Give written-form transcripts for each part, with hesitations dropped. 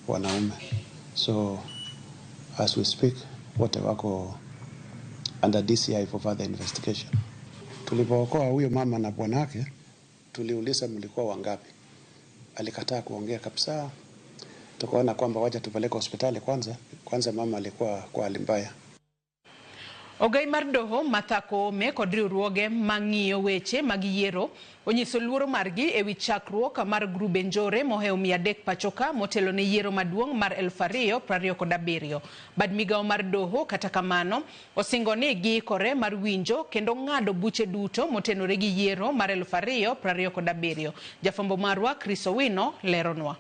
wanaume. So as we speak, wote wako under DCI for further investigation. Tulipookoa huyo mama na bwanake, tuliuliza mlikuwa wangapi. Alikataa kuongea kabisa. Tukaona kwamba wacha tupeleke hospitali kwanza mama alikuwa kwa hali mbaya. Ogai mar doho mathako me kod riwruoge mang'iyo weche mag yiero onyiso luoro margi ewi chakruok mar grube njore mohewo 300 pachoka motelo ne yiero maduong' mar 2027. Bad migawo mar doho kata kamano osingo ni giikore mar winjo kendo ng'ado buche duto motenore gi yiero mar 2027. Jafambo marwa Chris Owino leronwa.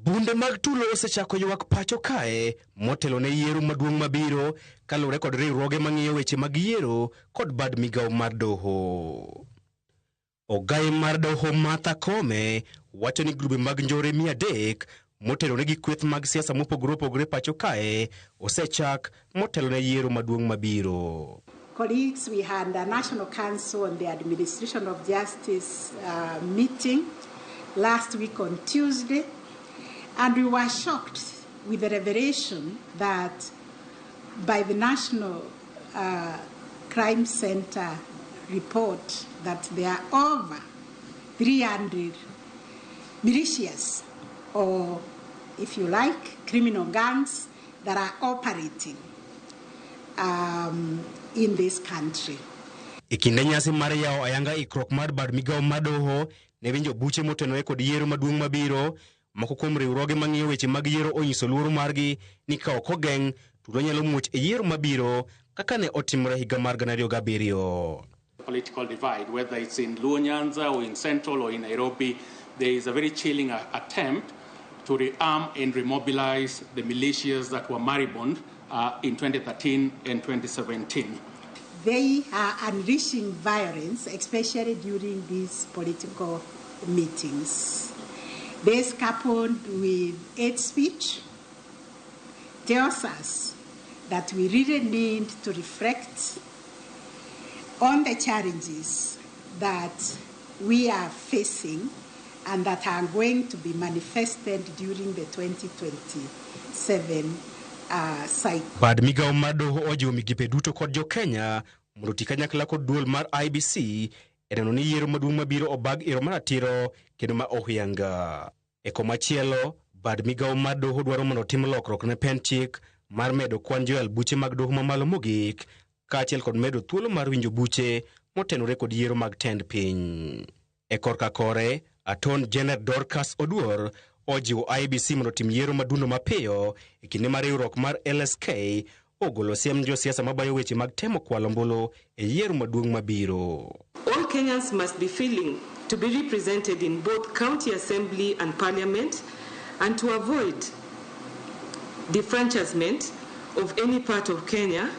Bunde mag tulo osechako ywak pacho kae motelo ne yiero maduong' mabiro kalure kod riwruoge mang'iyo weche mag yiero kod bad migawo mar doho. Ogai mar doho Martha Koome wacho ni grube mag njore 300 motelo ne gi kweth mag siasa mopogore opogore pacho kae osechak motelo ne yiero maduong' mabiro. Colleagues, we had the National Council on the Administration of Justice meeting last week on Tuesday. And we were shocked with the revelation that by the National Crime Center report that there are over 300 militias, or if you like, criminal gangs that are operating in this country. Ikinde nyasi mar yawo ayanga ikrok mar bad migawo mar doho ne winjo buche motenore kod yiero maduong' mabiro. Moko kuom riwruoge mang'iyo weche mag yiero onyiso luoro margi ni ka ok ogeng' tulo nyalo muoch e yiero mabiro kaka ne otimore higa mar 2007. Political divide, whether it's in Luo Nyanza or in Central or in Nairobi, there is a very chilling attempt to rearm and remobilize the militias that were moribund in 2013 and 2017. They are unleashing violence, especially during these political meetings. This, coupled with hate speech, tells us that we really need to reflect on the challenges that we are facing and that are going to be manifested during the 2027 cycle. Bad migawo mar doho ojiwo migepe duto kod jo Kenya mondo ti kanyakla kod duol mar IBC eneno ni yiero maduong' mabiro obag iro maratiro kendo ma ohuyanga. E komachielo, bad migawo mar doho dwaro mondo tim lokruok ne pen chik mar medo kwan joyal buche mag doho mamalo mogik kaachiel kod medo thuolo mar winjo buche motenore kod yiero mag tend piny. E korka kore, Attorney General Dorcas Oduor ojiwo IBC mondo tim yiero madundo mapiyo e kinde mar riwruok mar LSK ogolo siem josiasa mabayo weche mag temo kwalo ombulu e yiero maduong' mabiro. All Kenyans must be feeling to be represented in both county assembly and parliament, and to avoid defranchisement of any part of Kenya.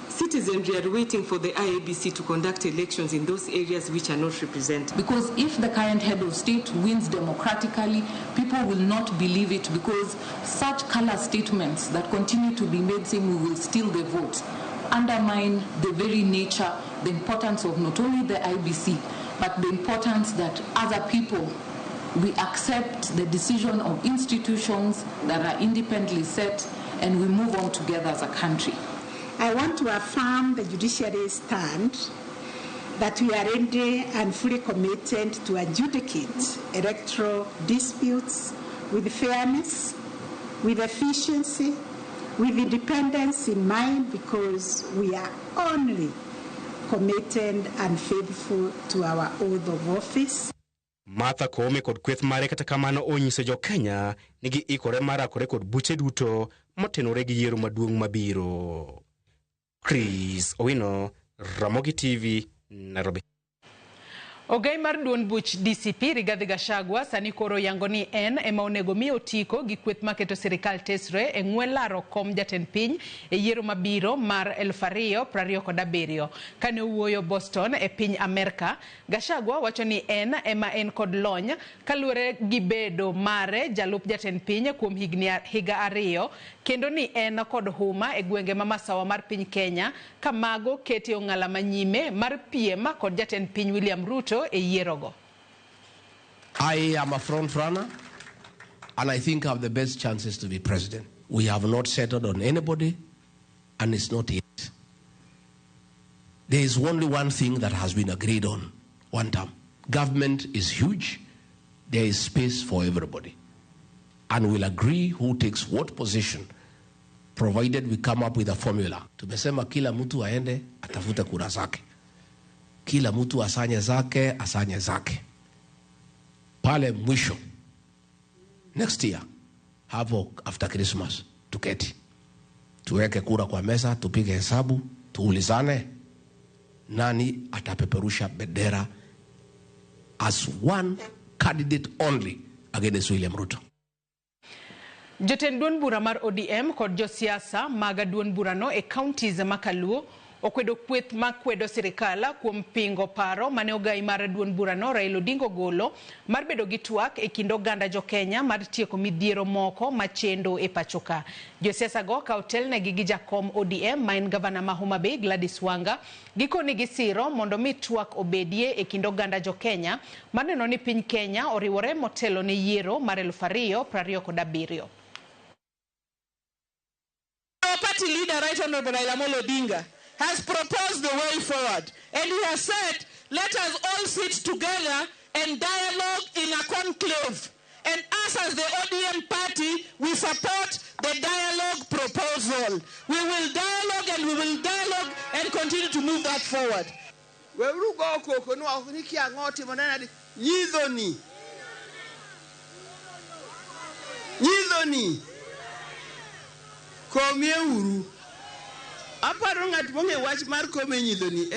Citizenry are waiting for the IEBC to conduct elections in those areas which are not represented. Because if the current head of state wins democratically, people will not believe it, because such color statements that continue to be made saying we will steal the vote undermine the very nature, the importance of not only the IBC, but the importance that other people, we accept the decision of institutions that are independently set and we move on together as a country. I want to affirm the judiciary's stand that we are ready and fully committed to adjudicate electoral disputes with fairness, with efficiency, with independence in mind, because we are only committed and faithful to our oath of office. Martha Koome kod kweth mare kata kamano onyiso jo Kenya ni giikore marakore kod buche duto motenore gi yiero maduong' mabiro. Chris Owino, Ramogi TV, Nairobi. Ogai mar duond buch DCP Rigathi Gachagua sani koro yango ni en ema onego mi otiko gi kweth maketo sirikal tesre e ng'we laro kom jatend piny e yiero mabiro mar 2027. Kane owuoyo Boston e piny Amerika, Gachagua wacho ni en ema en kod lony kaluwore gi bedo mare jalup jatend piny kuom higa 2 kendo ni en kod huma e gwenge ma masawa mar piny Kenya ka mago keti ong'ala manyime mar piem kod jatend piny William Ruto e yierogo. I am a front runner and I think have the best chances to be president. We have not settled on anybody, and it's not it. There is only one thing that has been agreed on, one term. Government is huge. There is space for everybody. And we'll agree who takes what position, provided we come up with a formula. Tumesema kila mtu aende atafute kura zake. Kila mtu asanye zake. Pale mwisho, next year, hapo after Christmas, tuketi. Tuweke kura kwa meza, tupige hesabu, tuulizane, nani atapeperusha bendera as one candidate only against William Ruto. Jotend duond bura mar ODM kod josiasa mag duond burano e counties makaluo okwedo kweth makwedo sirikala kuom pingo paro mane ogai mar duond burano Raila Odinga golo mar bedo gi twak e kind oganda jo Kenya mar tieko midhiero moko machendo e pachoka. Josiasa go ka otelne gi jakom ODM main gavana ma Homa Bay Gladys Wanga gikoni gisiro mondo mi twak obedie e kind oganda jo Kenya maneno ni piny Kenya oriwore motelo ne yiero mar 2027. Our party leader, Right Honorable Raila Odinga, has proposed the way forward, and he has said, let us all sit together and dialogue in a conclave. And us as the ODM party, we support the dialogue proposal. We will dialogue and continue to move that forward. Nyidhoni komie uru aparo ngat monge wach mar kome nyidhoni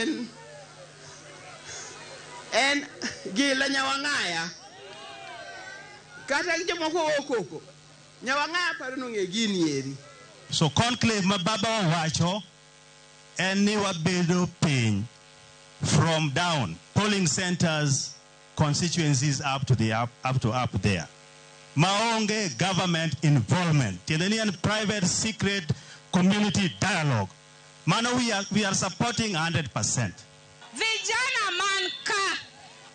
en gila nyawangaya kata jomoko okoko nyawangaya paro nonge gini eri. So conclave ma baba wacho en ni wabedo piny from down, polling centers, constituencies up to there. Maonge government involvement, and private secret community dialogue. Mano we are supporting 100%. Vijana manka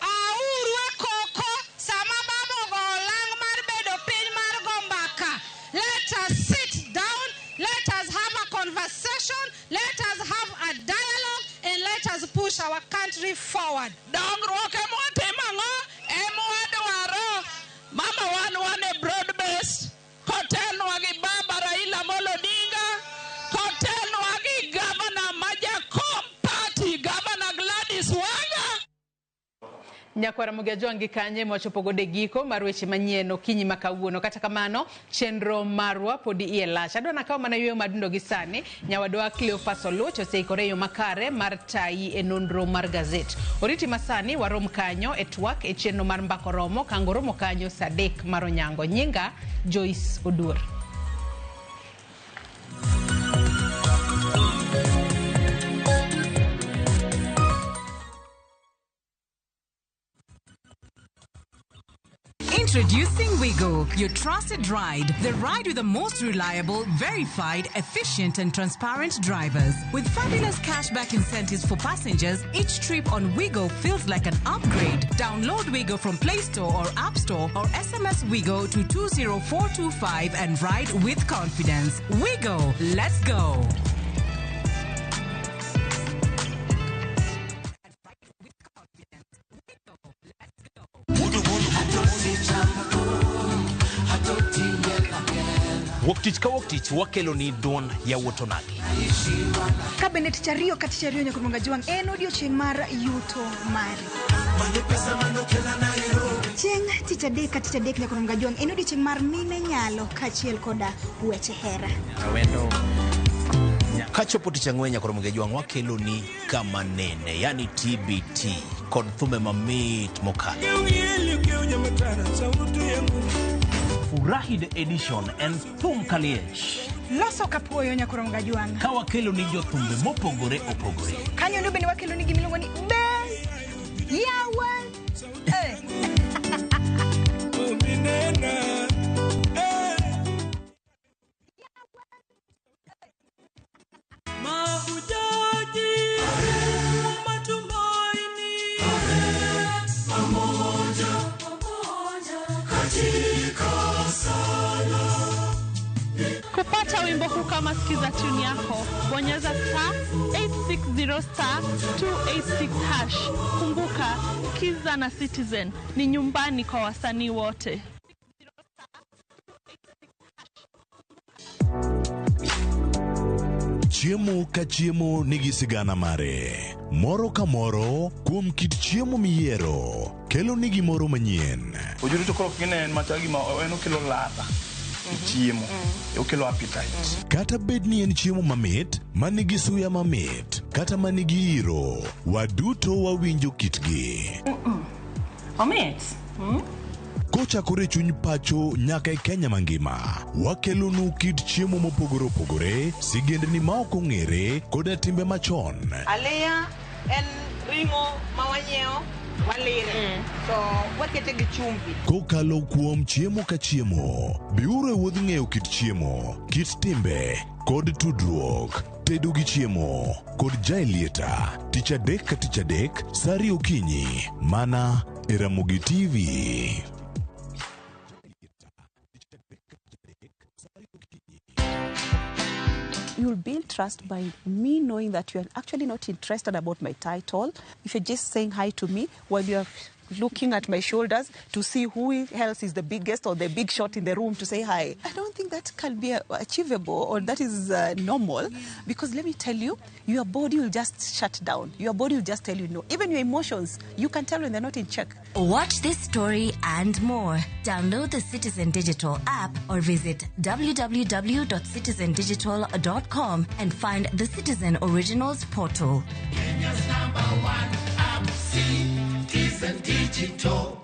aurwe koko sama babo golang mar bedo piny mar gombaka. Let us sit down, let us have a conversation, let us have a dialogue, and let us push our country forward. Dongruok emotimango emwadwaro. Mama one broad-based, kotelwa gi baba Raila Odinga, kotelwa gi Governor Majakom Party, Governor Gladys Wanga. Nyakwara Mugajuangi kanye mochopo gode giko mar weche manyien kinyi makawuono kata kamano chenro marwa podi ielacha adwana kaw mana yweyo madundo gi sani nyawadwa Cleophas Oluoch oseikore yo makare mar tayi e nonro mar gazet oriti masani warom kanyo e twak e chenro mar Mbakaoromo kangoromo kanyo Sadek Maronyango nyinga Joyce Odur. Introducing Wigo, your trusted ride. The ride with the most reliable, verified, efficient and transparent drivers. With fabulous cashback incentives for passengers, each trip on Wigo feels like an upgrade. Download Wigo from Play Store or App Store or SMS Wigo to 20425 and ride with confidence. Wigo, let's go. Woktich ka woktich wakelo ni don ya wotonagi. Kabinet chariyo kati chariyo nyakurunga juang en odiochieng' mar yuto mari. Chieng' tich adek kati tich adek nyakurunga juang en odiochieng' mar mine nyalo kachiel koda weche hera. Awendo kachopo tich ang'wen nyakurunga juang wakelo ni kama nene yani TBT kod thume mamit mokalo. Furahi the edition and thum kaliech. Loso kapuoyo nyakurunga juang. Ka wakelo ni jothumbe mopogore opogore. Kanyo ndo bende wakelo ni gimiluongo ni Ben Yawa. Katika kama sikiza tune yako, bonyeza *860*286#. Kumbuka, Skiza na Citizen ni nyumbani kwa wasanii wote. Chiemo ka chiemo nigi sigana mare. Moro ka moro kuom kit chiemo miyiero kelo nigi moro manyien. Ojuri to koro kine machagi ma eno kelo ladha. Chiemo. Okelo appetite. Kata bed ni en chiemo mamit, manigi suya mamit, kata manigi iro, waduto wawinjo kitgi. Omit. Kochakore chuny pacho nyaka e Kenya mangima, wakelonu kit chiemo mopogore opogore, sigendni ma ok ong'ere koda timbe machon. Aleya en ringo mawanyeo walire. So wakete gi chumbi. Kokalo kuom chiemo ka chiemo, biuru e wuodh ng'eyo kit chiemo, kit timbe kod tudruok. Tedo gi chiemo kod jailieta, tich adek ka tich adek, sari okinyi, mana e Ramogi TV. You'll build trust by me knowing that you are actually not interested about my title. If you're just saying hi to me while you're looking at my shoulders to see who else is the biggest or the big shot in the room to say hi. I don't think that can be achievable or that is normal, because let me tell you, your body will just shut down. Your body will just tell you no. Even your emotions, you can tell when they're not in check. Watch this story and more. Download the Citizen Digital app or visit www.citizendigital.com and find the Citizen Originals portal. Kenya's #1 app, Citizen Digital.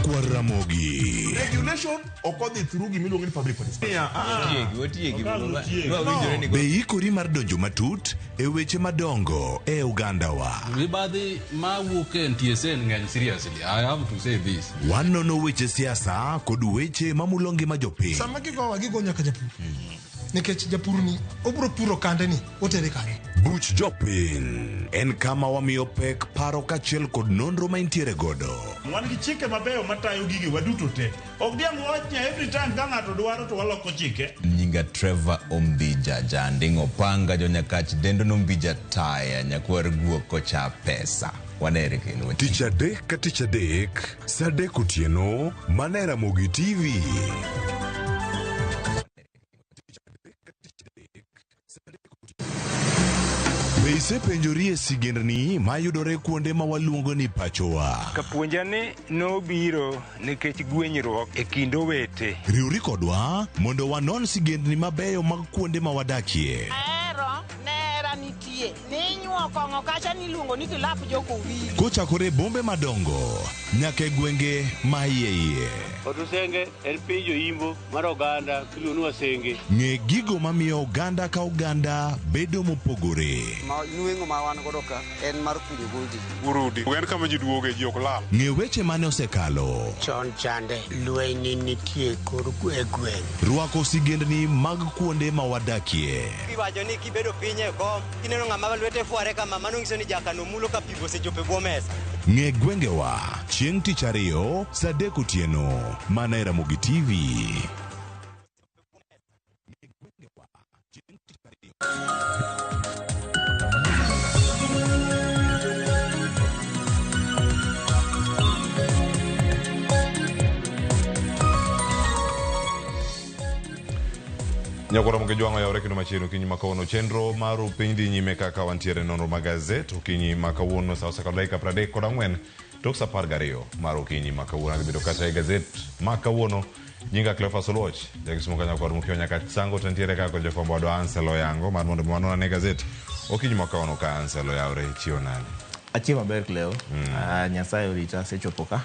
Kwa Ramogi. Regulation occurs through gimiluongo ni public participation. Be ikori mar donjo matut e weche madongo e Uganda wa. Mibadhi mawuok e NTSA ng'eny seriously. I have to say this. Wanono weche siasa kod weche mamulo ngima jopiny. Sama gigo nyaka japur. Nikech japur ni obro puro kande ni otere kare. Buch jopiny en kama wamiyo pek paro kachiel kod nonro maintiere godo. Wan gi chike mabeyo matayo gigi waduto te. Ok diang' wachnya every time ka ng'ato dwaro to waloko chike. Nyinga Trevor Ombija jandingo panga jonyakach dendo nombija taya nyakwar guok kocha pesa. Wanere kendo. Tich adek ka tich adek, sa adek otieno, mana e Ramogi TV. Be isepenjori e sigendni mayudore kuonde ma waluongo ni pachowa? Kapuonjani nobiro nikech gwenyruok e kind owete. Riwri kodwa mondo wanon sigendni mabeyo mag kuonde ma wadakie. Nera nitie. Ninyuo kong'o kacha niluongo ni kilap joko wili. Kochakore bombe madongo nyaka e gwenge ma iye. Otusenge en piny joimbo mar oganda kiluonu wasenge. Ng'e gigo mamiyo oganda ka oganda bedo mopogore. Nueng'o ma wan godo ka en mar kunyo goji. Urudi. En kama ji duoge ji ok lal. Ng'e weche mane osekalo. Chon chande lweny nitie kor gweng'. Rwako sigendni mag kuonde ma wadakie. Iwacho ni kibedo piny e kom, kineno ng'ama lwete fuare kama mano nyiso ni jakano mulo ka pigo sechope bwo mesa. Ng'e gwengewa chieng' tich ariyo sa adek otieno, mana e Ramogi TV. Nyakoro Ramogi jwang'o yawre kendo machiegni okinyi ma kawuono chenro mar Ruupiny dhi nyime kaka wantiere nonro mag gazet okinyi ma kawuono sa 3:34 tok sa 12 mar okinyi ma kawuono bedo kata e gazet ma kawuono nyinga Cleophas Oloch jakisimo kanya kod mukio nyaka sango tantiere kaka jofwambo wadwa Anselo yango mar mondo manona ne gazet okinyi ma kawuono ka Anselo yawre chio nani achie maber Cleo Nyasaye orita sechopo ka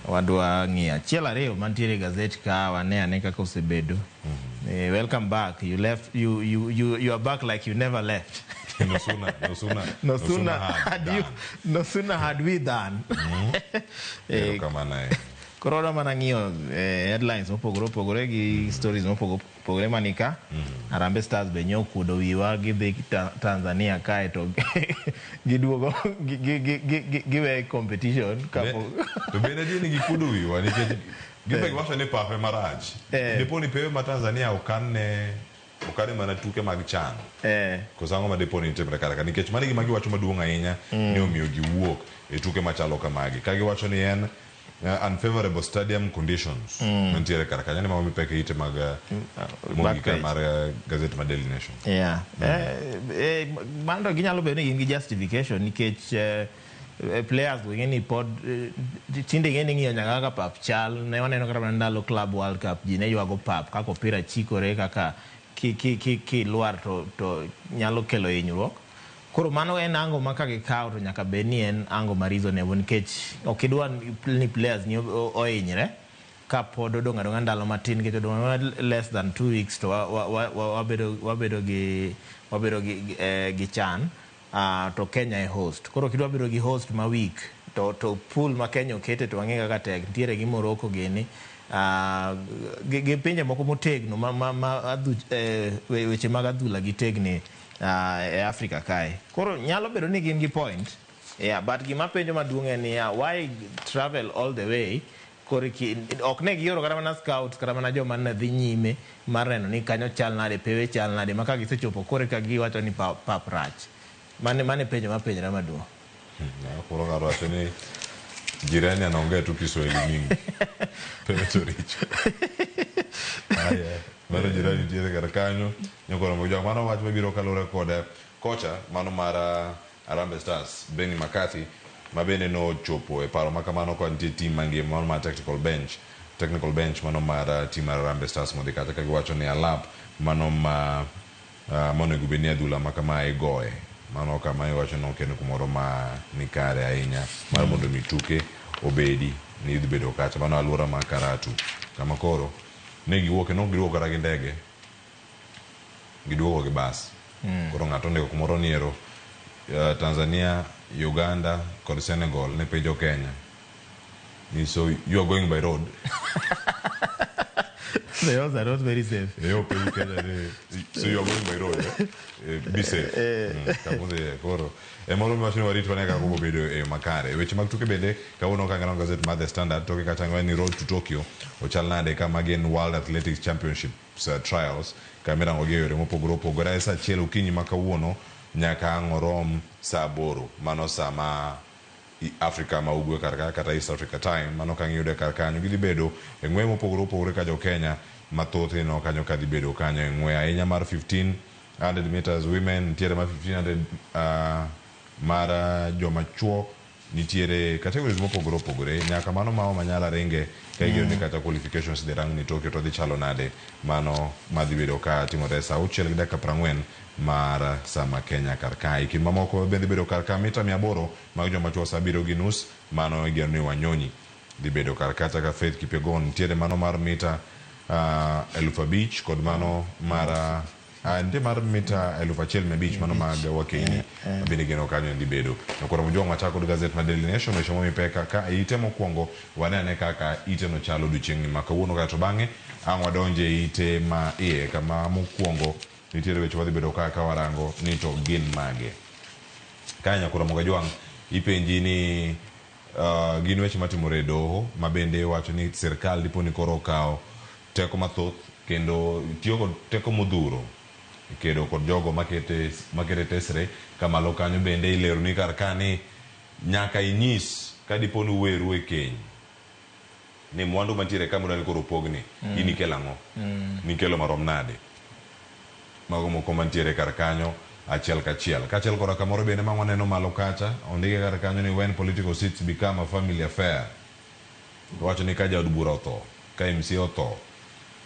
wadwa ng'i achiel ariyo mantiere gazet ka wane kaka osebedo. Welcome back. You are back like you never left. No sooner had we done. Korona mana ng'iyo headlines mopogore opogore gi stories mopogore opogore manika. Harambee Stars be nyokuodo wiwa gidhi Tanzania kae to giduogo giwe competition kapo. To bende dini gikuodo wiwa nikech gibe giwacho ni pape marach. Dipo ni pewe ma Tanzania okane mana tuke mag chan. Kosango ma dipo ni timre kaka nikech mani gima giwacho maduong' ahinya ni omiyo giwuok e tuke machalo kamagi. Ka giwacho ni en unfavorable stadium conditions mantiere kar kanyo ni mami peke ite mag mogika mar gazette ma Daily Nation. Mando ginyalo bedo ni gin gi justification nikech players wengine pod tinde ngene ng'iyo nyaka kaka pap chal ne waneno kata ndalo Club World Cup ji ne ywago pap kaka opira chikore kaka ki luar to nyalo kelo hinyruok. Koro mano en ango ma ka gikawo to nyaka bed ni en ango ma reasonable nikech ok idwa ni players ni ohinyre ka pod odong' adong'a ndalo matin nikech odong' less than 2 weeks to wabedo gi chan to Kenya e host. Koro kidwa bedo gi host ma week to pool ma Kenya okete to wang'e kaka tek ntiere gi Morocco gini gi pinje moko motegno weche mag adhula gi tegni e Africa kae. Koro nyalo bedo ni gin gi point. But gima penjo maduong' en ni why travel all the way? Koro ok ne gioro kata mana scouts kata mana joma ne dhi nyime mar neno ni kanyo chal nade, pewe chal nade, ma ka gisechopo koro ka giwacho ni pap rach. Mane penjo mapenjra maduong'. Koro ng'ato wacho ni jirani anaongea tu Kiswahili mingi. Pewe to richo. Mano jirani tiere kar kanyo nyokoro mojo mano wach mabiro kalore kod kocha mano mar Harambee Stars Benny McCarthy ma bende no chopo e paro makamano kwa nitie team mangima mano mar technical bench mano mar team mar Harambee Stars modhi kata ka giwacho ni alap mano ma monego bedni adhula makama igoye mano kama iwacho no kendo kumoro ma nikare ahinya mar mondo mituke obedi ni idhi bedo kacha mano aluora ma Karatu kama koro ne giwuok no giduogo kata gi ndege giduogo gi bas koro ng'ato ndiko kumoro niero Tanzania, Uganda kod Senegal ne penjo Kenya so you are going by road. The roads are not very safe. So you are going by road. Be safe. Kapude koro. Moro machine warito ne ka kubo bedo e makare. Weche mag tuke bende ka uno ka ngano gazette mar The Standard toke kachangwa ni Road to Tokyo ochal nade kama gen World Athletics Championships trials kamera ngogeyore mopogore opogore sa chiel ukinyi makawuono nyaka ngorom saa 8 mano sama Africa ma ugwe karka kata East Africa time mano kangiyude karkanyo gidhi bedo e ng'we mopogore opogore ka jo Kenya mathoth no kanyo ka dhi bedo kanyo e ng'we ahinya mar 1500 meters women nitiere mar 1500 mar joma chuo nitiere categories mopogore opogore nyaka mano ma manyala renge ka igiyude kata qualifications de rang ni Tokyo to dhi chalo nade mano madhi bedo ka timore saa 6:40 mar sama Kenya karka ikin mamoko bende bedo karka mita 800 mag joma chuo saa 7:30 mano igeno ni Wanyonyi dhi bedo karka taka Faith Kipyegon nitiere mano mar mita 1000 kod mano mar ande mar mita 1500 mano mag Wakeini bende geno kanyo dhi bedo nokoro mjong machako do gazette ma Daily Nation weche momipeka ka ite mokwongo wanene kaka ite no chalo duchiengni makawuono kata bang'e ang' wadonje ite ma iye kama mokwongo nitiere weche wadhi bedo kaka warango ni to gin mage kanya kura moga jwang ipenji ni gin weche matimore doho mabende wacho ni serikal dipo ni koro kao teko mathoth kendo tiyo kod teko modhuro kedo kod jogo makete tesre kamalo kanyo bende ilero ni karkani nyaka inyis ka dipo ni weru e keny ni mwandu mantiere kama ni koro pogni ini kelang'o ni kelo marom nade mago moko mantiere kar kanyo achiel kachiel kora kamoro bende ma waneno malo kacha ondike kar kanyo ni when political seats become a family affair wacho ni ka jaod bura otho ka MC otho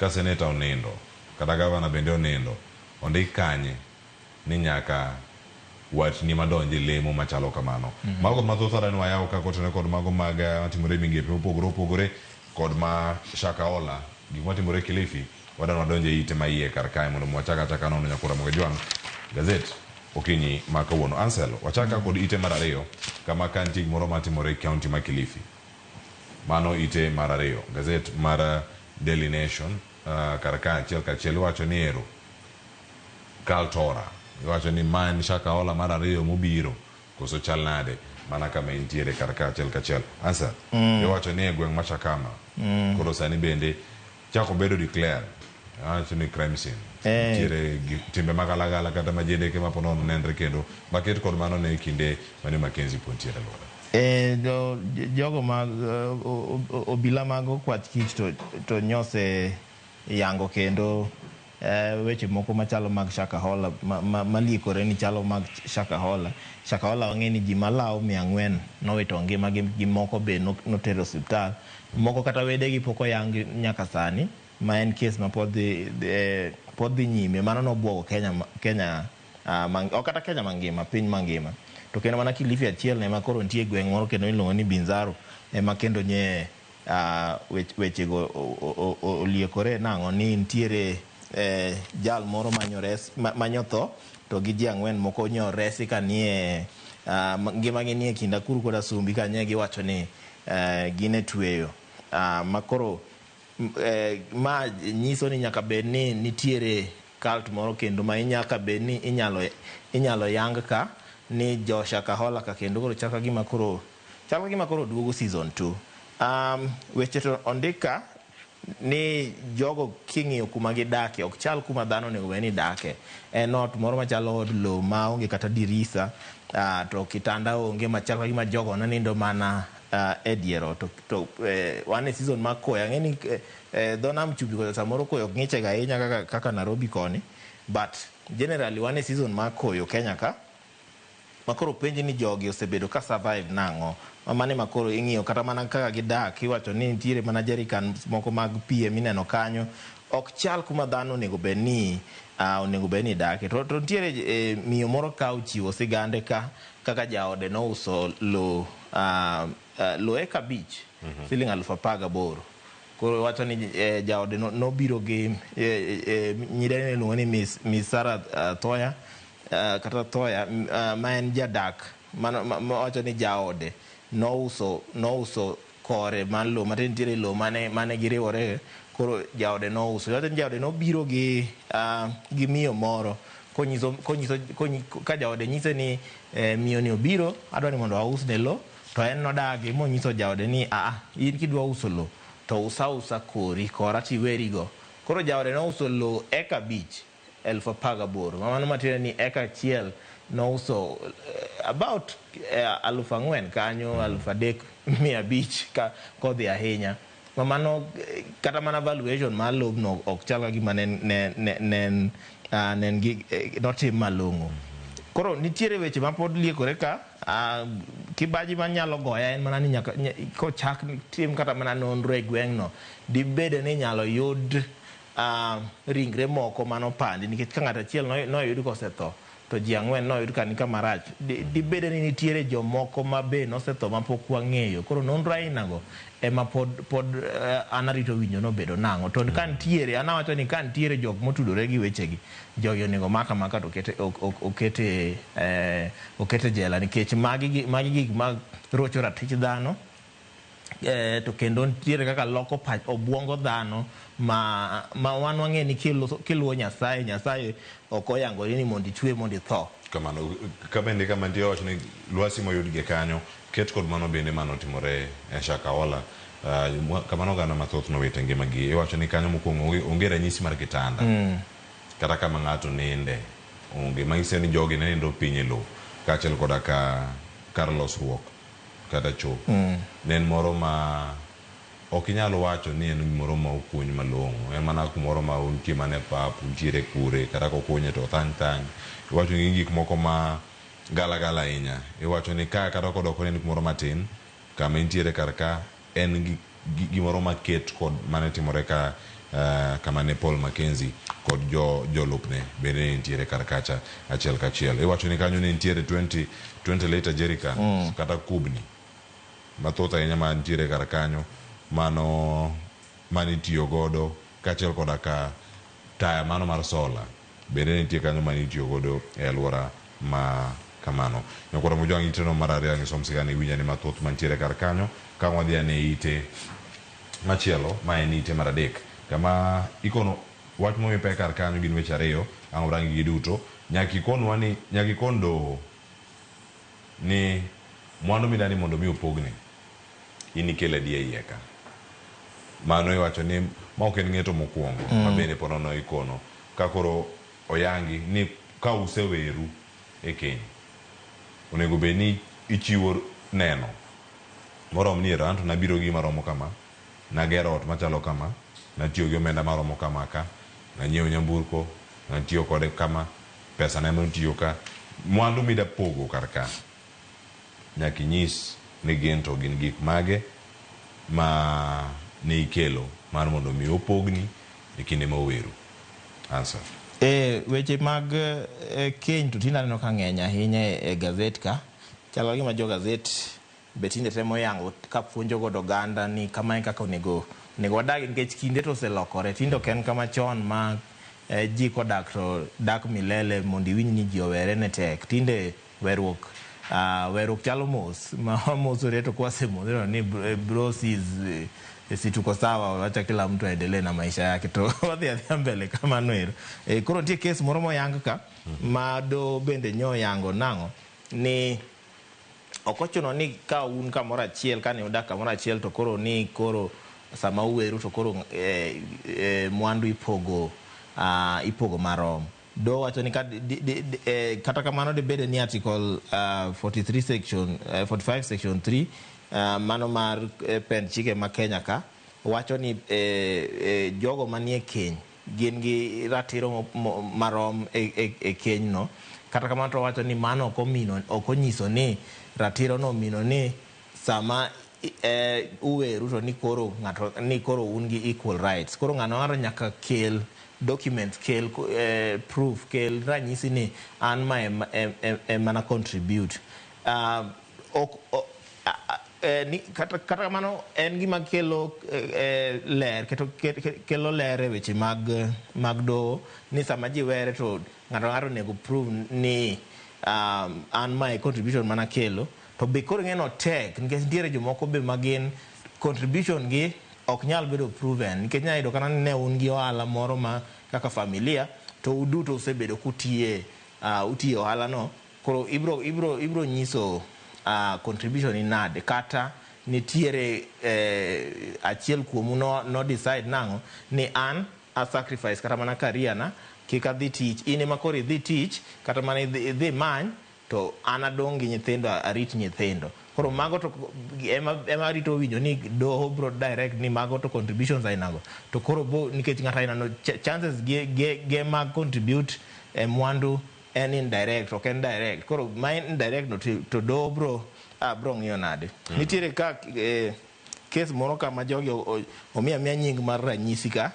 ka seneta onindo kata gavana bende onindo ondik kanye ni nyaka watni madonje lemo machalo kamano mago mathoth arani wayaw ka kotene kod mago mag matimore migepe mopogore opogore kod ma Shakaola gik matimore Kilifi wadano wadonje ite ma iye kar kae mondo wachaka nono nyakura moga jwang gazette okinyi makawuono Ansel wachaka kod ite mar ariyo kama kanti gimoro matimore county ma Kilifi mano ite mar ariyo. Gazet mar Daily Nation karaka achiel kachiel wacho ni ero Kaltora wacho ni man Shakahola mar ariyo mobiro koso chal nade mana kama intiere karaka achiel kachiel. Answer wacho ni gweng' Machakama koro sani bende chako bedo declare wacho ni crime scene tiere timbe magalagala kata majende ke maponono nenre kendo maket kod mano ne kinde mane Mackenzie pontiere lora jogo mag obila mag kwath kich to nyose yango kendo weche moko machalo mag Shakahola malikore ni chalo mag Shakahola wang'e ni ji malawo 400 nowito ngima gi moko be notero osiptal, moko kata wedegi pok oyang nyaka sani, ma en kes ma pod dhi nyime. Mano nobwogo Kenya kata Kenya mangima, piny mangima. To kendo mana Kilifi achiel ne ma koro nitie gweng' moro kendo iluongo ni Binzaro ema kendo nye wechego oliekore nang'o ni nitiere jal moro manyo tho to gi ji 4 moko nyo resi ka nie ngimagi nie kind Nakuru kod Sumbi ka nye giwacho ni gine tweyo makoro ma nyiso ni nyaka bed ni nitiere cult moro kendo ma nyaka bed ni inyalo yang ka ni jo Shakahola ka kendo koro chaka gima koro duogo season 2. Weche to ondika ni jogo king'iyo kuma gidake ok chal kuma dhano onego bed ni dake. En ot moro machalo od lo ma onge kata dirisa to kitanda onge, machalo gima jogo nanindo mana ediero to wan e season mag koyo. Ang'e ni dho nam chumbi koyo samoro koyo ok ng'iche ga ahinya kaka Nairobi koni, but generally wan e season mag koyo Kenya ka, makoro penji ni jogi osebedo ka survive nang'o. Mane makoro ing'iyo kata mana kaka gidak, iwacho ni nitiere mana jerican moko mag pie mineno kanyo, ok chal kuma dhano onego bed ni dake. To nitiere miyo moro ka ochiwo sigande kaka jaode nouso lo eka beach siling 18,000. Koro wacho ni jaode nobiro gi nyidene iluongo ni Miss Sarah Thoya kata Thoya ma en jadak wacho ni jaode nouso kore man lo mate nitiere lo mane giriwore. Koro jaode nouso, wacho ni jaode nobiro gi miyo moro ka jaode nyise ni miyo ni obiro adwa ni mondo ausne lo, to en nodagi monyiso jaode ni in kidwa uso lo to usa kora tiwerigo. Koro jaode nouso lo eka beach 18,000, mamano matiende ni eka achiel nouso about 4,000 kanyo 3,500 ka kodhi ahinya. Mamano kata mana valuation mar lobno ok chal gima notim malong'o. Koro nitiere weche ma pod liekore ka. Kibaji manyalo goya en mana ni nyaka kochak tim kata mana nonro e gweng'no, dibede ni nyalo yud ringre moko manopandi, nikech ka ng'ato achiel noyud kosetho to ji 4 noyud ka ni kama rach. Dibede ni nitiere jomoko ma be nosetho ma pok wang'eyo. Koro nonro ainago ema pod an arito winjo nobedo nang'o. To ka nitiere, an awacho ni ka nitiere jok motudore gi wechegi, jogi onego maka to okete jela, nikech magi gik mag rocho ratich dhano. To kendo nitiere kaka loko obwongo dhano ma wan wang'e ni kiluwo Nyasaye ok oyangore ni mondo ichwe mondo itho. Kamano ka bende kama ntie wacho ni lwasi moyudgie kanyo ket kod mano bende manotimore e Shakahola. Kamano gana mathoth nowito ngimagi. Iwacho ni kanyo mokwongo onge ranyisi mar kitanda kata kama ng'ato ninde onge, manyise ni jogi ne nindo piny e lo kaachiel koda kar losruok kata choo. Ne en moro ma ok inyal wacho ni en gimoro ma okuny malong'o, en mana kumoro ma untie mane pap, untiere kure kata kokunye to thany. Iwacho ni gik moko ma gala ahinya. Iwacho ni ka kata kodoko ni kumoro matin kama intiere karka en gimoro maket kod mane timore kama ne Paul Mackenzie kod jolupne bende nitiere karkacha achiel kachiel. Iwacho ni kanyo ne nitiere 20 liter jerrycan kata kubni mathoth ahinya ma nitiere kar kanyo manitiyo godo kaachiel koda ka taya mano mar sola bende nitie kanyo manitiyo godo e alwora ma kamano. Nyakoro mojwang' ite no mar ariyo ngisom sigani winyani mathoth mantiere kar kanyo ka wadhi ane ite machielo ma en ite mar adek kama ikono wach momipe kar kanyo gin weche ariyo ang' rangi gi duto nyaka ikon doho ni mwandu midani mondo mi opogne in ikelo adi e iye ka. Mano iwacho ni ma ok en ng'eto mokwongo ma bende porono ikono ka koro oyangi ni ka useweru e keny onego bed ni ichiwo neno morom ni anto nabiro gi maromo kama, nagero ot machalo kama, natiyo gi omenda maromo kama ka, nanyiewo nyamburko, natiyo kode kama, pesa na notiyo ka, mwandu mida pogo kar ka nyaka inyis ni gin to gin gik mage ma ne ikelo mar mondo mi opogni e kinde ma oweru. Answer. Weche mag keny to tinde aneno ka ng'eny ahinya e gazet ka. Chalo gima jo gazet be tinde temo yango ka puonjo godo oganda ni kama e kaka onego wadag nikech kinde to oselokore. Tinde ok en kama chon ma ji kodak to dak milele mondo iwinj ni ji owere ne tek. Tinde werruok chalo mos ma mosore to kwasemosore ni bros si tuko sawa, wacha kila mtu aendelee na maisha yake to wadhi adhia mbele kama noero. Koro nitie kes moro moyang ka ma do bende nyo yango nang'o ni okochuno ni ka un kamoro achiel kane udak kamoro achiel to koro ni koro sama uweru to koro mwandu ipogo marom. Do wacho ni kata kamano de bede ni article 45 section 3 mano mar pen chike ma Kenya ka wacho ni jogo manie keny gin gi ratiro marom e keny no. Kata kamano to wacho ni mano ok onyiso ni ratiro no mino ni sama uweru to ni koro un gi equal rights. Koro ng'ano nyaka kel documents, kel proof, kel ranyisi ni an ma mana contribute. Kata kamano en gima kelo ler kelo ler e weche mag doho ni sama ji were to ng'ato nego prove ni an my contribution mana kelo to be koro ng'eno tek nikech nitiere jomoko be magin contribution gi ok nyal bedo proven nikech nyalo yudo kana ne un gi ohala moro ma kaka familia to uduto usebedo kutiye ohala no koro ibro nyiso contribution in nade kata nitiere achiel kuomu no decide nang'o ni an a sacrifice kata mana career na kik adhi tich in ema koro idhi tich kata mana idhi many to an adong' gi nyithindo arit nyithindo. Koro mago to ema rito winjo ni doho bro direct ni mago to contributions ainago to koro nikech ng'ato ainano chances ge mag contribute mwandu en indirect ok en direct. Koro ma indirect no to doho bro ng'iyo nade. Nitiere ka kes moro kama jogi omiya nying mar ranyisi ka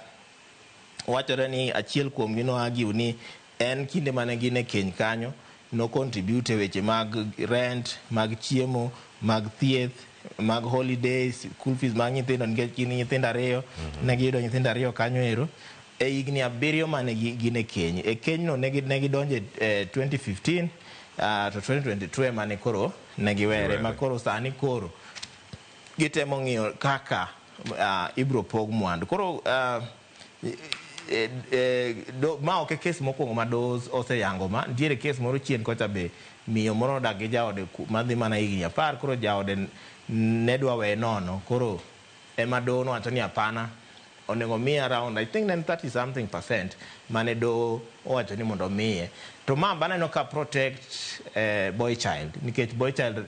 wachore ni achiel kuom gi no agiu ni en kinde mane gin e keny kanyo no contribute weche mag rent, mag chiemo, mag thieth, mag holidays, school fees mag nyithindo nikech gin nyithindo ariyo ne giyudo nyithindo ariyo kanyo ero e higni 7 mane gin e keny. E keny no ne gidonje 2015 to 2022 mane koro ne giwere ma koro sani koro gitemo ng'iyo kaka ibro pog mwandu. Koro ma ok kes mokwongo ma do oseyango ma nitiere kes moro chien kocha be miyo moro odak gi jaode madhi mana higni 10 koro jaode ne dwa weye nono koro ema do nowacho ni hapana onego miye around I think then 30% mane do owacho ni mondo miye to ma baneno ka protect boy child nikech boy child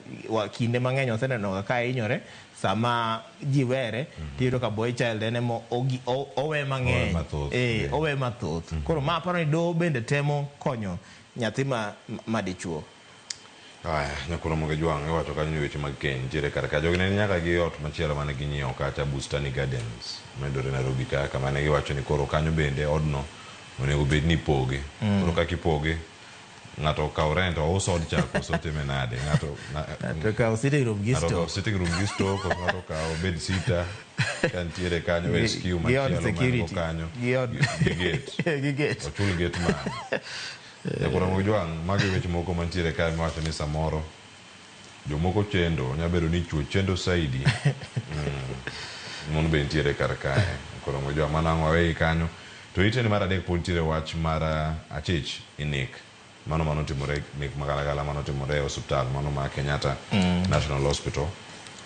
kinde mang'eny oseneno ka hinyore sama ji were tiyudo ka boy child ene mo owe mang'eny owe mathoth. Koro ma aparo ni doho bende temo konyo nyathi ma dichuo. Aya, nyakoro moge jwang' iwacho kanyo ni weche mag keny nitiere kar ka jogi ne nyaka gi ot machielo mane ginyiewo kacha Bustani Gardens medore Nairobi ka kama ne giwacho ni koro kanyo bende odno onego bed ni ipoge. Koro kaka ipoge ng'ato kaw rent ouso od chak uso time nade ng'ato kaw sitting room gi store ng'ato kaw bed sitter kantiere kanyo rescue machielo mango kanyo gi gate ochul gate man Nyakuramogi Jwang' magi weche moko mantiere kae miwacho ni samoro jomoko chendo nyabedo ni chuo chendo saidi mon be ntiere kar kae. Nyakuramogi Jwang' manang'o awei kanyo to iteni mar adek pod ntiere wach mar achich inek mano timore nek magalagala mano timore e osiptal mano ma Kenyatta National Hospital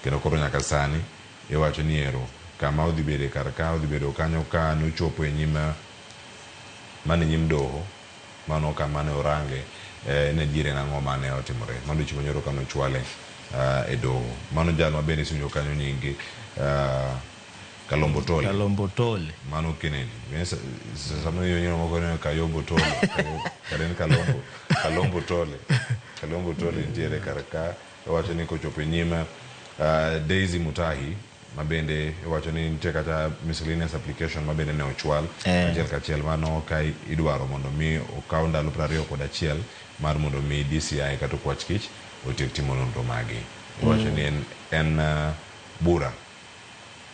kendo koro nyaka sani iwacho ni ero kama odhi bede kar ka odhi bedo kanyo ka nochopo e nyima mane nyim doho mano kama ne orange ne diere nang'o mane otimore mano chiwo nyoro kano chwale e doho mano jal mabende sinjo kanyo nyingi Kalombo Tole mano Kennedy sama yo nyoro moko ne Kayombo Tole kalen Kalombo Tole ndiere kar ka wacho ni kochopo e nyima Daisy Mutahi mabende wacho ni nitie kata miscellaneous application mabende ne ochwal achiel kachiel mano ka idwaro mondo mi okaw ndalo 21 mar mondo mi DCI kata Okwach Kich otiek timo nonro magi. Wacho ni en bura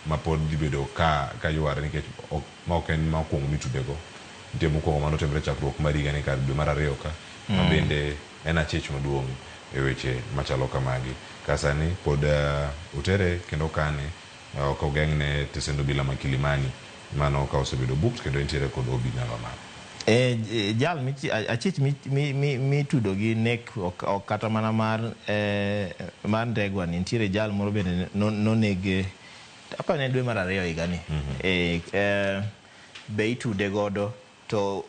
mapod dhi bedo ka yware nikech ok en mokwongo mitudego. Nitie mokwongo mano timre chakruok mar higa ni kar dwe mar 2 ka mabende en achich maduong' e weche machalo kamagi. Kasani pod utere kendo kane ok ogeng'ne tesendo bila Kilimani mano ka osebedo booked kendo entiere kod obi nyalo mano. Jal achich mi tudo gi nek ok kata mana mar ndegwa ni nitiere jal moro bende nonege apane dwe mar 2 higa ni be itude godo to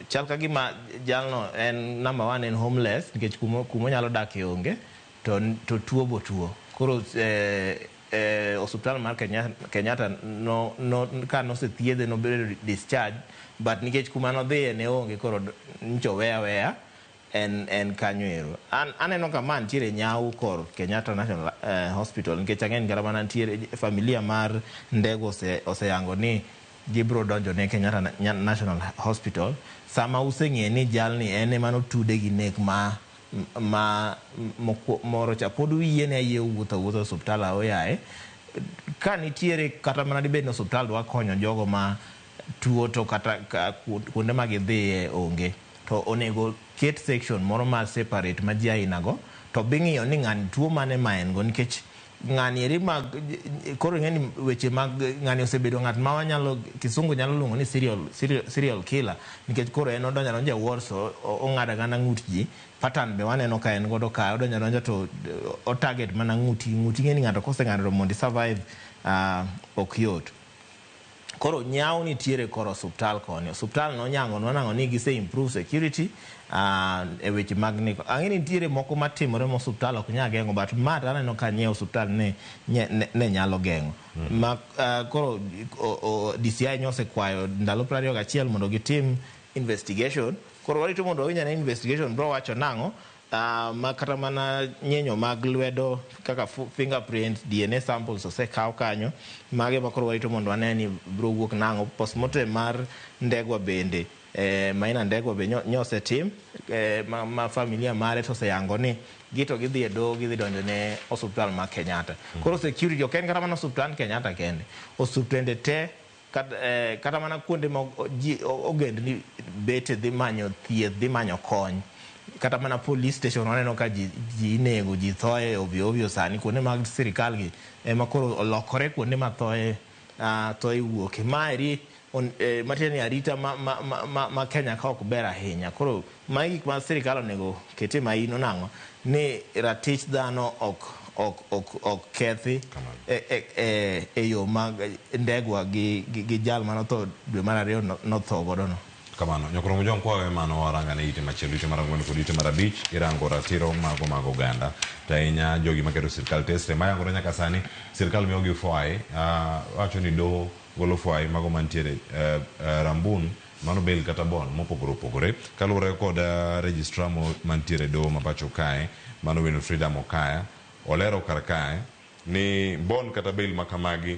chal ka gima jalno en number 1 en homeless nikech kumo nyalo dak e onge to tuo bo tuo koro osiptal mar Kenyatta no ka no se thiedhe no bedo discharge but nikech kuma no dhi ne onge koro ncho weya en kanyo ero aneno kama ntiere nyau kor Kenyatta National Hospital nikech ang'en gara mana ntiere familia mar ndego oseyango ni gibro donjo ne Kenyatta National Hospital sama useng'e ni jalni ene mano tude gi nek ma moro cha pod wiye ne wuotho osiptal aoyae ka nitiere kata mana dibed no osiptal dwa konyo jogo ma tuo to kata kuonde ma gidhiye onge to onego ket section moro ma separate ma ji ainago to bing'iyo ni ng'ani tuo mane ma en go nikech ng'ani eri mag koro ng'eni weche mag ng'ani osebedo ng'at ma wanyalo kisungu nyalo luongo ni serial killer nikech koro en odonja worso ong'ada gana ng'ut ji pattern be waneno ka en godo ka odonja to o target mana ng'uti ng'eni ng'ato koseng'ado mondo survive ok yot. Koro nyau nitiere koro osiptal koni osiptal nonyango nwanang'o ni gise improve security e weche mag niko ang'eni nitiere moko matimore mo osiptal ok nya geng'o but mata aneno ka nye osiptal ne nyalo geng'o koro DCI nyose kwayo ndalo 21 mondo gitim investigation koro warito mondo winyane investigation bro wacho nang'o ma kata mana nyenyo mag lwedo kaka fingerprint DNA samples osekaw kanyo mage makoro warito mondo aneni bro wuok nang'o postmortem mar ndegwa bende maina ndegwa be nyose tim ma familia mare to seyango ni gito gidhi e do gidhi donjo ne osiptal ma Kenyatta koro security ok en kata mana osiptal Kenyatta kende osiptende te kata mana kuonde ma ogendni bete dhi manyo thieth dhi manyo kony kata mana police station waneno ka ji nego ji thoe ovyo sani kuonde mag sirikal gi ema koro olokore kuonde ma thoe wuoke maeri matieni arita ma Kenya ka ok ber ahinya koro magi gik ma sirikal onego kete maino nang'o ni ratich dhano ok kethi e yo mag ndegwa gi jal manotho dwe mar 2 notho godo no. Kamano Nyakuramogi Jwang' kwawe mano waranga ne ite machielo ite mar 4 kod ite mar 5 irango ratiro mag oganda to ahinya jogi maketo sirikal tesre mayangore nyaka sani sirikal miyogi fwai wacho ni doho golo fwai mago mantiere rambun mano bel kata bon mopogore kaluwore kod registrar mantiere doho mapacho kae mano Wino Freedom Okaya olero kar kae ni bon kata bel makamagi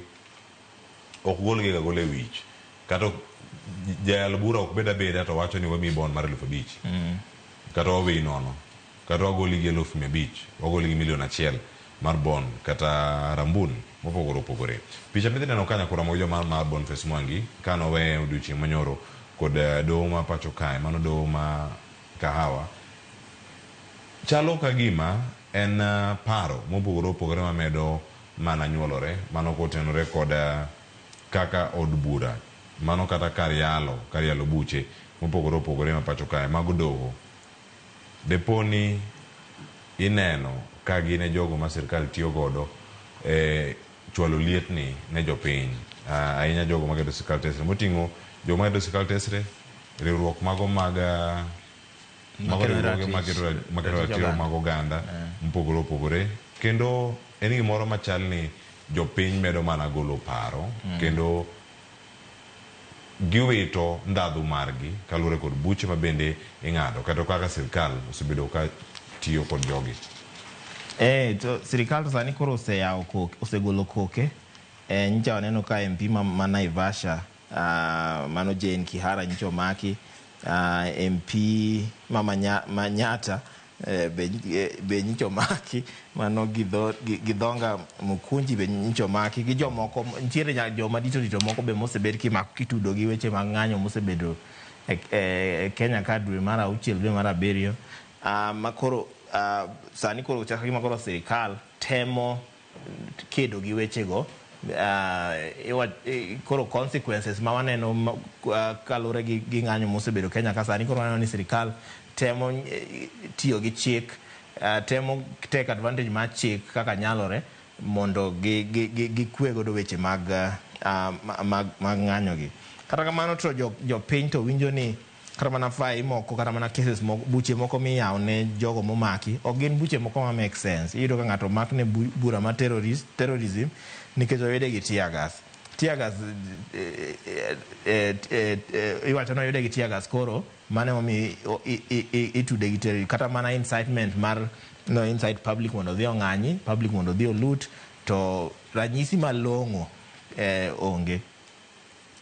ok golgi ga gole wich kata jayal bura ok beda to wacho ni wami bon mar 5,000 kata wawi nono kata wagoli gi 1,500 wagoli gi 1,1 mar bon kata rambun mopogore picha midhi neno ka Nyakuramogi Jwang' mar Boniface Mwangi kano we odiochieng' manyoro kod doho ma pacho kae mano doho ma kahawa chalo kagima en paro mopogore opogore mamedo mana nyuolore mano kotenore kod kaka od bura mano kata kar yalo buche mopogore opogore ma pacho kae mag doho deponi ineno ka gine jogo ma sirkal tiyo godo chwalo lietni ne jopiny ahinya jogo magedo sirkal tesre moting'o jogo magedo sirkal tesre riwruok mago mag ratiro mag oganda mopogore opogore kendo en gimoro machal ni jopiny medo mana golo paro kendo giwito ndadhu margi kaluwore kod buche ma bende ing'ado kata kaka sirkal osebedo ka tiyo kod jogi. To sirikal to sani koro osegolo koke. Nyicha waneno ka MP ma Naivasha, mano Jane Kihara nyicha omaki, MP ma Manyata be nyicha omaki, mano Gidhonga Mukunji be nyicha omaki, gi jomoko ntiere joma dito moko be mosebed kimako kitudo gi weche mag ng'anyo mosebedo Kenya ka dwe mar 6 dwe mar 7 makoro sani koro chaka gima koro sirikal temo kedo gi wechego koro consequences ma waneno kalure gi ng'anyo mosebedo Kenya ka sani koro waneno ni sirikal temo tiyo gi chik temo take advantage mar chik kaka nyalore mondo gikwe godo weche mag ng'anyo gi. Kata kamano to jopiny to winjo ni kata mana fai moko kata mana cases moko buche moko miyaw ne jogo momaki ok gin buche moko ma make sense. Iyudo ka ng'ato mak ne bura ma terrorism nikech oyude gi tear gas iwacho no oyude gi tear gas koro mane momi itude gi terrorism kata mana incitement mar incite public mondo dhi ong'anyi public mondo dhi olut to ranyisi malong'o onge.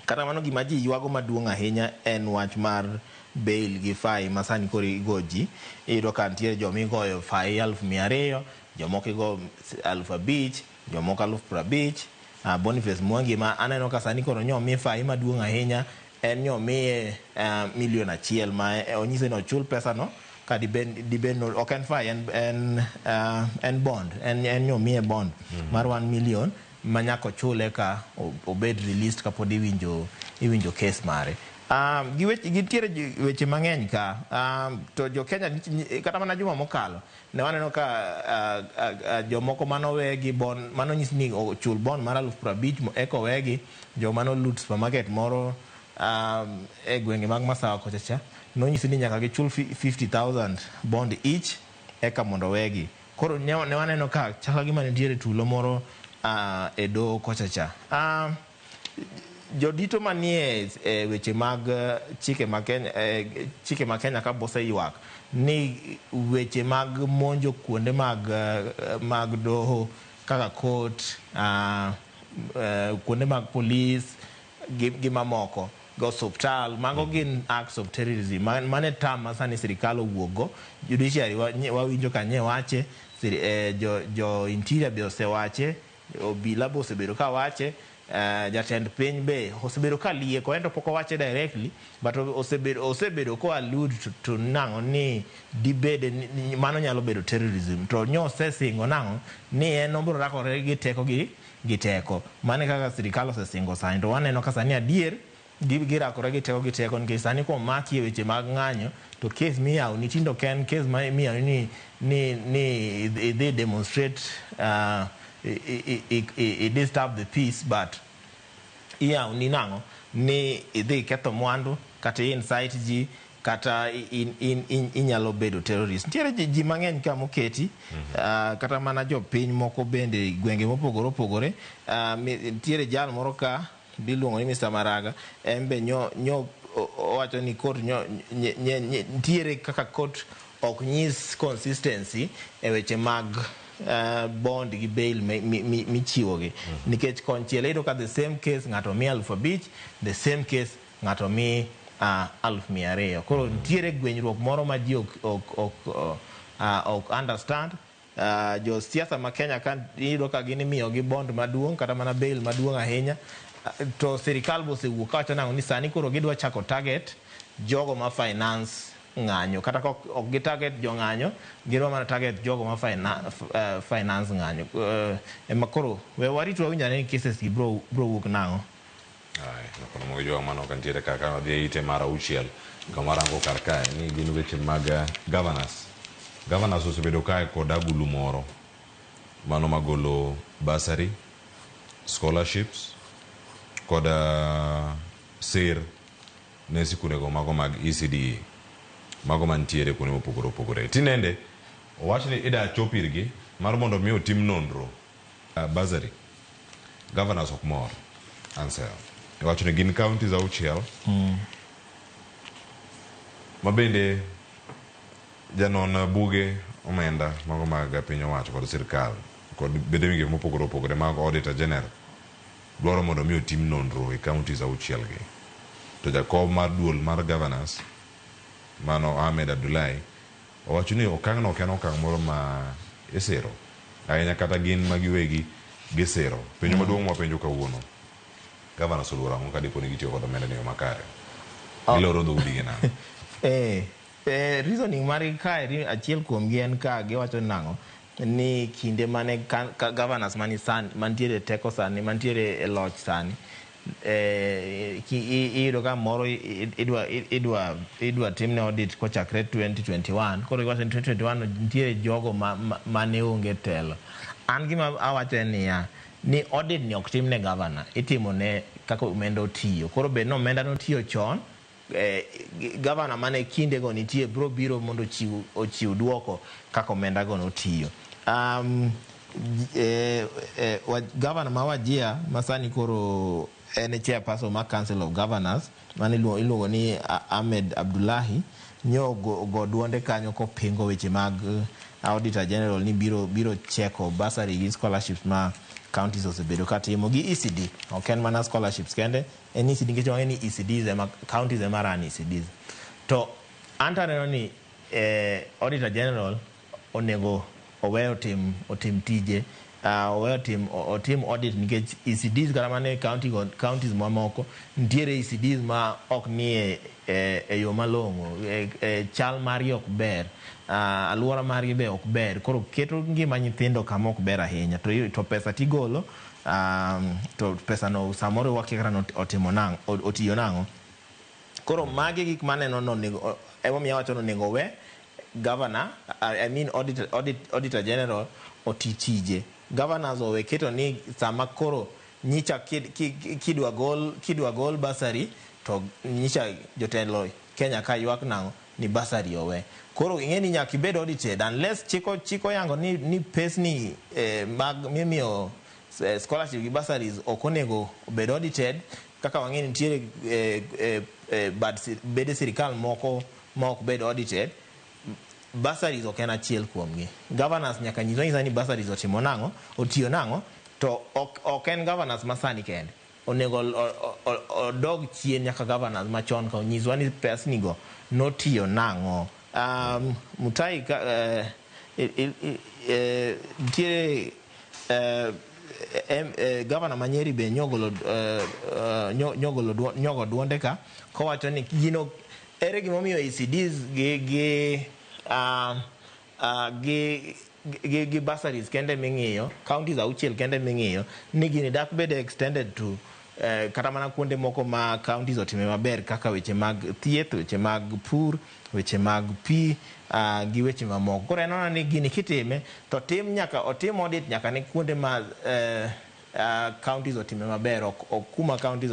Kata mano gima ji ywago maduong' ahinya en wach mar bail gi fai ma sani koro igoji. Iyudo ka ntiere joma igoyo fai 200,000, jomoko igo 5,000, jomoko 50,000. Boniface Mwangi ma aneno ka sani koro nyomi fai maduong' ahinya en nyomiye $1 million ma onyise no chul pesa no ka diben no ok en fai en bond en nyomiye bond mar 1 million manyako chule ka obed released kapod iwinjo case mare. Gitiere weche mang'eny ka to jo Kenya kata mana juma mokalo ne waneno ka jomoko manowe gi bond manonyis ni ochul bond mar 50,000 eko wegi joma nolut supermarket moro e gwenge mag Masawa kochacha nonyisi ni nyaka gichul 50,000 bond each eka mondo wegi. Koro ne waneno ka chaka gima nitiere tulo moro e do kochacha. Jodito manie weche mag chike ma Kenya ka bose ywak ni weche mag monjo kuonde mag doho kaka court, kuonde mag police gi mamoko go hospital mago gin acts of terrorism mane tam sani sirikal owuogo. Judiciary wawinjo ka nye wache, jo interior be osewache, obila be osebedo ka wache, jatend piny be osebedo ka lieko ento pok owache directly but osebedo ko allude to nang'o ni dibede mano nyalo bedo terrorism to nyo osesingo nang'o ni en obiro rakore gi teko mane kaka sirikal osesingo sani to waneno ka sani adier girakore gi teko nikech sani komaki e weche mag ng'anyo to case miyaw ni tindo ken case ma miyaw ni they demonstrate it disturb the peace but iyaw ni nang'o ni idhi ketho mwandu kata incite ji kata inyalo bedo terrorist. Ntiere ji mang'eny ka moketi kata mana jopiny moko bende gwenge mopogore opogore. Ntiere jal moro ka biluongo ni Mr. Maraga embe nyo owacho ni court ntiere kaka court ok nyis consistency e weche mag bond gi bail michiwogi nikech konchiel iyudo ka the same case ng'ato mi 5,000, the same case ng'ato mi 200,000. Koro ntiere gwenyruok moro ma ji ok understand. Jo siasa ma Kenya ka iyudo ka gin imiyo gi bond maduong' kata mana bail maduong' ahinya to sirikal bosewuok kawacho nang'o ni sani koro gidwa chako target jogo ma finance ng'anyo kata ok gi target jo ng'anyo giro mana target jogo ma finance ng'anyo ema koro we warito winjane ni cases gi bro wuok nang'o. Ai, kono mo jo mano kan tiere kaka dhi ite mara uchiel kamarango kar kae ni gin weche mag governors osebedo kae kod agulu moro mano magolo bursary, scholarships kod sir ne sikunego mago mag ECD mago mantiere kuonde mopogore opogore. Tinende owach ni ida chopirgi mar mondo mi otim nonro bursary. Governors ok mor answer. Owach ni gin counties auchiel mabende janon buge omenda mago mag piny owacho kod sirkal kod bede mige mopogore opogore mag auditor general dwaro mondo mi otim nonro e counties auchiel gi. To jakob mar duol mar governors mano Ahmed Abdullahi owacho ni okang'no ok en okang' moro ma isiro ahinya kata gin magiwegi gisiro. Penjo maduong' mapenjo kawuono, governors oluoro ang'o ka dipo ni gitiyo kod omenda ni yo makare giloro dhoudi gi nang'o? Reasoning mari kae achiel kuom gi en ka giwacho nang'o ni kinde mane governors mantiere teko sani mantiere e loch sani iyudo ka moro idwa timne audit kochakre 2021 koro iwacho ni 2021 nitiere jogo mane onge telo. An gima awacho en niya ni audit ni ok timne governor, itimo ne kaka omenda otiyo. Koro bed no omenda notiyo chon governor mane kinde go nitie bro biro mondo ochiw duoko kaka omenda go notiyo. Governor ma Wajir masani koro en chairperson ma Council of Governors mane iluongo ni Ahmed Abdullahi nyo go duonde kanyo kopingo weche mag Auditor General ni biro cheko bursary gi scholarships ma counties osebedo katimo gi ECD. Ok en mana scholarships kende, en ECD nikech wang'e ni ECDs ema counties ema run ECDs. To antaneno ni Auditor General onego oweyo otim tije oweyo otim audit nikech ECDs kata mane counties mamoko nitiere ECDs ma ok nie e yo malong'o, chal margi ok ber, aluora margi be ok ber, koro keto ngima nyithindo kama ok ber ahinya to pesa tigolo to pesa no samoro wakia kata otiyo nang'o. Koro magi gik maneno no emomiyo awacho onego we governor auditor general oti tije. Governors owe keto ni sama koro nyicha kidwa gol bursary to nyicha jotelo Kenya ka ywak nang'o ni bursary owe. Koro ing'eni nyaka ibed audited unless chiko yango ni pesni mag mimiyo scholarship gi bursaries ok onego obed audited kaka wang'eni nitiere bede sirikal moko ma ok bed audited. Bursaries ok en achiel kuomgi. Governors nyaka nyisa ni bursaries otimo nang'o, otiyo nang'o, to ok en governors masani kende. Onego odog chien nyaka governors machon ka onyiswa ni pesnigo notiyo nang'o. Mutai nitiere governor Manyeri be nyogolo duonde ka kowacho ni gino ere gimomiyo ECDs gi bursaries kende ming'iyo, counties auchiel kende ming'iyo ni gini dak bede extended to kata mana kuonde moko ma counties otime maber kaka weche mag thieth, weche mag pur, weche mag pi gi weche mamoko. Koro enona ni gini kitime to otim audit nyaka ni kuonde ma counties otime maber, ok kuma counties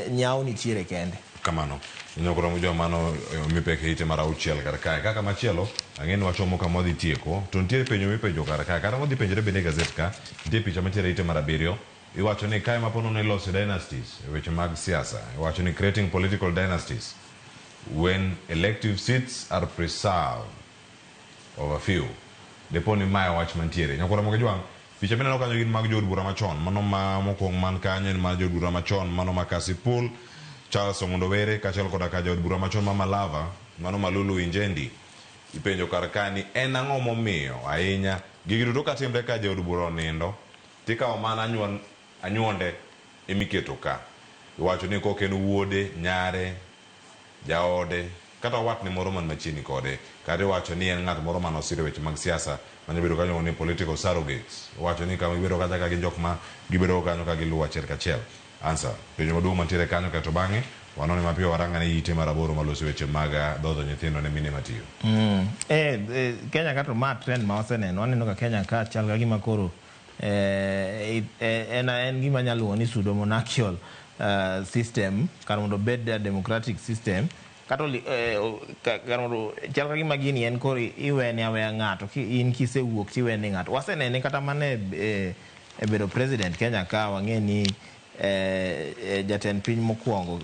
nyao nitiere kende. Kamano inyokoro jo mano mipeke ite mara uchiel kar kae kaka machielo ang'eni wachomo kama odhi tieko to nitiere penjo mipenjo kar kae kata modhi penjore bende gazet ka nitie picha mantiere ite mara 7 iwacho ni kae mapono ne loso dynasties weche mag siasa iwacho ni creating political dynasties when elective seats are preserved over few deponi maya wach mantiere nyakoro moke jwang picha mineno kanyo gin mag jod bura machon mano ma mokwong man kanyo en mar jod bura machon mano ma Kasipul Charles Omundowere kachel koda ka jod bura machon ma Malava mano Malulu Injendi ipenjo kar ka ni en ang'o momiyo ahinya gigi duto katimre ka jod bura onindo tikawo mana anyuonde emiketo ka iwacho ni kok en wuode nyare jaode kata wat ni moro man machiegni kode kata wacho ni en ng'at moro man osiro weche mag siasa mane bedo kanyo ni political surrogates wacho ni kama gibedo kata ka gin jok ma gibedo kanyo ka giluwo achiel kachiel. Answer penjo maduong' mantiere kanyo kato bang'e wanone mapiyo waranga ne ite maraboro maloso weche mag dhodho nyithindo ne mine matiyo. Kenya kato ma trend ma waseneno waneno ka Kenya ka chal ka gima koro en gima nyaluwo ni pseudo-monarchical system kar mondo bed democratic system kato kar mondo chal ka gima gini en koro iwene aweya ng'ato in kisewuok tiwene ng'ato. Wasenene kata mane e bedo president Kenya ka wang'e ni jatend piny mokwongo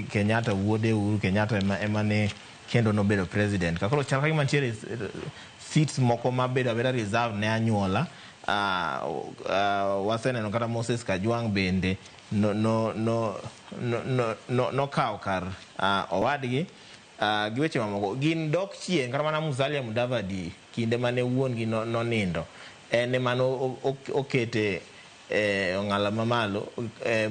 Kenyatta wuode Uhuru Kenyatta ema ne kendo nobedo president ka koro chal ka gima nitiere seats moko mabedo abeda reserve ne anyuola. Waseneno kata Moses Kajwang' bende nokawo kar owadgi gi weche mamoko gin dok chien kata mana Musalia Mudavadi kinde mane wuon gi nonindo en ema okete ong'ala mamalo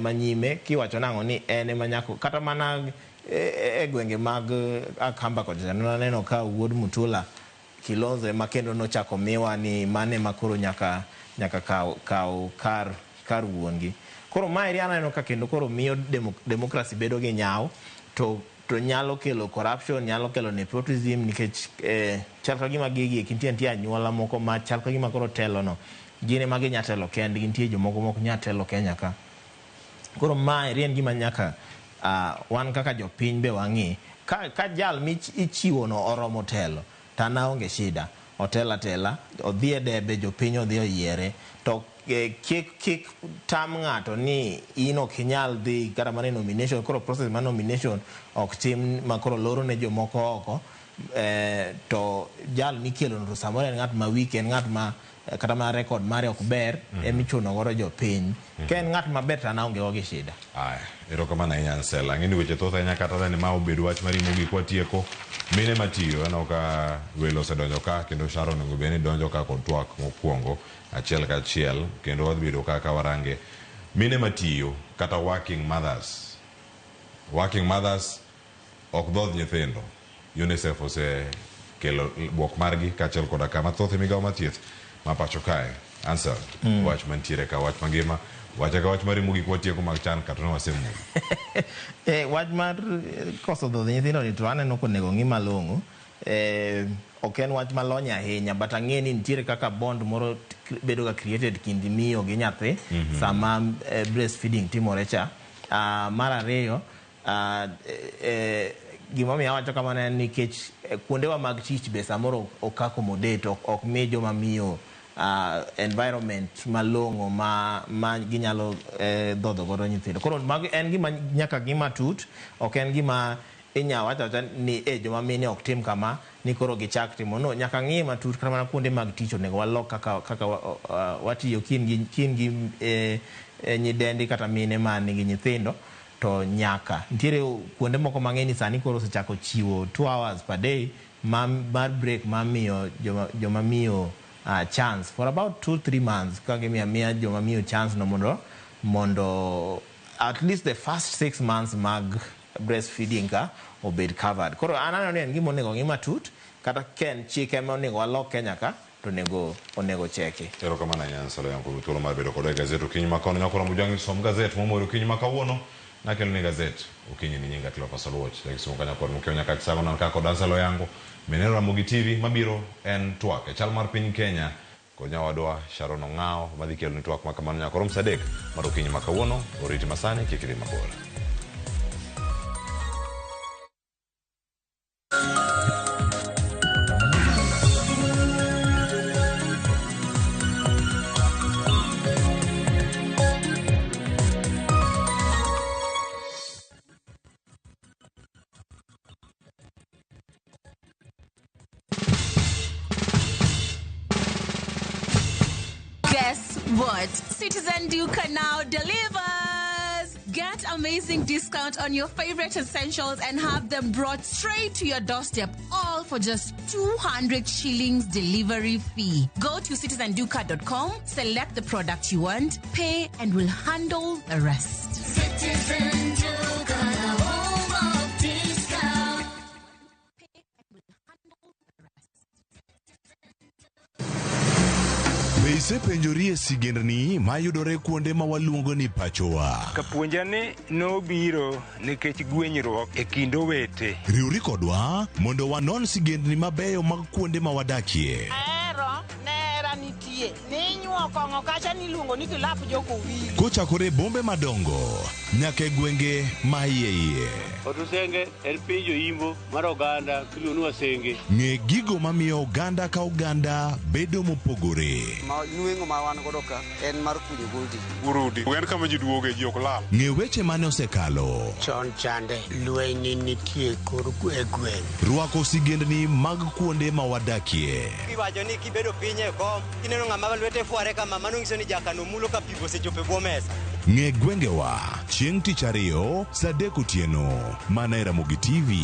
manyime kiwacho nang'o ni en ema nyako kata mana e gwenge mag Akamba kod neno ka wuod Mutula Kilonzo ema kendo nochako miwa ni mane makoro nyaka kaw kar wuongi. Koro mae aneno ka kendo koro miyo demokrasi bedo gi nyaw to nyalo kelo corruption, nyalo kelo nepotism nikech chal ka gima gigi nitie anyuola moko ma chal ka gima koro telo no gine magi nyatelo kendgi nitie jomoko moko nyatelo Kenya ka. Koro mae en gima nyaka wan kaka jopiny be wang'i ka jal michiwo no oromo telo tana onge shida otela tela odhi e debe jopiny odhi oyiere to kik tam ng'ato ni in ok inyal dhi kata mana nomination koro process ma nomination ok tim makoro loro ne jomoko oko to jal mikelo no samoro en ng'at ma weak en ng'at ma kata ma record mare ok ber emichuno goro jopiny ka en ng'at maber tana onge gi shida. Erokamano ahinya Ansela. Ng'eni weche thoth ahinya kata ni ma obedo wach mari mogik watieko mine matiyo aneno ka welo osedonjo ka kendo Sharon onego bed ni donjo ka kod twak mokwongo achiel kachiel kendo wadhi bedo ka warange mine matiyo kata working mothers ok dhodh nyithindo. UNICEF osekelo buok margi kaachiel koda kama thoth e migawo mathieth ma pacho kae. Answer wach mantiere ka wach mangima wacha ka wach mari mogik watieko mag chan kata no wasemu wach mar koso dhodho nyithindo ni to aneno konego ng'i malong'o ok en wach malony ahinya but ang'e ni nitiere kaka bond moro bedo ga created kind miyo gi nyathi sama breastfeeding timore cha. Mar ariyo gimomiyo awacho kamano en nikech kuondewa mag tich be samoro ok accommodate ok mi joma miyo environment malong'o ma ginyalo dhodho godo nyithindo. Koro en gima nyaka gima tut ok en gima inya wacha ni joma mine ok tim kama ni koro gichak timo no nyaka ng'i matut kata mana kuonde mag tich onego walok kaka watiyo kin gi nyidendi kata mine man gi nyithindo to nyaka nitiere kuonde moko mang'eny sani koro osechako chiwo 2 hours per day mar break mamiyo joma miyo chance for about 2-3 months ka gimiya joma miyo chance no mondo at least the first 6 months mag breastfeeding ka obed covered. Koro anano ni en gima onego ng'i matut kata ken chike ma onego walok Kenya ka to onego cheki. Erokamano ahinya Ansela yangu thuolo mar bedo kod gazet okinyi makono nyakoro mujwangi som gazet momoro okinyi makawuono nakelo ni gazet okinyi ni nyinga tilo pasal watch lakini kanya kwa mkeo nyaka chisago na kako Ansela yangu menero Ramogi TV mabiro en twak e chal mar piny Kenya ko nyawadwa Sharon Ong'ao madhi kelo ni twak makamano nyakoro msadek mar okinyi makawuono oriti masani kikiri mabora. Guess what? Citizen Duca now delivers! Get amazing discount on your favorite essentials and have them brought straight to your doorstep, all for just 200 shillings delivery fee. Go to citizenduca.com, select the product you want, pay, and we'll handle the rest. Citizen Duca, the home of discount. Be isepenjori e sigendni mayudore kuonde ma waluongo ni pachowa? Kapuonjani nobiro nikech gwenyruok e kind owete. Riwri kodwa mondo wanon sigendni mabeyo mag kuonde ma wadakie. Nera nitie. Ninyuo kong'o kacha niluongo ni kilap jokowinjo. Kochakore bombe madongo nyaka e gwenge ma iye. Otusenge en piny joimbo mar oganda kiluongo ni wasenge. Ng'e gigo mamiyo oganda ka oganda bedo mopogore. Nweng'o ma wan godo ka en mar kunyo goldi. Urudi. Wen kama ji duoge ji ok lal. Ng'e weche mane osekalo. Chon chande lweny nitie kor gweng'. Rwako sigendni mag kuonde ma wadakie. Kiwacho ni kibedo piny e kom, kineno ng'ama lwete fuare kama, mano nyiso ni jakano mulo ka pipo osechopo e bwo mesa. Ng'e gwengewa chieng' tich ariyo saa 3 otieno mana e Ramogi TV.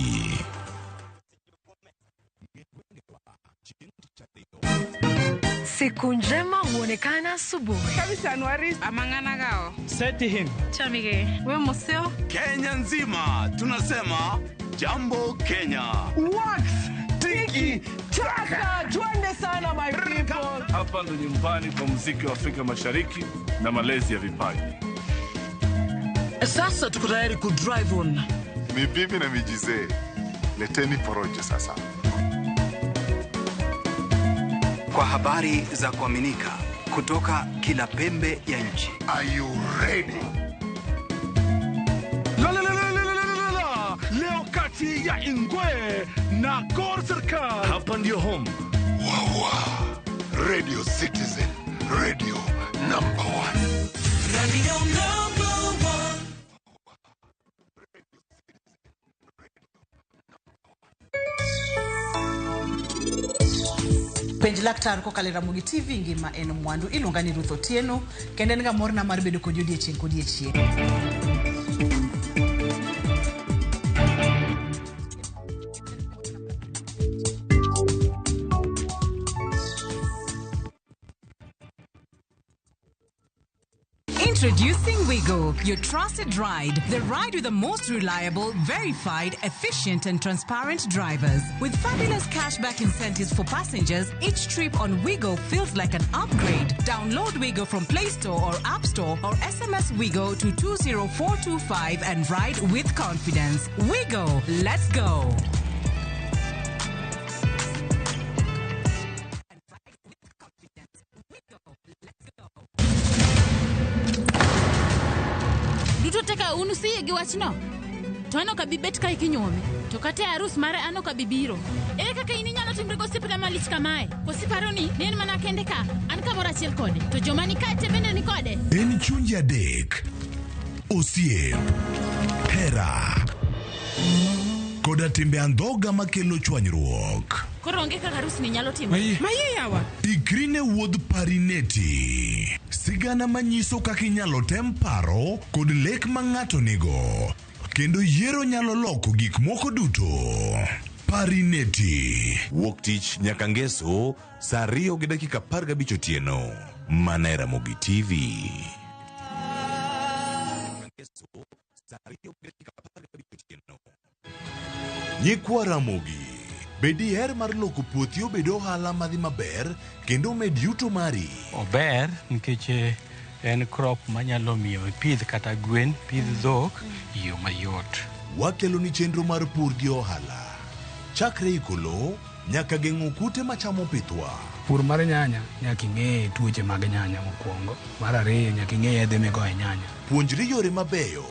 Siku njema huonekana asubuhi. Kabisa Anuari amangana gao. Seti him. Chamige. We museo. Kenya nzima tunasema jambo Kenya. Wax, tiki, taka. Twende sana my people. Hapa ndo nyumbani kwa muziki wa Afrika Mashariki na malezi ya vipaji. Sasa tuko tayari ku drive on. Mibibi na mijize. Leteni porojo sasa. Kwa habari za kuaminika kutoka kila pembe ya nchi. Are you ready? Leo kati ya Ingwe na Gor Serikali. Hapa ndio home. Radio Citizen, radio number 1. Radio number 1. Penj laktar ko kale Ramogi TV ngima en mwandu iluonga ni Ruth Otieno kendo en ga morna mar bedo kod odiechieng' Introducing Wigo, your trusted ride. The ride with the most reliable, verified, efficient and transparent drivers. With fabulous cashback incentives for passengers, each trip on Wigo feels like an upgrade. Download Wigo from Play Store or App Store or SMS Wigo to 20425 and ride with confidence. Wigo, let's go. Teka unusie gi wachno. To ano ka bibet ka ikinyuome. To kate arus mare ano ka bibiro. Ere kaka ini nyalo timre gosipne malich kamae. Kosiparo ni nen mana kende ka. An ka mora chiel kode. To joma ni kate bende ni kode. En chunji adek. Osiep. Hera. Koda timbe andhoga makelo chwanyruok. Koro onge kaka arus ni nyalo timo. Maye yawa. Ikrine wuodh parineti. Sigana manyiso kaka inyalo tem paro kod lek ma ng'ato nigo. Kendo yiero nyalo loko gik moko duto. Parineti. Wuok tich nyaka ngeso saa 2:15 otieno. Mana e Ramogi TV. Nyikwa Ramogi. Bedi her mar loko puothi obedo ohala madhi maber kendo med yuto mari. Ober nikech en crop manyalo miyo pidh kata gwen, pidh dhok yo mayot. Wakelo ni chenro mar pur gi ohala. Chakre ikolo nyaka geng'o kute machamo pithwa. Pur mar nyanya nyaka ing'e tuoche mag nyanya mokwongo. Mar ariyo nyaka ing'e yedhe migo e nyanya. Puonjri yore mabeyo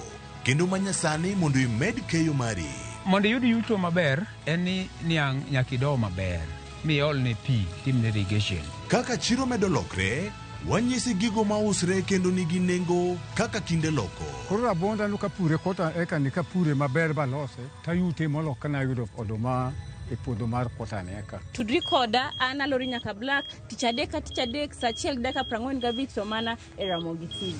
kendo manyasani mondo imed keyo mari. Mondo yud yuto maber en ni niang' nyaka ido maber mi ol ne pi timne irrigation. Kaka chiro medo lokre, wanyisi gigo mausre kendo nigi nengo kaka kinde loko. Koro rabonda nuka pure kota eka nika pure maber balose tayute molok kana yudo oduma e puodho mar kota neka. Tudri koda ana lori nyaka black ticha dek sa 1:45 to mana e Ramogi TV.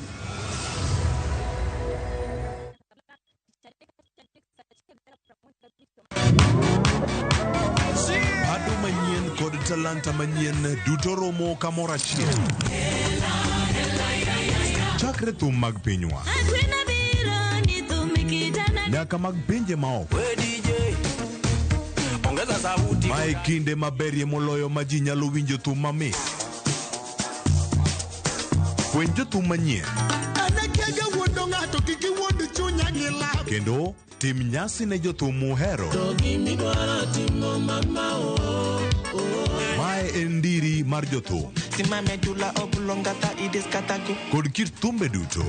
Ado manyien kod talanta manyien duto romo kamoro achiel. Chakre thum mag pinywa nyaka mag pinje maoko. Mae kinde maberie moloyo ma ji nyalo winjo thum mamit. Fweny jothum manyien. Kendo tim nyasi ne jothum muhero. Mae en ndiri mar jothum. Kod kit thumbe duto.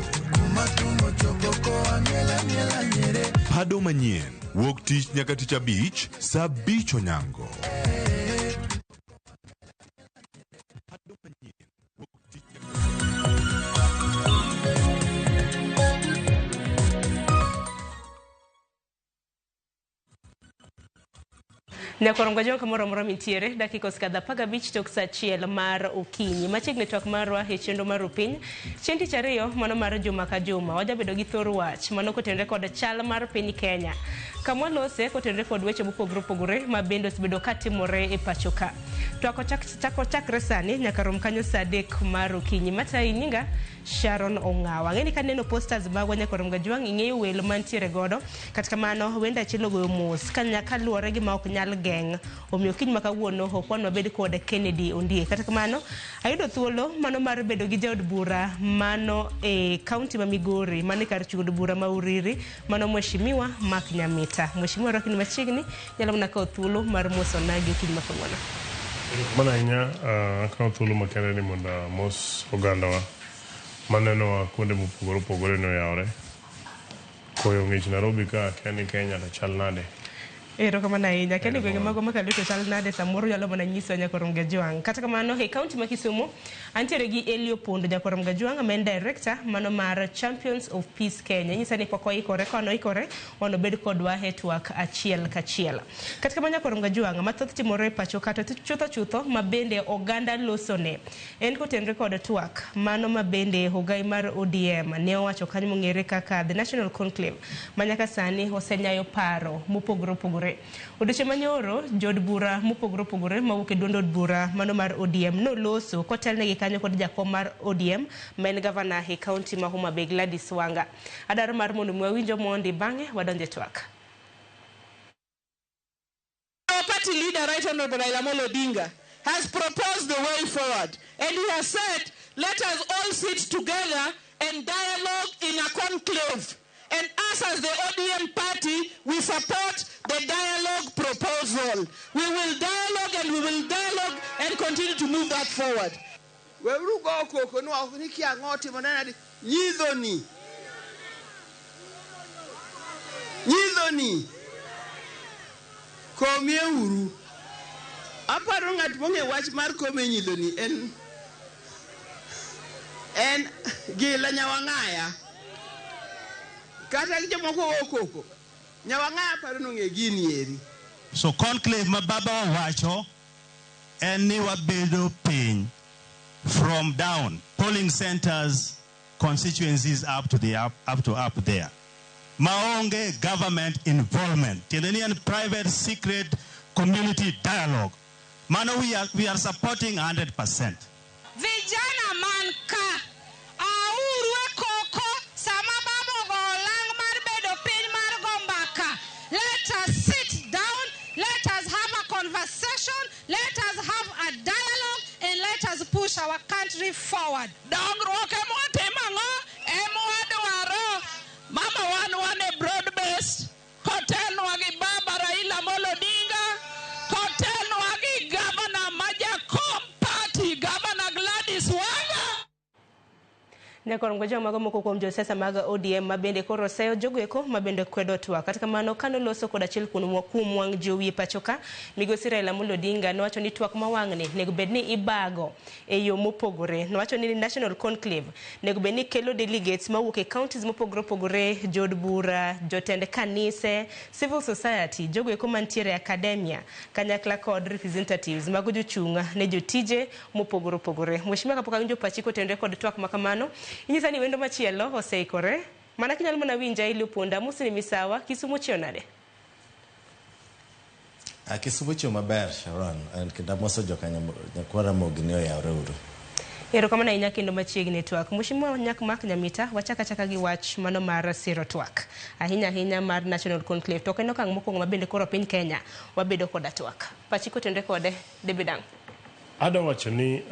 Pado manyien. Wuok tich nyaka tich abich, saa 5 onyango. Nyakorongo jonka moro mintiere dakika skadha paga bich tok saa 1 mar okinyi machiegni twak marwa e chenro mar Ruupiny chieng' tich ariyo mano mar juma ka juma wajabedo gi thor wach mano kotenore kod chal mar piny Kenya kamwa lose kotenore kod weche mopogore opogore ma bende osebedo katimore e pacho ka twako chakre sani nyaka rom kanyo saa 3 mar okinyi mata ininga Sharon Ongawa ngeni ka neno posters bagwa Nyakorongo Jwang ing'eyo welo mantiere godo katika mano wenda achiel goyo mos kanyaka luore gi ma ok nyal geng omiyo kiny makawuono okwan mabed kod Kennedy Ondie kata kamano ayudo thuolo mano mar bedo gi jaod bura mano e county ma Migori mane kar chud bura ma Uriri mano mheshimiwa Mark Nyamita mheshimiwa rakini machiegni nyalo mna ka thuolo mar moso nagi kiny makawuono mana inya ka thuolo makende ni monda mos ogandawa maneno kuonde mopogore opogore no yaore koyo ng'ich Nairobi ka Kenya to chal nade ero kama na inya kende gwenge mago makalito chal nade samoro yalo mana nyiso Nyakorongo Jwang kata kamano he county ma Kisumu antiere gi Elio Pondo Nyakorongo Jwang men director mano mar Champions of Peace Kenya nyisa ni poko ikore kono ikore ono bed kodwa hetwork achiel kachiel kata kamano Nyakorongo Jwang mathoth timore pacho kata chutho ma bende oganda losone en kotenre kod twak mano ma bende hogai mar ODM ne owacho kanyo mongere kaka the National Conclave manyaka sani osenyayo paro mopogore opogore Odeche manyoro jod bura mopogore opogore mawuok e duond od bura mano mar ODM no loso kotelne gi kanyo kod jakom mar ODM men governor e county ma Homa Bay Gladys Wanga adaro mar mondo mwawinjo mondi bange wadonje twak Our party leader right honorable Raila Amolo Odinga has proposed the way forward and he has said let us all sit together and dialogue in a conclave. And us as the ODM party, we support the dialogue proposal. We will dialogue and we will dialogue and continue to move that forward. Nyidhoni komie uru aparo ng'at mong'e wach mar kome nyidhoni en Gila Nyawang'aya kata jomoko okoko Nyawang'aya paro nong'e gini eri so conclave ma baba wacho en ni wabedo piny from down polling centers constituencies up to there maonge government involvement tiende ni en private secret community dialogue mano we are supporting 100%. Vijana manka auru koko sama babo golang mar bedo piny mar gombaka. Let us sit down, let us have a conversation, let us have a dialogue and let us push our country forward. Dongruok emotimango emwadwaro mama wan e broad based kotelwa gi baba Raila Amolo Odinga kotelwa gi governor majakom party governor Gladys Wanga. Nyakorongo Jwang mago moko kuom josiasa mag ODM mabende koro seyo jogoeko mabende kwedo twak kata kamano kano loso kod achiel kuom wang' jowi pachoka migosi Raila Amolo Odinga nowacho ni twak mawang'ni nego bed ni ibago e yo mopogore nowacho ni National Conclave nego bed ni kelo delegates mawuok e counties mopogore opogore jod bura jotend kanise civil society jogoeko mantiere academia kanyakla kod representatives mago jochunga ne jotije mopogore opogore mheshimiwa kapok awinjo pachiko tendre kod twak makamano inyisa ni wendo machielo oseikore mana kinyalo mana winja Elio Pondo musini misawa Kisumu chionade Kisumu chio maber Sharon and kidamoso jokanya nyakwara mogni oyawre uru ero kama na inya kendo machiegni twak mheshimiwa Mark Nyamita wachaka gi wach mano mar siro twak ahinya mar National Conclave to kendo kang mokwongo mabende koro piny Kenya wabedo koda twak pachiko tendre kode debidang adawacho ni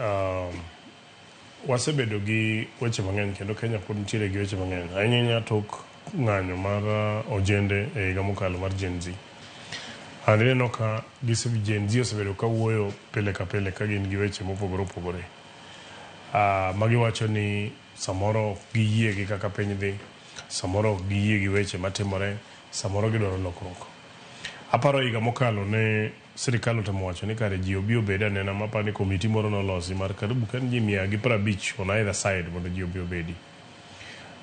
wasebedo gi weche mang'eny kendo Kenya pod nitiere gi weche mang'eny ahinya tok ng'anyo mar ojende e higa mokalo mar Gen Z. Aneno ka Gen Z osebedo ka wuoyo pile ka pile ka gin gi weche mopogore opogore. Magiwacho ni samoro ok giyie gi kaka piny dhi, samoro ok giyie gi weche matimore, samoro gidwaro lokruok. Aparo higa mokalo ne sirikal otemo wacho ni kare ji obi obed anena mapani komiti moro nolosi mar karibu kan ji 150 on either side mondo ji obi obedi.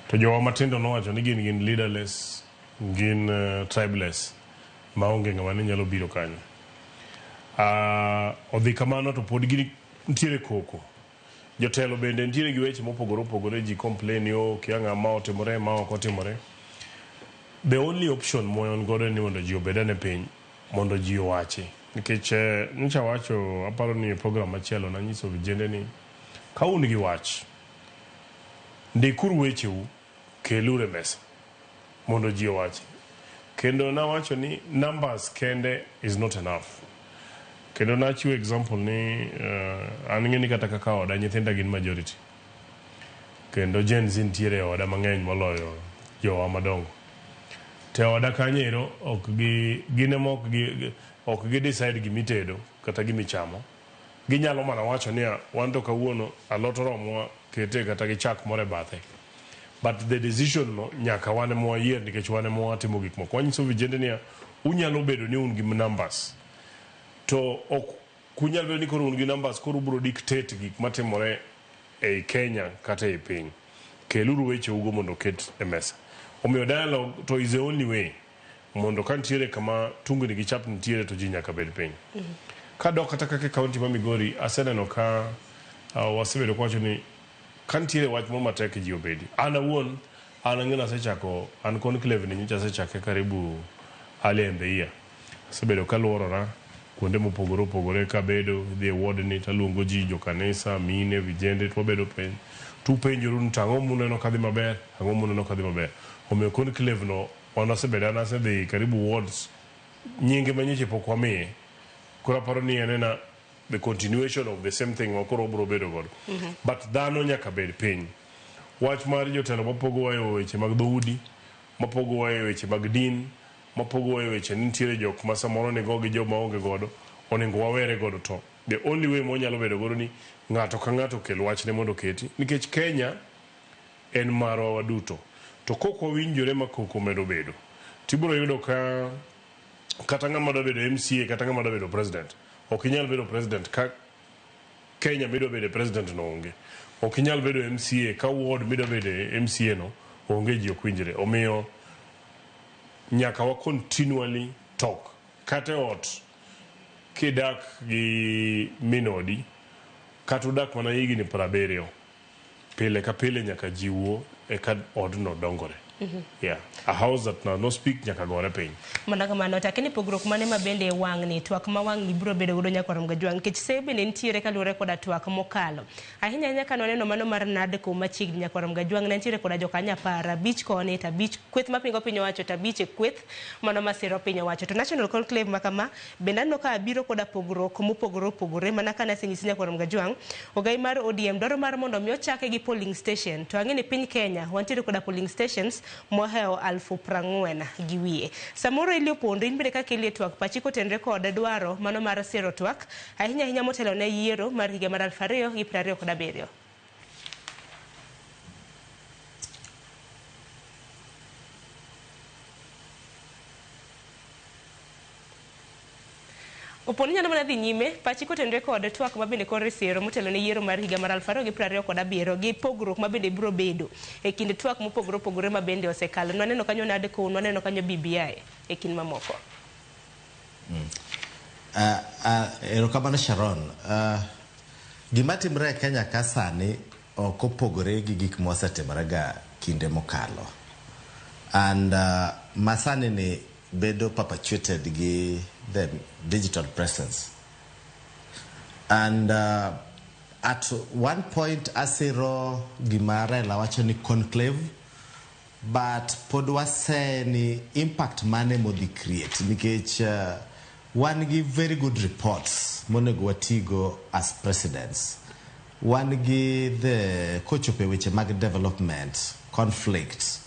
To jowa matindo nowacho ni gin leaderless, gin tribeless, maonge ng'ama ne nyalo biro kanyo. Odhi kamano to pod nitiere koko. Jotelo bende nitiere gi weche mopogore opogore, ji complain yo kia ng'ama otimore ma ok otimore. The only option moyon godo ni mondo ji obed ane piny mondo ji owachi. Nikech ncha wacho aparo ni program machielo na nyiso vijende ni ka un gi wach ndikuru wecheu kelure mesa mondo ji owachi. Kendo na wacho ni numbers kende is not enough. Kendo na chiwo example ni an ng'eni kata kaka oda nyithinda gin majority. Kendo Gen Z nitiere oda mang'eny moloyo jowa madongo. Te oda kanyero ok gi decide gimitedo kata gimichamo. Ginyalo mana wacho ni wan to kawuono alot romwa kete kata gi chak more bathe. But the decision no nyaka wane mwa yier nikech wane mwa timo gik moko. Wanyiso vijende ni unyalo bedo ni un gi numbers. To ok kunyalo bedo ni koro un gi numbers koro bro dictate gik matimore e Kenya kata e piny. Keluru weche ugo mondo ket e mesa. Omiyo dialogue to is the only way mondo kan tiere kama tungni gi chap nitiere to ji nyaka bed piny. Kadok kata kaka kaunti ma Migori aseneno ka wasebedo kwacho ni kan tiere wach mo matek ji obedi. An awuon an ng'ena asechako an conclave ni nyicha asechake karibu early in the year. Asebedo kaluorora kuonde mopogore opogore kabedo dhi ward ni taluongo ji jo kanisa mine vijende to bedo piny. Tu penjoru ni ang'o muneno kadhi maber, ang'o muneno kadhi maber. Omiyo conclave no wanasebedo anasedhi karibu wards nyinge manyiche pok wamiye. Koro aparo ni enena the continuation of the same thing wakoro bro bedo godo. But dhano nyaka bed piny. Wach mar jotelo mapogo wayo weche mag dhoudi, mapogo wayo weche mag din, mapogo wayo weche nitiere jok ma samoro ne go gi joma onge godo, onego wawere godo to. The only way monyalo bedo godo ni ng'ato ka ng'ato kel wachne mondo keti. Nikech Kenya en marwa waduto. To koko winjore ma koko medo bedo. Tiburo yudo ka kata ng'ama da bedo MCA kata ng'ama da bedo president. Ok inyal bedo president ka Kenya medo bedo president no onge. Ok inyal bedo MCA ka ward medo bedo MCA no onge ji ok winjre. Omiyo nyaka wa continually talk. Kata ot kidak gi minodi kata udak mana higni 70 pile ka pile nyaka jiwo e kad odno dongore. Yeah, a house that no speak nyaka gore piny. Mana kamano takeni pogruok mane mabende wang' ni twak ma wang' ni biro bedo godo nyakwarom gajwang' nikech sebe ne nitiere kaluwore koda twak mokalo. Ahinya ahinya ka noneno mano mar NADCO machiegni nyakwarom gajwang' ne nitiere koda jokanya 10 bich koni ta bich kweth mapingo piny owacho ta bich e kweth mano masiro piny owacho. To National Conclave makama bende aneno ka biro koda pogruok mopogore opogore mana kana senyisi nyakwarom gajwang'. Ogai mar ODM dwaro mar mondo mi ochake gi polling station. To ang'eni piny Kenya wantiere koda polling stations moheo 40,000 gi wiye. Samoro ilio pondo in bende kaka ilie twak pachi kotenre kod dwaro mano mar siro twak ahinya ahinya motelo ne yiero mar higa mar 2027. Oponi nyalo mana dhi nyime pachi kotenre kod twak mabende kore siro motelo ne yiero mar higa mar 2027 gi pogruok mabende biro bedo e kind twak mopogore opogore mabende osekalo. Nwaneno kanyo NADCO, nwaneno kanyo BBI e kind mamoko. Erokamano Sharon. Gima timre e Kenya ka sani ok opogore gi gik mosetimorega kinde mokalo. And masani ni bedo perpetuated gi the digital presence. And at one point asiro gimara la wacho ni conclave, but pod wase ni impact mane modi create nikech one give very good reports monego watigo as presidents One gi the kochope which mag development, conflict,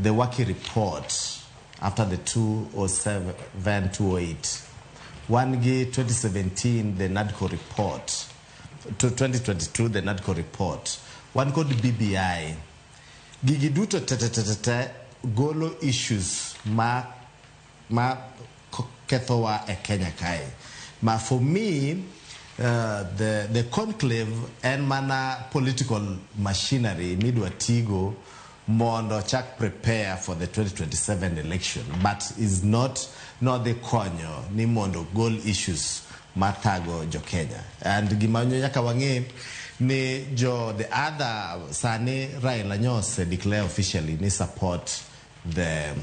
the working report after the 2007-2008. One gi 2017, the NADCO report. To 2022, the NADCO report. One called BBI. Gigi duto golo issues ma kethowa e Kenya kai. Ma for me, the conclave and mana political machinery midwa tigo mondo chak prepare for the 2027 election, but is not the konyo ni mondo goal issues matago jo Kenya. And gimanyo nyaka wange ni the other sani Raila Nyose declare officially ni support the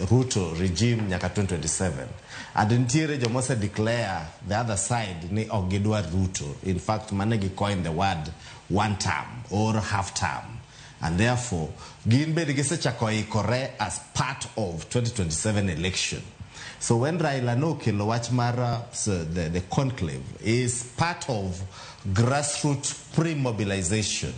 Ruto regime nyaka 2027. And ntiere jo mose declare the other side ni ogidwa Ruto. In fact, manegi coin the word one term or half term. And therefore, ginbe digese chakoi kore as part of 2027 election. So when Raila no kilo wachmara the conclave is part of grassroots pre-mobilization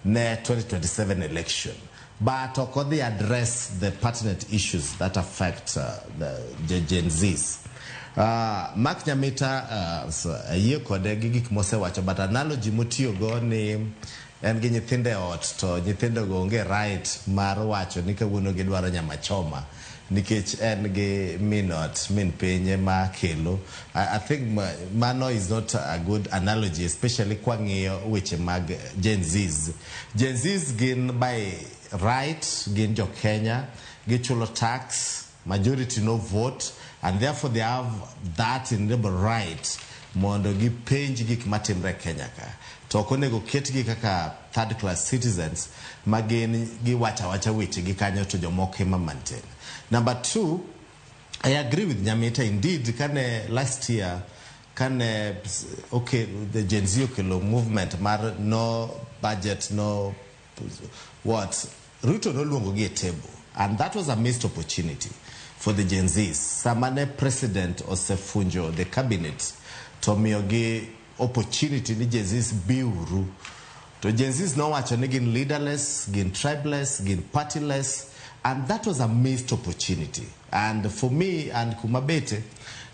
near 2027 election. But they address the pertinent issues that affect the Gen Zs. Mark Nyamita ye kode gigik mose wacho, but analogy mutio go ni en gi nyithinde ot to nyithinde go nge right mar wacho ni kawuono gidwaro nyama choma nikech en gi minot min pinye ma kelo. I think mano is not a good analogy, especially kwa ng'iyo weche mag Gen Zs. Gen Zs gin by right, gin jo Kenya, gichulo tax, majority no vote, and therefore they have that inalienable right mondo gipenj gik matimre Kenya ka. To konego ketgi kaka third class citizens magin giwacha weche gikanyo to jomoko ema maintain. Number two, I agree with Nyamita indeed. Kane last year, the Gen Z movement, mar no budget, no what, Ruto no luongo gi table, and that was a missed opportunity for the Gen Zs. Samane president osefunjo the cabinet to miyogi opportunity ni Gen Zs biuru. To Gen Zs no wacho ni gin leaderless, gin tribeless, gin partyless. And that was a missed opportunity. And for me and Kumabete,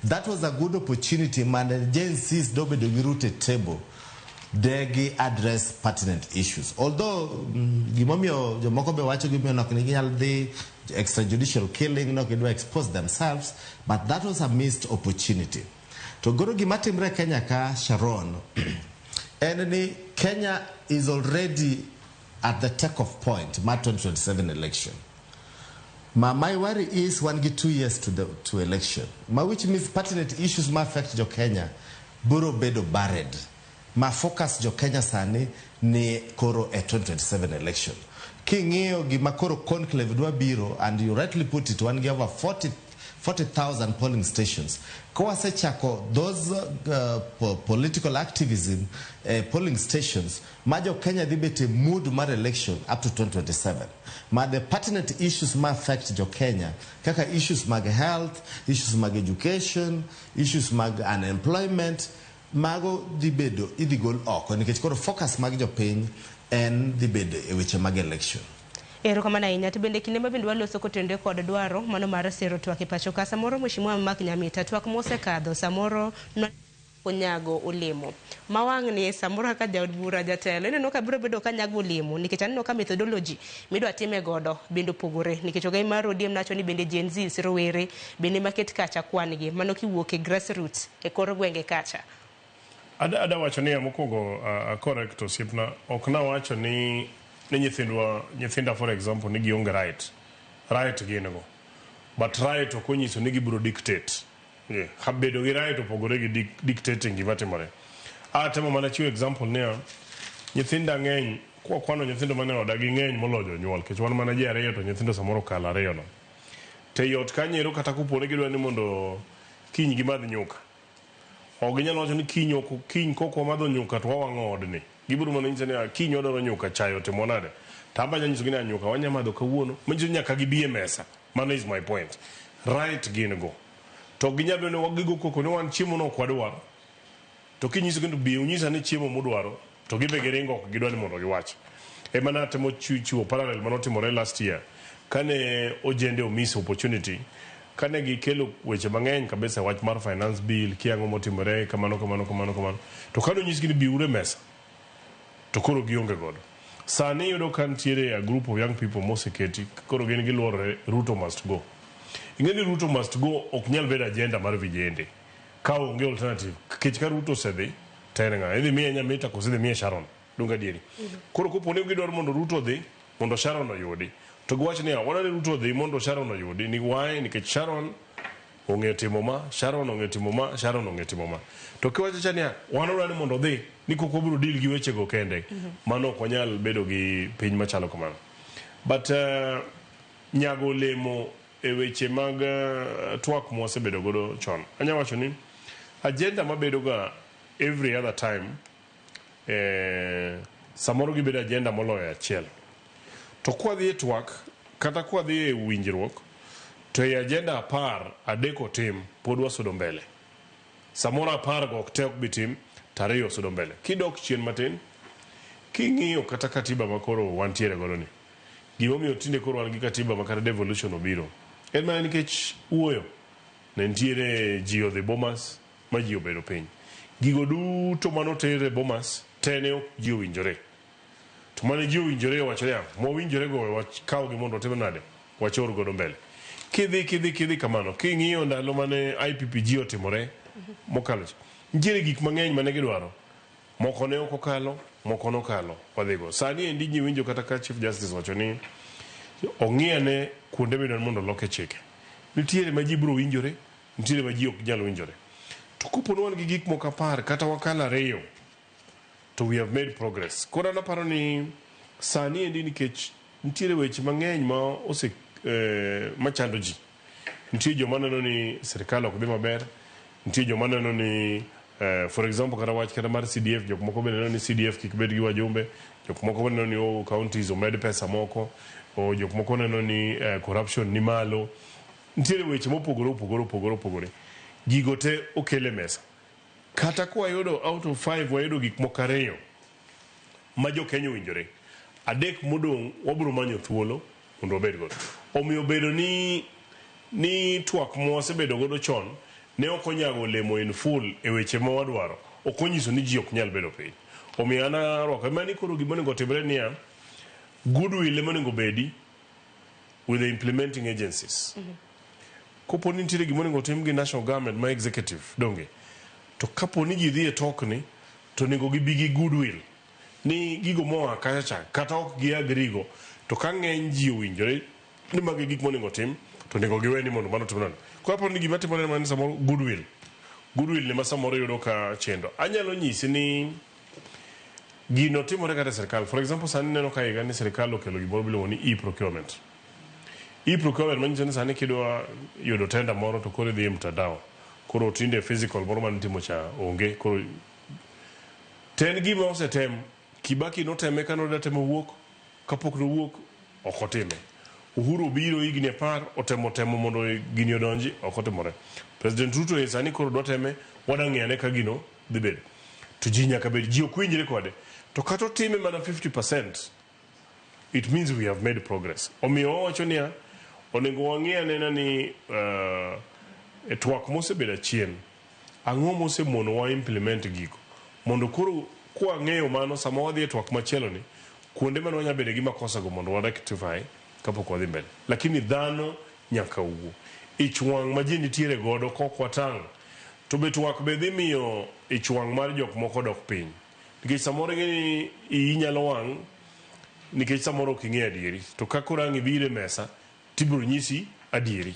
that was a good opportunity. Man, Gen Zs do be the rooted table. They address pertinent issues. Although, gimomio jomoko be wacho gimio no kiniginyal the extrajudicial killing no kido expose themselves, but that was a missed opportunity. To goro gimatimre Kenya ka Sharon, and Kenya is already at the takeoff point, March 2027 election. My worry is one get 2 years to election. Which means pertinent issues ma affect jo Kenya, buro bedo buried. Ma focus jo Kenya sani ni koro e 2027 election. Kingeo gima koro conclave dwa biro, and you rightly put it, one give over 40,000 polling stations. Kawase chako those political activism polling stations, majo Kenya dibete mood mar election up to 2027. Ma the pertinent issues ma affect jo Kenya, kaka issues mag health, issues mag education, issues mag unemployment, mago dibedo idigol oko nikech koro focus mag jo piny en dibedo e weche mag election. Ero kama na inya tibende kinde mabende waloso kotende kod dwaro mano mar sero twak e pacho ka samoro Mheshimiwa Mark Nyamita twak mose kadho samoro onyago olemo mawang'ni samoro kaka jaod bura jatelo ineno ka biro bedo ka nyago olemo nikech aneno ka methodology midwa time godo bende opogore nikech ogai mar odiem nacho ni bende Gen Z rowere bende maket kacha kwangi mano kiwuok e grassroots e kor gwenge kacha. Ada wacho ni amokugo correct osiepna ok na wacho ni nyithinda for example ni gionge right gin go, but right okonyiso ni gibiro dictate. Habedo gi right opogore gi dictating gima timore. Atemo mana chiwo example ne nyithinda ng'eny kwa kwano nyithindo mane odagi ng'eny molojo nyuol kech wan mana ji ariyo to nyithindo samoro kala ariyo no te yot kanyero kata kupone gidwa ni mondo kiny gimadh nyuka oginyalo wacho ni kiny koko madho nyuka to wawang'o odni gibiro mana nyiso ni kiny odoro nyuka chayo timo nade tamba nyiso gi nyuka wanya madho kawuono manyiso nyaka gibi e mesa. Mano is my point. Right gin go to ginyalo ne wagigo koko ni wan chiemo no kwadwaro to kinyiso kendo bi unyisa ni chiemo mudwaro to gibe giringo ok gidwani mondo giwach. Emana temo chiwo parallel manotimore last year kane ojende omiss opportunity kane gikelo weche mang'eny kabisa wach mar finance bill kiang'o motimore kamano to kano nyisgi ni biure mesa to koro gionge godo. Sani yudo ka nitiere a group of young people moseketi koro gin giluorore Ruto must go. Ingeni Ruto must go ok nyal bedo agenda mar vijende ka onge alternative kech ka Ruto sedhi tenga idhi miye Nyamita kosidhi miye Sharon dunga dieri. Koro koponi gidwaro mondo Ruto dhi mondo Sharon oyudi to giwacho ni wana ni Ruto dhi mondo Sharon oyudi ni why nikech Sharon ong'e timo ma Sharon ong'e timo ma Sharon ong'e timo ma to kiwacho chania wana ni mondo dhi ni koko biro deal gi weche go kende mano ok wanyal bedo gi piny machalo kamano. But nyago lemo e weche mag twak mosebedo godo chon anya wacho ni agenda mabedo ga every other time samoro gibedo agenda moloyo achiel to kwa dhi twak kata kwa dhi winjruok to e agenda apar adeko tim pod wasudo mbele samoro apar go ok tek bitim tariyo sudo mbele kidok chien matin king'iyo kata katiba makoro wantiere godo ni gimomiyo tinde koro wan gi katiba makata devolution obiro en mana nikech uoyo ne nitiere ji odhi Bomas ma ji obedo piny gigo duto manotere Bomas tene ok ji owinjore to mane ji owinjore wachore mowinjore go wakaw gi mondo otim nade wachor godo mbele kidhi kamano king'iyo ndalo mane IPPG otimore mokalo nitiere gik mang'eny mane gidwaro moko ne ok okalo moko nokalo wadhigo sani endi ji winjo kata ka Chief Justice wacho ni ong'iyane kuonde midwani mondo loke chike nitiere ma ji biro winjore nitiere ma ji ok nyal winjore to koponi wan gi gik moko apar kata wakalo ariyo to we have made progress. Koro naparo ni sani endi nikech nitiere weche mang'eny ma machando ji nitiere joma neno ni sirikal ok dhi maber nitiere joma neno ni for example kata wach kata mar CDF jok moko bende neno ni CDF kik bed gi wajumbe jok moko bende neno ni counties omed pesa moko o jok moko neno ni corruption ni malo nitiere weche mopogore gigo te okele mesa kata kwa yudo out of 5 wayudo gik moko ariyo ma jo Kenya winjore adek modong wabiro manyo thuolo mondo obed godo omiyo bedo ni twak mosebedo godo chon ne ok onyago lemo in full e weche ma wadwaro ok onyiso ni ji ok nyal bedo piny omiyo an arwako mani koro gimonego timre niya goodwill emonego bedi with the implementing agencies kopo ni nitiere gimonego tim gi national government ma executive donge to kapo ni ji dhi e tokni to nego gibi gi goodwill ni gigo moa kacha kata ok gi agrigo to ka ng'eny ji owinjore ni magi gik monego tim to nego giwe ni mondo mano timno ko kapo ni gima timore man samoro goodwill ni ma samoro yudo ka chendo anyalo nyisi ni gino timore kata sirikal for example sani neno ka higa ni sirikal okelo gimoro biluongo ni e-procurement manyiso ni sani kidwa yudo tenda moro to koro dhi e mtandao koro tinde physical moro man timo cha onge koro ten gima osetem Kibaki noteme ka noda temo wuok kapok no wuok ok otime Uhuru biro higni 10 otemo mondo gini odonji ok otimore President Ruto e sani koro dwa teme wadang'iyane ka gino dhi bedo to ji nyaka bed ji ok winjre kode to kata otime mana 50% it means we have made progress omiyo wacho niya onego wang'iyane ni e twak mosebedo chien ang'o mosemono wa implement giko mondo koro kwa ng'eyo mano sama wadhi e twak machielo ni kuonde mano wanya bedo gi makosa go mondo wa rectify kapok wadhi mbele lakini dhano nyaka uwu ichwang' ma ji nitiere godo kok watang' to be twak be dhi miyo ichwang' mar jok moko dok piny nikech samoro ng'eni inyalo wang' nikech samoro ok ing'e adieri to ka koro ang' ibiro e mesa tibiro nyisi adieri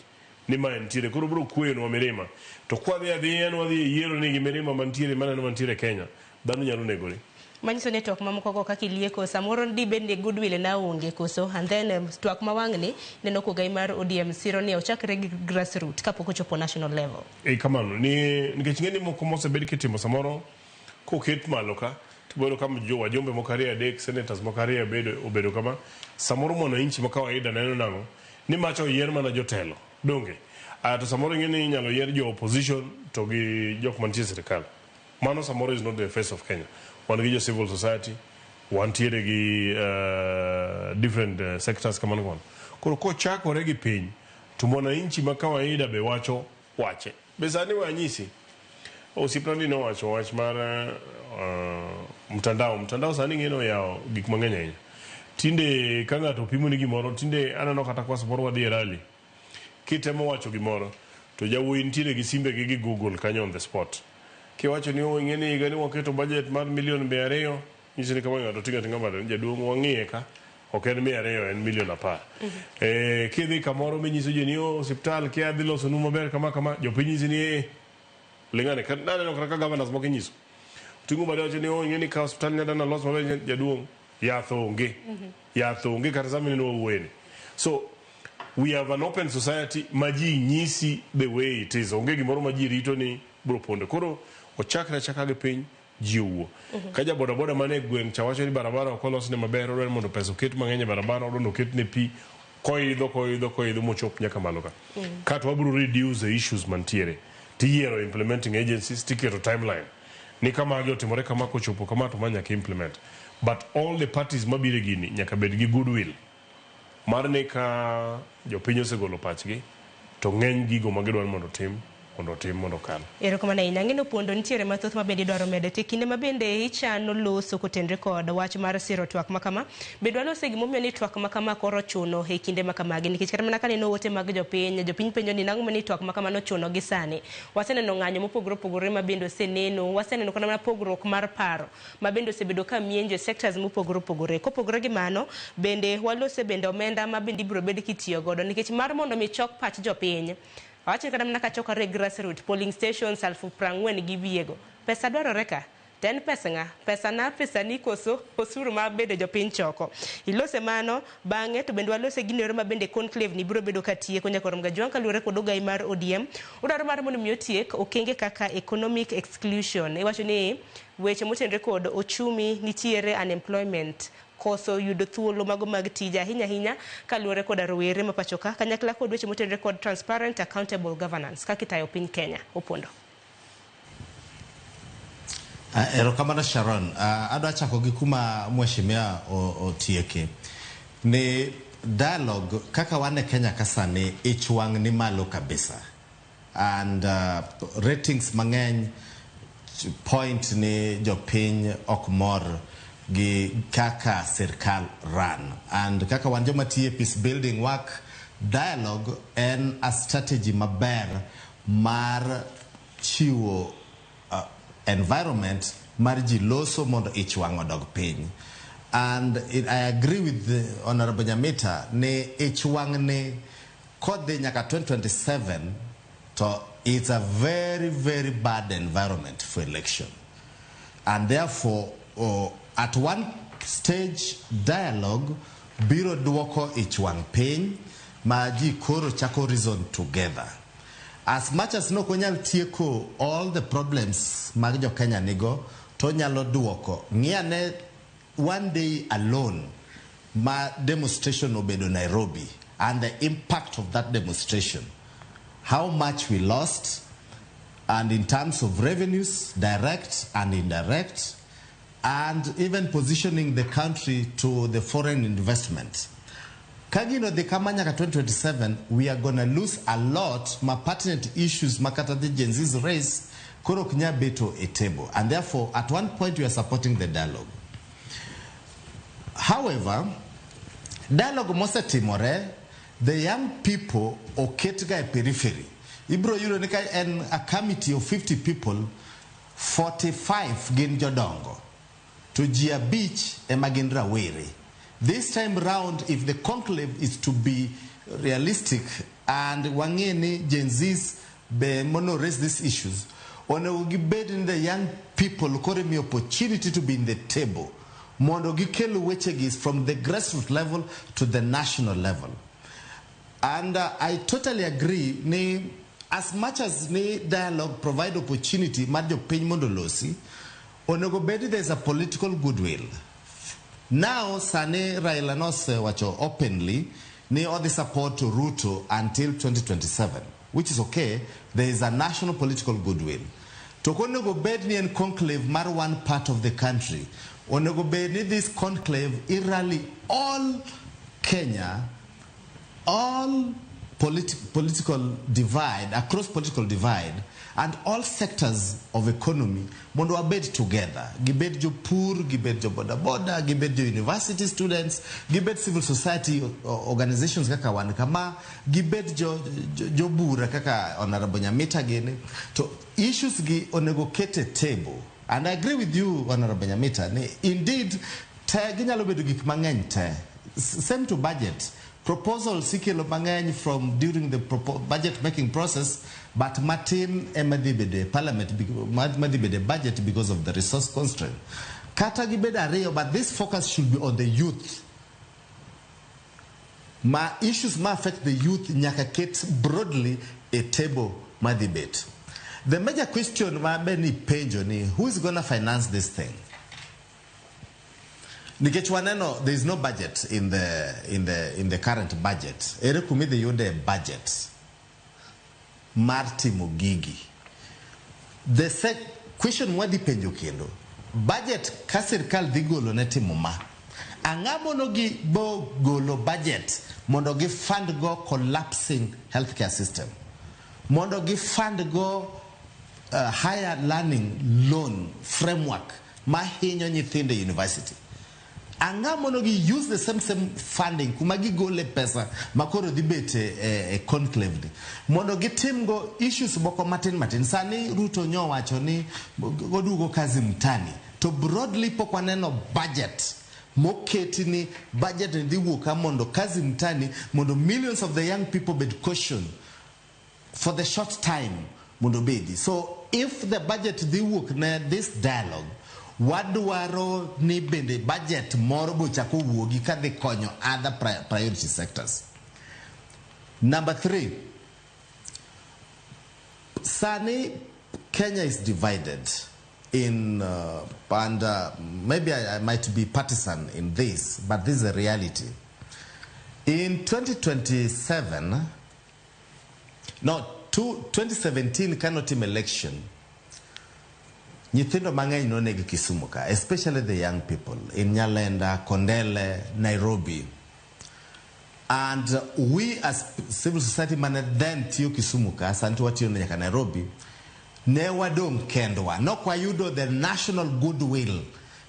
ni ma nitiere koro biro kweyonwa mirima to kwadhi adhiya wadhi yiero ni gi mirima mantiere maneno mantiere Kenya dhano nyalo negore manyiso ni twak mamoko go kaka ilieko samoro di bende goodwill na onge koso and then twak mawang'ni neno kogai mar ODM siro ni ochakre gi grassroots kapok ochopo national level kamano ni nikech ng'eni moko mosebed kitimo samoro koket malo ka tibodo kama wajumbe moko ariyo adek senators moko ariyo obedo kama samoro mwananchi ma kawaida neno nang'o ni macho yier mana jotelo donge to samoro ng'eni nyalo yier jo opposition to gi jok mantie sirikal mano samoro is not the face of Kenya wan gi jo civil society, wantiere gi different sectors kamano kamano. Koro kochakore gi piny, to mwananchi ma kawaida be wacho wache. Be sani wanyisi, osiepna no wacho wach mar mtandao sani ng'eno yao gik mang'eny ahinya. Tinde ka ng'ato pimo ni gimoro, tinde aneno kata kwa samoro wadhi e rally, kitemo wacho gimoro, to jawuoyi nitiere gi simbe gi Google kanyo on the spot. Kiwacho ni ing'eni higa ni waketo budget mar $200,000, nyisi ni kama ng'ato tinga malo, jaduong' wang'iye ka, ok en 200, en $1,000,000. Kidhi kamoro minyiso ji ni osiptal kia dhi loso nu maber kama, jopiny nyisi ni lingane kanano kaka governors moko nyiso. Tingu bade wacho ni ing'eni ka hospital nyadana los maber jaduong', yath onge kata sami no wuene. So we have an open society maji nyisi the way it is. Onge gimoro maji rito ni bro ponde. Koro ochakre gi piny ji owuo. Ka ja boda mane gweng' cha wacho ni barabara ok olos ne maber, odwaro mondo pesa oket mang'eny e barabara, odwaro oket ne pi, koidho mochop nyaka malo ka. Kato wabro reduce the issues mantiere. Tiyiero implementing agencies, tiketo timeline. Ni kama agi otimore kama kochopo kama to manyaka implement. But all the parties mabire gini nyaka bed gi goodwill. Mar ne ka jopiny osegolo pachgi, to ng'eny gigo magidwaro mondo tim mondo kan. Erokamano ahinya. Ng'eno pondo nitiere mathoth mabende idwaro medo te kinde mabende ichano loso kotenre kod wach mar siro twak makama. Bende walose gimomiyo ni twak makama koro chuno e kinde makamagi, nikech kata mana kaneno ote mag jopiny penjo ni nang'o ni twak makama no chuno gi sani. Waseneno ng'anyo mopogore mabende oseneno, waseneno kana mana pogruok mar paro mabende osebedo ka mienjo sectors mopogore. Kopogore gi mano, bende walose bende omenda mabende ibiro bed kitiyo godo, nikech mar mondo mi chok pach jopiny. Wacho kada mna kachokore grassroots polling stations 40,000 gi biego. Pesa dwarore ka. Ten pesa nga. Pesa na pesa ni koso osuru ma bede jopiny choko. Ilose mano bang'e to bende walose ginero ma bende conclave ni biro bedo katie konya korom ga jwanka luore kod ogai mar ODM. Udaro mar mondo miyo tiek okenge kaka economic exclusion. Iwacho ni weche motenre kod ochumi nitiere unemployment. Koso yudo thuolo mago mag tija ahinya kaluore kod rowere mapachoka kanyakla kod weche motenre kod transparent accountable governance kakitayo piny Kenya. Opondo. Erokamano Sharon, adwa chako gi kuma mheshimiwa otieke. Ni dialogue kaka wane Kenya kasani ichwang ni malo kabisa. And ratings mang'eny point ni jopiny ok mor gi kaka sirkal run. And kaka wan joma tiye peace building work, dialogue en a strategy maber mar chiwo environment mar ji loso mondo ichwang odog piny. And I agree with the Honorable Nyamita ni ichwang ni kodhi nyaka 2027 to it's a very, very bad environment for election. And therefore, at one stage, dialogue biro duoko ichwang piny ma ji koro chako reason together. As much as no konyal tieko all the problems mag jo Kenya nigo, to nyalo duoko. Ng'iane one day alone ma demonstration obedo Nairobi and the impact of that demonstration. How much we lost, and in terms of revenues, direct and indirect, and even positioning the country to the foreign investment. Kagino the Kamanyaka 2027, we are going to lose a lot ma pertinent issues makata the Gen Z's race koro knya beto a table. And therefore, at one point, we are supporting the dialogue. However, dialogue mose timore, the young people oketga e periphery. Ibro yuro nika en a committee of 50 people, 45 gin jodongo. To Jia Beach e magindra were. This time round, if the conclave is to be realistic and wangeni Gen Z's be mono raise these issues, one will give in the young people kore me opportunity to be in the table. Mondo gikelu wechegis from the grassroots level to the national level. And I totally agree, ni as much as ni dialogue provide opportunity, majo piny mondo losi, onogobedi there's a political goodwill. Now, Sane Raila Nose wacho openly, ni all the support to Ruto until 2027, which is okay. There is a national political goodwill. To onego bed ni en conclave mar one part of the country. Onego bed ni this conclave rally all Kenya, all political divide, across political divide, and all sectors of economy, mondo abed together. Gibed jo poor, gibed jo boda boda, gibed jo university students, gibed civil society organizations kaka wan kama, gibed jo bura kaka Honorable Nyamita gene. To issues gi onego kete table. And I agree with you, Honorable Nyamita. Indeed, te ginyalo bedo gik mang'eny te. Same to budget. Proposals sikelo mang'eny from during the budget making process, but Martin emadibede parliament madibede budget because of the resource constraint. Kata gibede ariyo, but this focus should be on the youth. Ma issues ma affect the youth nyaka ket broadly a table madibede. The major question ma beni penjo ni, who is going to finance this thing? Nikechwaneno, there is no budget in the current budget. Ere kumide yode budget. Marti Mugigi. The question wadi penjo kendo. Budget kasirkal dhi golo ne timoma. Angamono gi bo golo budget mondo gi fund go collapsing healthcare system. Mondo gi fund go higher learning loan framework mahinyo nyithinde university. Angamono gi use the same funding kumagi gole pesa makoro dibete conclave mondo gitim go issues boko matin sani Ruto nyo wacho ni godugo kazi mtani to broadly pokwaneno budget moketi ni budget ndi wuka mondo kazi mtani mondo millions of the young people bed caution for the short time mondo bedi. So if the budget ndi wuk na this dialogue wadwaro ni bende budget moro bochako wuogi kadhi konyo other priority sectors. Number 3, sani Kenya is divided in and maybe I might be partisan in this, but this is a reality. In 2017 Kano team election, nyithindo mang'eny nonegi Kisumu ka, especially the young people in Nyalenda, Kondele, Nairobi. And we as civil society man then tiyo Kisumu ka, santi watiyo nyaka Nairobi, ne wadong kendwa. No kwa yudo the national goodwill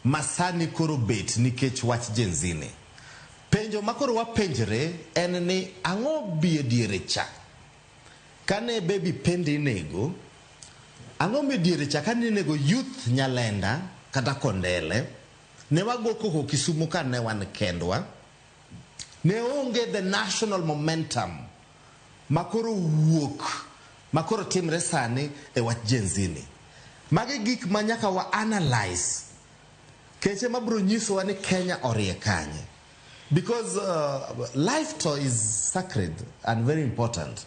masani koro bet nikech wach jenzine. Penjo makoro wapenjre en ni ang'o biye diere cha. Kane baby pendi nego, ang'ombe diere chakani nego youth Nyalenda kata Kondele ne wagoko ko Kisumu ka ne wan kendwa ne onge the national momentum makoro wuok makoro timre sani e wach jenzini. Mage gik manyaka wa analyze keche mabro nyiso ni Kenya orie kanye, because life to is sacred and very important.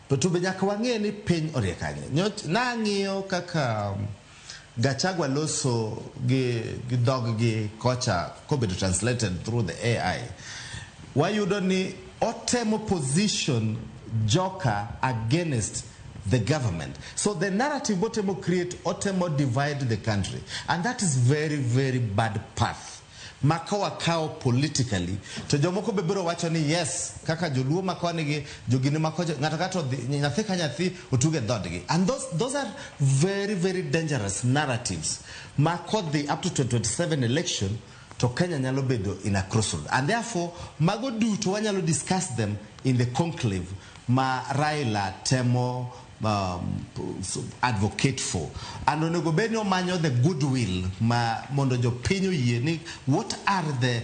But to be nyakwange ni piny orie kanye. Na ng'iyo kaka Gachagua loso gi dog gi kocha kobedo translated through the AI. Wayudo ni otemo position joka against the government. So the narrative otemo create otemo divide the country, and that is very, very bad path. Makawa kao politically to jomoko bebero wacho ni yes kaka joluo makone gi jogini makojo ngata nyathi ka nyathi utuge dhodgi, and those are very, very dangerous narratives. Makod the up to 2027 election to Kenya nyalo bedo in a crossroad, and therefore mago duto wanyalo discuss them in the conclave ma Raila temo advocate for, and onego benyo manyo the goodwill ma mondo jo pinyo yeni. What are the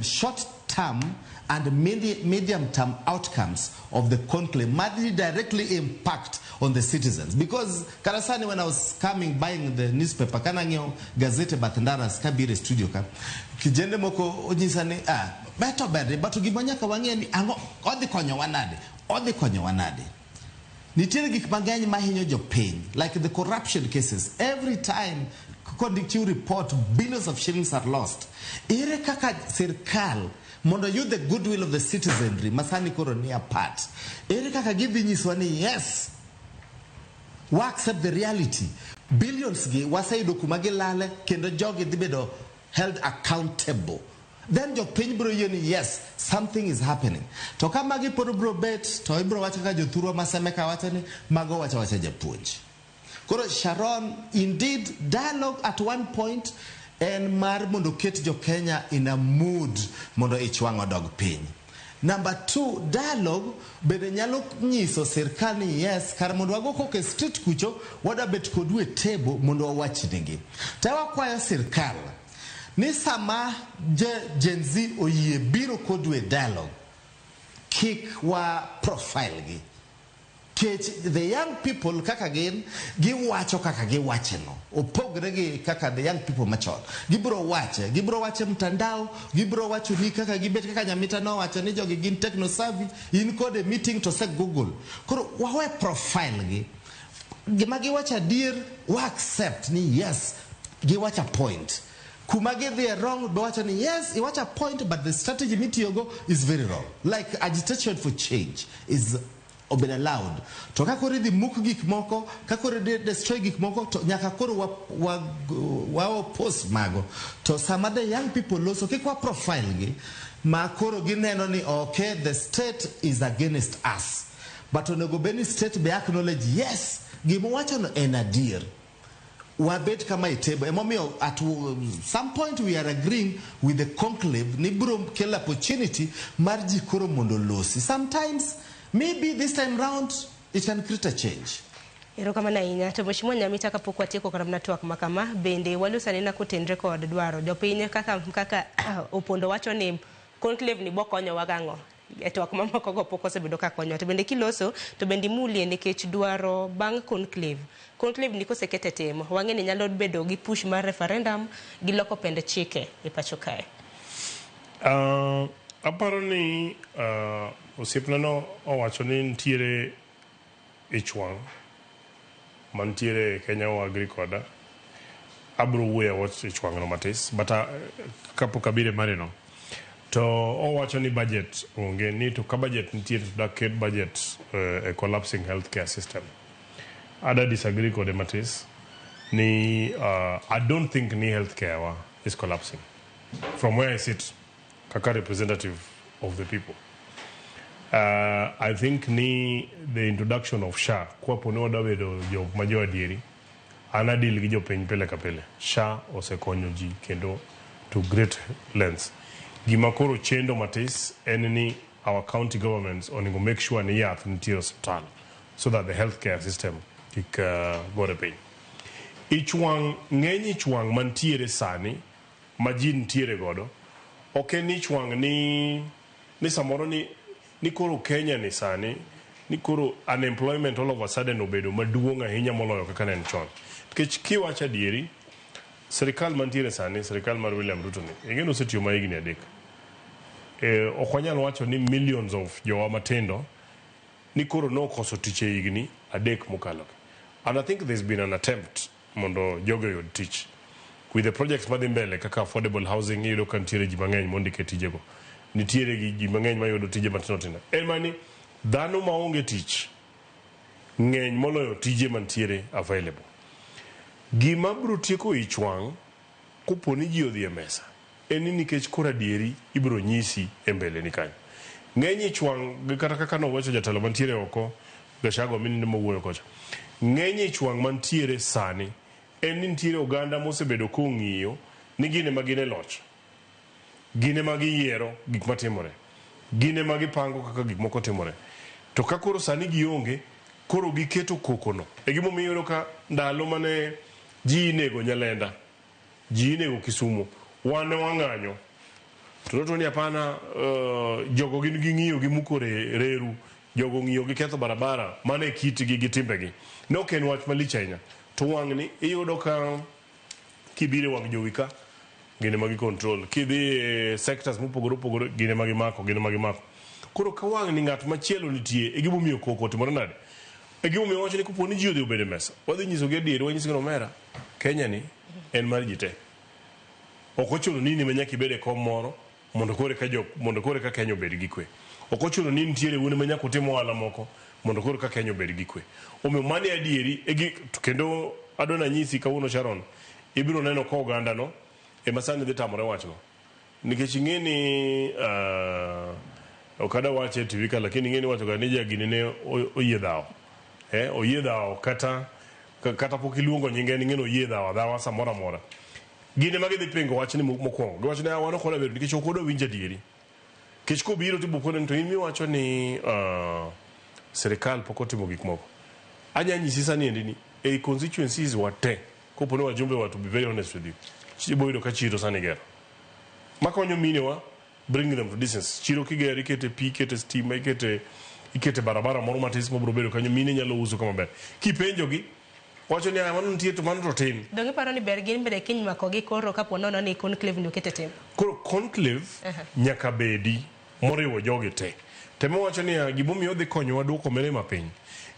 short term and medium term outcomes of the conclave might directly impact on the citizens? Because Karasani, when I was buying the newspaper kanangyo gazette Bathandaras kabire studio ka kijende moko onyisani beto berde but gimanyaka wangeni ango odhi konyo wanade. Nitiere gik mang'eny mahinyo jopiny, like the corruption cases. Every time conductive report, billions of shillings are lost. Ere kaka sirkal mondo use the goodwill of the citizenry masani koro ni apart. Ere kaka gidhi nyiswa ni yes, we accept the reality. billions gi waseyudo kuma gilale kendo jogi dhi bedo held accountable. Then jok piny bro yie ni yes, something is happening. To ka magi pod bro bet, to ibro wacho ka jothurwa maseme ka wacho ni mago wacho japuonj. Koro Sharon, indeed, dialogue at one point and mar mondo ket jo Kenya in a mood mondo ichwang odog piny. Number 2, dialogue bende nyalo nyiso sirkal ni yes, kar mondo wago koke street kucho, wada bet kodu e table mondo wawach nigi. Tawa kwayo sirkal ni sama Gen Z oyie biro kodu e dialogue, kik wa profile gi. The young people kaka gin giwacho kaka giwache no opogre gi kaka the young people machon gibro wache mtandao, gibro wacho ni kaka gibet kaka Nyamita no wacho ni jogi gin techno savvy, in code meeting to say Google. Koro wawe profile gi gima giwacha dear, wa accept ni yes giwacha point. Kumage they are wrong, but wacha ni yes iwacha point, but the strategy mitiogo is very wrong. Like agitation for change is been allowed. To kakore di muk gik moko, kakore di destroy gik moko, to nyaka koro wa post mago. To some other young people also kikwa profile gi, ma koro gineno ni okay, the state is against us. But onego beni state be acknowledge yes, gimo wacha no enadir. Wabet kama itebo. Emomio at some point we are agreeing with the conclave ni bro kill opportunity marji koro mondo losi. Sometimes maybe this time round it can create a change. Ero kama na inya to Mheshimiwa Nyamita kapok watieko kar mnatwak makama bende walusani na kutendre kod dwaro jopiny kaka opondo wacho ni conclave ni bokonyo wagango etwak mamoko go pok osebedo ka konyo to bende kiloso to bende mulie nikech dwaro bang conclave ni kosekete temo wang'eni nyalo bedo gi push mar referendum gi loko pende chike e pacho kae. Aparo ni osiepna no owacho ni ntiere ichwang mantiere Kenya wa agri koda abro wuya wach ichwang no matis but kapok abire marino to owacho ni budget onge ni to ka budget ntiere to daket budget a collapsing healthcare system. Ada disagree kode matis ni I don't think ni healthcare is collapsing from where I sit kaka representative of the people. I think ni the introduction of SHA kwa pono dawedo jo majo adieri ana deal gi jo piny pele kapele. SHA osekonyo ji kendo to great lengths. Gima koro chendo matis en ni our county governments onego make sure ni yath nitiere hospital so that the healthcare system kik gore piny. Ng'eny ichwang mantiere sani ma ji ntiere godo ok en ichwang ni samoro ni koro Kenya ni sani ni koro unemployment all of a sudden obedo maduong' ahinya moloyo kaka ne chon. Nikech kiwacho adieri sirikal mantiere sani, sirikal mar William Ruto ni ingeno osetiyo ma higni 3. Ok wanyal wacho ni millions of jowa matindo ni koro nokoso tich e higni 3 mokalo. And I think there's been an attempt mondo jogo yud tich with the projects madhi mbele kaka affordable housing iyudo ka ntiere ji mang'eny mondike tijego. Nitiere gi ji mang'eny mayudo tije matindo tindo. En mani dhano maonge tich ng'eny moloyo tije mantiere available. Gima bro tieko ichwang kopo ni ji odhi e mesa en ni nikech kora dieri ibro nyisi e mbele ni kanyo. Ng'eny ichwang kata kaka no wacho jatelo mantiere oko Gashago mininde mowuoyo kocha. Ng'eny ichwang mantiere sani en ni nitiere oganda mosebedo kong'iyo ni gine magine loch. Gine magi yiero gik matimore. Gine magi pango kaka gik moko timore. To ka koro sani gionge koro giketo kokono. E gimomiyo ka ndalo mane ji nego Nyalenda, ji nego Kisumu, wane wang'anyo. To ni hapana jogo gin ging'iyo gi muko reru, jogo ng'iyo gi ketho barabara, mane kitgi gi timbegi. Ne ok en wach malich ahinya. To wang'ni iyudo ka kibire wang' jowi ka gine magi control, kidhi sectors mopogore gine magi mako. Koro ka wang'ni ng'at machielo nitie e gimomiyo koko timore nade. E gimomiyo wacho ni kopo ni ji odhi obede mesa wadhi nyiso gi adieri, wanyiso gi omera Kenya ni en mar ji te. Ok ochuno ni manyaka ibede kom moro mondo kore ka Kenya obed gi kwe. Ok ochuno ni nitiere un manyaka utim ohala moko mondo kore ka Kenya obed gi kwe. Omiyo mane adieri kendo adona nyisi kawuono Sharon ibiro neno ko oganda no e masani dhi tamore wachno nikech ing'eni okada wache TV ka lakini ing'eni wacho ga ni jagini ne oyiedhao oyiedhao kata pok iluongo nyinge ing'eni oyiedhao dhawa samora mora gine magi dhi pingo wachni mokwongo giwacho ni wan ok bedo nikech ok odo winjo adieri kech kobiro tibukone to in miwacho ni serikal pok otimo gik moko anya nyisi sani endi ni e constituencies wate kopone wajumbe wa to be very honest with you chiboyudo ka chiro sani gero makonyo minewa bring them to distance chiro kigero ikete pi ikete stima ikete barabara moro matis mobro bedo kanyo mine nyalo uso kama ber kipenjogi wacho ni mano nitie to mano to tin donge paro ni ber gin bere kiny makogi koro kapo nono ni conclave ni okete tim koro conclave nyaka bedi moriwo jogi te temo wacho ni gimomiyo dhi konyowa duoko mirima piny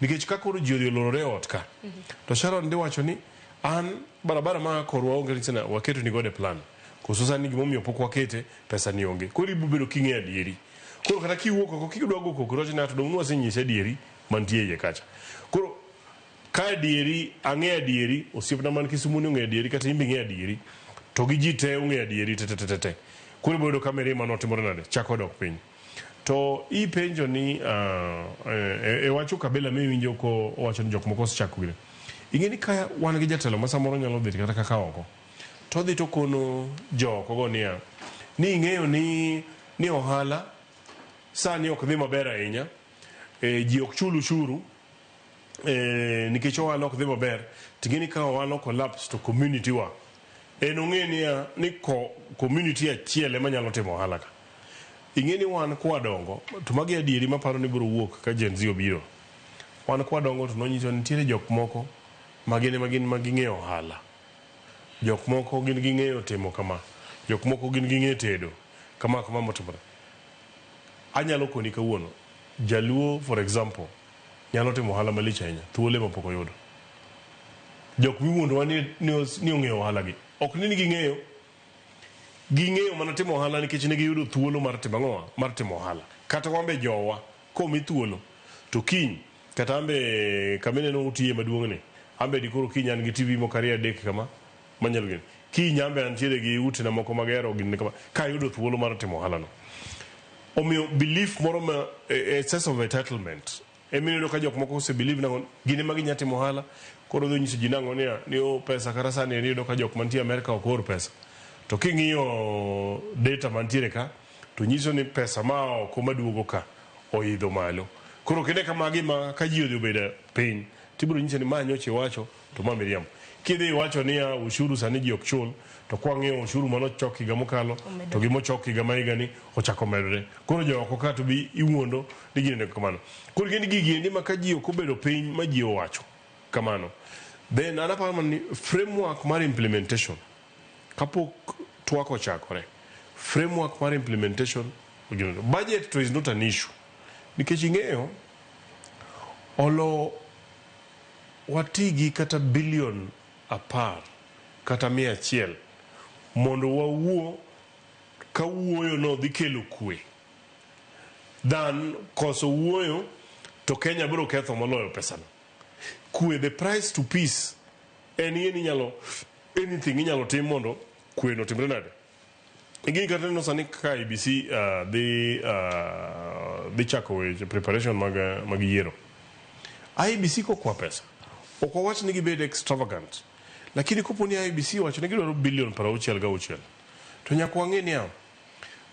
nikech ka koro ji odhi olorore ot ka to Sharon ndi wacho ni an barabara ma korwa onge nisena waketo ni gode plan koso sani gimomiyo pok wakete pesa ni onge koro ibubedo king'e adieri koro kata kiwuok oko kidwa go koko rocho ni ato dong' wasenyise adieri mantie iye kacha koro ka adieri ang'e adieri osiepna man Kisumu ni ong'e adieri kata imbi ng'e adieri to gi ji te ong'e adieri te koro iboyudo ka mirima notimore nade chako dok piny to ipenjo ni e wacho kabila miwinjo ko wacho ni jok moko osechako gire ing'eni ka wan gi jatelo ma samoro nyalo dhi kata kaka oko to dhi to kono joko go niya ni ing'eyo ni ohala sani ok dhi maber ahinya ji ok chul ushuru nikech ohala ok dhi maber ting'eni ka ohala collapse to community wa en ong'e ni community achiel ema nyalo timo ohala ka ing'eni wan kwadongo to magi adieri maparo ni biro wuok ka Gen Z obiro wan kwadongo to nonyiso nitiere jok moko maging'eyo ohala jok moko gin ging'eyo timo kama jok moko gin ging'eyo tedo kama motimore anyalo koni kawuono jaluo for example nyalo timo ohala malich ahinya thuole mapok oyudo jok miwuondowa ni ong'eyo ohala gi ok ni ging'eyo mana timo ohala nikech ne giyudo thuolo mar timo ohala kata wambe jowa komi thuolo to kiny kata ambe kamineno utiye maduong'ni ambe dikoro kiny an gi TV moko 2-3 kama manyalo gini kiny ambe antiere gi utena moko magero gini kama ka yudo thuolo mar timo ohala no omiyo belief moro ma a sense of entitlement emineno ka jok moko ose believe nango gine magi nya timo ohala koro dho nyiso ji nango ni pesa kata sani enido ka jok mantie Amerika ok or pesa to king'iyo data mantiere ka to nyiso ni pesa ma oko maduogo ka oidho malo koro kinde kamagi ma ka ji odhi obedo piny tibiro nyiso ni ma nyoche wacho to ma miriambo kidhi wacho ni ushuru sani ji ok chul to kwang'iyo ushuru manochok higa mokalo to gimochok higa ma higani ochako medore koro joko ka to bi iwuondo ni gine kamano koro gin gigi endi ma ka ji ok obedo piny ma ji owacho kamano then anaparo ni framework mar implementation kapok twak ochakore framework mar implementation budget to is not an issue nikech ing'eyo olo watigi kata bilion 10 kata 100 mondo wawuo ka wuoyo no dhi kelo kwe dan koso wuoyo to Kenya biro ketho moloyo pesano kwe the price to peace anything inyalo tim mondo kwe no timre nade ingini kata no sani ka IBC dhi chako weche preparation mag yiero IBC kokwa pesa ok wawach ni gibed extravagant lakini kopo ni IBC wacho ni gidwaro bilion 66 to nyaka wang'e ni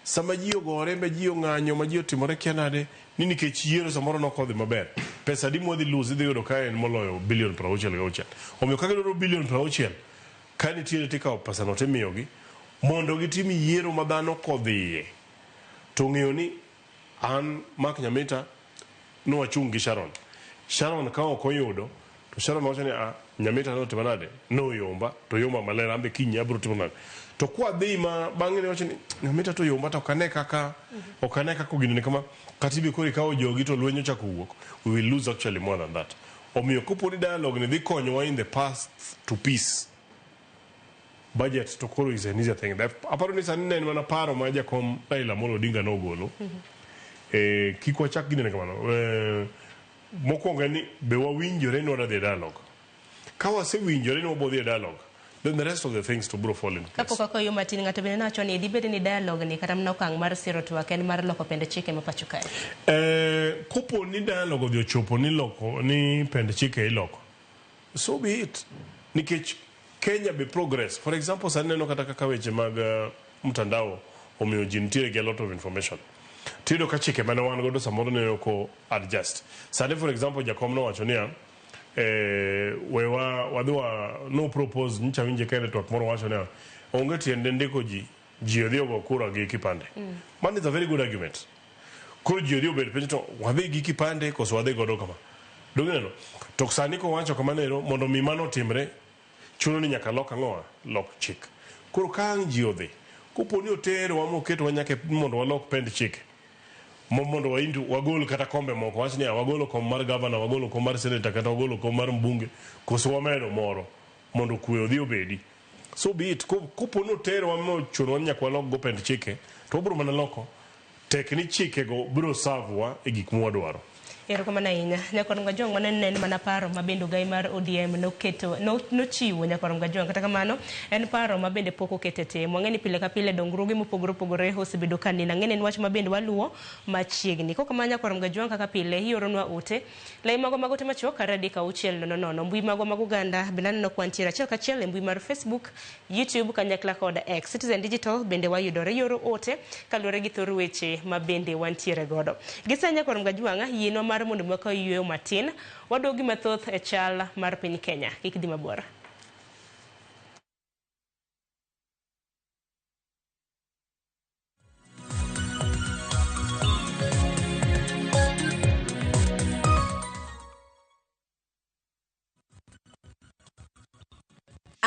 sama ji ogore mbe ji ong'anyo ma ji otimore kia nade ni nikech yiero samoro nokodhi maber pesa di modhi lose dhi yudo ka en moloyo bilion 66 omiyo ka gidwaro bilion 60 ka nitiere tikawo pesa no timiyogi mondo gitim yiero ma dhano kodhiye to ng'eyo ni an Mark Nyamita nowachung' gi Sharon ka ok oyudo to Sharon wacho ni Nyamita notimo nade noyomba to yomba maler ambe kiny abiro timo nade to kwa dhi ma bang'e ne wacho ni Nyamita to yomba to okane kaka gino kama katibi kori kawo jogi to lwenyo chako wuok we will lose actually more than that omiyo kopo ni dialogue ni dhi konyowa in the past to peace budget to koro is an easier thing aparo ni sani ne mana paro ma jakom Raila Amolo Odinga nogolo kik wachak gine kamano mokwongo ni be wawinjore ni wadhi dialogue Ka wasewinjore ni wabodhi e dialogue, then the rest of the things to bro fall in place. Kapo kako yo matin ng'ato bende nacho ni dibede ni dialogue ni kata mnokang mar siro twak en mar loko pende chike mapacho kae. Kopo ni dialogue odhi ochopo ni loko ni pende chike iloko, so be it. Nikech Kenya be progress. For example, sani neno kata kaka weche mag mtandao omiyo ji nitiere gi a lot of information. Tido ka chike mane wan godo samoro ne oko adjust. Sani for example jakom no wacho niya wadwa no propose ncha winje kende twak moro wacho niya onge tiende ndiko ji odhi ogo kura gi kipande. Man is a very good argument. Koro ji odhi obed penjo to wadhi gi kipande koso wadhi godo kama. Dong'eno to sani ko wacho kamanero mondo mi mano timre chuno ni nyaka lok ang'owa lok chik. Koro ka ang' ji odhi kopo ni otero wa moketo wanyake mondo walok pend chike mondo wagol kata kombe moko wach ni wagolo kom mar governor, wagolo kom mar senator kata wagolo kom mar mbunge koso wamedo moro mondo kwe odhi obedi. So be it. Kopo ni otero wa mochuno nyaka walok go pend chike to obro mana loko tekni chike go bro savwa e gik mwadwaro. Erokamano ahinya. Nyakwar Gajwang' manene mana paro mabende gai mar ODM nochiwo Nyakwar Gajwang', kata kamano en paro mabende pok okete timo. Wang'eni pile ka pile dongruoge mopogore opogore osebedo ka nina ng'eni en wach mabende waluwo machiegni. Koko ma Nyakwar Gajwang' kaka pile ioronwa ote lai mago magote machuok radika 600 mbui mago mag Uganda bende aneno kwantiere achiel kachiel e mbui mar Facebook, YouTube kanyakla kod X. Citizen Digital bende wayudore yoro ote kaluwore gi thor weche mabende wantiere godo. Gisa Nyakwar Gajwang' yienwa mar mondo mwaka yueyo matin wadogi mathoth e chal mar piny Kenya. Kik dhi mabor.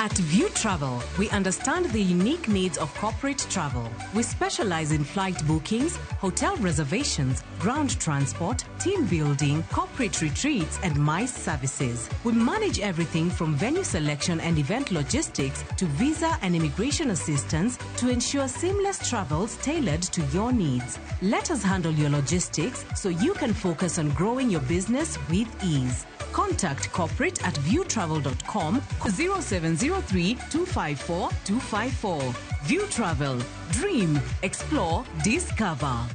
At View Travel, we understand the unique needs of corporate travel. We specialize in flight bookings, hotel reservations, ground transport, team building, corporate retreats, and MICE services. We manage everything from venue selection and event logistics to visa and immigration assistance to ensure seamless travels tailored to your needs. Let us handle your logistics so you can focus on growing your business with ease. Contact corporate at viewtravel.com 0703 254 254. View Travel. Dream, explore, discover.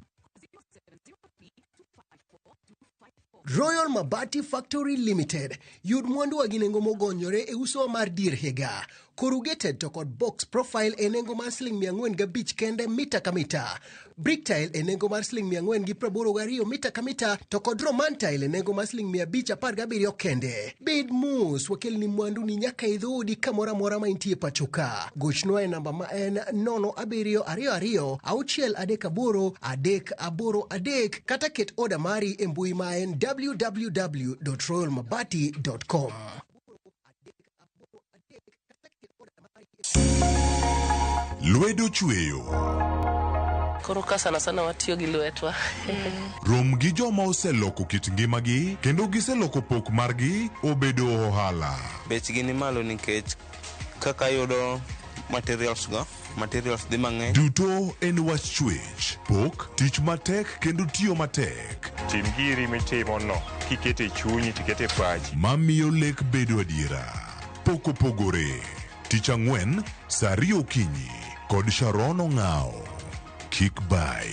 Royal Mabati Factory Limited. Yud mwandu wa ginengo mogonyore e uso mar dir higa. Corrugated to kod box profile e nengo mar sling 405 kende mita ka mita. Brick tile e nengo mar sling 482 mita ka mita to kod roman tile e nengo mar sling 517 kende. Bed mus wakel ni mwandu ni nyaka idhudi kamora mora ma intie pachoka. Gochnwa e namba ma en 0722 638 kata ket oda mari e mbui ma en www.royalmabati.com. Lwedo chweyo. Koro ka sana watiyo gi lwetwa. Rom gi joma oseloko kit ngimagi kendo giseloko pok margi obedo ohala. Bechgi ni malo nikech kaka yudo materials dhi mang'eny. Duto en wach chwech, pok, tich matek kendo tiyo matek. Tim giri mitimo no, kikete chunyi tikete pachi. Mamiyo lek bedo adiera. Pok opogore. Tich ang'wen, saa 2 okinyi kod Sharon Ong'ao. Kick by.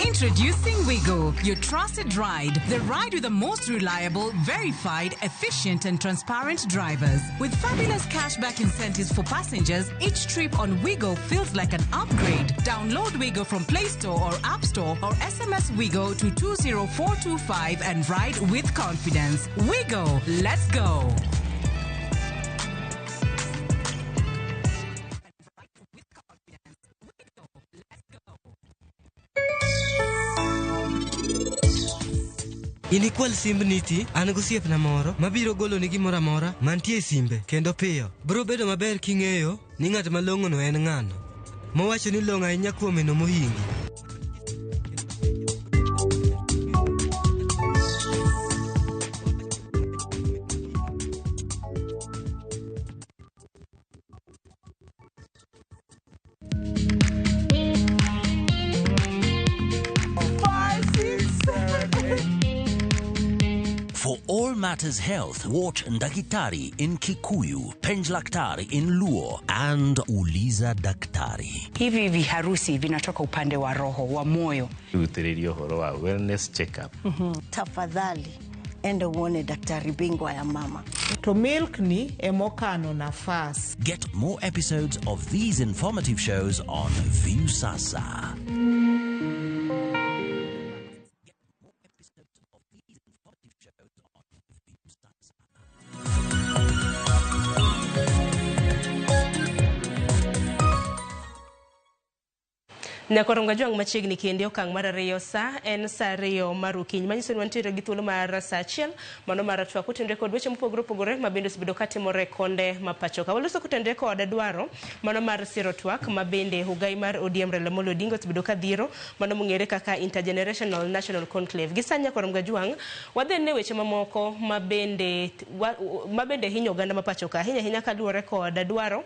Introducing Wigo, your trusted ride. The ride with the most reliable, verified, efficient, and transparent drivers. With fabulous cashback incentives for passengers, each trip on Wigo feels like an upgrade. Download Wigo from Play Store or App Store or SMS Wigo to 20425 and ride with confidence. Wigo, let's go. Inikwal simb niti, an gosiep na moro, mabiro golo ni gimora mora, mantie simbe, kendo piyo. Bro bedo maber king'eyo, ni ng'at malong'o no en ng'ano. Mowacho ni long'o ahinya kuome no mohingi. Matters Health, watch Ndakitari in Kikuyu, Penj Laktari in Luo, and Uliza Daktari. Hivi viharusi vinatoka upande wa roho, wa moyo. Uthiririo horo wa wellness check-up. Tafadhali enda uone daktari bingwa ya mama. To milk ni emokano nafas. Get more episodes of these informative shows on View Sasa. Nyakoronga juang machiegni kende okang mar ariyo sa en sa ariyo mar okinyi manyiso ni wantiere gi thuolo mar sa achiel mano mar twak kutendre kod weche mopogore opogore mabende osebedo katimore konde mapachoka. Waloso kutendre kod dwaro mano mar siro twak mabende Hugai mar ODM Raila Amolo Odinga osebedo kadhiro mano mong'ere kaka Intergenerational National Conclave. Gi sa Nyakoronga juang wadhi ne weche mamoko mabende hinyo oganda mapachoka ahinya kaluwore kod dwaro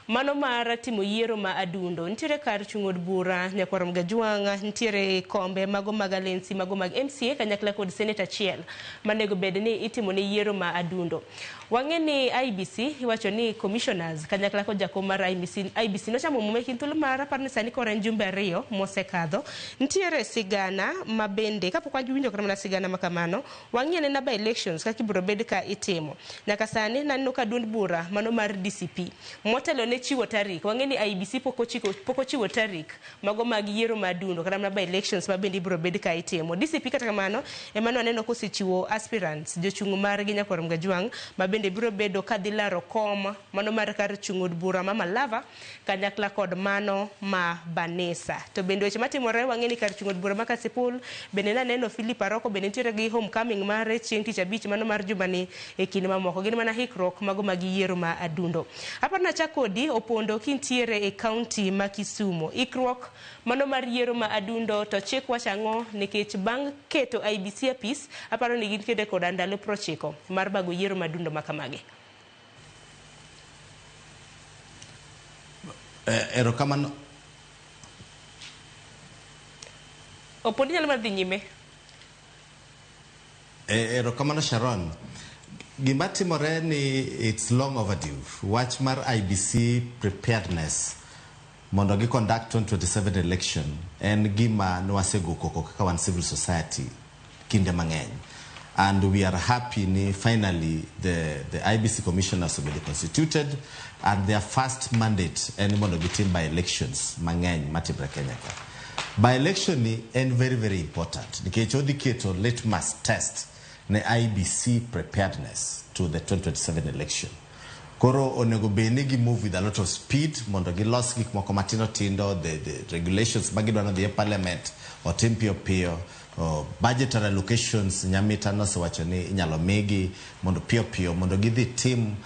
mano mar timo yiero ma adundo. Nitiere kar chung'od bura Nyakoronga juang, nitiere kombe mago mag alensi mago mag MCA kanyakla kod senate achiel manego bed ni itimo ne yiero ma adundo. Wang'e ni IBC iwacho ni commissioners kanyakla kod jakom mar IBC nochamo mume thuolo mar apar ni sani koro en jumbe ariyo mosekadho. Nitiere sigana mabende kapok wawinjo kata mana sigana makamano wang'e ne by elections kaka ibiro bed ka itimo. Nyaka sani naneno ka duond bura mano mar DCP motelo ne chiwo tarik. Wang'e ni IBC pok ochiwo tarik mago mag yiero madundo kata mana by elections mabende ibiro bed ka itimo. DCP kata kamano emano aneno kosechiwo aspirants jochung' mar gi Nyakoronga juang mabende biro bedo kadhilaro kom mano mar kar chung'od bura ma Malava kanyakla kod mano ma Banesa. To bende weche matimore wang'e ni kar chung'od bura ma Kasipul bende naneno Philip Aroko bende nitiere gi homecoming mar chieng' tich abich mano mar jumani e kinde mamoko gin mana hikruok mago mag yiero ma adundo. Aparna chakodi opondo kintiere e county ma Kisumu ikruok mano mar yiero ma adundo to chik wachang'o nikech bang' keto IBC apis aparo ni gin kede kod ndalo 90 mar bago yiero madundo makamage. Erokamano. Opondi nyalo mar dhi nyime. Erokamano Sharon. Gima timore ni it's long overdue. Wach mar IBC preparedness mondo gi conduct 2027 election en gima nwasego koko kaka wan civil society kinde mang'eny. And we are happy ni finally the IBC commissioners have been constituted and their first mandate en mondo gitim by elections mang'eny matimre Kenya ka. By election ni en very very important nikech odhi keto litmus test ne IBC preparedness to the 2027 election. Koro onego beni gi move with a lot of speed mondo gi los gik moko matindo tindo the regulations magidwano dhi e parliament otim piyo piyo. Budgetary allocations nyamita nosewacho ni inyalo migi mondo piyo piyo mondo gidhi tim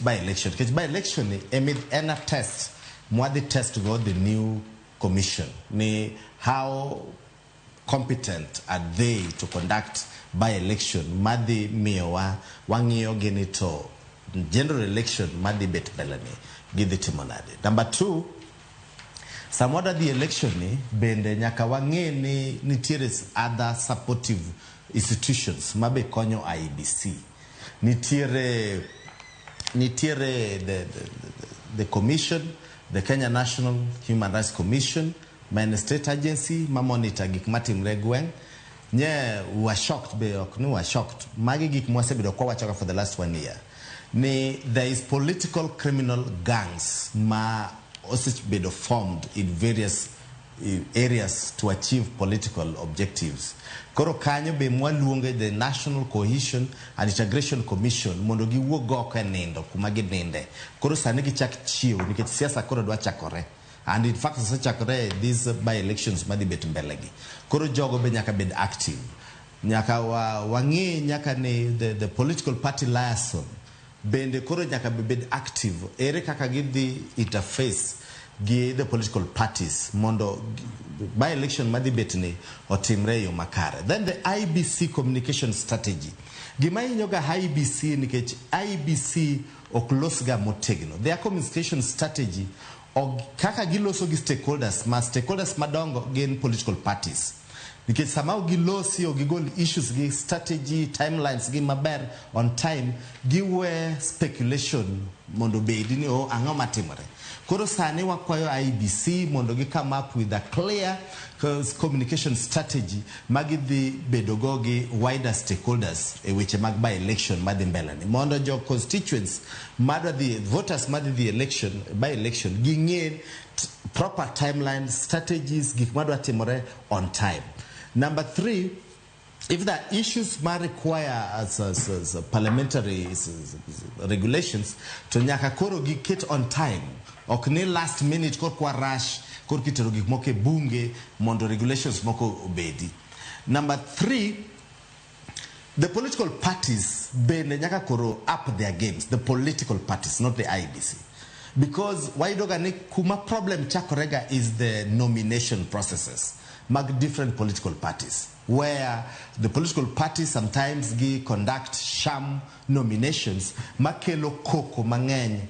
by election. Because by election ni en a test mwadhi test go the new commission ni how competent are they to conduct by election madhi miyowa wang'iyo gini to general election madhi bet belani gidhi timonade. Number 2, samwada the election ni bende nyaka wang'e ni nitiere other supportive institutions mabe konyo IBC. Nitiere the commission, the Kenya National Human Rights Commission, main state agency ma monitor gik matimre gweng'. Nye were shocked be oknu were shocked magi gik mwasebedo kwa wachoka for the last 1 year ni there is political criminal gangs ma osebedo formed in various areas to achieve political objectives. Koro kanyo be mwaluonge the National Cohesion and Integration Commission mondo giwuog oko e nindo kuma gininde. Koro sani gichak chiew nikech siasa koro dwa chakore. And in fact, these by elections madi bet mbelegi. Koro jogo be nyaka bed active. Nyaka wangi nyaka ni the political party liaison. Bende koro nyaka bed active. Ere kaka gidhi interface gi the political parties. Mondo by election madi bet ni otimre yo makare. Then the IBC communication strategy. Gima inyoga IBC nikech IBC oklosga motegno. Their communication strategy kaka giloso gi stakeholders madongo gin political parties Because somehow gilosi or gigol issues, gi strategy, timelines, gi maber on time, giwe speculation mondo bedini o angama timore. Koro sane wakwayo IEBC mondo gi come up with a clear communication strategy magi the bedogogi wider stakeholders which mag by election madhi mbelani. Mondo jo constituents mada the voters mada the election by election ging'e proper timeline strategies gik madwa timore on time. Number 3, if the issues might require as parliamentary regulations to nyaka koro get on time. Okay, last minute kor kwa rush kor kitero gik moke bunge mondo regulations moko obedi. Number 3, the political parties bende nyaka koro up their games, the political parties, not the IEBC. Because why dogane kuma problem chakorega is the nomination processes mag different political parties, where the political parties sometimes conduct sham nominations makelo koko mangeny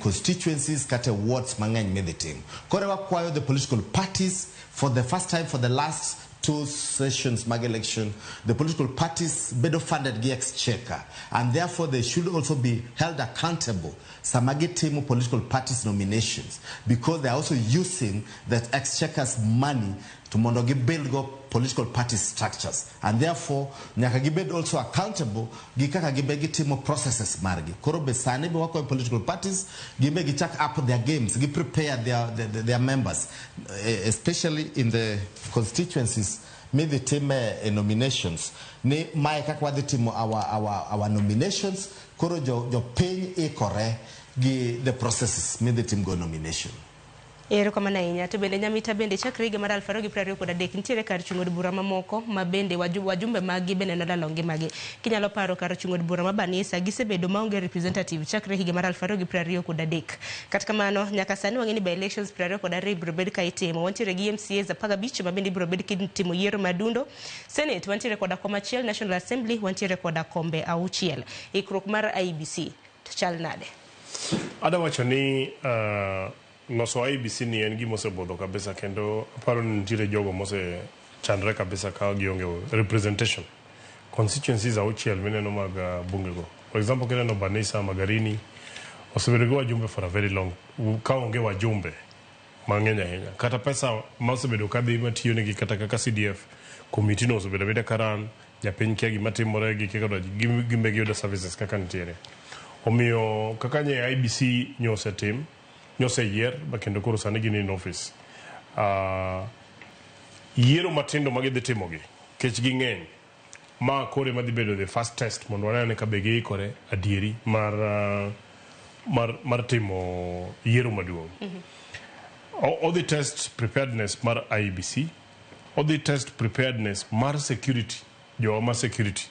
constituencies kate wards mangeny medhitim. Kore wakwayo the political parties for the first time for the last 2 sessions mag election, the political parties better funded gi exchequer, and therefore they should also be held accountable samagitimu political parties nominations, because they're also using that exchequer's money to mondogi build go political party structures, and therefore nyaka gibed also accountable gikaka gibegitimo processes margi. Koro besane be wako political parties gibe gichak up their games, gi prepare their members, especially in the constituencies made the team nominations ni mai kakwa the team our nominations koro jo pay e kore gi the processes made the team go nomination. Ero kama na inya to bende nyamita bende chakre higa mar 2023 nitiere kar chungo od bura mamoko ma bende wajumbe magi bende nodalonge magi. Kinyalo paro kar chungo od bura mabanisa gisebedo maonge representative chakre higa mar 2023. Katika mano nyaka sani wangeni by elections 2022 biro bed ka itimo. Wantiere gi MCAs 15 ma bende biro bed kitimo yiero madundo. Senate wantiere koda komachiel, National Assembly wantiere koda kombe auchiel. Ikruok mar IEBC to chal nade. Adawacho ni noso IEBC ni en gima osebudho kabisa, kendo aparo ni nitiere jogo mose chandre kabisa ka gionge representation. Constituencies auchiel mineno mag bunge go. For example, kineno Banisa, Magarini, osebedo gi wajumbe for a very long, ka onge wajumbe mang'eny ahinya. Kata pesa ma osebedo kadhi matiyo negi kata kaka CDF, committee no osebedo bede karan, japiny kia gima timore gi kaka gimbe gi services kaka nitiere. Omiyo kaka nye IEBC nyose tim, nyose yier, bakendo koro sani gini in office. Yiero matindo magidhi timogi, kech gi ng'eny, ma kore madhi bedo the first test mondo wanene ka bege ikore adieri mar timo yiero maduong'. Odhi test preparedness mar IEBC, odhi test preparedness mar security, jowa mar security,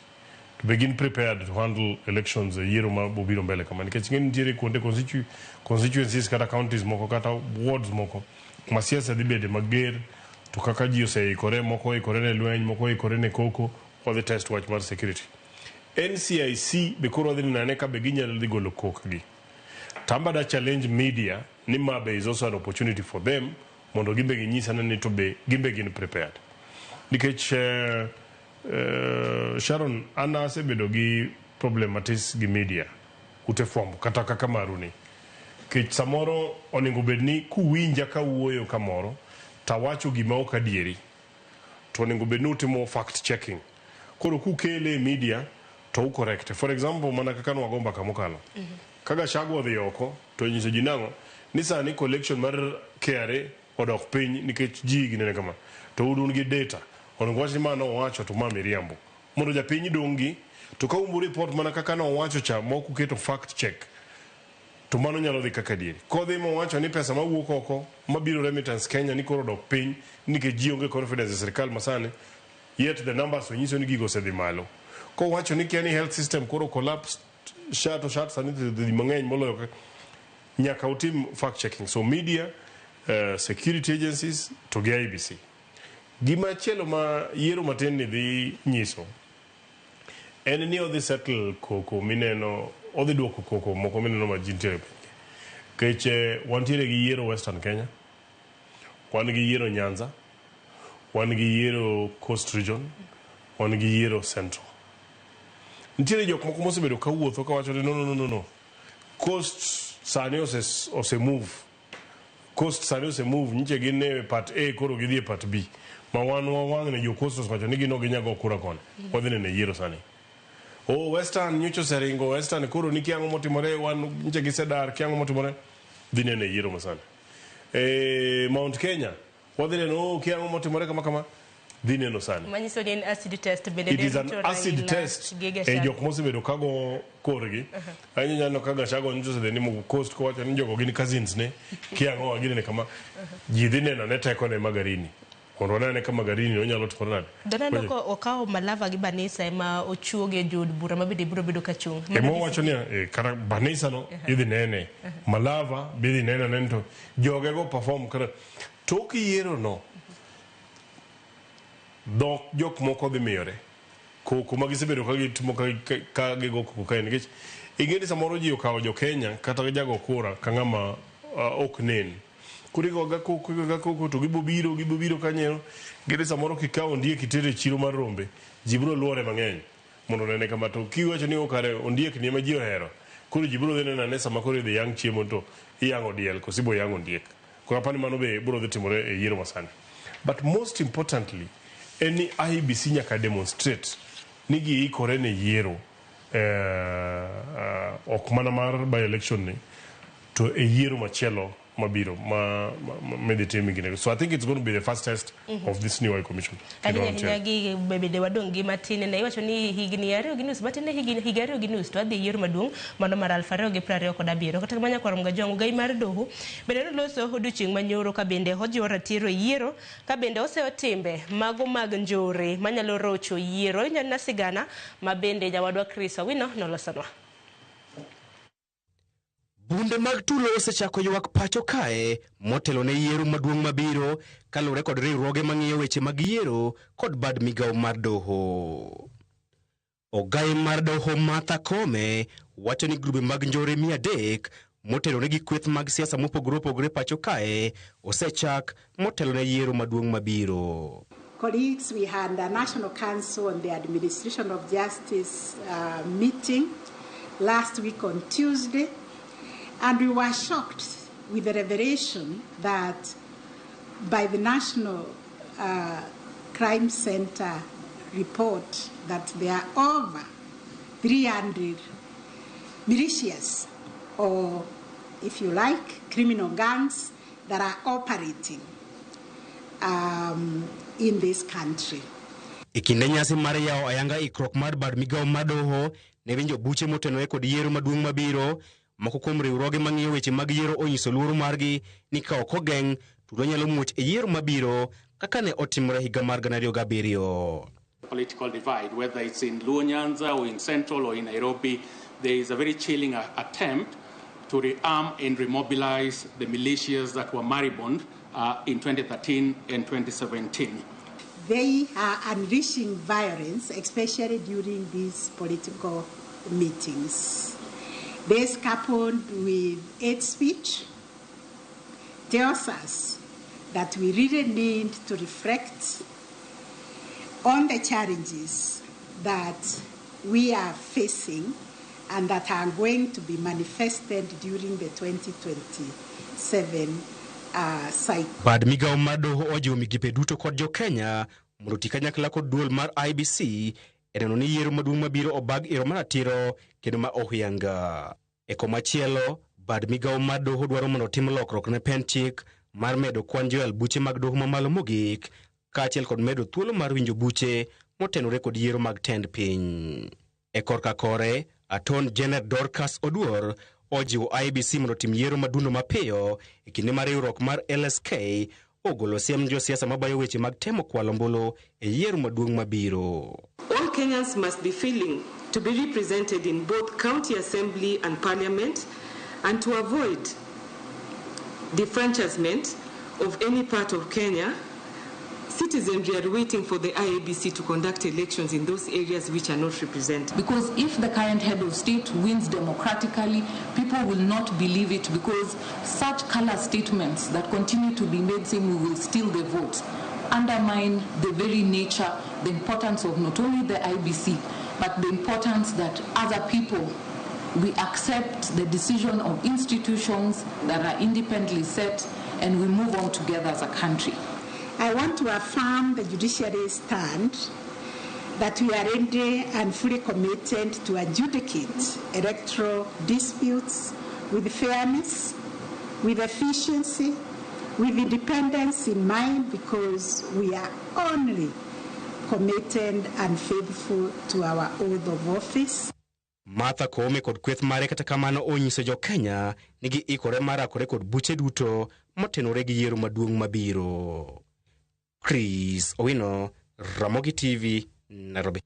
to begin prepared to handle elections yiero ma bobiro mbele kama. Nikech ng'eny nitiere kuonde constituencies kata counties moko kata wards moko ma siasa dhi bede mager, to kaka ji oseikore, moko ikore ne lweny, moko ikore ne koko, odhi test wach mar security. NCIC be koro odhi nane ka be ginyalo dhi golo kokgi. Tamba da challenge media ni mabe is also an opportunity for them mondo gimbe ginyisa ni to be gimbe gin prepared. Nikech Sharon, ana asebedo gi problematis gi media utefwambo kata kaka maruni. Kech samoro onego bedni kuwinja ka wuoyo kamoro tawacho gima ok adieri, to onego bedni utimo fact checking. Koro kukele media to ukorrekte. For example, mana kaka nwagomba kamokalo. Kaga shago odhi oko to nyiso ji nang'o ni sani collection mar KRA odok piny nikech ji ginene kama. To udun gi data. Onego wach ni mana owacho to ma miriambo. Mondo japiny dongi to ka umbu report mana kaka no owacho cha moku keto fact check, to mano nyalo dhi kaka dieri. Kodhi mo wacho ni pesa mawuok oko mabiro remittance Kenya ni koro dok piny nikech ji onge confidence e sirkal masane, yet the numbers onyiso ni gigo osedhi malo. Ko wacho ni kia ni health system koro collapse to shat sani dhi mang'eny moloyo, nyaka utim fact checking. So media, security agencies to gi IEBC. Gima chielo ma yiero matin ni dhi nyiso en ni odhi settle koko mineno, odhi duoko koko moko mineno ma ji nitiere pinje. Keche wantiere gi yiero Western Kenya, wan gi yiero Nyanza, wan gi yiero Coast Region, wan gi yiero Central. Nitiere jok moko mosebedo ka wuotho ka wacho ni no. Coast sani ose move. Coast sani ose move, nyiche gin e part A koro gidhi e part B. Ma wan wawang' ne jo Coast wacho ni gino ginyago kura koni. Wadhi nene yiero sani. Western nyocho seringo, Western koro ni kiang'o motimore, wan nyiche gisedar kiang'o motimore, dhi nene yiero masani. Mount Kenya, wadhi neno kiang'o motimore kama, dhi neno sani. Manyiso ni acid test It is an acid test. Jok mosebedo kago korgi. Anyi nyano kaga shago nyocho se deni mo Coast ko wacho ni jogo gin cousins ne. Kiang'o wagine ne kama, ji dhi neno ne teko ne Magarini. Onronane kama Magarini onyalo timore nade. Donano ko okawo Malava gi Banisa ema ochuoge jod bura mabende biro bedo ka chung. Emo wacho ni kara Banisa no idhi nene. Malava bidhi nene to joge go perform kara. Tok yiero no. Dok jok moko dhi miyore. Koko magisebedo ka gitimo ka gigo koko kae nikech ing'eni samoro ji okawo jo Kenya kata jago kura ka ng'ama ok nen. Kurigo ga koko to gibobiro kanyo gede samoro kikawo ondiek itere chiro mar rombe ji biro luore mang'eny mondo nene kama to kiwacho ni okare ondiek ni ema ji ohero koro ji biro dhi nene sama koro idhi yang' chiemo to iyang'o diel kosibo yang' ondiek koro apani mano be biro dhi timore e yiero masani. But most importantly any IEBC nyaka demonstrate ni giikore ne yiero ok mana mar by election ni to e yiero machielo mabiro meditemi gine. So I think it's going to be the first test of this new commission. Nyagi bebede wadong gi matine na iwacho ni higni ariyo gi nus batine higa ariyo gi nus to adhi yiero maduong' mano mar 2027 kata manya kwarom ga jongo gai mar doho bende noloso odiochieng' manyoro ka bende ojiwo ratiro yiero ka bende oseyo timbe mago mag njore manyalo rocho yiero nyana sigana ma bende jawadwa Chris Owino nolosonwa. Bunde mag tulo osechako ywak pacho kae motelo ne yiero maduong' mabiro kalure kod riwruoge mang'iyo weche mag yiero kod bad migawo mar doho. Ogai mar doho Martha Koome wacho ni grube mag njore 300 motelo ne gi kweth mag siasa mopogore pacho kae osechak motelo ne yiero maduong' mabiro. Colleagues, we had the National Council on the Administration of Justice meeting last week on Tuesday. And we were shocked with the revelation that by the National Crime Center report that there are over 300 militias, or if you like, criminal gangs that are operating in this country. Ikinde nyasi mar yawo ayanga ikrok mar bad migawo mar doho ne winjo buche motenore kod yiero maduong' mabiro. Moko kuom riwruoge mang'iyo weche mag yiero onyiso luoro margi ni ka ok ogeng' tulo nyalo muoch e yiero mabiro kaka ne otimore higa mar 2007. Political divide, whether it's in Luo Nyanza or in Central or in Nairobi, there is a very chilling attempt to rearm and remobilize the militias that were moribund in 2013 and 2017. They are unleashing violence, especially during these political meetings. This, coupled with hate speech, tells us that we really need to reflect on the challenges that we are facing and that are going to be manifested during the 2027 cycle. Bad migawo mar doho ojiwo migepe duto kod jo Kenya mondo ti kanyakla kod duol mar IEBC eneno ni yiero maduong' mabiro obag iro maratiro kendo ma ohuyanga. E komachielo, bad migawo mar doho dwaro mondo tim lokruok ne pen chik mar medo kwan joyal buche mag doho mamalo mogik kaachiel kod medo thuolo mar winjo buche motenore kod yiero mag tend piny. E korka kore, Attorney General Dorcas Oduor ojiwo IEBC mondo tim yiero madundo mapiyo e kinde mar riwruok mar LSK ogolo siem josiasa mabayo weche mag temo kwalo ombulu e yiero maduong' mabiro. All Kenyans must be feeling to be represented in both county assembly and parliament, and to avoid defranchisement of any part of Kenya. Citizens are waiting for the IEBC to conduct elections in those areas which are not represented. Because if the current head of state wins democratically, people will not believe it, because such color statements that continue to be made saying we will steal the vote undermine the very nature, the importance of not only the IBC, but the importance that other people, we accept the decision of institutions that are independently set and we move on together as a country. I want to affirm the judiciary stand that we are ready and fully committed to adjudicate electoral disputes with fairness, with efficiency, with independence in mind, because we are only committed and faithful to our oath of office. Martha Koome kod kweth mare kata kamano onyiso jo Kenya nigi ikore marakore kod buche duto motenore gi yiero maduong' mabiro. Chris Owino, Ramogi TV, Nairobi.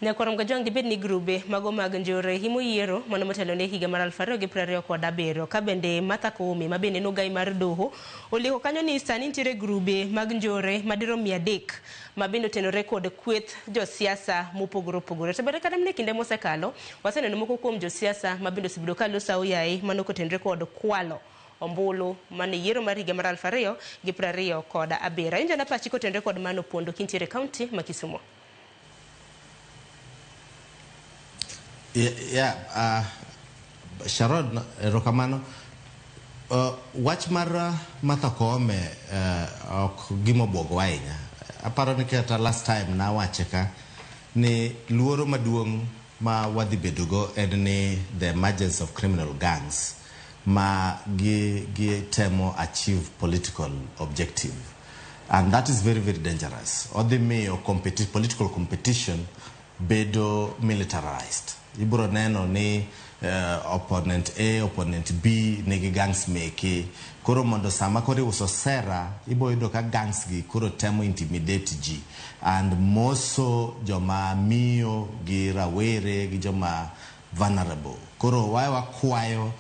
Nyakorom ga jong dibed ni grube mago mag njore himo yiero mono motelo ne higa mar 2027 ka bende Martha Koome ma bende nogai mar doho oliko kanyo ni sani nitiere grube mag njore madiro 300 ma bende otenore kod kweth josiasa mopogore opogore. To bende kata mne kinde mosekalo waseneno moko kuom josiasa ma bende osebedo ka losa oyaye mano kotenore kod kwalo ombulu mane yiero mar higa mar 2027. Injo na pachi kotenore kod mano pondo kintiere county ma Kisumu. Sharon Rokamano, wach mar Martha Koome ok gimo buogo ahinya. Aparo ni kata last time na wache ka ni luoro maduong' ma wadhi bedogo en ni the emergence of criminal gangs ma gi temo achieve political objective, and that is very, very dangerous. Odhi miyo political competition bedo militarized. Ibro neno ni opponent A, opponent B nigi gangs meke. Koro mondo sama kore uso sera, ibo yudo ka gangs gi koro temo intimidate ji. And moso joma miyo gi rawere gi joma vulnerable. Koro why wakwayo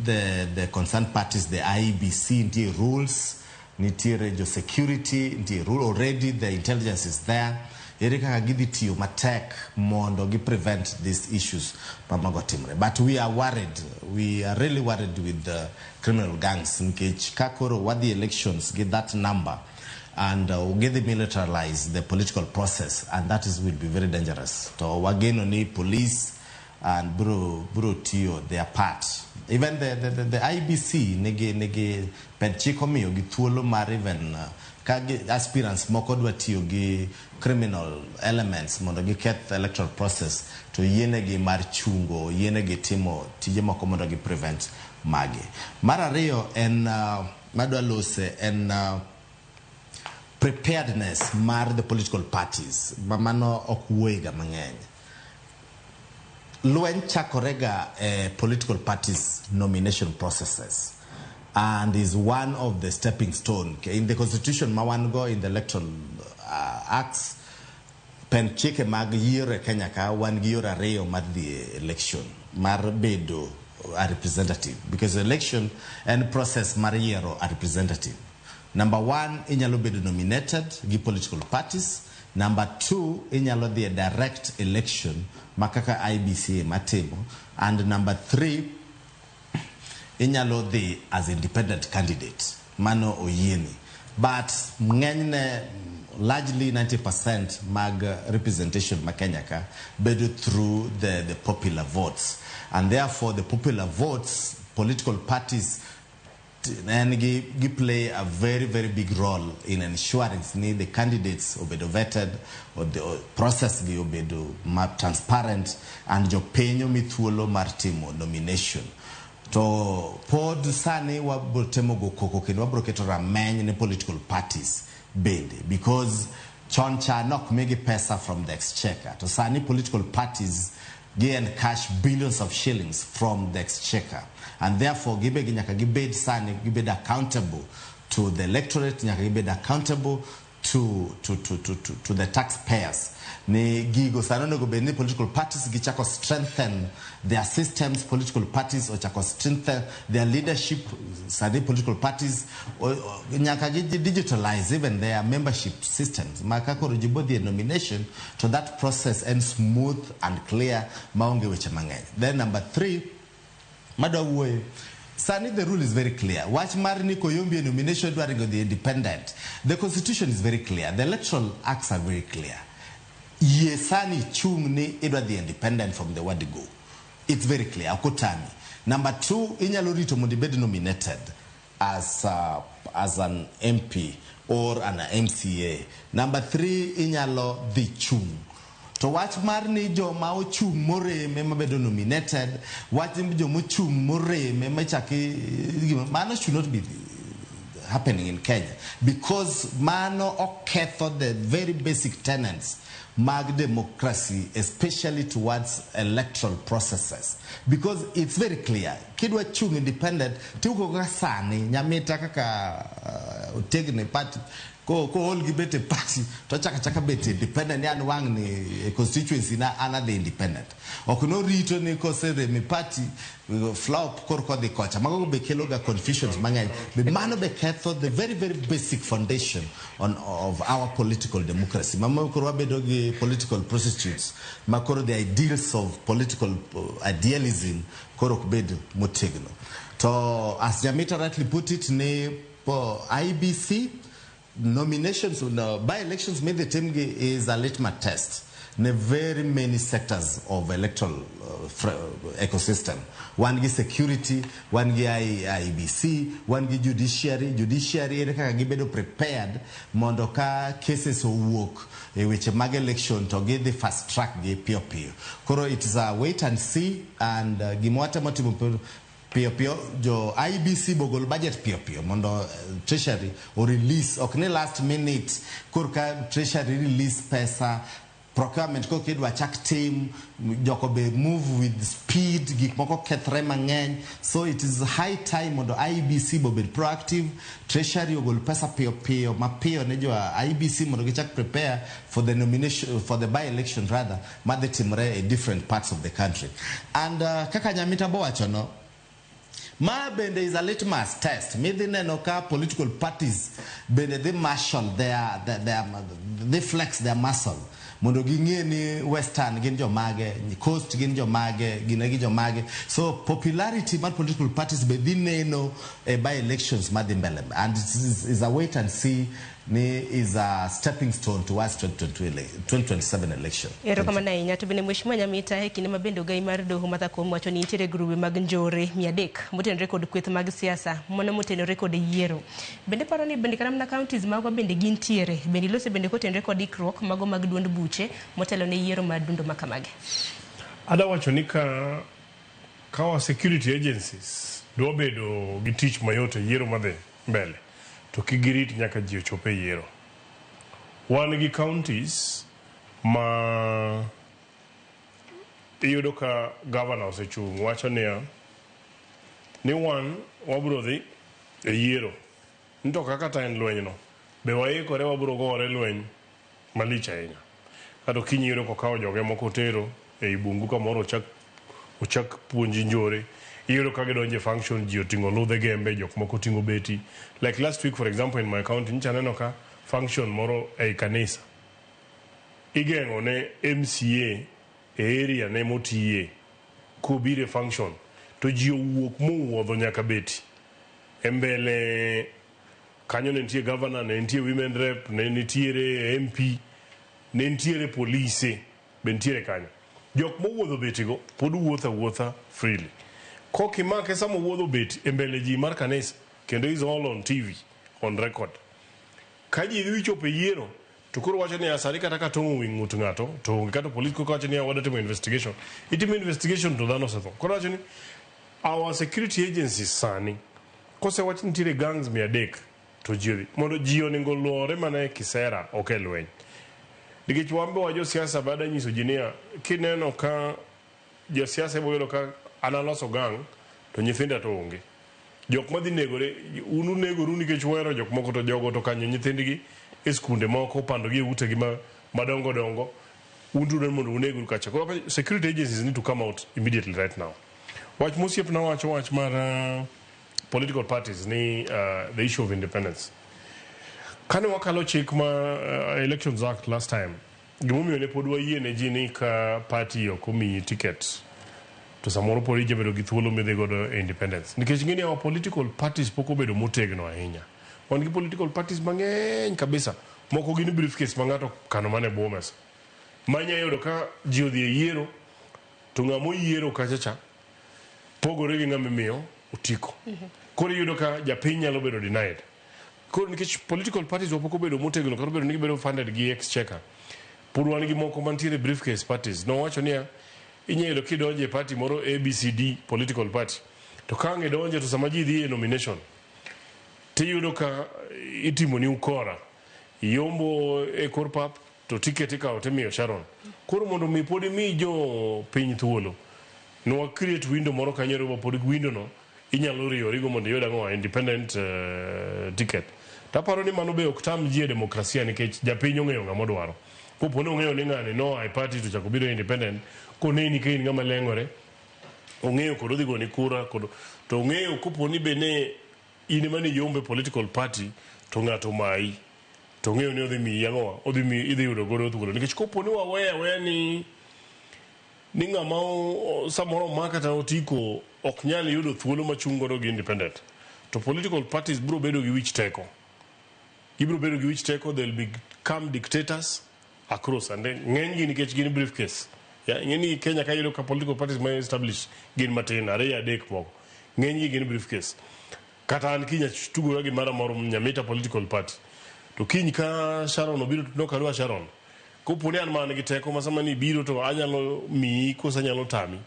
the concerned parties, the IEBC, ntie rules, nitiere jo security, ntie rule already, the intelligence is there. Erika gidhi tiyo matek mondo gi prevent these issues pamagotimre. But we are worried. We are really worried with the criminal gangs. Nkech kakoro what the elections get that number and get the militarize the political process, and that will be very dangerous. So wageno ni police and bro tiyo their part. Even the IBC nege penchiko miyo gi thuolo mar even aspirants moko dwa tiyo gi criminal elements mondo gi keth electoral process to yiene gi mar chungo, yiene gi timo tije moko mondo gi prevent magi. Mar ariyo en madwa lose en preparedness mar the political parties. Mamano ok wuoyiga mang'eny. Lweny chakorega political parties nomination processes, and is one of the stepping stone in the constitution mawango in the electoral acts pen chike mag yiero Kenya ka wan gi yore ariyo mar the election mar bedo a representative, because election and process mar yiero a representative. Number 1, inyalo bedo nominated gi political parties. Number 2, inyalo the direct election makaka IBC matimo. And number 3, inyalo the as independent candidate mano oyieni. But ng'enyne largely 90% mag representation ma Kenya ka bedo through the popular votes, and therefore the popular votes, political parties and gi play a very, very big role in ensuring the candidates obedo vetted or the process gi obedo transparent and jo penyo mithuolo mar timo nomination. To pod sani wabotemo go koko kendo wabroketo rameny ne political parties bende, because choncha nok megi pesa from the exchequer. To sani political parties gain cash billions of shillings from the exchequer, and therefore gibe nyaka gibed sani gibed accountable to the electorate, nyaka gibed accountable to the taxpayers. Ni gigo sanono go beni political parties gichako strengthen their systems, political parties or chako strengthen their leadership. Sadi political parties nyaka digitalize even their membership systems. Makako rujibo the nomination to that process and smooth and clear maonge weche mang'eny. Then number 3, madawuoye Sani, the rule is very clear. Watch Marni Koyombi nomination during the independent. The constitution is very clear. The electoral acts are very clear. Yesani chungni edwa the independent from the word go. It's very clear. Akotami. Number 2, Inyalorito Mundibedi nominated as an MP or an MCA. Number 3, Inyalo the chung. To watch Marni jo mao chung more mema bedo nominated, watch jo mo chung more mema chaki mano should not be happening in Kenya because mano oketho the very basic tenets mag democracy, especially towards electoral processes, because it's very clear kidwa chung independent tuko kasani nyamita kaka utegne party ko all gibete party to chaka bete independent yan wang ni constituency na another independent okuno rito ni ko sere mi party flop korko de kocha mago be keloga confusions mangay be mano be ketho the very basic foundation of our political democracy mama ko be dogi political prostitutes makoro the ideals of political idealism korok bed motegno to as Jamita rightly put it ne IBC nominations by elections made the temge is a litmus test in very many sectors of electoral ecosystem. One gi security, one gi IBC, one gi judiciary gibedo prepared mondoka cases work which mag election to get the fast track gi pio. Koro it is a wait and see and gimwata motivo Pio jo IBC bogol budget pio mondo treasury or release okne last minute kurka treasury release pesa procurement ko kidwa chak team joko be move with speed gik moko kethre mangeny, so it is high time mondo IBC bo be proactive, treasury ogol pesa pio mapio ne jo IBC mondo gichak prepare for the nomination for the by election rather madhe timre in different parts of the country. And kaka Nyamita bo wachono ma bende is a litmus test. Medine no ka political parties bende they marshal they flex their muscle. Mondo ginge ni Western gin jo mage, Coast gin jo mage, ginagi jo mage. So popularity man political parties bedine no by elections madimbele, and it is a wait and see is a stepping stone towards 2027 election. Ero kama na inya to bine mheshimiwa Nyamita hekini mabendo gai mar doho mata ko mwacho ni ntiere grube mag njore 300 moten record kweth mag siasa mono moten record yiero bende paro ni bende kana na counties mago bende gintiere bende lose bende ko ten record ikrock mago mag duond buche motelo ne yiero madundo makamage ada wacho ni kawa security agencies do bedo gi tich mayote yiero madhe mbele to kigirit nyaka ji ochope yiero. Wan gi counties ma iyudo ka governor osechung wacho ni wan wabro dhi e yiero nto kaka ta en lweny no be waikore wabro gore lweny malich ahinya kata kinyi yudo kokawo joge moko tero e bungu kamoro ochak puonji njore iyudo ka gidonje function ji otingo ludhe gembe jok moko tingo beti. Like last week for example in my county nchaneno ka function moro e kanisa igengo ne MCA e area ne motiye kubire function to ji owuok mowuodho nyaka beti embele kanyo ne ntie governor, ne ntie women rep, ne nitiere MP, ne ntiere police be ntiere kanyo jok mowuodho betigo pod wuotha freely. Koki make samo wuodho beti embele ji mar kanisa kendo is all on TV on record. Kaji dhicho pe yiero to koro wacho ni asari kata ka tongo wing mut ngato to kato police ko wacho ni awada timo investigation. Itimo investigation to dhano setho. Koro wacho ni our security agencies sani kose wacho nitire gangs 300 to jiri mondo ji onego luore mana kisera ok lweny. Nikech wambe wa jo siasa baada nyiso jinia kineno ka jo siasa boyo ka analoso gang to nyithinda to onge. Jok madhi negore unu negoru nikech wero jok moko to jogo to kanyo nyithindgi e skunde moko pandogi e utegi madongo undu ne mondo unegoru kacha. Koro security agencies need to come out immediately right now. Wach musiep na wach mar political parties ni the issue of independence. Kane wakalo chik ma Elections Act last time gimomiyo ne pod wayie ne ji ni ka party ok omiyi ticket to samoro podi jabedo gi thuolo midhi godo independence. Nikech ng'eni our political parties pok obedo motegno ahinya. Wan gi political parties mang'eny kabisa. Moko gin briefcase ma ng'ato kano mane bwo mesa. Manya yudo ka ji odhi e yiero, to ng'amo yiero kachacha pogore gi ng'ama miyo otiko. Koro yudo ka japiny nyalo bedo denied. Koro nikech political parties pok obedo motegno, koro bedo ni gibedo funded gi exchequer. Pur wan gi moko mantiere briefcase parties. Nowacho niya, inyalo kidonje e party moro ABCD political party. To ka ng'e donje to sama ji dhi e nomination, tiyudo ka itimo ni ukora. Yombo e kor pap to ticket ikawo timiyo Sharon. Koro mondo mi podi mi jo piny thuolo. No create window moro kanyo ro podi window no inyalo rigo mondo iyud ang'o independent ticket. Taparo ni mano be ok tam ji e demokrasia nikech japiny ong'eyo ng'ama dwaro. Kopo ne ong'eyo ni ng'ani no ai party to chako biro independent, koneni ka in ng'ama leng'ore, ong'eyo kod odhi goni kura, to ong'eyo kopo ni bene in mane yombe political party to ng'ato mai, to ong'eyo ni odhi miyi ang'owa, idhi yudo godo thuolo. Nikech kopo ni waweya ni ng'ama samoro makata otiko ok nyal yudo thuolo machung' godo gi independent, to political parties biro bedo gi wich teko. Gibiro bedo gi wich teko, they'll become dictators across, and then ng'enygi nikech gin briefcase. Ng'eni Kenya ka yudo ka political parties ma establish gin matin, ariyo adek moko. Ng'enygi gin briefcase. Kata an kinya tugora gi mara moro nyamita political party. To kiny ka Sharon obiro to nokadwa Sharon. Kopo ni an man gi teko ma sama ni biro to anyalo miyi kosa anyalo tami.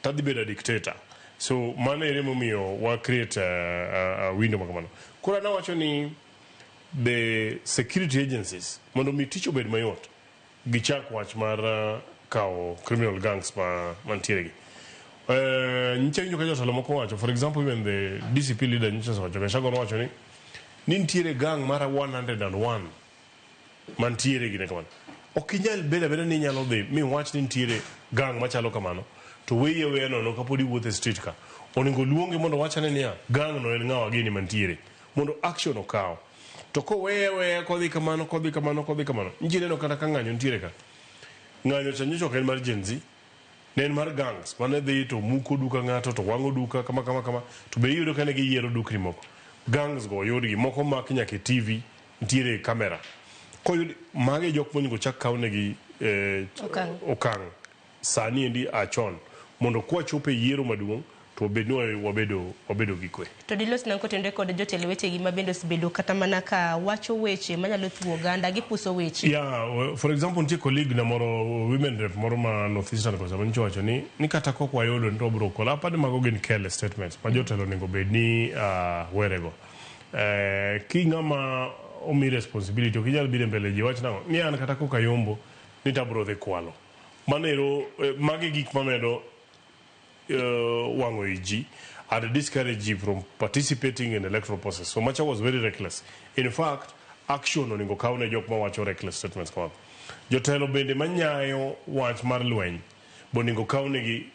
Tadhi bedo dictator. So mano ere momiyo wa create a window makamano. Koro nawacho ni the security agencies mondo mi tich obed mayot gichak wach mar kao criminal gangs mantiere gi. Nitie nyo ka jotelo moko wacho, for example even the DCP leader nyicha wacho, Gachagua wacho ni nitiere gang mara 101 mantiere gi ne kamano. Ok inyal beda ni nyalo dhi mi wach ni nitiere gang machalo kamano to weye no kapodi wuothe street ka. Oningo luonge mondo wachane niya gang no en ng'awa gini mantiere mondo action okaw. To ko weye kodhi kamano. Njire no kata ka ng'anyo nitiere ka. Ng'anyo cha nyicho ken mar Gen Z, ne en mar gangs, mane dhi to muko duka ng'ato to wang'o duka kama. To be yudo ka ne giyiero dukni moko. Gangs go yudgi moko mak nyaka TV, nitiere kamera. Koyud mage jok monego chak kawnegi okang' sani endi achon mondo kwa chope yiero maduong' to wabedo gi kwe. To dilos nan kotende kod jotelo wechegi mabende osebedo kata mana ka wacho weche manyalo thuo oganda gi puso weche. Yeah, for example nitie colleague na moro women rep moro ma North Eastern kosa mancho wacho ni kata kok wayudo to bro kola apade mago gin careless statements ma jotelo nego bed ni werego. Ki ng'ama omi responsibility ok inyal bire mbele ji wach nango ni an kata koka yombo ni tabro dhi kwalo. Manero magi gik mamedo wango ji and discourage you from participating in the electoral process. So much was very reckless. In fact, action oningo kaune jok ma wacho reckless statements kama. Jotelo bende manyayo wach mar lweny boningo kaune gi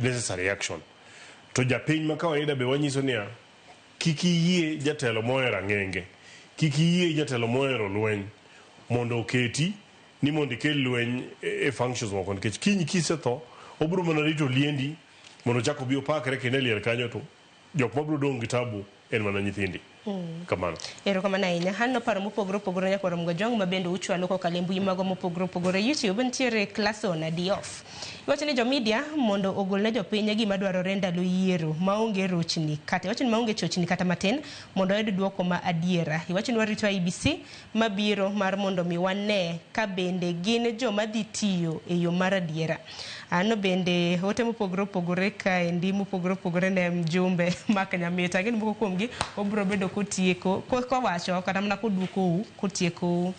necessary action. To japiny ma kawaida be wanyiso niya kiki yie jatelo moero ng'enge, kiki yie jatelo moero lweny mondo oketi ni mondo ikel lweny e functions moko nikech kiny kisetho obiro mana rito liendi mondo chako bio pakre kendo liel kanyo to jok mabiro dong' gi tabu en mana nyithindi. Kamano. Erokamano ahinya. An noparo mopogore opogore nyakwarom go jong mabende uchwalo kokalo e mbui mago mopogore opogore. YouTube nitiere Clason Adiof. Iwacho ni jo media mondo ogol ne jopiny gima dwarore ndalo yiero maonge rochni kata iwacho ni maonge chochni kata matin mondo oyud duoko ma adiera. Iwacho ni warito IECB mabiro mar mondo mi wane ka bende gin joma dhi tiyo e yo mar adiera. Ano bende hote mopogore opogore ka endi mopogore opogore ne mjumbe makanyamita gin moko kuomgi obro bedo kotieko ko wacho kata mana koduoko kotieko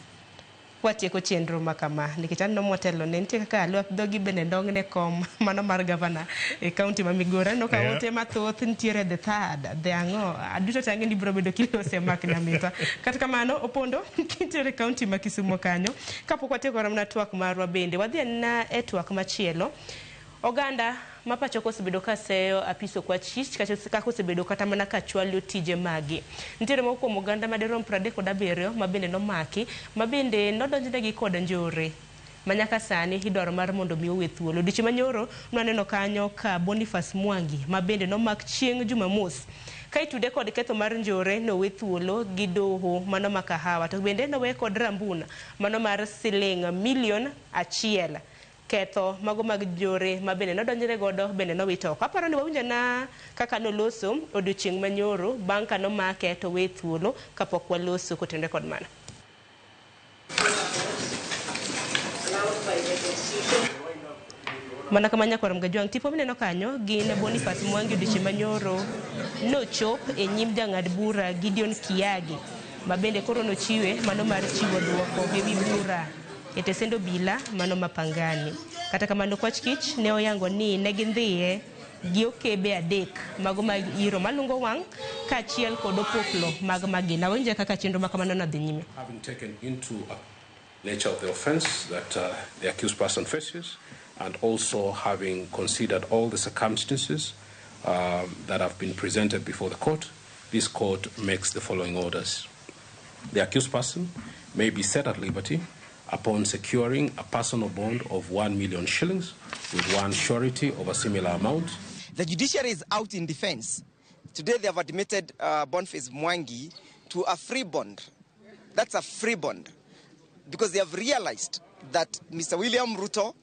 watieko chenro makama nikech an nomotelo ne nitie kaka alwap dhogi bende ndongne kom mano mar gavana e kaunti ma Migori no ka wote mathoth nitiere the third the ang'o aduto tange ni bro bedo kilose mak nyamita kata kamano opondo nitiere kaunti ma Kisumo kanyo kapok watieko ramna twak marwa bende wadhi na e twak machielo oganda mapacho kosebedo kaseyo apiso kwa chich kaka osebedo kata mana kachwalio tije magi nitiere moko kuom oganda maderom 37 mabende nomaki mabende nodonjnegi kod njore manyaka sani idwaro mar mondo mi owe thuolo. Odiochieng' manyoro naneno kanyo ka Boniface Mwangi ma bende nomak chieng' Jumamos ka itude kod ketho mar njore nowe thuolo gi doho mano ma Kahawa, to bende nowe kod rambuna mano mar siling milion 1. Ketho mago mag njore ma bende nodonjre godo bende nowito oko. Aparo ni wawinjo na kaka noloso odiochieng' manyoro bang' ka nomake to we thuolo kapok waloso kotenore kod mano. Mana kama nyakwaro mgajwang' tipo mineno kanyo gin Boniface Mwangi odiochieng' manyoro nochop e nyim jang'ad bura Gideon Kiagi ma bende koro nochiwe mano mar chiwo duoko e wi bura e tesendo bila mano mapangani. Kata kamano Kwach Kich ne oyango ni ne gindhiye gi okebe 3 mago mag iro malungo wang' kaachiel kod opoklo mag magina. Wenje kaka chenro makamano nadhi nyime. Having taken into nature of the offense that the accused person faces, and also having considered all the circumstances that have been presented before the court, this court makes the following orders. The accused person may be set at liberty upon securing a personal bond of 1 million shillings with one surety of a similar amount. The judiciary is out in defense. Today they have admitted Boniface Mwangi to a free bond. That's a free bond because they have realized that Mr. William Ruto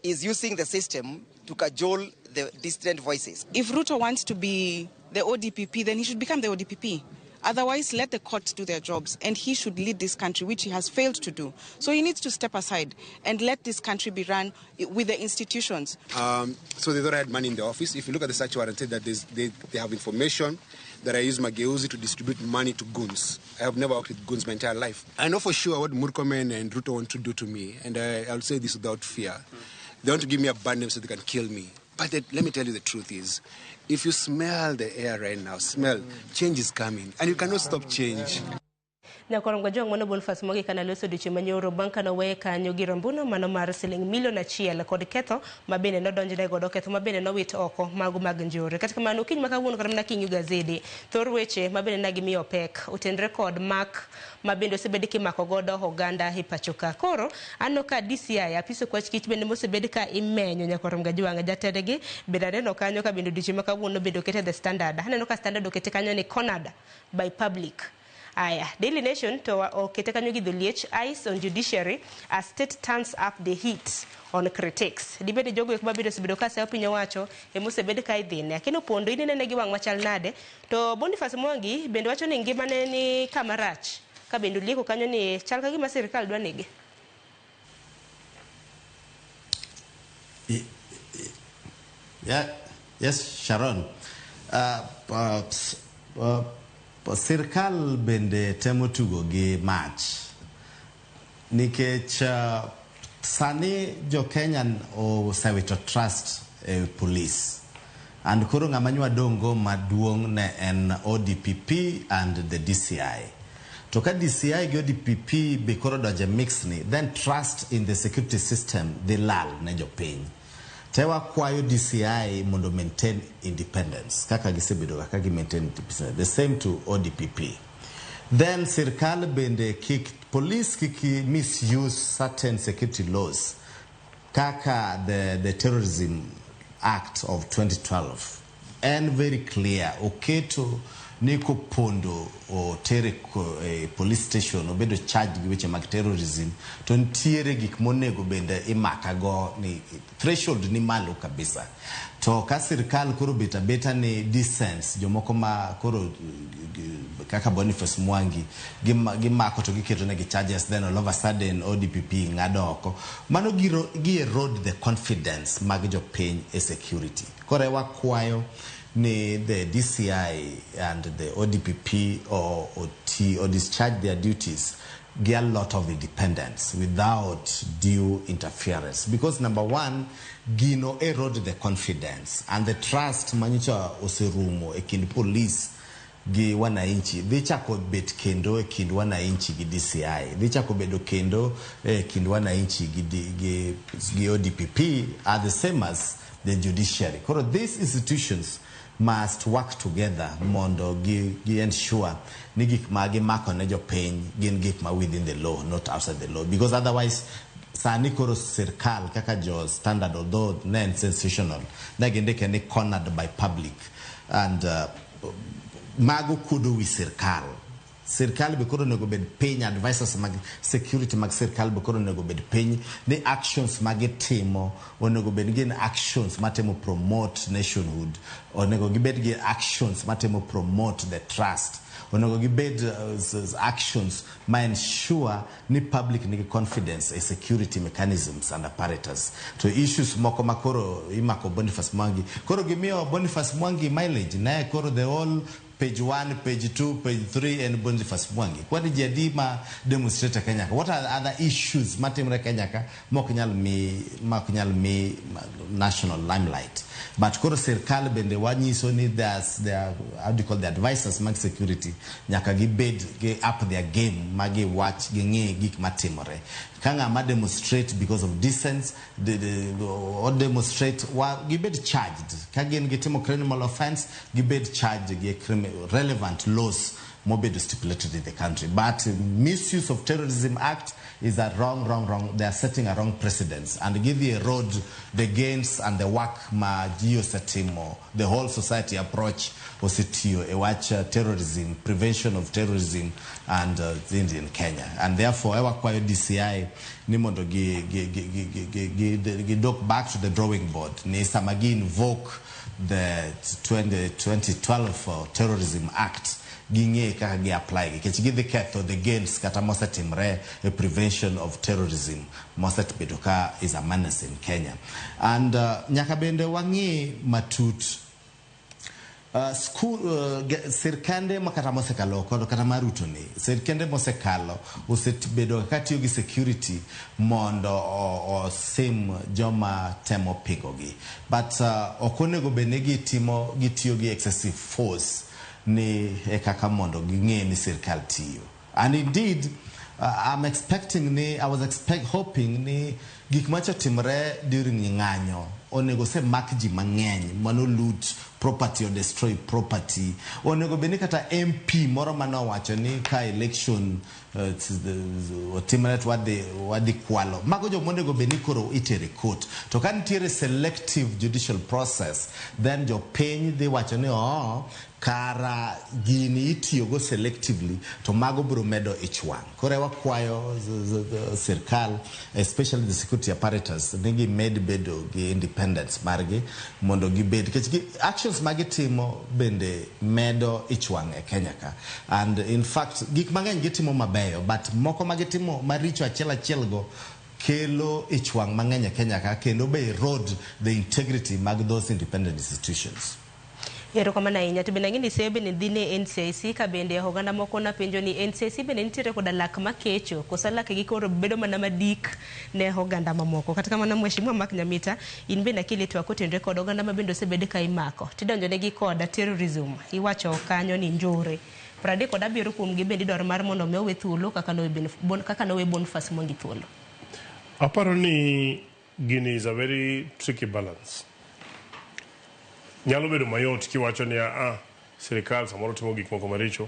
is using the system to cajole the dissident voices. If Ruto wants to be the ODPP, then he should become the ODPP. Otherwise, let the courts do their jobs, and he should lead this country, which he has failed to do. So he needs to step aside and let this country be run with the institutions. So they thought I had money in the office. If you look at the search warrant, say that they have information that I use Mageuzi to distribute money to goons. I have never worked with goons my entire life. I know for sure what Murkomen and Ruto want to do to me, and I'll say this without fear. They want to give me a bad name so they can kill me. But let me tell you the truth is, if you smell the air right now, change is coming. And you cannot stop change. Nyakwaro mgajwang' mono Boniface Mwangi kana loso odiochieng' manyoro bang' ka nowe kanyo gi rambuna mano mar siling milion 1 kod ketho ma bende nodonjne godo, ketho ma bende nowit oko mago mag njore. Kata kamano kiny makawuono kata mana kinyo gazede thor weche ma bende nagimiyo pek otenre kod mak ma bende osebed kimako godo oganda e pacho ka. Koro anno ka DCI apiso Kwach Kich bende mosebed ka imenyo Nyakwaro mgajwang' jatendegi bende aneno kanyo ka bende odiochieng' makawuono bende okete the Standard. Aneno ka Standard okete kanyo ni cornered by public. Aya, Daily Nation to okete kanyo gi dholiech eyes on judiciary as state turns up the heat on critics. Dibede jogo ek mabedo sebedo ka sa piny owacho e mosebed ka idhine. Akino pondo inene gi wang' machal nade to Boniface Mwangi bende wacho ni ngimane ni kamarach ka bende lieko kanyo ni chal ka gima sirikal dwa nege. Yes, Sharon. Sirkal bende temo tugo gi mach nikech sani jo Kenyan osewito trust police, and koro ng'ama nywa dongo maduong' ne en ODPP and the DCI. To ka DCI gi ODPP be koro doje mix ni, then trust in the security system dhi lal ne jo piny. Tewa kwayo DCI mondo maintain independence. Kaka gisebedo kaka gi maintain independence. The same to ODPP. Then sirkal bende police misuse certain security laws. Kaka the Terrorism Act of 2012. And very clear. Oketo niko pondo o tere police station obedo charge gi weche mag terrorism to ntiere gik monego bende imaka go ni threshold ni malo kabisa. To ka sirkal koro beta ni dissents jomoko ma koro kaka Boniface Mwangi gimako to giketo ne gi charges, then all of a sudden ODPP ng'ado oko. Mano gi erode the confidence mag jo piny e security. Kore wakwayo ni the DCI and the ODPP or discharge their duties, get a lot of independence without due interference. Because number one, gino erode the confidence and the trust manyicha oserumo ekind police gi wananchi. Dhichako bet kendo ekind wananchi gi DCI. Dhichako bedo kendo ekind wananchi gi ODPP are the same as the judiciary. Koro these institutions must work together mondo gi ensure ni gik ma gimako ne jo piny gin gik ma within the law, not outside the law, because otherwise sani koro sirkal kaka jo standard, although nen sensational, nagindike ni cornered by public, and mago kudo wi sirkal. Sirkal be koro nego bed piny, advisors mag security mag sirkal be koro nego bed piny, ni actions magitimo onego bed gin actions matemo promote nationhood, onego gibed gi actions matemo promote the trust, onego gibed actions ma ensure ni public nigi confidence in security mechanisms and apparatus. To issues moko makoro imako Boniface Mwangi, koro gimiyo Boniface Mwangi mileage, na koro the whole page 1, page 2, page 3 and Boniface Mwangi. Kwani jadima demonstrator Kenya? What are other issues matimre Kenya ka mokunyal mi national limelight? But koro sirkal bende wanyiso ni there's how do you call the advisors mag security nyaka gibed up their game, magi watch ging'e gik matimore. Kanga ma demonstrate because of dissent, or demonstrate gibed charged. Kagin gitimo criminal offense, gibed charged relevant laws mobile stipulated in the country. But misuse of Terrorism Act is a wrong. They are setting a wrong precedence and give you a road the gains and the work ma geosetimo, the whole society approach ositio a watch terrorism, prevention of terrorism and in Kenya. And therefore our DCI nimondo dock back to the drawing board. Ni samagi invoke the 2012 Terrorism Act. Ginge kaka gi apply ke chigi the ketho the gains kata moset timre a prevention of terrorism moset bedoka is a menace in Kenya. And nyaka bende wangi matut school sirkande makata mosekalo kodo kata maruto ni sirkande mosekalo uset bedo kati yogi security mondo o sim joma temo pigogi, but okonego benegi timo gitiyogi excessive force ni ekaka mondo ginge ni sirkal tiyo. And indeed I was hoping ni gik macho timre during ng'anyo onego se makji mang'eny mano loot property or destroy property. Onego beni kata MP moro mano wacho ni ka election timret wadi kwalo mago jo monego beni koro itere court to kan tiere selective judicial process, then jo piny they wacho ni kara gini itiyogo selectively to mago bro medo ichwang. Kore wakwayo sirkal, especially the security apparatus, nigi med bedo gi independence margi mondo gi bed actions magitimo bende medo ichwang e Kenya ka. And in fact gik mang'eny gitimo mabeyo, but moko magitimo maricho achiel go kelo ichwang mang'eny e Kenya ka kendo be erode the integrity mag those independent institutions. Yero kama na inya tibina ngini sebe ni dhine NCIC ka bende hoganda moko na penjo ni NCIC bende nitire koda lak makecho kosala kigikoro bedo mana madik ne hoganda mamoko katika mana mheshimiwa Mark Nyamita inbe na kile twakotendre koda hoganda mabendo sebede ka imako tidonjo ne gi koda terrorism iwacho kanyo ni njore prade koda biro kuom gi bende dor mar mondo mewe thuolo kaka no Boniface Mwangi thuolo. Aparo ni gini is a very tricky balance. Nyalo bedo mayot kiwacho ni sirikal samoro timo gik moko maricho,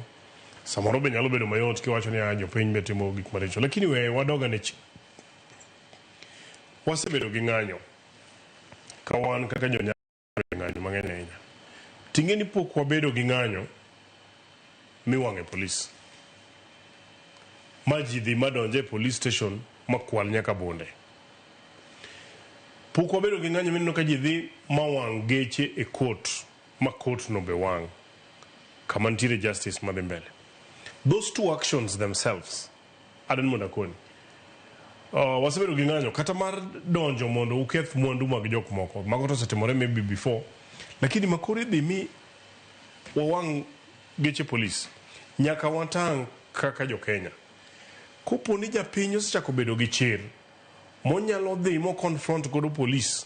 samoro be nyalo bedo mayot kiwacho ni jopiny be timo gik maricho, lakini we wadoga ne wasebedo gi ng'anyo ka wan kaka jo ng'anyo mang'eny ahinya. Ting'e ni pok wabedo gi ng'anyo miwang'e polis ma ji dhi madonje police station makwal nyaka bunde. Pok wabedo gi ng'anyo mineno ka ji dhi mawang' geche e court ma court no be wang' kama nitiere justice madhi mbele. Those two actions themselves aden mondo akoni wasebedo gi ng'anyo kata mar donjo mondo uketh mwandu mag jok moko mago to setimore maybe before, lakini makoro idhi mi wawang' geche police nyaka watang' kaka jo Kenya. Kopo ni japiny osechako bedo gi chir monyalo dhi mo confront godo police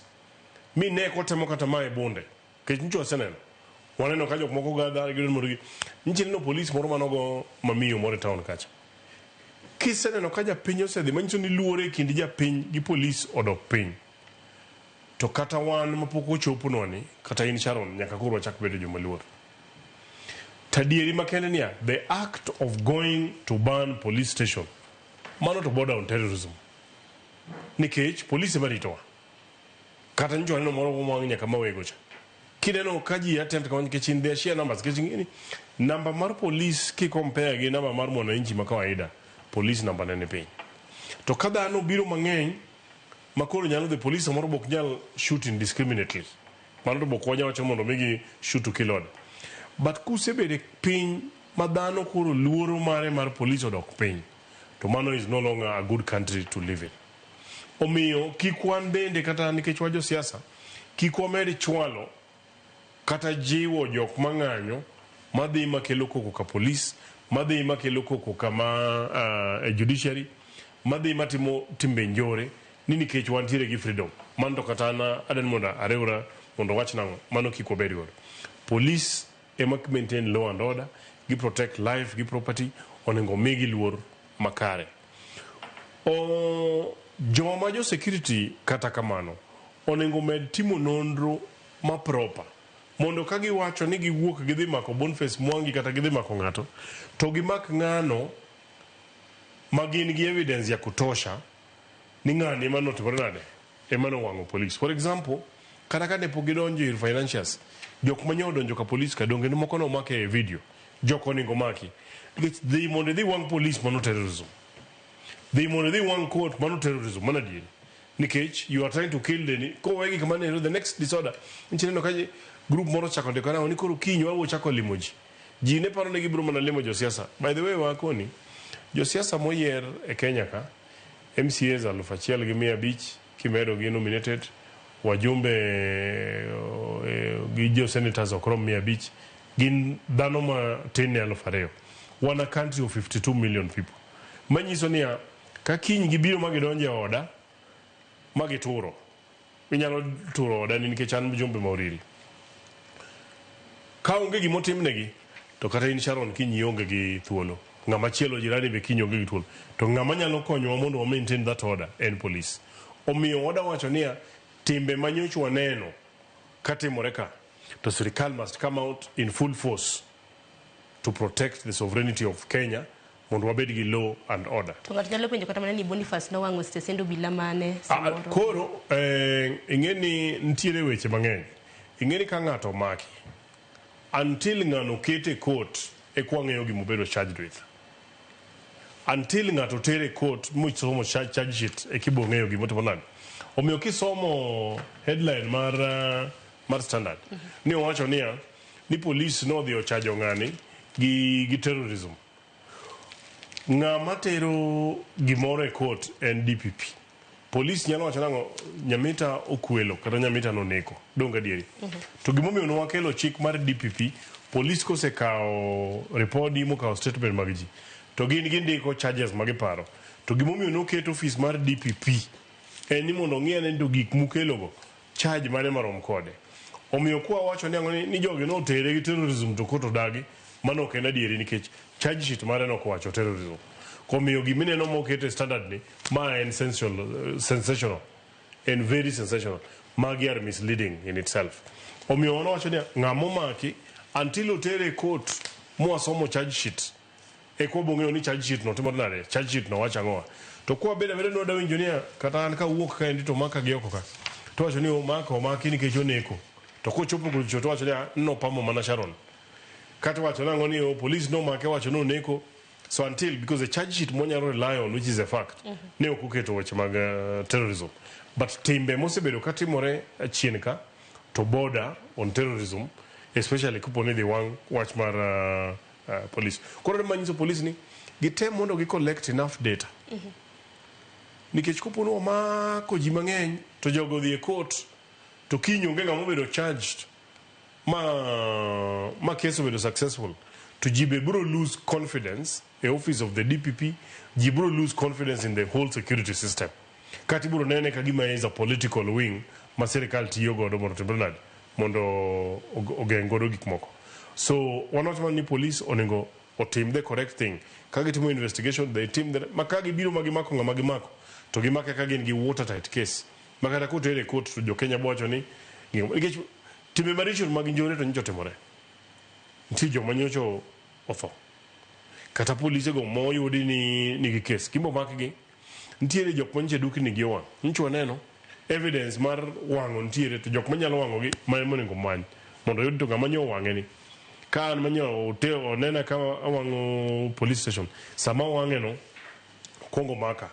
mi ne kotemo kata mae bunde kech ncho aseneno waneno ka jok moko gadha gido moro gi nchini no police moro manogo mamiyo moro town kacha kiseneno ka japiny osedhi manyiso ni luore kindi japiny gi police odok piny to kata wan mapoko chopo noni kata in Sharon nyaka koro wachak bedo joma luor. Tadieri makende niya, the act of going to burn police station mano to border on terrorism. nikech polisi maritowa kata njo aneno moro mo nyaka mawego cha kineno kaji attempt kawany nikech in their share numbers nikech namba mar police ki compare gi namba mar mwananchi ma kawaida police namba nene piny to ka dhano biro mang'eny makoro nyalo the police moro bok nyal shoot indiscriminately mano to bok wanya wacho mondo migi shoot to kill order but kusebede piny ma dhano koro luoro mare mar police odok piny to mano is no longer a good country to live in. Omiyo kikwan bende kata nikech wajo siasa kikwamedi chwalo kata jiwo jok mang'anyo madhi makelo koko ka police madhi makelo koko kama judiciary madhi matimo timbe njore ni nikech wantiere gi freedom mando kata na aden monda areura mondo wach nango mano kikwabedi godo police ema maintain law and order gi protect life gi property onengo migi luor makare joma jo security kata kamano onengo med timo nonro ma proper mondo ka giwacho ni giwuok gidhi mako Boniface Mwangi kata gidhi mako ng'ato to gimak ng'ano ma gin gi evidence ya kutosha ni ng'ani ema notimore nade ema nowang'o police. For example kata ka ne pok gidonjo ir financials jok manyo donjo ka police ka donge ni moko no make video jok oningo maki because they mondo dhi wang police mano terrorism they mondo dhi wang court mano terrorism mana dien nikech you are trying to kill the ko wegi kama ne the next disorder nchino kaje group moro chako de kana onikoro kinyo awo chako limoji ji ne paro ne gibro mana limo jo siasa by the way wakoni jo siasa moyer e Kenya ka MCAs 1500 kimedo gi nominated wajumbe gi jo senators okrom 500 gin dhano ma tin ne 2000 wana country of 52 million people manyiso ni ka kiny gibiro magidonje oda magituro inyalo turo oda nikech an jumbe mauriri ka onge gimotimnegi to kata in Sharon kiny onge gi thuolo ng'ama chielo jirani be kiny onge gi thuolo to ng'ama nyalo konyowa mondo wa maintain that order en police. Omiyo oda wacho ni timbe manyocho waneno katimore ka to sirikal must come out in full force to protect the sovereignty of Kenya mondo wabed gi law and order. To kata jalo penjo kata manani Boniface no wang'o stesendo bila mane samoro. Koro ingeni ntiere weche mang'eny. Ingeni ka ng'ato maki until ng'ano kete court e kwang'eyo gimo bedo charged with. Until ng'ato tere court musomo charge sheet e kibo ng'eyo gimo timo nade. Omiyo kisomo headline mar Standard ni owacho ni police no dhi ochajo ng'ani gi terrorism. Ng'ama tero gimoro e court en DPP. Police nyalo wacho nango nyamita okwelo kata nyamita noneko donga dieri. To gimomiyo no wakelo chik mar DPP police kosekao report mokao statement mag ji to gin ndiko charges magiparo to gimomiyo no keto office mar DPP en ni mondo ng'e ne gik mukelogo charge mane marom kode. Omiyo kwa wacho ni jogi no tere gi terrorism to koto dagi mano ok en adieri nikech charge sheet mare no kwacho terrorism. Komiyo gimine no mokete standard ni ma en sensational and very sensational magi are misleading in itself. Omiyo ono wacho ni ng'amo maki until otere court mwasomo charge sheet e ko bong'eyo ni charge sheet no timo nade charge sheet no wacha ng'owa to kwa beda no dawinjo ni kata an ka wuok ka endi to maka gi oko ka to wacho ni omaki nikech oneko to kochopo kucho to wacho ni no pamo mana Sharon kata wacho nango ni police no make wacho no neko. So until because the charge sheet monyalo rely on which is a fact ne okuketo weche mag terrorism but timbe mosebedo katimore chien ka to border on terrorism especially kuponi the one watch mar police koro manyiso police ni gitem mondo gi collect enough data nikech kupono mako ji mang'eny to jogo dhi e court to kinyo onge ng'ama obedo charged ma case obedo successful to jibe bro lose confidence the office of the DPP jibro lose confidence in the whole security system kati bro nene kagima is a political wing ma serikal tiyo godo mondo ogengodo gik moko. So wanotman ni police onengo otim the correct thing kagitimo investigation they team the makagi biro magimako ng'ama gimako to gimake ka gin gi watertight case makata kotere court to jo Kenya bwacho ni nikech timbe maricho mag njore to nyocho timore nti jo manyocho otho kata police go moyudi ni gi case kimbo makgi ntiere jok manche dukni gi wang nchwa neno evidence mar wango ntiere to jok manyalo wango gi monego many mondo yud to ngama nyo wange ni kan manyo te onena ka wango police station sama wange no kongo maka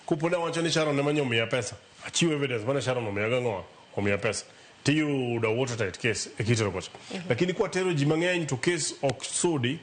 kupona wacho ni Sharon ne manyo miya pesa achiwo evidence bana Sharon no miya gango omiya pesa tiyo da watertight case ekitero kocha lakini kwa tero ji mang'eny to case ok sudi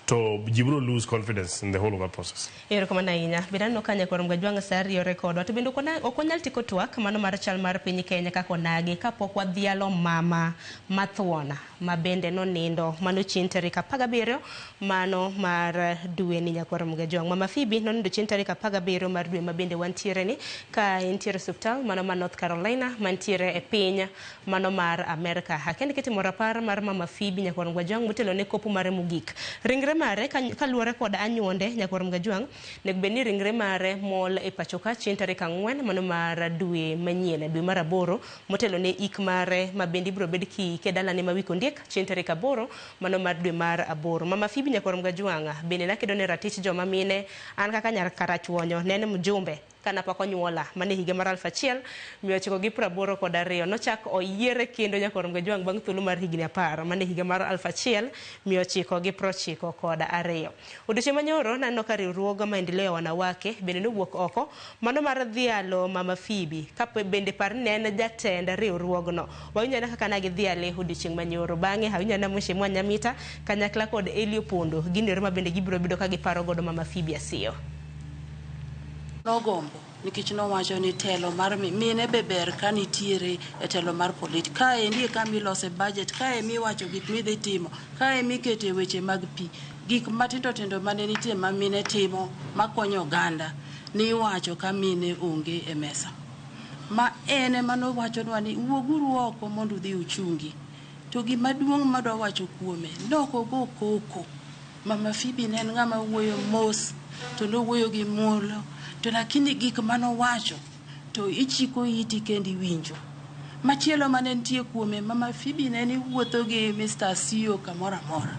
to jibro lose confidence in the whole of that process. Ero kama nainya bidano kanya kwa mgajwanga sari record watu bindu kona okonyal tiko twak mano mar chal mar piny Kenya kako nage kapok wadhialo mama mathuona mabende no nindo mano chin tarik 17 mano mar dwe ni nyakwar mgajwang mama Phoebe no nindo chin tarik 17 mar dwe mabende wantiere ni ka intiere hospital mano mar North Carolina mantiere e piny mano mar America hakende kiti morapar mar mama Phoebe nyakwar mgajwang mutelo ne kopu mare mugik ringre mare kaluore kod anyuonde nyakwar mgajwang nek beni ringre mare mol e pachoka chin tarik 4 mano mar dwe manyien dwe mar 8 motelo ne ik mare mabendi bro bed ki kedala ne mawiko ndiek chin tarik 8 mano mar dwe mar 8 mama Phoebe nyakwar mgajwang bende nakedo ne ratich joma mine an kaka nyar karachuonyo nene mjumbe kana pako nyuola mane higa mar 1982 kod ariyo nochak oyiere kendo nyakwar mgajwang bang thuolo mar higni 10 mane higa mar 1992 kod ariyo odiochieng' manyoro naneno ka riwruoga maendeleo wanawake bende nowuok oko mano mar dhialo mama Phoebe ka bende par nene jatend riwruogno wanyana kaka nagi dhiale odiochieng' manyoro bang'e hawanyana Mheshimiwa Nyamita kanyakla kod Elio Pondo ginero mabende gibiro bedo ka giparo godo mama Phoebe Asiyo nogombo nikech nowacho ni telo mar mine beber ka nitiere e telo mar polit ka endi ka milose budget ka emi wacho gik midhi timo ka emi kete weche mag pi gik matindo tindo mane nitie ma mine timo makonyo oganda ni wacho ka mine onge e mesa ma ene mano wacho ni wuoguru oko mondo dhi uchungi to gima duong' madwa wacho kuome noko go koko mama Phoebe ne ng'ama wuoyo mos to no wuoyo gi mulo to lakini gik mano wacho to ichiko iti kendi winjo machielo mane nitie kuome mama Phoebe ne ni wuotho gi Mr. CEO kamora mora.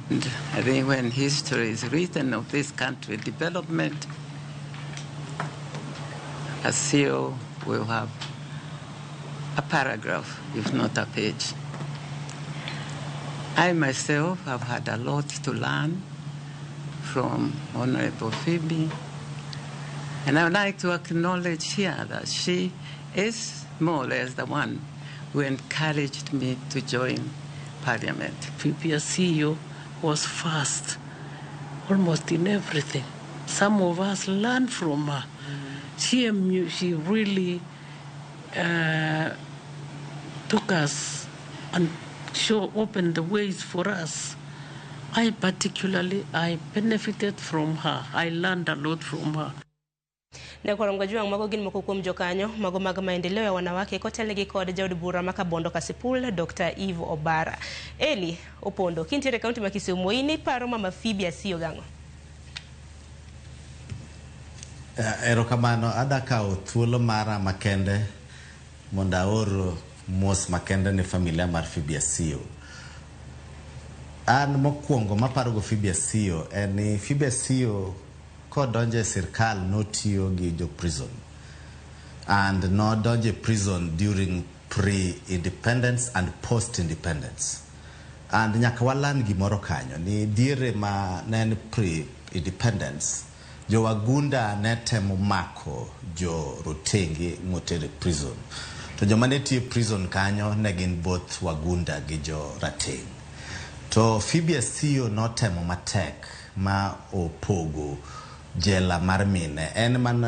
I think when history is written of this country development, a CEO will have a paragraph if not a page. I myself have had a lot to learn from Honorable Phoebe. And I would like to acknowledge here that she is more or less the one who encouraged me to join Parliament. Phoebe Asiyo was fast, almost in everything. Some of us learned from her. She really took us and opened the ways for us. I benefited from her. I learned a lot from her. Nyakwar mgajwang mago gin moko kuom jokanyo mago mag maendeleo ya wanawake kotelegi kod jaod bura makabondo Kasipul Dr. Eve Obara. Eli Opondo kintiere kaunti ma Kisumu ini paro mama Phoebe Asiyo gang'o? Erokamano adakawo thuolo mara makende mondo aor mos makende ne familia mar Phoebe Asiyo. An mokwongo maparogo Phoebe Asiyo en Phoebe Asiyo donje sirkal notiyo gi jo prison and no donje prison during pre-independence and post-independence and nyaka walan gimoro kanyo ni diere ma nen pre-independence jo wagunda ne temo mako jo rotenge motere prison to jo mane tie prison kanyo ne gin both wagunda gi jo rateng to Phoebe Asiyo no temo matek ma opogo jela mar mine en man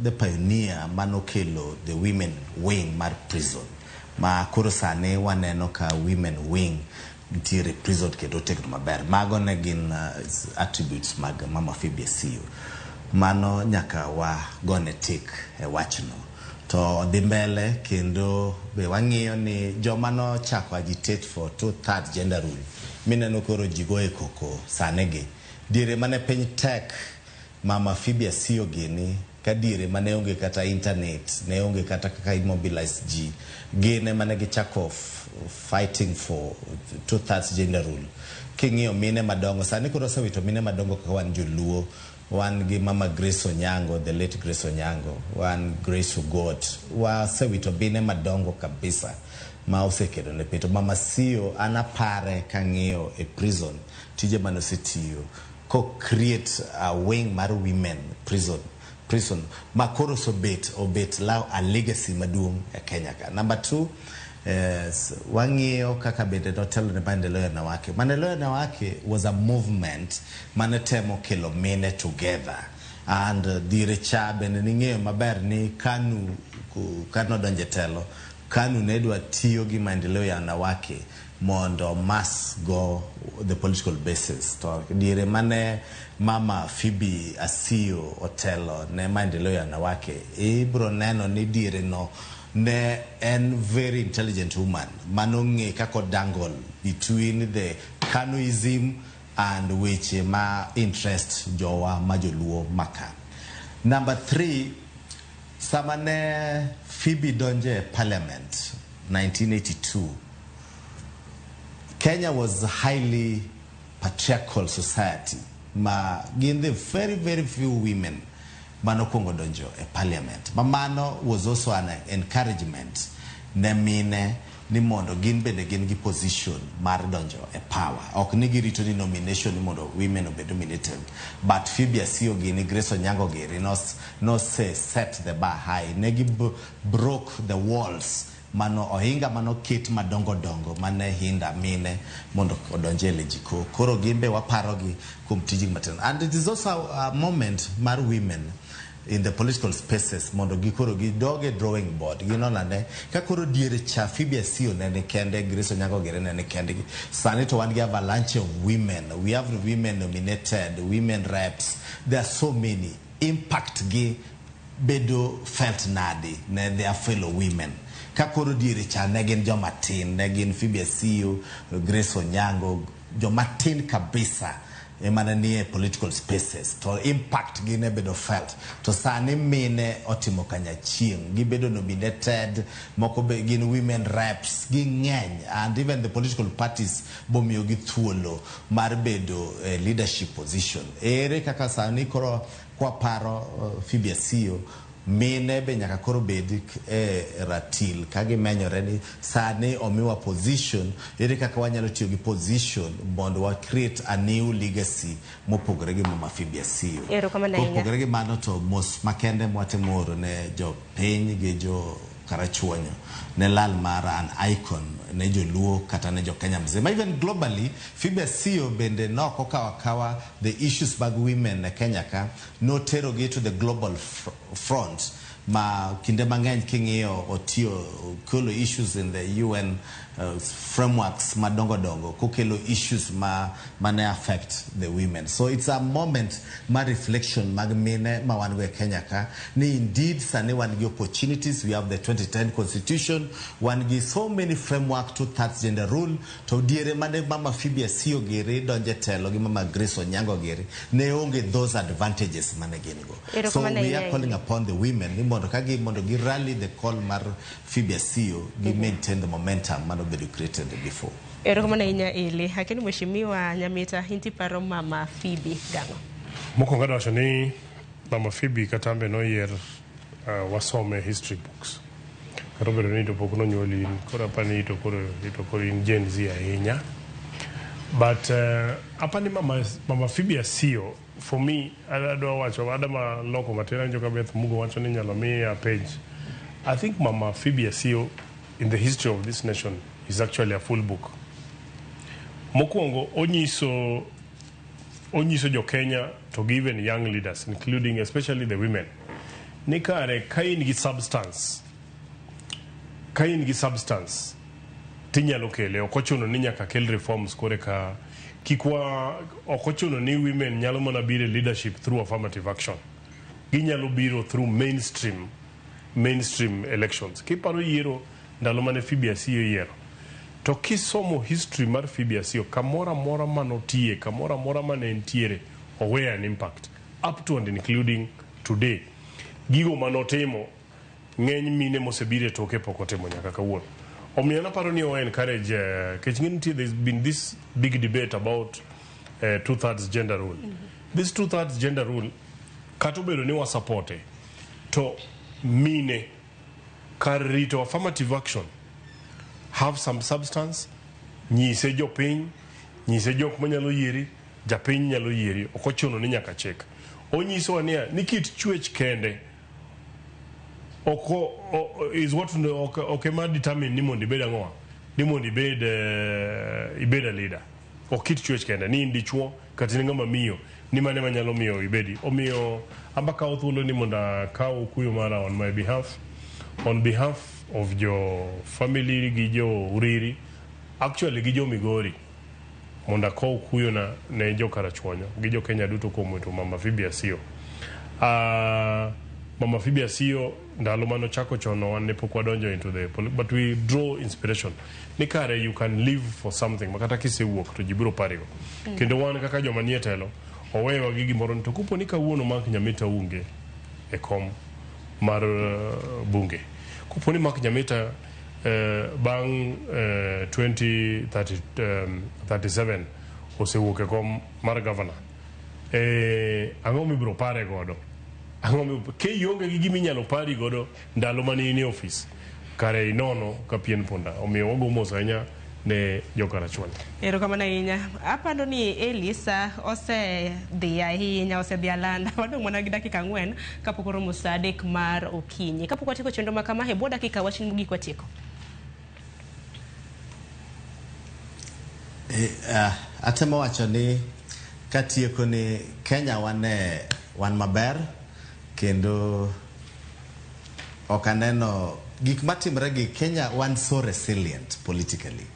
the pioneer manokelo the women wing mar prison ma koro sane waneno ka women wing ntiere prison kendo tekno maber mago ne gin attributes mag mama Phoebe Asiyo mano nyaka wa gone tik e wachno to dhi mbele kendo be wang'iyo ni joma no chako agitate for 2/3 gender rule mineno koro jigo e koko sane gi dire mane piny tek mama Phoebe Asiyo gini kadire mane onge kata internet ne onge kata kaka immobilize ji gine mane gichako fighting for 2/3 gender rule king'iyo mine madongo sani koro sewito mine madongo kaka wan joluo wan gi mama Grace Onyango, the late Grace Onyango, wan Grace Ugot, wasewito bine madongo kabisa ma osekedo ne peto. Mama Sio anapare kang'iyo e prison tije manosetiyo ko create a wing mar women prison makoro obet lao a legacy maduong' e Kenya ka. Number 2, wang'iyo kaka bende notelo ne maendeleo ya wanawake. Maendeleo ya wanawake was a movement manetemo kelo mine together, and dire cha bende ning'eyo maber ni KANU donje telo, KANU ne dwa tiyo gi maendeleo ya wanawake mondo mass go the political basis. To dire mane mama Phoebe Asio otelo ne maendeleo ya wanawake, ibro neno ni dire no ne en very intelligent woman manong'e kako dangle between the KANUism and weche ma interest jowa majoluo maka. Number 3, samane Phoebe donje parliament 1982, Kenya was a highly patriarchal society. Ma gin the very, very few women manokwongo donjo e parliament. Mamano was also an encouragement ne mine ni mondo gin bende gin gi position mar donjo e power. Ok ni girito ni nomination ni mondo women obed nominated. But Phoebe Asio gini Grace Onyango giri no say set the bar high. Negi broke the walls. Mano ohinga mano kit madongo mane hinda mine mondo odonje lejiko. Koro gimbe waparogi kum tiji matin. And it is also a moment mar women in the political spaces mondo gikoro gidoge drawing board. Gino nane kakoro diere cha Phoebe Asio nene kende, Grace Onyango gere nene kende. Sani to one give avalanche of women. We have women nominated, women reps. There are so many. Impact gi bedo felt nadi ne their fellow women. Kakoro dire cha negin jomatin, negin Phoebe Asio, Grace Onyango, jomatin kabisa emananie political spaces. To impact gine bedo felt. To sani mine otimo kanyachieng, gibedo nominated, moko gin women reps, ging'eny, and even the political parties bomio gi thuolo mar bedo leadership position. Ere kaka sani koro kwa paro Phoebe Asio, mine be nyaka koro bedi ratil kagi menyore ni sani omiwa position, ere kaka wanyalo tiyo gi position mondo wa create a new legacy mopogore gi mama Phoebe Asio. Mopogore gi mano to mos makende mwatimoro ne jo piny gi jo karachuonyo ne lal mara an icon ne jo luo kata ne jo Kenya mzima. Even globally, Phoebe Asio bende no kawa the issues bag women na Kenya ka no tero gi to the global front. Ma kinde mang'eny king'iyo otio kolo issues in the UN frameworks madongo kukelo issues mane affect the women. So it's a moment ma reflection mag mine ma wan we Kenya ka ni indeed sane wan gi opportunities. We have the 2010 constitution, wan gi so many framework, 2/3 gender rule. To diere mane mama Phoebe Asio gere donje telo gi mama Grace Onyango gere ne onge those advantages mane gin go. So we are calling upon the women ni mondo gi rally the call mar Phoebe Asio gi maintain the momentum mano bedo created before. Erokamana inya ili hakini mheshimiwa Nyamita hinti paro mama Phoebe gano. Moko ngado wacho ni mama Phoebe katambe no yer wasome history books. Robedo ni to pok no nyoli kora pani to koro in Gen Z ahinya. But apani mama Phoebe Asio, for me, I don't watch adama loko matera njoka beth mugo wacho ni nyalo mi a page. I think mama Phoebe Asio in the history of this nation is actually a full book. Mokwongo onyiso jo Kenya to give even young leaders, including especially the women. Nikare kain gi substance. Tinyalo kele okochuno ni nyaka kel reforms kore ka kikwa okochuno ni women nyalo mana biro leadership through affirmative action. Ginyalo biro through mainstream elections. Kiparo yiero ndalo mane Phoebe Asio yiero. To kisomo history mar Phoebe Asio kamora mora manotie, kamora mora mane entiere oweya an impact up to and including today. Gigo manotimo ng'eny mine mosebire toke pokotemo nyaka kawuono. Omiyo naparo ni o encourage there's been this big debate about 2/3 gender rule. this 2/3 gender rule kata obedo ni wasapote to mine kar rito affirmative action have some substance. Nyise jopiny, nyise jok manyalo yieri, japiny nyalo yieri, ok ochuno ni nyaka chek. Onyiso ania ni kit chwech kende is what okay ma determine ni mondo ibed ang'o, ni mondo ibed a leader. Ok kit chwech kende ni dichuo kata ni ng'ama miyo ni mane manyalo miyo ibedi. Omiyo amba kawo thuolo ni mondo akaw kuyo mara on my behalf, on behalf of your family gi jo Uriri, actually gi jo Migori, mondo akaw kuyo na ne jo Karachuonyo gi jo Kenya duto kuom wito Mama Phoebe Asiyo. Mama Phoebe Asiyo ndalo mano chako chono wan ne pok wadonjo into the but we draw inspiration ni kare you can live for something makata kisewuok to jibiro parigo. Kendo wan kaka joma nie telo owewa gi gimoro to kupo ni kawuono mak Nyamita unge e kom mar bunge. Kupo ni mak Nyamita bang 2037 osewuok e kom mar governor. Ang'o mibiro pare godo? Ke ionge gi gimi nyalo pari godo ndalo mani ni office kare inono ka pien punda. Omiyo wago mos ahinya ne jo Karachuonyo. Erokamano ahinya. Aparo ni Elisa osedhi ahinya, osedhi alanda. Wadong' mana gi dakika 4 kapok oromo saa 3 mar okinyi. Kapok watieko chenro ma kama, bwo dakika wachni mogik watieko. Atemo wacho ni katieko ni Kenya wan maber, kendo ok aneno gik matimre gi Kenya. Wan so resilient politically,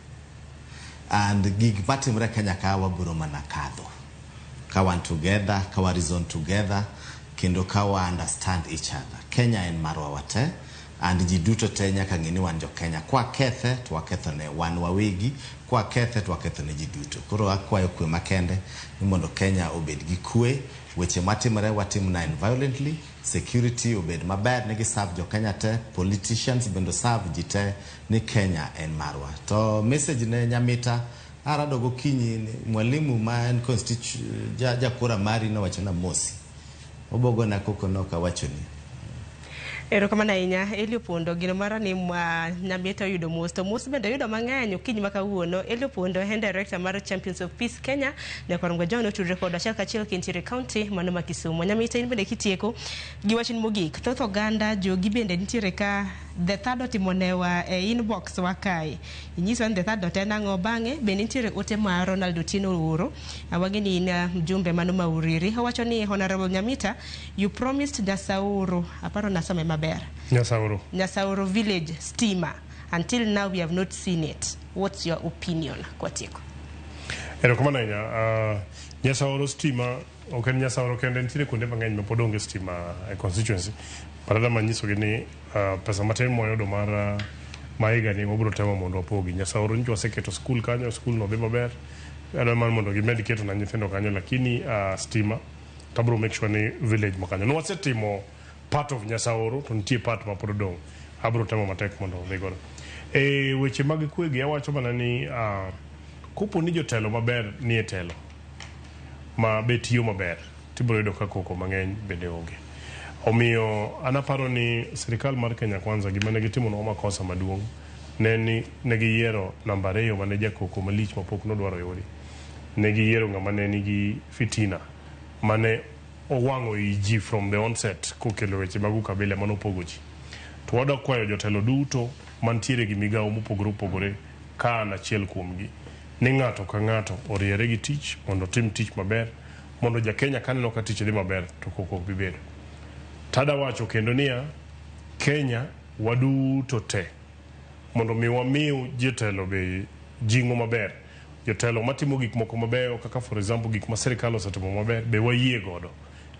and gik matimre Kenya ka wabiro mana kadho ka wan together, ka wa reason together, kendo ka wa understand each other. Kenya en marwa wate, and ji duto te nyaka ng'e ni wan jo Kenya. Kwa kethe to waketho ne wan wawegi, kwa kethe to waketho ne ji duto. Koro akwayo kwe makende ni mondo Kenya obed gi kwe, weche matimre watim na violently, security obed maber, negi serve jo Kenya te, politicians bendo serve ji te, ni Kenya en marwa. To message ne Nyamita arado gokinyi mwalimu ma en jakura mari no wachona mosi obogo na koko noka wachoni. Erokamano ahinya. Elio Pondo, gino mara ni Nyamita oyudo mos, to mos bende oyudo mang'eny okinyi ma kawuono. Elio Pondo en director mar Champions of Peace Kenya, ne korongwa John otudre kod achiel kachiel Kintere County mano ma Kisumu. Nyamita in bende kitieko gi wachni mogik. Thoth oganda jogi bende nitiere ka the third otimonewa e inbox wa kae. Inyiso ni the third dot en ang'o, bang'e bende nitiere ote ma Ronald Otieno oro. Awageni ina mjumbe mano ma Uriri. Owacho ni Honorable Nyamita, you promised Nyasauro, aparo nasome maber, Nyasauro village steamer. Until now we have not seen it. What's your opinion? Kwatieko. Erokamano ahinya. Nyasauro steamer ok en Nyasauro kende, nitiere kuonde mang'eny ma pod onge steamer e constituency. Parada manyiso gi ni pesa matin moyudo mar maiga ni wabiro temo mondo wapogi. Nyasauro nyo waseketo skul kanyo, skul no dhi maber. Adwa man mondo gimed keto na nyithindo kanyo, lakini steamer tabro make sure ni village makanyo. No wasetimo part of Nyasauro, to nitie part ma pod odong'. Abro temo matek mondo dhi godo. Weche mag kwegi awacho mana ni kupo ni jotelo maber ni e telo ma betiyo maber, tibro yudo ka koko mang'eny bende onge. Omiyo anaparo ni serikal mar Kenya Kwanza gima ne gitimo no makosa maduong' ne giyiero namba 2 mane jakoko malich mapok nodwaro yori. Ne giyiero ng'ama ne nigi fitina mane owang'o ji from the onset kokelo weche mag ukabila mano pogo ji. To wadwa kwayo jotelo duto mantiere gi migawo mopogore opogore ka an achiel kuomgi ni ng'ato ka ng'ato oriere gi tich mondo tim tich maber, mondo ja Kenya kaneno ka tich dhi maber to koko bibedo. Tada wacho kendo niya, Kenya waduto te mondo mi wamiu jotelo be jingo maber, jotelo matimo gik moko mabeyo kaka for example gik ma serikal osetimo maber be wayie godo,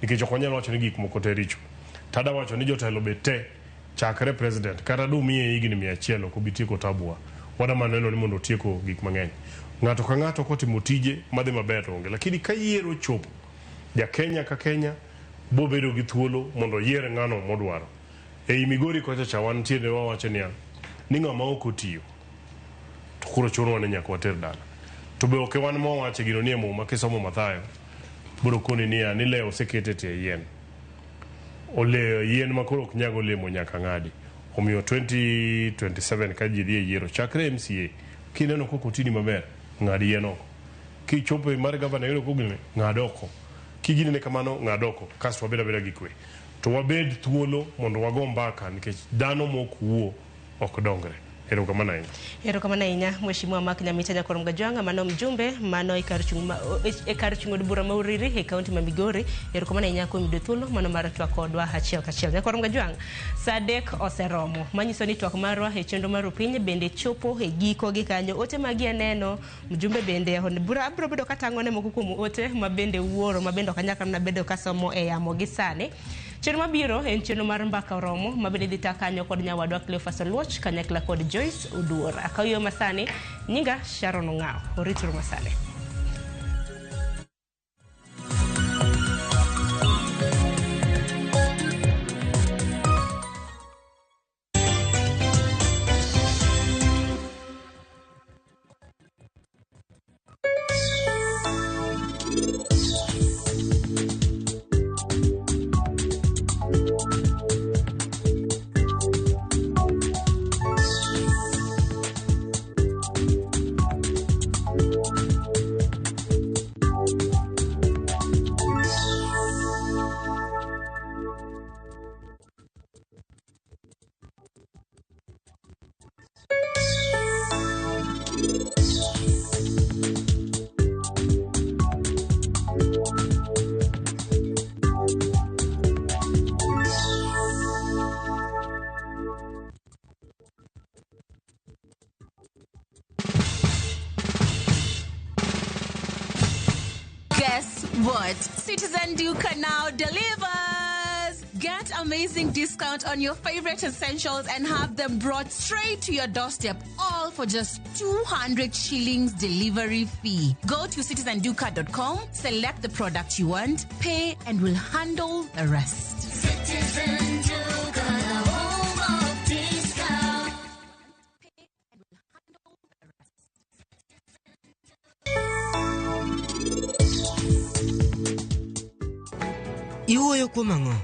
nikech ok wanyalo wacho ni gik moko te richo. Tada wacho ni jotelo be te chakre president kata dumie higni 100 ok obitieko tabua. Wada maneno ni mondo tieko gik mang'eny. Ng'ato ka ng'ato kotimo tije madhi maber onge, lakini ka yiero chopo ja Kenya ka Kenya bo bedo gi thuolo mondo yier ng'ano modwaro. Ei Migori kocha chawan tiene wawacho ni ng'ama ok otiyo to koro chuno ne nyaka water dala. To be ok wan mo wache gino ni mo ma kisomo Mathayo bro koni niya ni leo osekete tie yien. Ole yien makoro ok nyag olemo nyaka ng'adi. Omiyo 2027 ka ji dhi e yiero chakre MCA kineno koko tini maber ng'ad yien oko. Kichopo mar gavana yero kogine ng'ad oko. Kigine kamano ng'ad oko kasto wabed abeda gi kwe. To wabed thuolo mondo wago mbaka nikech dhano mok wuo ok dongre. Erokamana ahinya Mheshimiwa Mark Nyamita Nyakoro Mgajwanga mano mjumbe mano e kar chung od bura ma Uriri e kaunti ma Migori. Erokamana ahinya kuom yudo thuolo mano mar twak kodwa achiel kachiel. Nyakoro Mgajwanga sadek oseromo manyiso ni twak marwa e chenro mar Ruupiny bende chopo e giko gi kanyo. Ote magi aneno mjumbe bende od bura abro bedo katang'one moko kuom ote ma bende wuoro ma bende kanyakla na bedo kasomo e yamo gi sani. Chenro mabiro en chenro mar Mbakaoromo mabende dhi takanyo kod nyawadwa Cleophas Oluoch kanyakla kod Joyce Oduor. Akawiyo masani nyinga Sharon Ong'ao. Orituru masani. Guess what? Citizen Duca now delivers! Get amazing discount on your favorite essentials and have them brought straight to your doorstep, all for just 200 shillings delivery fee. Go to citizenduca.com, select the product you want, pay, and we'll handle the rest. Citizen Duca, home of discount. Iwuoyo kuom ang'o?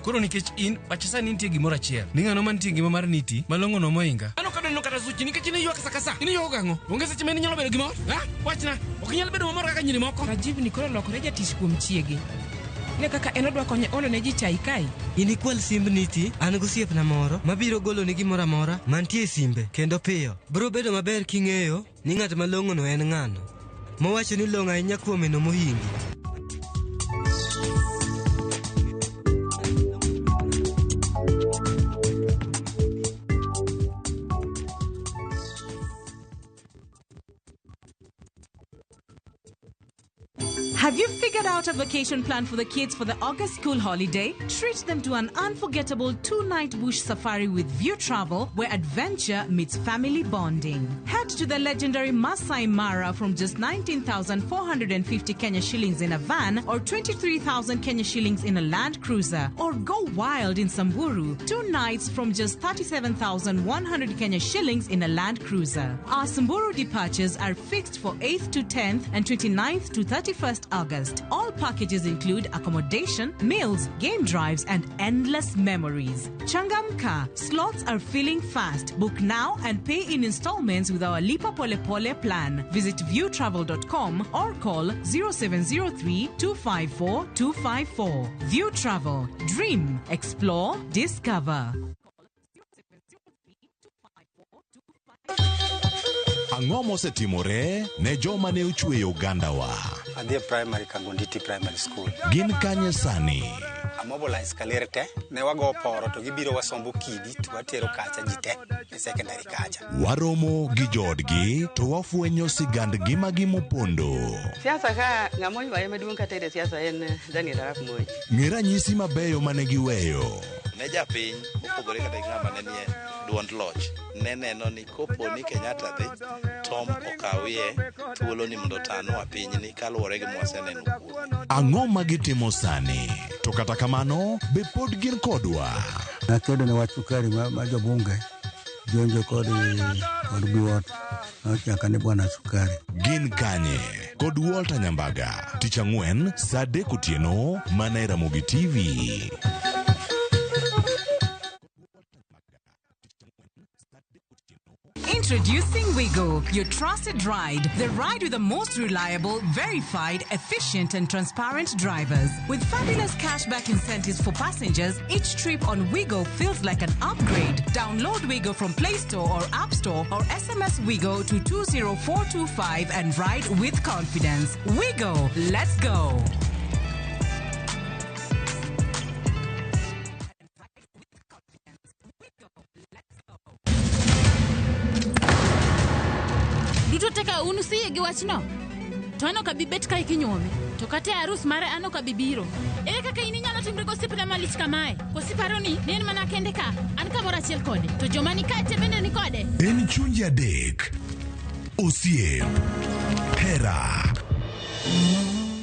Koro nikech in pachasa ni nitie gimoro achiel. Ni ng'ano mantie ngima mar niti malong'o no moinga. Ano ka donno kata suchi nikech ni ywak sakasa. Ini yo gang'o? Onge seche meni nyalo bedo gimoro? Ha? Wachna. Ok nyalo bedo mamor kaka nyiri moko. Rajiv ni koro lokore jatich kuom chiege. Ne kaka en odwa konyo olo ne ji chai kai. Ini kwal simb niti, an gosiepna moro mabiro golo ni gimoro amora mantie e simbe kendo piyo. Bro bedo maber king'eyo ni ng'at malong'o no en ng'ano. Mowacho ni long'o ahinya kuome no mohingi. Have you figured out a vacation plan for the kids for the August school holiday? Treat them to an unforgettable 2-night bush safari with View Travel, where adventure meets family bonding. Head to the legendary Masai Mara from just 19,450 Kenya shillings in a van or 23,000 Kenya shillings in a Land Cruiser. Or go wild in Samburu, 2 nights from just 37,100 Kenya shillings in a Land Cruiser. Our Samburu departures are fixed for 8th to 10th and 29th to 31st August. All packages include accommodation, meals, game drives, and endless memories. Changamka, slots are filling fast. Book now and pay in installments with our Lipa Pole Pole plan. Visit viewtravel.com or call 0703 254 254. View Travel. Dream, explore, discover. Ang'o mosetimore ne joma ne ochweyo Ugandawa? Adhi primary Kangonditi Primary School. Gin kanye sani? Amobilize kalerte ne wago poro to gibiro wasombo kidi to watero kacha jite e secondary kacha. Waromo gi jodgi to wafwenyo sigand ngimagi mopondo. Siasa ka ng'amo ywaye maduong' kata e siasa en Daniel Arap Moi. Ng'e ranyisi mabeyo mane giweyo. Ne japiny opogore kata ng'ama ne nie duond loch ne neno ni kopo ni Kenyatta dhi Tom okawie thuolo ni mondo tanwa pinyni kaluwore gi mwaseneno kuno. Ang'o ma gitimo sani? To kata kamano be pod gin kodwa. Nakedo ne wach sukari ma jobunge jonjo kod Biwott nochaka ni bwana sukari. Gin kanye kod Walter Nyambaga. Tich Ang'wen saa 3 otieno mana e Ramogi TV. Introducing Wigo, your trusted ride. The ride with the most reliable, verified, efficient and transparent drivers. With fabulous cashback incentives for passengers, each trip on Wigo feels like an upgrade. Download Wigo from Play Store or App Store or SMS Wigo to 20425 and ride with confidence. Wigo, let's go. Duto teka unusi gi wachno. To ano kabibet ka ikinyuome. To kate arus mare ano kabibiro. Ere kaka ini nyalo timre gosipne malich kamae. Kosiparo ni en mana kende ka. An kamoro achiel kode. To joma ni kate bende ni kode. En chunje adek. Osiep. Hera.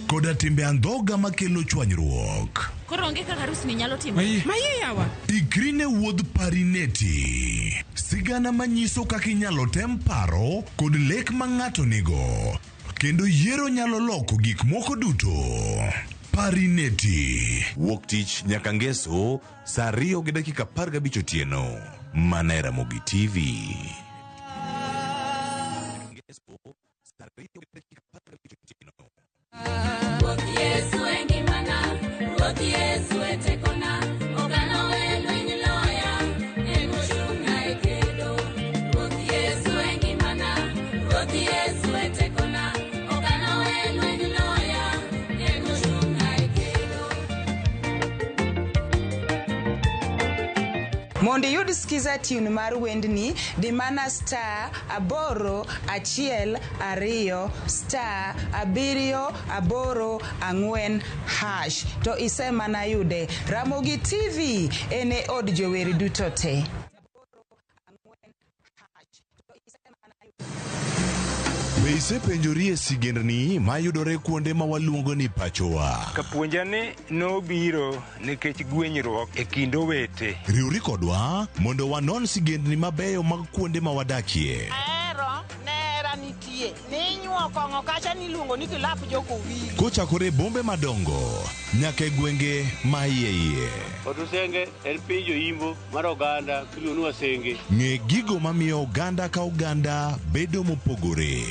Koda timbe andhoga makelo chwanyruok. Koro onge kaka arus ni nyalo timo. Maye yawa. Ikrine wuodh parineti. Sigana manyiso kaka inyalo tem paro kod lek ma ng'ato nigo. Kendo yiero nyalo loko gik moko duto. Parineti. Wuok tich nyaka ngeso saa 2:15 otieno. Mana e Ramogi TV. Mondo yud skiza tune mar wendni di mana star 812 star 784 hash to ise mana yude. Ramogi TV ene od joweri duto te. Be isepenjori e sigendni mayudore kuonde ma waluongo ni pachowa? Kapuonjani nobiro nikech gwenyruok e kind owete. Riwri kodwa mondo wanon sigendni mabeyo mag kuonde ma wadakie. Nera nitie. Ninyuo kongo kacha niluongo ni kilap joko wigi. Kochakore bombe madongo nyaka e gwenge ma iye. Otusenge en piny joimbo mar oganda kiluongo ni wasenge. Ng'e gigo mamiyo oganda ka oganda bedo mopogore.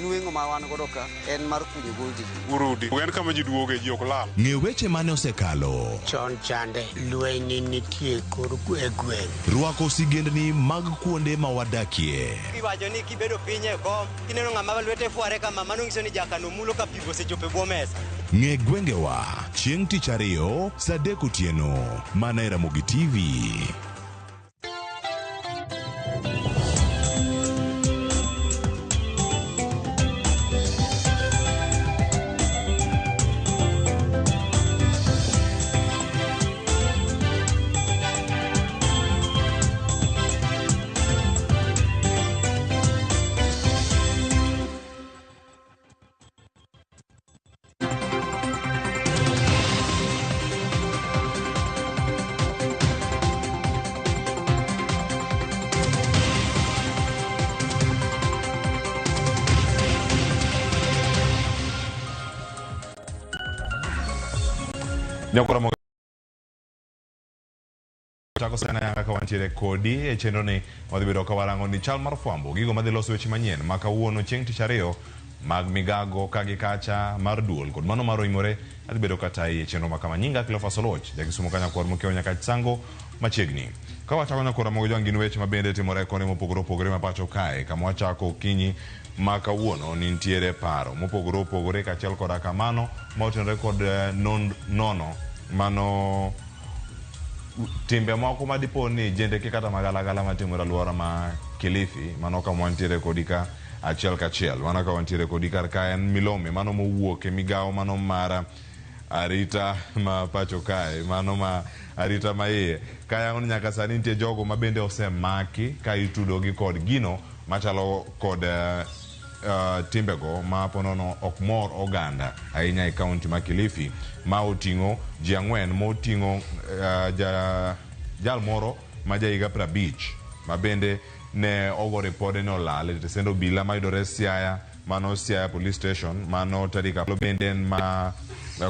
Nueng'o ma wan godo ka en mar kunyo goldi. Urudi. En kama ji duoge ji ok lal. Ng'e weche mane osekalo. Chon chande lweny nitie kor e gweng'. Rwako sigendni mag kuonde ma wadakie. Kiwacho ni kibedo piny e kom, kineno ng'ama lwete fuare kama mano ng'iso ni jakano mulo ka pigo sechopo e bwo mesa. Ng'e gwengewa chieng' tich ariyo saa 3 otieno mana e Ramogi TV. Nyakora chako sana yanga ka wantiere kodi e chenro ni wadhi bedo ka warango ni chal mar fwambo gigo madhi loso weche manyien ma kawuono chieng' tich ariyo mag migago kagi kacha mar duol kod mano mar oimore adhi bedo kata e chenro ma kama nyinga Cleophas Oloch jakisumo kanya kwar mokeo nyaka sango machiegni ka wachako nyakora mogo jwangin weche mabende timore kone mopogore opogore mapacho kae kama wachako kinyi ma kawuono ni ntiere paro mopogore opogore kachiel koda kamano ma otenore kod nono mano timbe moko madipo ni jende ke kata magalagala matimore alwora ma Kilifi mano ka wantiere kodika achiel kachiel mano ka wantiere kodika ka en milome mano mowuok e migawo mano mar arita ma pacho kae mano ma arita ma iye kaya nyaka sani nitie jogo ma bende osemaki ka itudogi kod gino machalo kod timbego ma ponono ok mor oganda ahinya e kaunti ma Kilifi ma oting'o ji 4 moting'o jal moro ma jahiga 50 ma bende ne ogo ripode ni olal e sendo bila ma yudore Siaya mano Siaya Police Station, mano tarika benden ma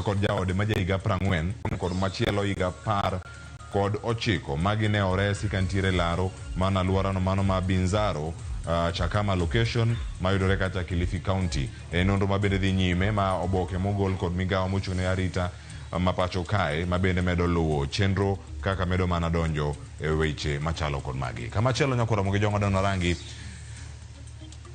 kod jaode ma jaiga 40 kod machielo higa 10 kod 9 magine oresi kantiere laro mana luora no mano ma Binzaro Chakama location mayudore kata Kilifi County. Nonro mabende dhi nyime ma oboke mogol kod migawo mochung'ne arita mapacho kae mabende medo luwo chenro kaka medo mana donjo e weche machalo kod magi. Kama chelo nyakora mogi jonga dono rangi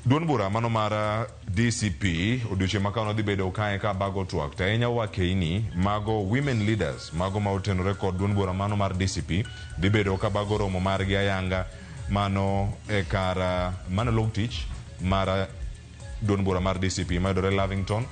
duon bura mano mar DCP odiochieng' makano dhi bedo kae ka bago twak to ahinya wakeini mago women leaders mago ma otenore kod duon bura mano mar DCP dhi bedo ka bago romo margi ayanga mano e kar mano log tich mar duon bura mar DCP mayudore Lavington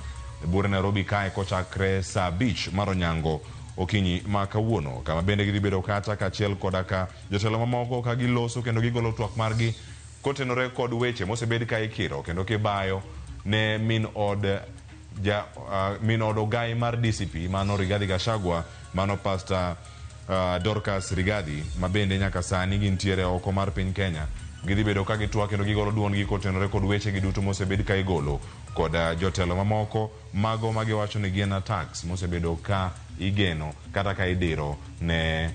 bura Nairobi kae kochakre saa 5 mar onyango okinyi ma kawuono, kama bende gidhi bedo kata kachiel koda ka jotelo mamoko ka giloso kendo gigolo twak margi kotenore kod weche mosebed ka ikiro kendo kibayo ne min od ogai mar DCP mano Rigathi Gachagua, mano Pastor Dorcas Rigathi, mabende nyaka sani gintiere oko mar piny Kenya. Gidhi bedo ka gitwak kendo gigolo duon gi kotenore kod weche giduto mosebed ka igolo kod jotelo mamoko mago magiwacho ni gin attacks mosebedo ka igeno kata ka idiro ne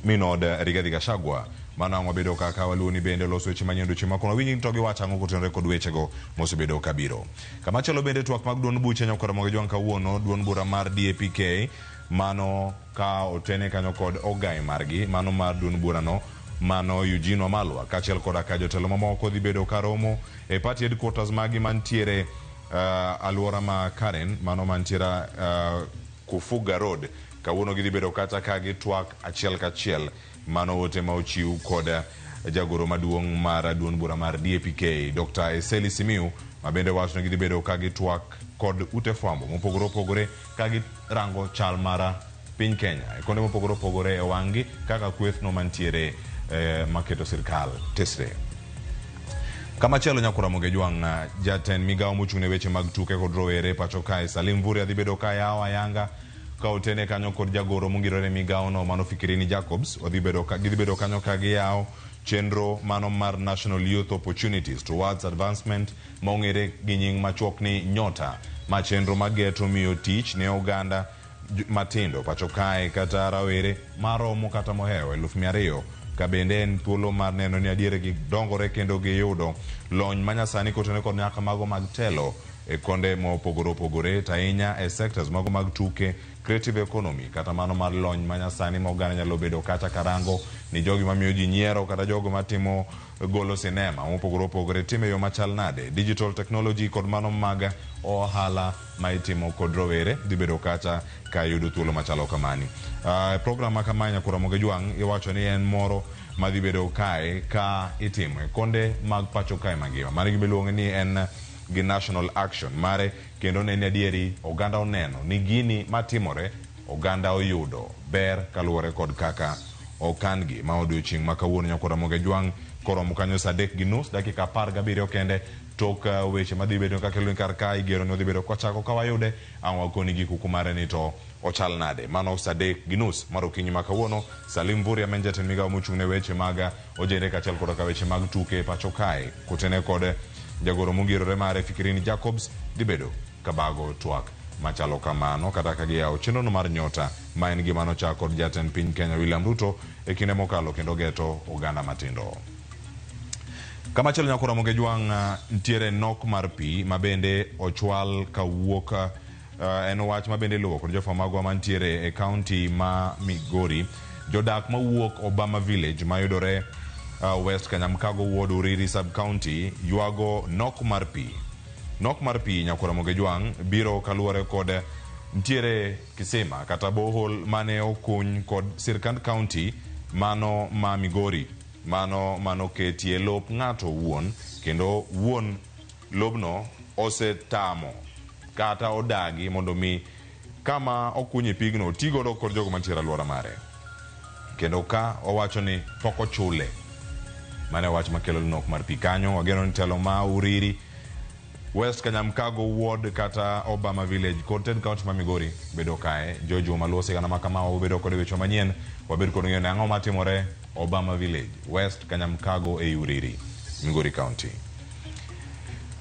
min od Rigathi Gachagua. Mano ang'o bedo kaka waluoni bende loso weche manyien duche makono winyi to giwacho ang'o kotenore kod wechego mosebedo kabiro. Kama chelo bende twak mag duon buche nyakora mogi jwang kawuono duon bura mar DAPK mano ka otene kanyo kod ogai margi mano mar duon bura no mano Eugene Wamalwa kachiel koda ka jotelo mamoko dhi bedo ka romo e party headquarters magi mantiere aluora ma Karen mano mantiere Kufuga Road. Kawuono gidhi bedo kata ka gitwak achiel kachiel mano ote ma ochiw kod jagoro maduong' mar duon bura mar DAPK Dr. Eseli Simiu mabende wacho ni gidhi bedo ka gitwak kod ute fwambo mopogore opogore ka girango chal mara piny Kenya e konde mopogore opogore e wang'i kaka kweth no mantiere maketo sirkal tesre. Kama chelo nyakura moge jwang jaten migawo mochung'ne weche mag tuke kod rowere pacho kae Salim Vuria dhi bedo ka yawa yanga ka otene kanyo kod jagoro mongirore migawo no mano Fikirini Jacobs gidhi bedo kanyo ka giyawo chenro mano mar National Youth Opportunities Towards Advancement maong'ere gi nying machuok ni Nyota, ma chenro mageto miyo tich ne oganda matindo pacho kae kata rawere maromo kata mohewo 200,000 ka bende en thuolo mar neno ni adiere gi dongore kendo giyudo lony manyasani kotenore kod nyaka mago mag telo e konde mopogore opogore tainya e sectors mago mag tuke, creative economy kata mano mar lony manyasani ma oganda nyalo bedo kata karango ni jogi mamiyo ji nyiero kata jogo matimo golo sinema mopogore opogore time yo machal nade, digital technology kod mano mag ohala ma itimo kod rowere dhi bedo kata ka yudo thuolo machalo kamani. Program ma kama nyakura moge jwang iwacho ni en moro ma dhi bedo kae ka itimo e konde mag pacho kae mangima mane gibeluonge ni en gi national action mare kendo ne adieri oganda oneno ni gini matimore oganda oyudo ber kaluwore kod kaka okangi ma odiochieng' ma kawuono nyakura moge jwang koromo kanyo saa 3:30 dakika 17 kende tok weche madhi bedo kaka lwen kar ka igero ni odhi bedo kochako ka wayude ang' wakoni gi kuku mare ni to ochal nade. Mano saa 3:30 mar okinyi ma kawuono Salim Vuria men jatend migawo mochung'ne weche mag ojende kachiel kod ka weche mag tuke pacho kae kotene kod jagoro mongirore mare Fikirini Jacobs dhi bedo kabago twak machalo kamano kata ka giyawo chenro no mar Nyota ma en gima nochako kod jatend piny Kenya William Ruto e kinde mokalo kendo geto oganda matindo. Kama chelo nyakura moge jwang ntiere nok mar pi mabende ochwal kawuok en wach mabende luwo kod jofwambo magwa mantiere e county ma Migori. Jodak mawuok Obama Village mayudore West Kanyamkago Ward Uriri Sub County yuago nok mar pi. Nok mar pi nyakura moge jwang biro kaluwore kod ntiere kisima kata bohol mane okuny kod sirkand county mano ma Migori mano ketie lop ng'ato wuon kendo wuon lobno osetamo kata odagi mondo mi kama okunye pigno tigodo kod jogo mantiere alwora mare kendo ka owacho ni pok ochule mane wach makelo nok mar pi kanyo. Wageno ni telo ma Uriri West Kanyamkago Ward kata Obama Village Content County ma Migori bedo kae Jojo Maluo sigana makama obedo kod weche manyien wabed kod ng'eyo ang'o matimore Obama Village West Kanyamkago e Uriri Migori County.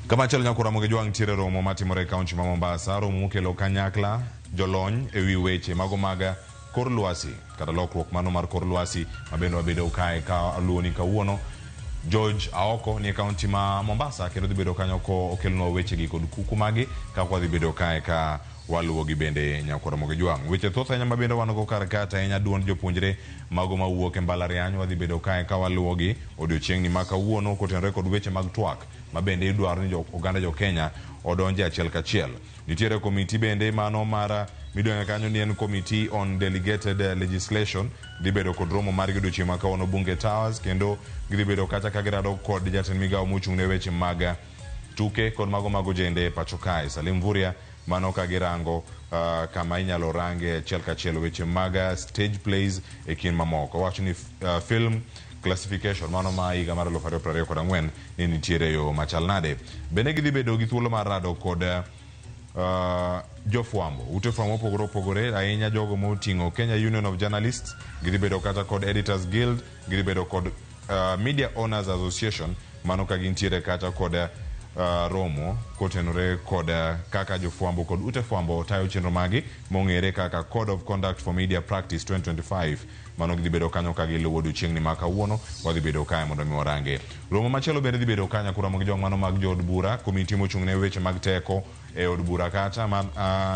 Kama chelo nyakura moge juang tire romo matimore kaunti ma Mombasa, romo mukelo kanyakla jolony ewi weche mago maga kor lwasi kata lokruok mano mar kor lwasi mabendo wabedo kae ka aluoni kawuono. George Aoko ni kaunti ma Mombasa kendo dhi bedo kanyo ko okelno weche gi kod kuku magi ka kwa dhi bedo kae ka waluwo gi bende nyakura moge juang. Weche thoth ahinya mabende wanogo kar kata ahinya duond jopuonjre mago mawuok e mbalariany wadhi bedo kae ka waluwo gi odiochieng' ni ma kawuono kotenore kod weche mag twak mabende idwaro ni oganda jo Kenya odonje achiel kachiel. Nitiere komiti bende mano mar midonga kanyo ni en Committee on Delegated Legislation dhi bedo kod romo mar odiochieng' ma kawuono Bunge Towers kendo gidhi bedo kacha ka girado kod jatend migawo mochung'ne weche mag tuke kod mago jende pacho kae Salim Vuria mano ka girango kama inyalo range achiel kachiel weche mag stage plays e kin mamoko. Wacho ni film classification mano ma higa mar 2024 ni nitiere yo machal nade. Bende gidhi bedo gi thuolo mar rado kod jofwambo ute fwambo opogore ahinya jogo moting'o Kenya Union of Journalists, gidhi bedo kata kod Editors Guild, gidhi bedo kod Media Owners Association mano ka gintiere kata kod romo kotenore kod kaka jofwambo kod ute fwambo tayo chenro magi mong'ere kaka Code of Conduct for Media Practice 2025 mano gidhi bedo kanyo ka giluwo odiochieng' ni ma kawuono wadhi bedo kae mondo mi warange. Romo machielo bende dhi bedo kanyo kura mag jong' mano mag jood bura komiti mochung'ne weche mag teko e od bura kata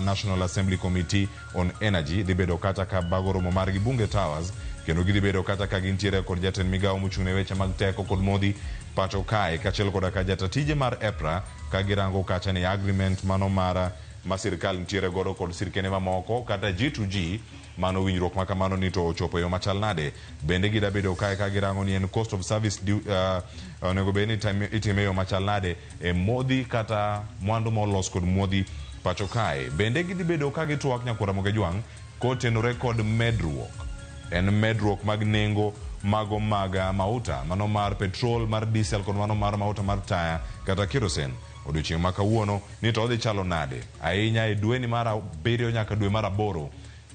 National Assembly Committee on Energy dhi bedo kata ka bago romo margi Bunge Towers kendo gidhi bedo kata ka gintiere kod jatend migawo mochung'ne weche mag teko kod modhi pacho kae kachiel koda ka jatatije mar EPRA ka girango kacha ni agreement mano mar sirikal nitiere godo kod sirkene mamoko kata G2G mano winjruok ma kamano ni to ochopo yo machal nade. Bende gida bedo kae ka girango ni en cost of service onego beni itime yo machal nade e modhi kata mwandu molos kod modhi pacho kae. Bende gidhi bedo ka gitwak nyakura moge juang' kotenore kod medruok mag nengo mago maga mauta mano mar petrol mar diesel kod mano mar mauta mar taya kata kerosene odiochieng' ma kawuono ni to odhi chalo nade ahinya e dwe ni mar 7 nyaka dwe mar 8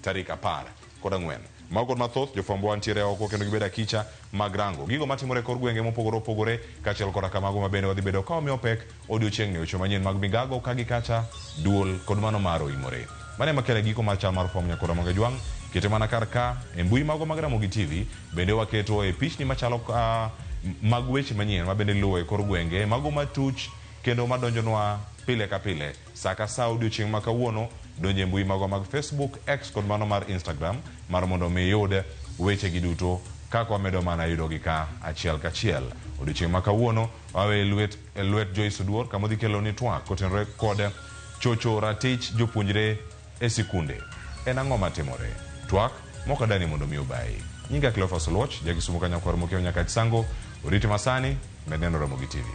tarik 14. Mago kod mathoth jofwambo wantiere oko kendo gibeda kicha mag rango gigo matimore kor gwenge mopogore kachiel koda kamago mabende wadhi bedo ka omiyo pek odiochieng' ni weche manyien mag migago ka gikacha duol kod mano mar oimore. Mane makele giko mar chal mar fwambo nyakura moge juang' kete mana kar ka e mbui mago mag Ramogi TV bende waketo e pichni machalo mag weche manyien mabende luwo e kor gwenge mago matuch kendo madonjonwa pile ka pile saka sa odiochieng' ma kawuono donje mbui mago mag Facebook, X kod mano mar Instagram mar mondo mi yud weche gi duto kako wamedo mana yudo gi ka achiel kachiel. Odiochieng' ma kawuono wawe lwet Joyce Oduor kama dhi kelo ni twak kotenore kod chocho ratich jopuonjre e sikunde. En ang'o matimore? Twak moko dani mondo mi obai. Nyinga Cleophas Oluoch jagisumo kanya kwar mokeo nyaka chisango oriti masani medneno Ramogi TV.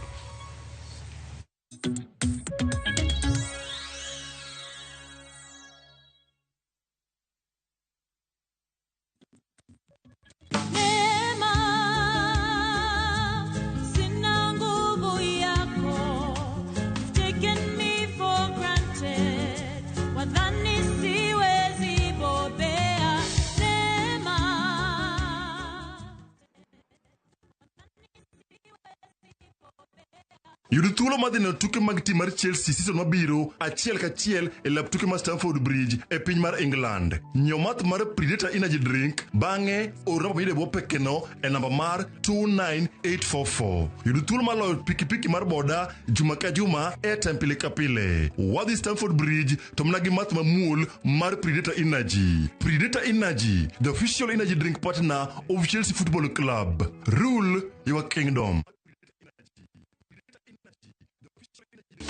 Yudo thuolo madhi no tuke mag tim mar Chelsea season mabiro achiel kachiel e lap tuke mar Stamford Bridge e piny mar England. Nyiew math mar Predator Energy Drink bang'e or namba miyude bwo pekeno e namba mar 29844. Yudo thuolo mar loyo pikipiki mar boda juma ka juma airtime pile ka pile. Wadhi Stamford Bridge to mna gi math mamuol mar Predator Energy. Predator Energy, the official energy drink partner of Chelsea Football Club. Rule your kingdom.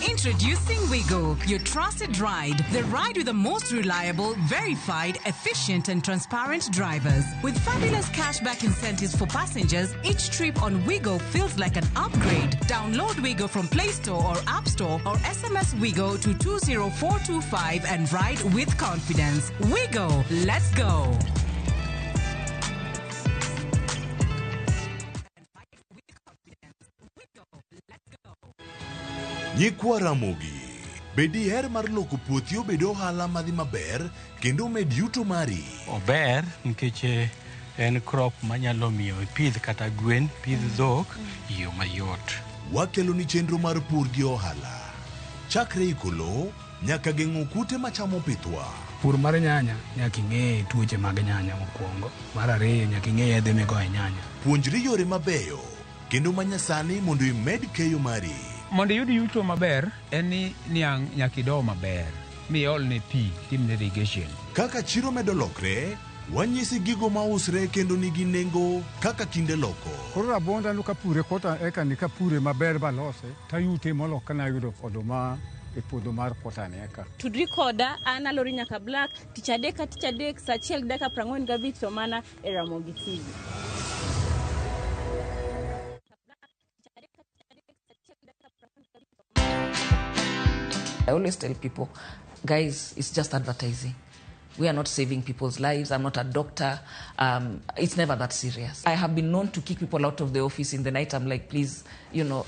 Introducing Wigo, your trusted ride. The ride with the most reliable, verified, efficient and transparent drivers. With fabulous cashback incentives for passengers, each trip on Wigo feels like an upgrade. Download Wigo from Play Store or App Store or SMS Wigo to 20425 and ride with confidence. Wigo, let's go. Nyikwa Ramogi, bedi her mar loko puothi obedo ohala madhi maber kendo med yuto mari. Ober nikech en crop manyalo miyo ipidh kata gwen, pidh dhok yo mayot. wakelo ni chenro mar pur gi ohala. Chakre ikolo nyaka geng'o kute machamo pithwa. Pur mar nyanya nyaka ing'e tuoche mag nyanya mokwongo. Mar ariyo nyaka ing'e yedhe migoye nyanya. Puonjri yore mabeyo kendo manyasani mondo imed keyo mari. Mondo iyud yuto maber en ni niang' nyaka ido maber miol ne pi timne irrigation. Kaka chiro medo lokre, wanyisi gigo mausre kendo nigi nengo kaka kinde loko. Koro rabonda nuka pure kota eka nika pure maber balose tayute molo kana yudo oduma e puodho mar kota eka. Tudri koda an alori nyaka Black tich adek sa achiel gi dakika 45 to mana e Ramogi TV. I always tell people, guys, it's just advertising. We are not saving people's lives. I'm not a doctor. It's never that serious. I have been known to kick people out of the office in the night. I'm like, please,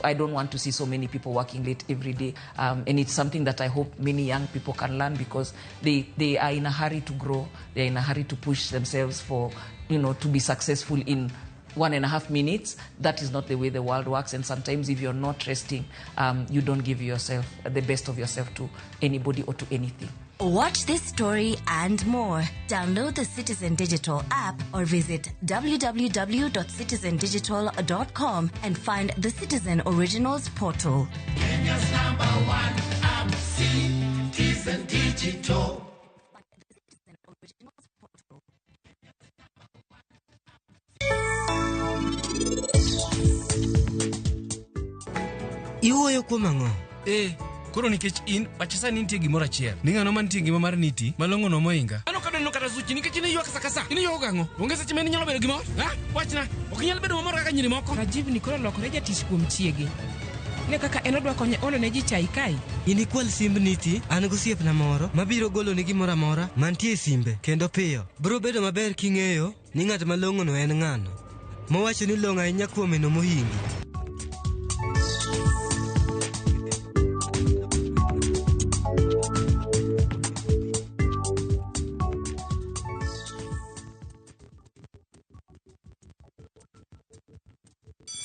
I don't want to see so many people working late every day. And it's something that I hope many young people can learn because they are in a hurry to grow. They're in a hurry to push themselves for, to be successful in 1.5 minutes. That is not the way the world works. And sometimes if you're not resting, you don't give yourself the best of yourself to anybody or to anything. Watch this story and more. Download the Citizen Digital app or visit www.citizendigital.com and find the Citizen Originals portal. Kenya's #1 app, Citizen Digital. Iwuoyo kuom ang'o? Koro nikech in pachasa ni nitie gimoro achiel. Ni ng'ano mantie ngima mar niti malong'o no moinga. Ano kadonno kata suchi nikech in ywak kasa. In ywak ang'o? Onge seche mane nyalo bedo gimoro? Wachna. Ok nyalo bedo mamor kaka nyiri moko. Rajiv ni koro lokore jatich kuom chiege. Ne kaka en odwa konye olo ne ji chai kai. Inikwal simb niti, an gosiepna moro mabiro golo ni gimoro amora mantie e simbe kendo piyo. Bro bedo maber king'eyo ni ng'at malong'o no en ng'ano. Mowacho ni long'o ahinya kuome no mohingi.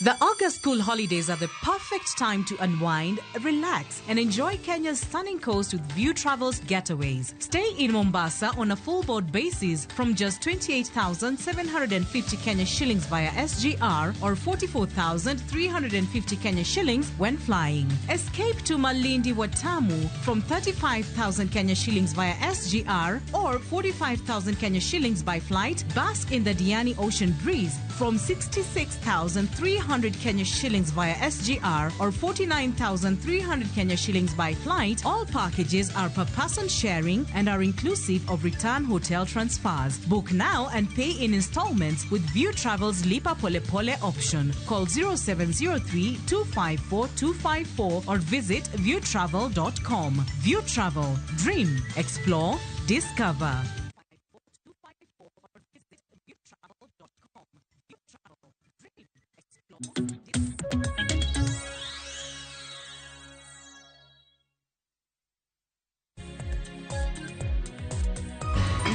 The August school holidays are the perfect time to unwind, relax, and enjoy Kenya's stunning coast with View Travel's getaways. Stay in Mombasa on a full board basis from just 28,750 Kenya shillings via SGR or 44,350 Kenya shillings when flying. Escape to Malindi Watamu from 35,000 Kenya shillings via SGR or 45,000 Kenya shillings by flight. Bask in the Diani Ocean Breeze from 66,300 Kenya shillings via SGR or 49,300 Kenya shillings by flight. All packages are per person sharing and are inclusive of return hotel transfers. Book now and pay in installments with View Travel's Lipa Pole Pole option. Call 0703 254 254 or visit viewtravel.com. View Travel. Dream. Explore. Discover.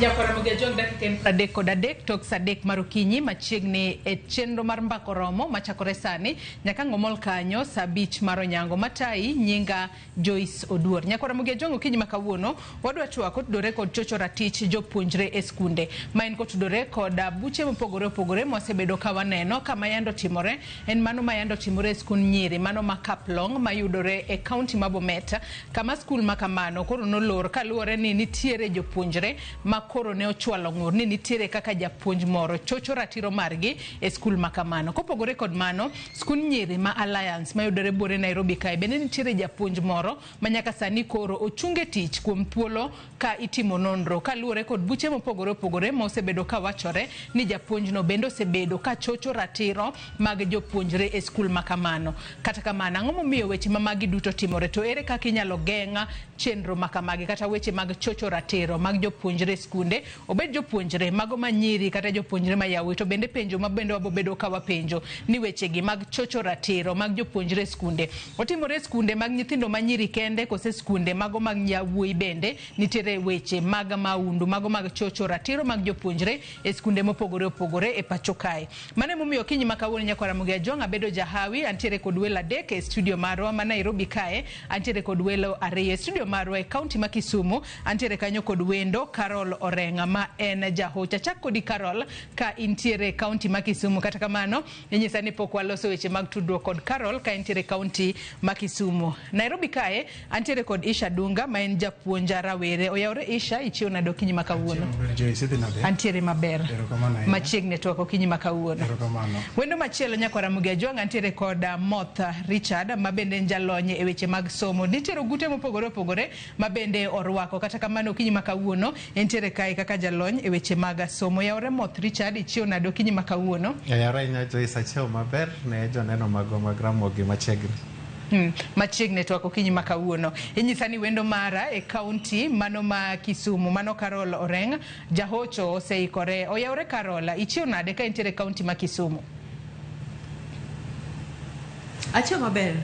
Jakoromogi jong dakika 33 tok sadek marukinyi machiegni e chenro mar Mbakaoromo machakore sani nyaka ng'omol kanyo sabich mar onyango matai nyinga Joyce Oduor. Nyakoromogi jong okinyi makawuono wadwa chwako tudore kod chocho ratich jopuonjre e skunde ma en kotudore kod buche mopogore opogore mosebedo ka waneno kama yando timore en mano ma yando timore e skun nyiri mano ma Kaplong mayudore e kaunti ma Bomet kama skul makamano koro nolor kaluwore ni nitiere jopuonjre ma koro ne ochwalo ng'ur ni nitiere kaka japuonj moro chocho ratiro margi e skul makamano. Kopogore kod mano, skul nyiri ma Alliance mayudore buore Nairobi kae bende nitiere japuonj moro manyaka sani koro ochunge tich kuom thuolo ka itimo nonro kaluwore kod buche mopogore opogore mosebedo ka wachore ni japuonj no bende osebedo ka chocho ratiro mag jopuonjre e skul makamano. Kata kamano, ang'o momiyo weche mamagi duto timore to ere kaka inyalo geng'a chenro makamagi kata weche mag chocho ratiro mag jopuonjre e skul skunde obed jopuonjre mago manyiri kata jopuonjre mayawi to bende penjo mabende wabobedo ka wapenjo ni wechegi mag chocho ratiro mag jopuonjre skunde otimore skunde mag nyithindo manyiri kende kose skunde mago mag yawuoyi bende nitiere weche mag maundu mago mag chocho ratiro mag jopuonjre e skunde mopogore opogore e pacho kae. Mane momiyo kinyi makawuono nyakwara Mugia Jonga bedo jahawi antiere kod welo adek e studio marwa ma Nairobi kae, antiere kod welo ariyo e studio marwa e kaunti ma Kisumu, antiere kanyo kod wendo Carol Orenga ma en jahocha. Chak kodi Carol ka intiere kaunti ma Kisumu, kata kamano inyisa ni pok waloso weche mag tudruok kod Carol ka intiere kaunti ma Kisumu. Nairobi kae antiere kod Isha Dunga ma en japuonja rawere. Oyawre Isha, ichio nado kinyi makawuono. Antiere maber. Machiegni to kinyi makawuono. Wendo machielo nyakwara Mugia Jonga antiere kod Moth Richard ma bende njalonye e weche mag somo. Nitiere gute mopogore opogore ma bende orwako, kata kamano kinyi makawuono entiere kae kaka jalony e weche mag somo. Yawre Moth Richard, ichio nado kinyi makawuono. Yawre nyajo isacheo maber ne joneno mago mag Ramogi machiegni. Machiegni to ako kinyi makawuono. Inyisa ni wendo mara e kaunti mano ma Kisumu, mano Carol Orenga jahocho oseikore. Oyawre Carola, ichio nade ka intiere kaunti ma Kisumu? Achio maber.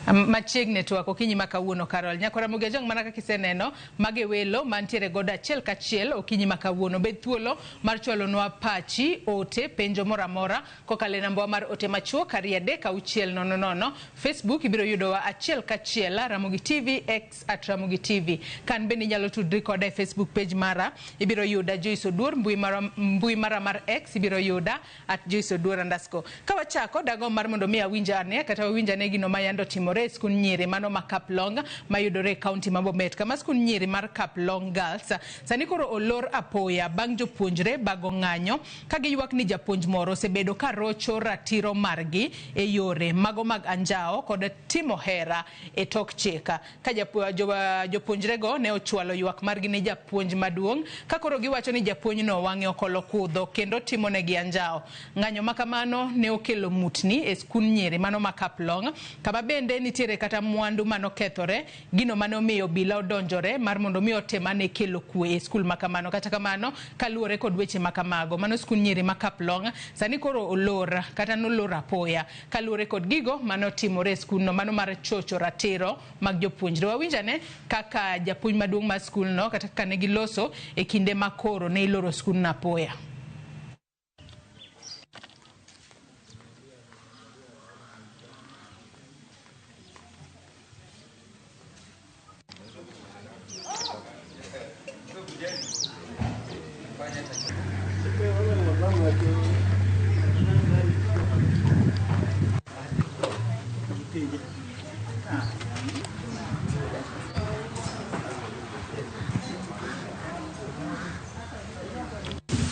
Machiegni to ako kinyi makawuono Carol. Nyakwara Mugia Jonga mana kaka iseneno mage welo mantiere goda achiel kachiel okinyi makawuono. Bed thuolo mar chwalonwa pachi ote penjo moramora kokale namba mar ote machuo kariade ka uchiel nono. Facebook ibiro yudowa achiel kachiel Ramogi TV X @Ramogi TV. Kan bende nyalo tudri koda e Facebook page mara ibiro yuda Joyce Oduor, mbui mara mar X ibiro yuda @JoyceOduor_. Kawachako dago mar mondo mi awinja ane kata awinja ne gino mayando timore skun nyiri mano ma Kaplong mayudore kaunti ma Bomet. Kama skun nyiri mar Kaplong Girls sani koro olor apoya bang' jopuonjre bago ng'anyo ka giywak ni japuonj moro osebedo ka rocho ratiro margi e yore mago mag anjao kod timo hera e tok chika. Ka jopuonjre go ne ochwalo ywak margi ne japuonj maduong' ka koro giwacho ni japuonj no wang'e okolo kudho kendo timo negi anjao. Ng'anyo makamano ne okelo mutni e skun nyiri mano ma Kaplong, kama bende nitiere kata mwandu mano kethore, gino mano miyo bila odonjore mar mondo miyo temane kelo kwe e skul makamano. Kata kamano kaluore kod weche makamago mano skul nyiri ma Kaplong sani koro olor kata nolor apoya kaluore kod gigo mano timore e skul no mano mar chocho ratiro mag jopuonjre. Wawinjane kaka japuonj maduong' mar skul no kata kane giloso e kinde makoro ne iloro skul na apoya.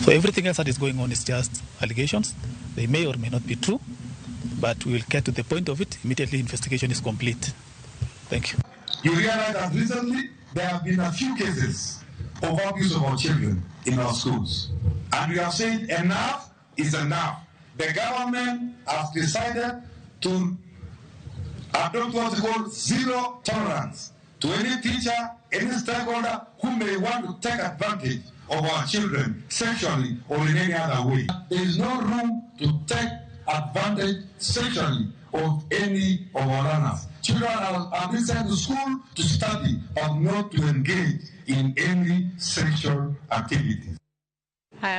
So everything else that is going on is just allegations. They may or may not be true, but we will get to the point of it immediately investigation is complete. Thank you. You realize that recently there have been a few cases of abuse of our children in our schools. And we have said enough is enough. The government has decided to adopt what we call zero tolerance to any teacher, any stakeholder who may want to take advantage of our children sexually or in any other way. There is no room to take advantage sexually of any of our learners. Children are being sent to school to study, but not to engage in any sexual activities.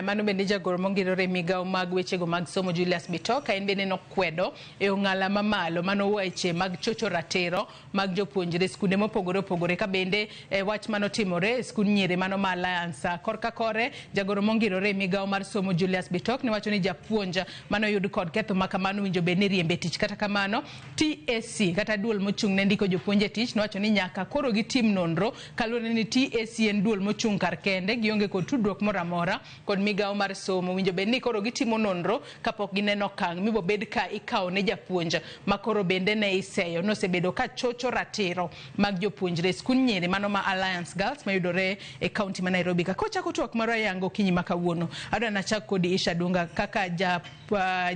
Mano bende jagoro mongirore migao mag wechego mag somo Julius Bitoka en bende nokwedo e ong'ala mamalo mano weche mag chocho ratiro mag jopuonjre skunde mopogore opogore ka bende wach mano timore skund nyiri mano ma Alliance korka kore jagoro mongirore migao mar somo Julius Bitoka ne wacho ni japuonja mano yud kod ketho makamano winjo be ni riembe tich. Kata kamano TSC kata duol mochung' ne ndiko jopuonje tich ne wacho ni nyaka koro gitim nonro kaluwore ni TSC en duol mochung' kar kende gionge kod tudruok moramora kod kod migao mar somo winjo bed ni koro gitimo nonro kapok gineno kang' mibo bed ka ikawo ne japuonj makoro bende ne iseyo nosebedo ka chocho ratiro mag jopuonjre skul nyiri mano ma Alliance Girls mayudore e kaunti ma Nairobi ka kochako twak mara yango kinyi makawuono adwa nachak kodi Isha Dunga kaka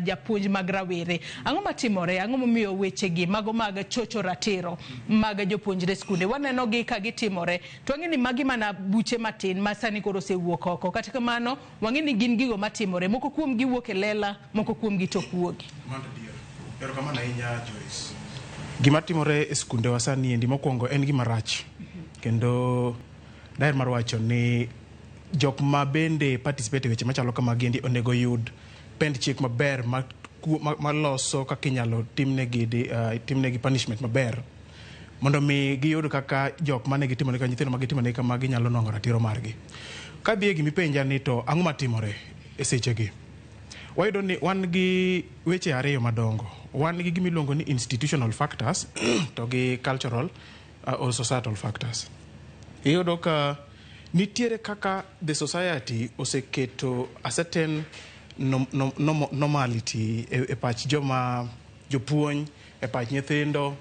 japuonj mag rawere ang'o matimore ang'o momiyo wechegi mago mag chocho ratiro mag jopuonjre skunde waneno gi ka gitimore to ang'e ni magi mana buche matin ma sani koro osewuok oko kata kamano wang'e ni gin gigo matimore moko kuom gi wuok e lela moko kuom gi tok wuogi gima timore e skunde wa sani endi mokwongo en gima rach kendo daher mar wacho ni jok ma bende participate weche machalo kama giendi onego yud pend chik maber maloso kaka inyalo timnegi punishment maber mondo mi giyud kaka jok mane gitimone ka nyithindo magitimone kama ginyalo nongo ratiro margi. Ka dhie gimipenja ni to ang'o matimore e sechegi, wayudo ni wan gi weche ariyo madongo. Wan gi gimiluongo ni institutional factors to gi cultural or societal factors. Iyudo ka nitiere kaka the society oseketo a certain normality e pach jopuonj, e pach nyithindo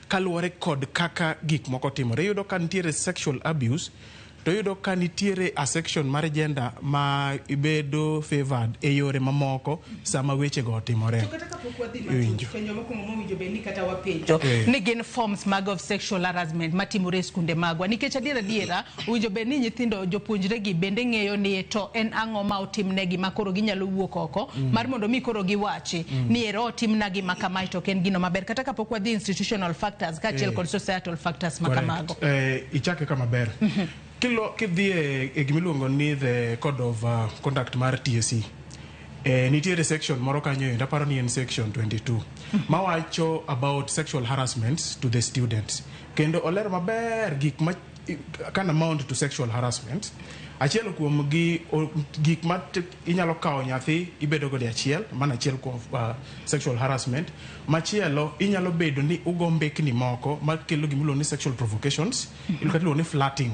kaluwore kod kaka gik moko timore. Iyudo ka nitiere sexual abuse, to iyudo ka nitiere a section mar gender ma ibedo favored e yore mamoko sama weche go timore. Ni gin forms mag of sexual harassment matimore e skunde magwa nikech adiera winjo bed ni nyithindo jopuonjre gi bende ng'eyo ni to en ang'o ma otimnegi ma koro ginyalo wuok oko mar mondo mi koro giwachi ni ero otimnagi ma kama to ken gino maber kata kapok wadhi institutional factors kaachiel kod societal factors makamago. Ichake kama ber. Kidhi e gimiluongo ni the code of conduct mar TSC, nitiere section moro kanyo enda paro ni en section 22 mawacho about sexual harassments to the students, kendo olero maber gik ma can amount to sexual harassment. Achiel kuom gik ma inyalo kawo nyathi ibedo gode achiel, mana achiel kuom sexual harassment. Machielo inyalo bedo ni ugo mbekni moko makelo gimiluongo ni sexual provocations, iluongo ni flirting.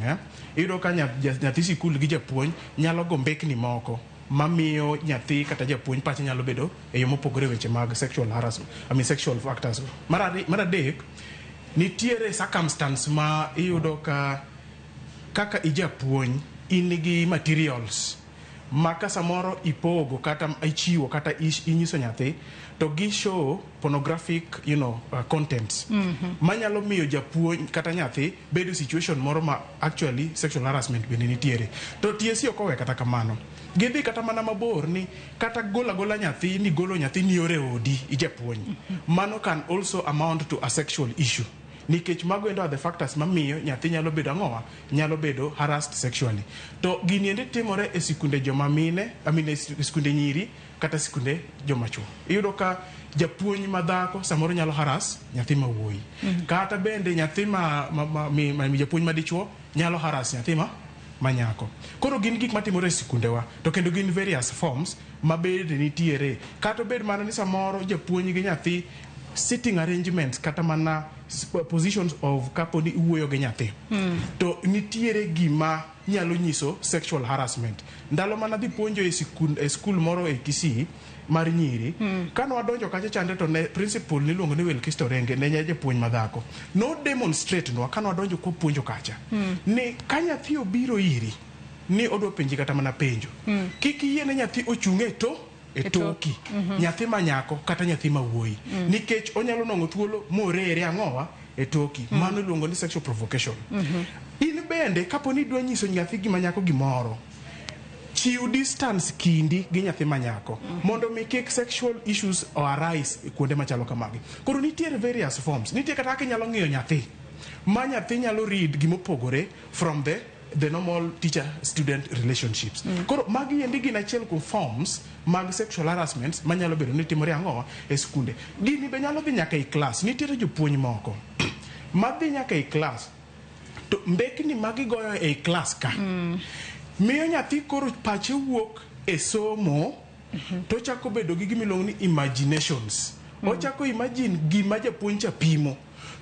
Iyudo ka nyathi sikul gi japuonj nyalo go mbekni moko mamiyo nyathi kata japuonj pache nyalo bedo e yo mopogore weche mag sexual harassment, sexual factors. Mar adek, nitiere circumstance ma iyudo kaka ijapuonj in gi materials maka samoro ipogo kata ichiwo kata inyiso nyathi to gi show pornographic contents manyalo miyo japuonj kata nyathi bedo situation moro ma actually sexual harassment bende nitiere. To TSC ok owe kata kamano, gidhi kata mana mabor ni kata gola nyathi ni golo nyathi ni ore odi ijapuonj. Mano can also amount to a sexual issue nikech mago endo are the factors mamiyo nyathi nyalo bedo ang'owa, nyalo bedo harassed sexually. To gini ende timore e sikunde joma mine, sikunde nyiri kata sikunde joma chuo. Iyudo ka japuonj madhako samoro nyalo harass nyathi ma wuoyi, kata bende nyathi japuonj madichuo nyalo harass nyathi ma nyako. Koro gin gik matimore e sikunde wa, to kendo gin various forms ma bende nitiere. Kata bed mana ni samoro japuonj gi nyathi sitting arrangements kata mana positions of kapo ni iwuoyo gi nyathi. To nitiere gima nyalo nyiso sexual harassment. Ndalo mana dhi puonjo e skul moro e Kisii mar nyiri, kano wadonjo kacha chande to ne principal niluongo ni Wilkisto Renge ne japuonj madhako no demonstrate nwa kano wadonjo ko puonjo kacha ni ka nyathi obiro iri ni odwa penji kata mana penjo, kik yiene nyathi ochung'e e toki nyathi ma nyako kata nyathi ma wuoyi nikech onyalo nongo thuolo morere ang'owa e toki. Mano iluongo ni sexual provocation. In bende kapo ni dwa nyiso nyathi gima nyako gimoro, chiw distance kindi gi nyathi ma nyako mondo mi kik sexual issues arise kuonde machalo kamagi. Koro nitiere various forms, nitiere kata inyalo ng'iyo nyathi ma nyathi nyalo read gimopogore from the normal teacher-student relationships. Koro magi endi gin achiel kuom forms mag sexual harassment manyalo bedo ni timore ang'owa e skunde. Gini be nyalo dhi nyaka e class. Nitiere jopuonj moko madhi nyaka e class to mbekni magigoyo e class ka miyo nyathi koro pache wuok e somo to chako bedo gi gimiluongo ni imaginations. Ochako imagine gima japuonj cha pimo,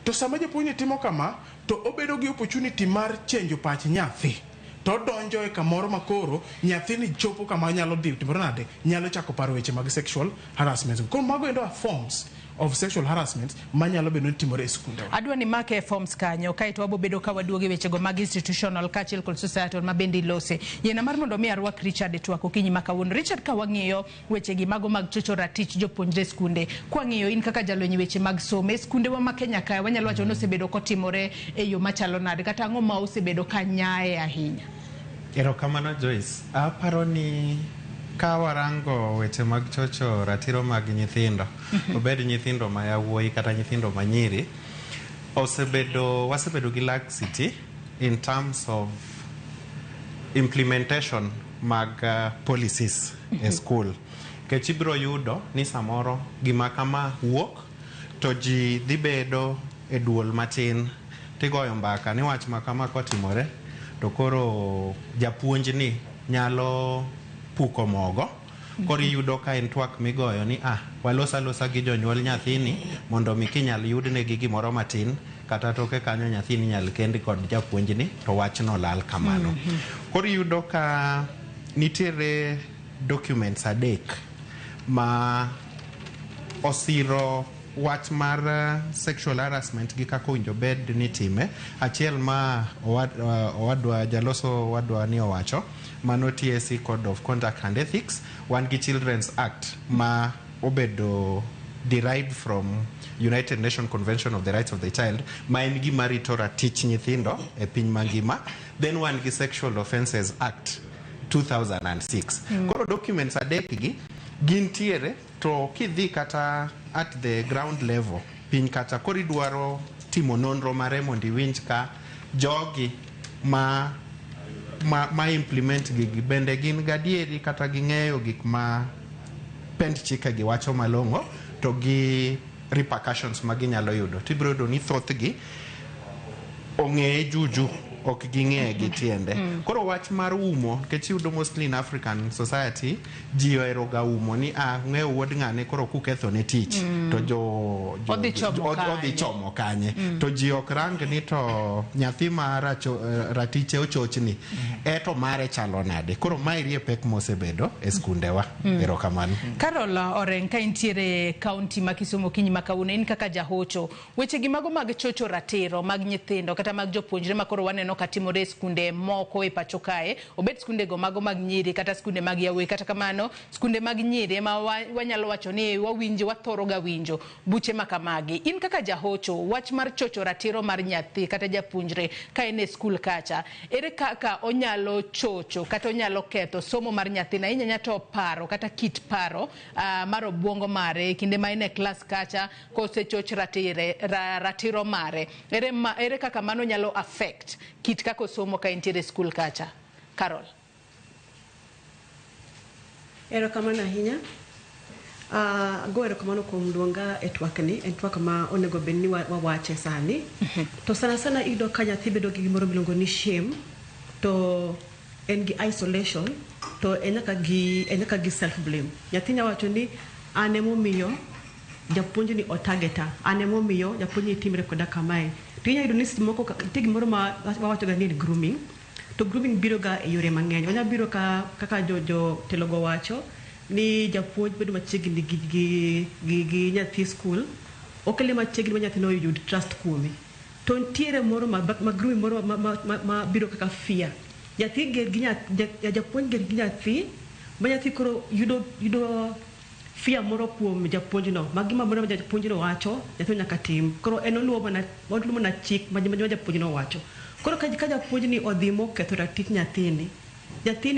to sama japuonj timo kama to obedo gi opportunity mar change pach nyathi to donjo e kamoro makoro nyathini chopo kama nyalo dhi timore nade, nyalo chako paro weche mag sexual harassment. Koro mago endo forms of sexual harassment manyalo bedo ni timore e skunde. Adwa ni make forms kanyo kaito wabo bedo ka waduoge weche go mag institutional kachel kod societal mabendi lose. Yena mar mondo mi arwak Richard twako kinyi makawuono. Richard, ka wang'iyo weche gi mago mag chocho ratich jopuonjre skunde, kwang'iyo in kaka jalony weche mag some skunde wa ma Kenya ka wanyalo wacho no osebedo kotimore e yo machalo nade kata ang'o ma osebedo ka nyae ahinya. Erokamano Joyce, aparo ni ka warango weche mag chocho ratiro mag nyithindo, obed nyithindo ma yawuoyi kata nyithindo ma nyiri, wasebedo gi laxity in terms of implementation mag policies e school. Kech ibiro yudo ni samoro gima kama wuok to ji dhi bedo e duol matin tigoyo mbaka ni wach makama kotimore to koro japuonj ni nyalo puko mogo. Koro yudo ka en twak migoyo ni walosa gi jonyuol nyathini mondo mi kinyal yudne gi gimoro matin kata toke kanyo nyathini nyal kendi kod japuonj ni to wachno lal kamano. Koro yudo ka nitiere documents adek ma osiro wach mar sexual harassment gi kako winjo bed ni time. Achiel ma owadwa jaloso wadwa ni owacho mano TSC Code of Conduct and Ethics, wan gi Children's Act ma obedo derived from United Nations Convention of the Rights of the Child ma en gima rito ratich nyithindo e piny mangima. Then wan gi Sexual Offences Act 2006. Koro documents adek gi gintiere to kidhi kata at the ground level piny kata koro idwaro timo nonro mare mondo iwinj ka jogi ma implement gigi bende gin gadieri kata ging'eyo gik ma pend chike gi wacho malong'o to gi repercussions ma ginyalo yudo. Tibiro yudo ni thothgi ong'eye juju ok ging'eye gi tiende. Koro wach mar umo nikech yudo mostly in African society ji ohero ga umo ni ng'eyo wuod ng'ane koro kuketho ne tich to odhi chomo kanye to ji ok rang ni to nyathi ma ratiche ochochni eto mare chalo nade. Koro ma irie pek mosebedo e skundewa. Erokamano. Carol Oren, ka intiere kaunti ma Kisumu kinyi makawuono, in kaka jahocho weche gi mago mag chocho ratiro mag nyithindo kata mag jopuonjre ma koro waneno katimore skunde moko e pacho kae, obed skunde go mago mag nyiri kata skunde mag yawuoyi. Kata kamano skunde mag nyiri ma wanyalo wacho ni wawinjo wathoro ga winjo buche makamagi. In kaka jahocho wach mar chocho ratiro mar nyathi kata japuonjre ka en e skul kacha, ere kaka onyalo chocho kata onyalo ketho somo mar nyathi na inyanya to paro kata kit paro mar obwongo mare kinde ma en e klas kacha kosechoch ratiro mare, ere kaka mano nyalo affect kit kako somo ka intiere skul kacha. Carol. Erokamano ahinya. Go erokamano kuom luonga e twakni, en twak ma onego bed ni wawache sani. To sana iyudo ka nyathi bedo gi gimoro miluongo ni shame, to en gi isolation, to enaka gi self blame. Nyathi nyawacho ni an emomiyo japuonj ni otageta, an emomiyo japuonj ni timre koda kamae. To inya yudo ni moko nitie gimoro ma wawacho ga ni grooming. To grooming biro ga e yore mang'eny. Onya biro kaka jo telogo wacho ni japuonj bedo machiegni gi nyathi skul, okele machiegni ma nyathi no yud trust kuome. To ntiere moro ma grooming moro ma biro kaka fear. Nyathi ger gi japuonj ger gi nyathi, ma nyathi koro yudo fear moro kuom japuonj no. Magima moro ma japuonj no wacho, nyathi nyaka tim. Koro en oluwo mana chik ma japuonj no wacho. Koro ka japuonj ni odhimo ketho ratich nyathini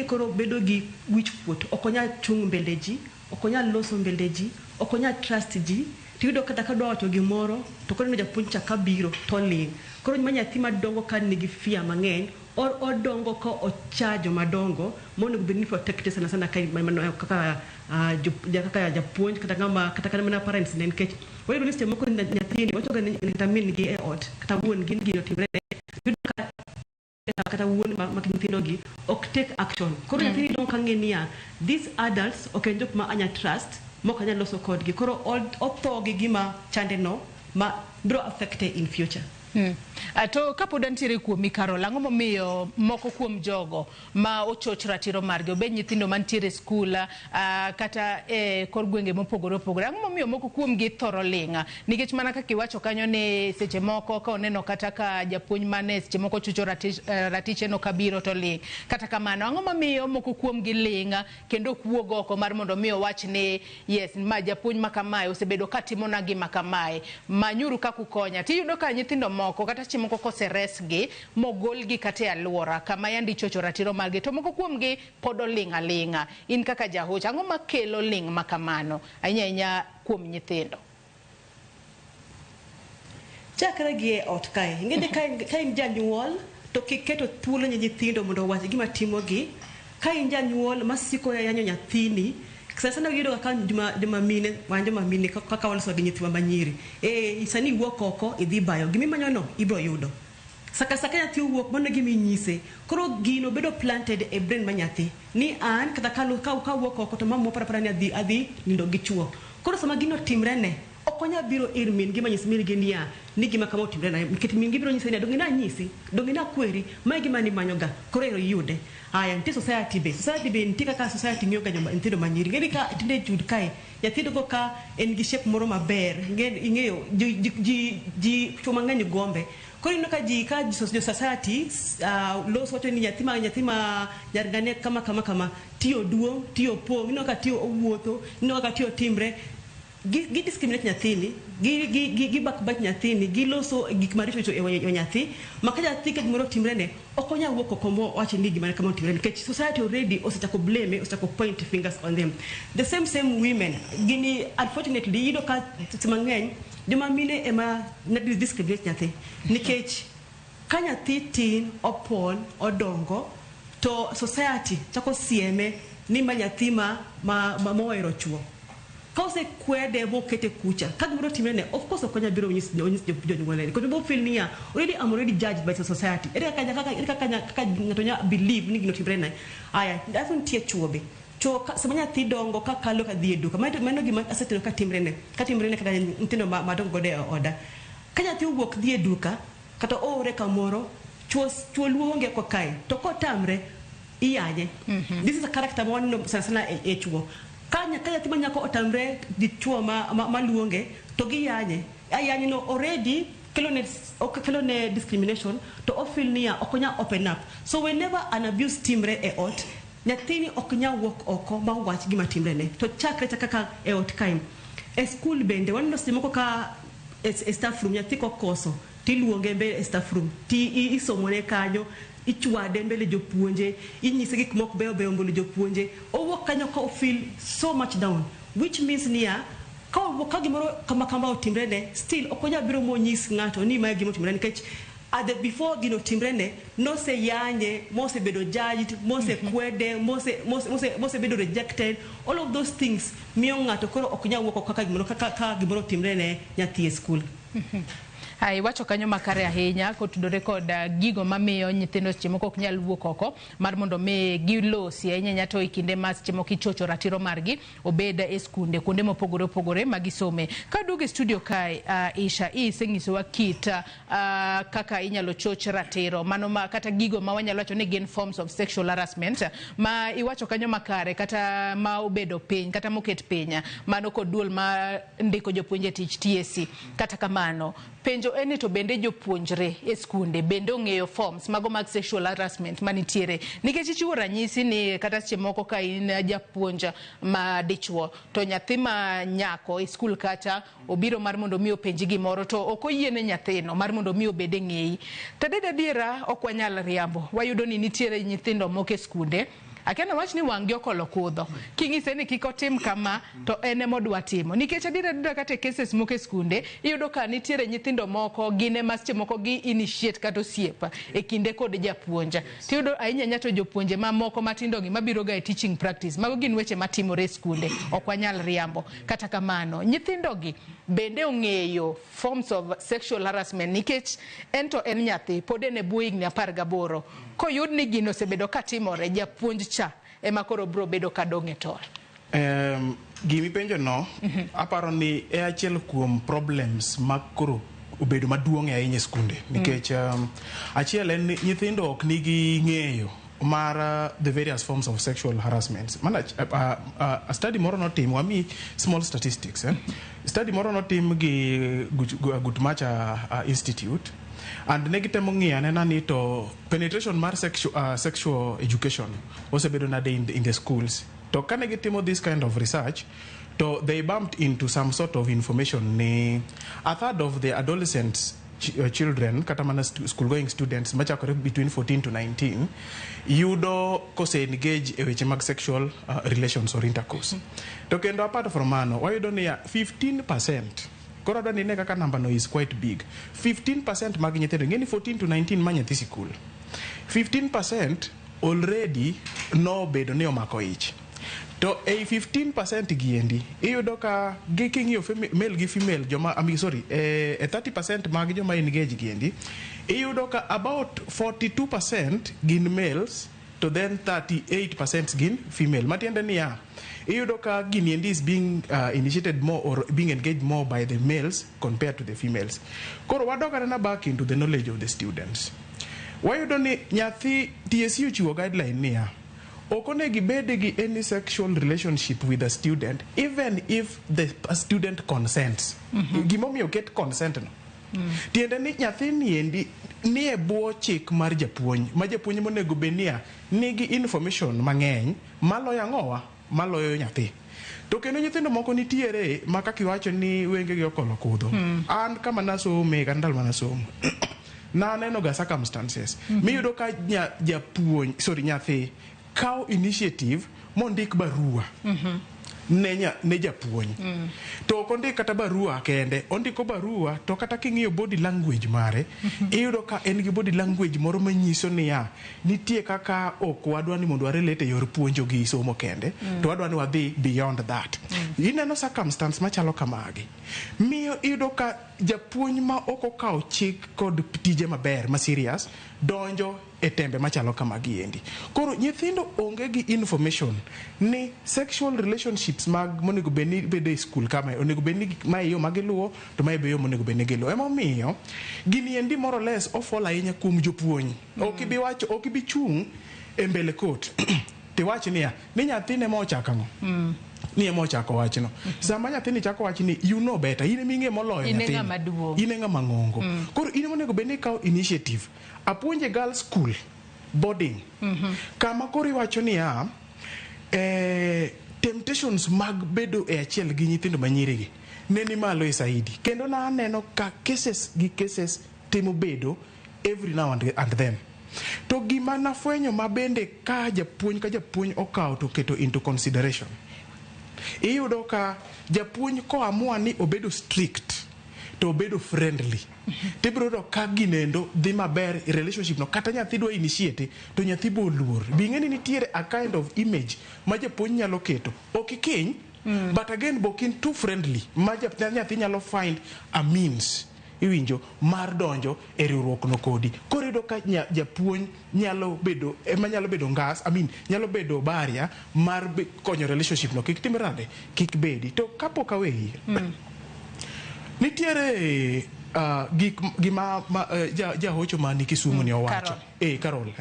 koro bedo gi wich kuot, ok onya chung mbele ji, ok onya loso mbele ji, ok onya trust ji. Tiyudo kata ka dwa wacho gimoro to koro no japuonj chaka biro to ling. Koro ma nyathi madongo ka nigi fear mang'eny, odongo ka ochajo madongo mondo bed ni protect sana kaka japuonj kata mana parents ne, nikech wayudo ni seche moko nyathini wacho ga ni tamin gi e ot kata wuon gin gino timre kata wuon ma nyithindo gi ok take action. Koro nyathini dongo ka ng'e niya these adults ok en jok ma anya trust, mok anya loso kodgi. Koro otho gi gima chande no ma biro affect in future. Ato kapod antiere kuomi Carol, ang'o momiyo moko kuom jogo ma ochoch ratiro margi obed nyithindo mantiere skul kata kor gwenge mopogore opogore, ang'o momiyo moko kuom gi thoro ling'a nikech mana kaka iwacho kanyo ni seche moko ka oneno kata ka japuonj mane seche moko chucho ratiche no kabiro to ling', kata kamano ang'o momiyo moko kuom gi ling'a kendo kuog oko mar mondo mi owach ni yes ma japuonj ma kamae osebedo katimo na gima kamae manyuru ka kukonya. Tiyudo ka nyithindo moko kata chiemo moko koseresgi mogolgi kata e alwora kama yandi chocho ratiro margi to moko kuom gi pod oling'a ling'a. In kaka jahocha ang'o makelo ling' ma kamano ahinya kuom nyithindo? Chakre gi e ot kae ing'e ka in janyuol to kiketo thuolo ne nyithindo mondo owach gima timogi. Ka in janyuol masiko yanyo nyathini sasa na yudo kaka juma mine kaka waloso gi nyithiwa manyiri sani wuok oko idhi bayo gimi manyo no ibro yudo saka nyathi wuok mondo gimi nyise koro gino bedo planted e brain ma nyathi ni an kata ka wuok oko to mammo para ni adhi nindo gi chuo koro sama gino timre ne okonya biro ir min gima nyisi min gi niya ni gima kama otimre na nikech min gibiro nyise ni dongi na nyisi dongi na kweri mai gima ni manyoga koro yude. Aya nti society be ntika ka society ng'yo ga nyithindo manyiri ngeni ka tinde jud kae nyithindo go ka en gi shape moro maber ing'eyo ji chuma ng'eny gombe koro ino ka society loso to ni nyathi ma jargane kama tiyo duong tiyo pong ino ka tiyo owuotho ino ka tiyo timbre gi discriminate nyathini gi back nyathini gi loso gik maricho e nyathi makaja thike gimoro timre ne okonya wuok komo wachi ni gimana kama timre nikech society already osachako blame osachako point fingers on them. The same women gini unfortunately yido ka mang'eny joma mine ema na discriminate nyathi nikech ka nyathi tin opon odongo to society chako sieme ni ma nyathi ma mohero chuo kause kwede bo kete kucha kagimoro timene of course okonya biro nyis jonyuolene because people feel near I'm already judged by the society kaka ngatonya believe ni gino timrena aya doesn't tie chuobe samanya thi dongo ka kalo ka dhi eduka mano gima asetero ka timrene kata ntino madongo gode oda kanya thi wuok dhi eduka kata ore kamoro chuo luonge ko kai to ko tamre iyaje. This is a character one sana e chuo kanya timanya ko otamre di chuo ma luonge to gi yanye no already kelone discrimination to ofil niya okonya open up so whenever an abuse timre e ot nyathini okonya walk oko ma wach gima timre ne to chakre kaka e ot kaim e school bende wano simoko ka staff room nyathi ko koso ti luonge be staff room ti isomone kanyo ichwade mbele jopuonje inyise gik moko beyo mbele jopuonje owuok kanyo ka feel so much down which means niya ka gimoro kama otimre ne still okonya biro mo nyis ng'ato ni ma gimo timre nikech before gino timre ne no se yanye mose bedo judged mose kwede mose bedo rejected all of those things miyo ng'ato koro okonya wuok kaka gimoro timre ne nyathi e school. Hai wacho kanyo makare ahinya kotudore kod gigo mamiyo nyithindo seche moko ok nyal wuok oko mar mondo mi gilosi ahinya to ikinde ma seche moko ichocho ratiro margi obeda e skunde kuonde mopogore opogore magisome. Ka duogo studio kae Isha iseng'isowa kit kaka inyalo choch ratiro mano kata gigo ma wanyalo wacho ni gin forms of sexual harassment ma iwacho kanyo makare kata ma obedo piny kata moket piny mano kod duol ma ndiko jopuonje tich TSC kata kamano penjo eni to bende jopuonjre e skunde bende ong'eyo forms mago mag sexual harassment manitiere nikech ichiwo ranyisi ni kata seche moko ka in japuonja ma dichuo to nyathi ma nyako e skul kata obiro mar mondo mi openji gimoro to ok oyiene nyathino mar mondo mi obede ng'eyi to adiera ok wanyal riambo wayudo ni nitiere nyithindo moko e skunde akena wach ni wang'gi okolo kudho king'ise ni kik otim kama to ene modwa timo nikech adiera kata cases moko e skunde iyudo ka nitiere nyithindo moko gine maseche moko gi initiate kata osiepa e kinde kod japuonja tiyudo ahinya to jopuonje mamoko matindo gi mabiro ga e teaching practice mago gin weche matimore e skunde ok wanyal riambo kata kamano nyithindo gi bende ong'eyo forms of sexual harassment nikech ento en nyathi pod en e bwo higni 18 koyud ni gino osebedo katimore japuonj cha ema koro bro bedo kadong' e tol. Gimi penjo no aparo ni e achiel kuom problems ma koro obedo maduong' ahinya e skunde nikech achiel en nyithindo ok nigi ng'eyo mar the various forms of sexual harassment. A study moro notim, wami small statistics. Study moro notim gi Guttmacher Institute, and negitemo ng'iyo anena ni to penetration mar sexual education osebedo nade in the schools. To ka negitimo this kind of research, so they bumped into some sort of information ni a third of the adolescents children katamana school going students machakore between 14 to 19 yudo kose engage e weche mag sexual relations or intercourse. To kendo apart from mano wayudo ni 15%. Koro adwa ni ne kaka number no is quite big. 15% mag nyithindo ngeni 14 to 19 ma nyathi sikul. 15% already no bedo ni omako ich. To a 15% giendi iyudo ka giking'io male gi female joma 30% mag joma engage giendi iyudo ka about 42% gin males to then 38% gin female. Matiende niya iyudo ka gini is being initiated more or being engaged more by the males compared to the females. Koro wadogare na back into the knowledge of the students. Wayudo ni nyathi TSU chiwo guideline niya okonegi bede gi any sexual relationship with a student even if the student consents. Gimomiyo get consent no. Tiende ni nyathi niendi ni e bwo chik mar japuonj ma japuonj monego benia nigi information mang'eny maloyo ang'owa maloyo nyathi. To kendo nyithindo moko nitiere ma kaka iwacho ni wenge gi okolo kudho. An kama nasome kan ndalo manasomo na neno ga circumstances miyudo ka nyathi kao initiative mondik barua ne japuonj. To kondik kata barua kende, ondiko barua to kata king'iyo body language mare iyudo ka en gi body language moro manyiso niya nitie kaka ok wadwa ni mondo warelate yor puonjo gi somo kende to wadwa ni wadhi beyond that. Ineno circumstance machalo kamagi miyo iyudo ka japuonj ma ok okawo chik kod tije maber ma serious donjo e tembe machalo kamagi endi. Koro nyithindo onge gi information ni sexual relationships mag monego beni bedo e school kama onego beni ma yo magiluwo to ma be yo monego beni giluwo. Emomiyo gini endi more or less ofola ahinya kuom jopuonj. Ok ibi chung e mbele court tiwach niya ni nyathine ma ochako ang'o. Ni emo chako wachno. Sama nyathini chako wachni you know better. In minge moloyo nyathini. In ng'ama ng'ongo. Koro in monego beni kao initiative. Apuonje girls school boarding. Kama koro iwacho niya temptations mag bedo e achiel gi nyithindo manyirigi neni malo e saidi. Kendo na aneno ka cases timo bedo every now and then. To gima nafwenyo mabende ka japuonj okawo to keto into consideration. Iyudo ka japuonj ko amua ni obedo strict to obedo friendly tibrodo ka ginendo dhi maber i relationship no kata nyathi dwa initiate to nyathi bo luor bing'eni nitiere a kind of image ma japuonj nyalo keto ok kiny but again bokin too friendly ma nyathi nyalo find a means iwinjo mar donjo e riwruok no kodi. Koro iyudo ka japuonj nyalo bedo ngas nyalo bedo barrier mar konyo relationship no kik timrade kik bedi. To kapok aweyi nitiere gima jahocho ma Kisumu ni owacho Carol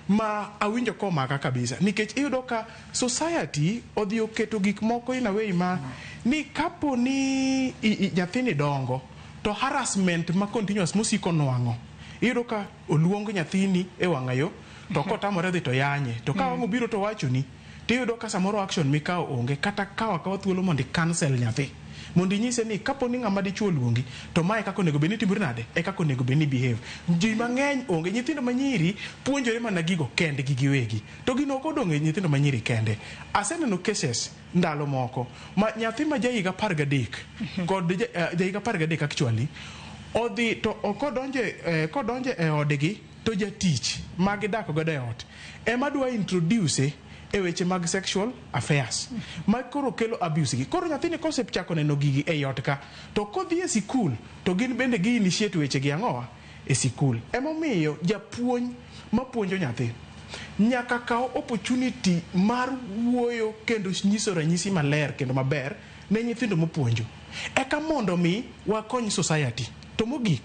ma awinjo komaka kabisa nikech iyudo ka society odhi oketo gik moko in a way ma ni kapo ni nyathini dongo to harassment ma continuous musiko nwang'o iyudo ka oluong nyathini e wang'ayo to kotamore dhi to yanye to ka wang'o biro to wachoni tiyudo ka samoro action mikao onge kata kawa thuolo mondo cancel nyathi mondo inyise ni kapo ni ng'ama dichuo luongi to mae kako nego beni timore nade e kako nego beni behave. Ji mang'eny onge nyithindo manyiri puonjore mana gigo kende gi giwegi to gino ok odong' nyithindo manyiri kende. Aseneno cases ndalo moko ma nyathi ma jahiga 13 kod jahiga 13 actually odhi to kodonje e odgi to jatich magidak godo e ot ema dwa introduce e weche mag sexual affairs ma koro kelo abuse gi. Koro nyathini kosechako neno gigi e ot ka to kodhi e sikul to gin bende gi initiate weche gi ang'owa e sikul. Emomiyo japuonj mapuonjo nyathi nyaka kawo opportunity mar wuoyo kendo nyiso ranyisi maler kendo maber ne nyithindo mopuonjo eka mondo mi wakony society To mogik,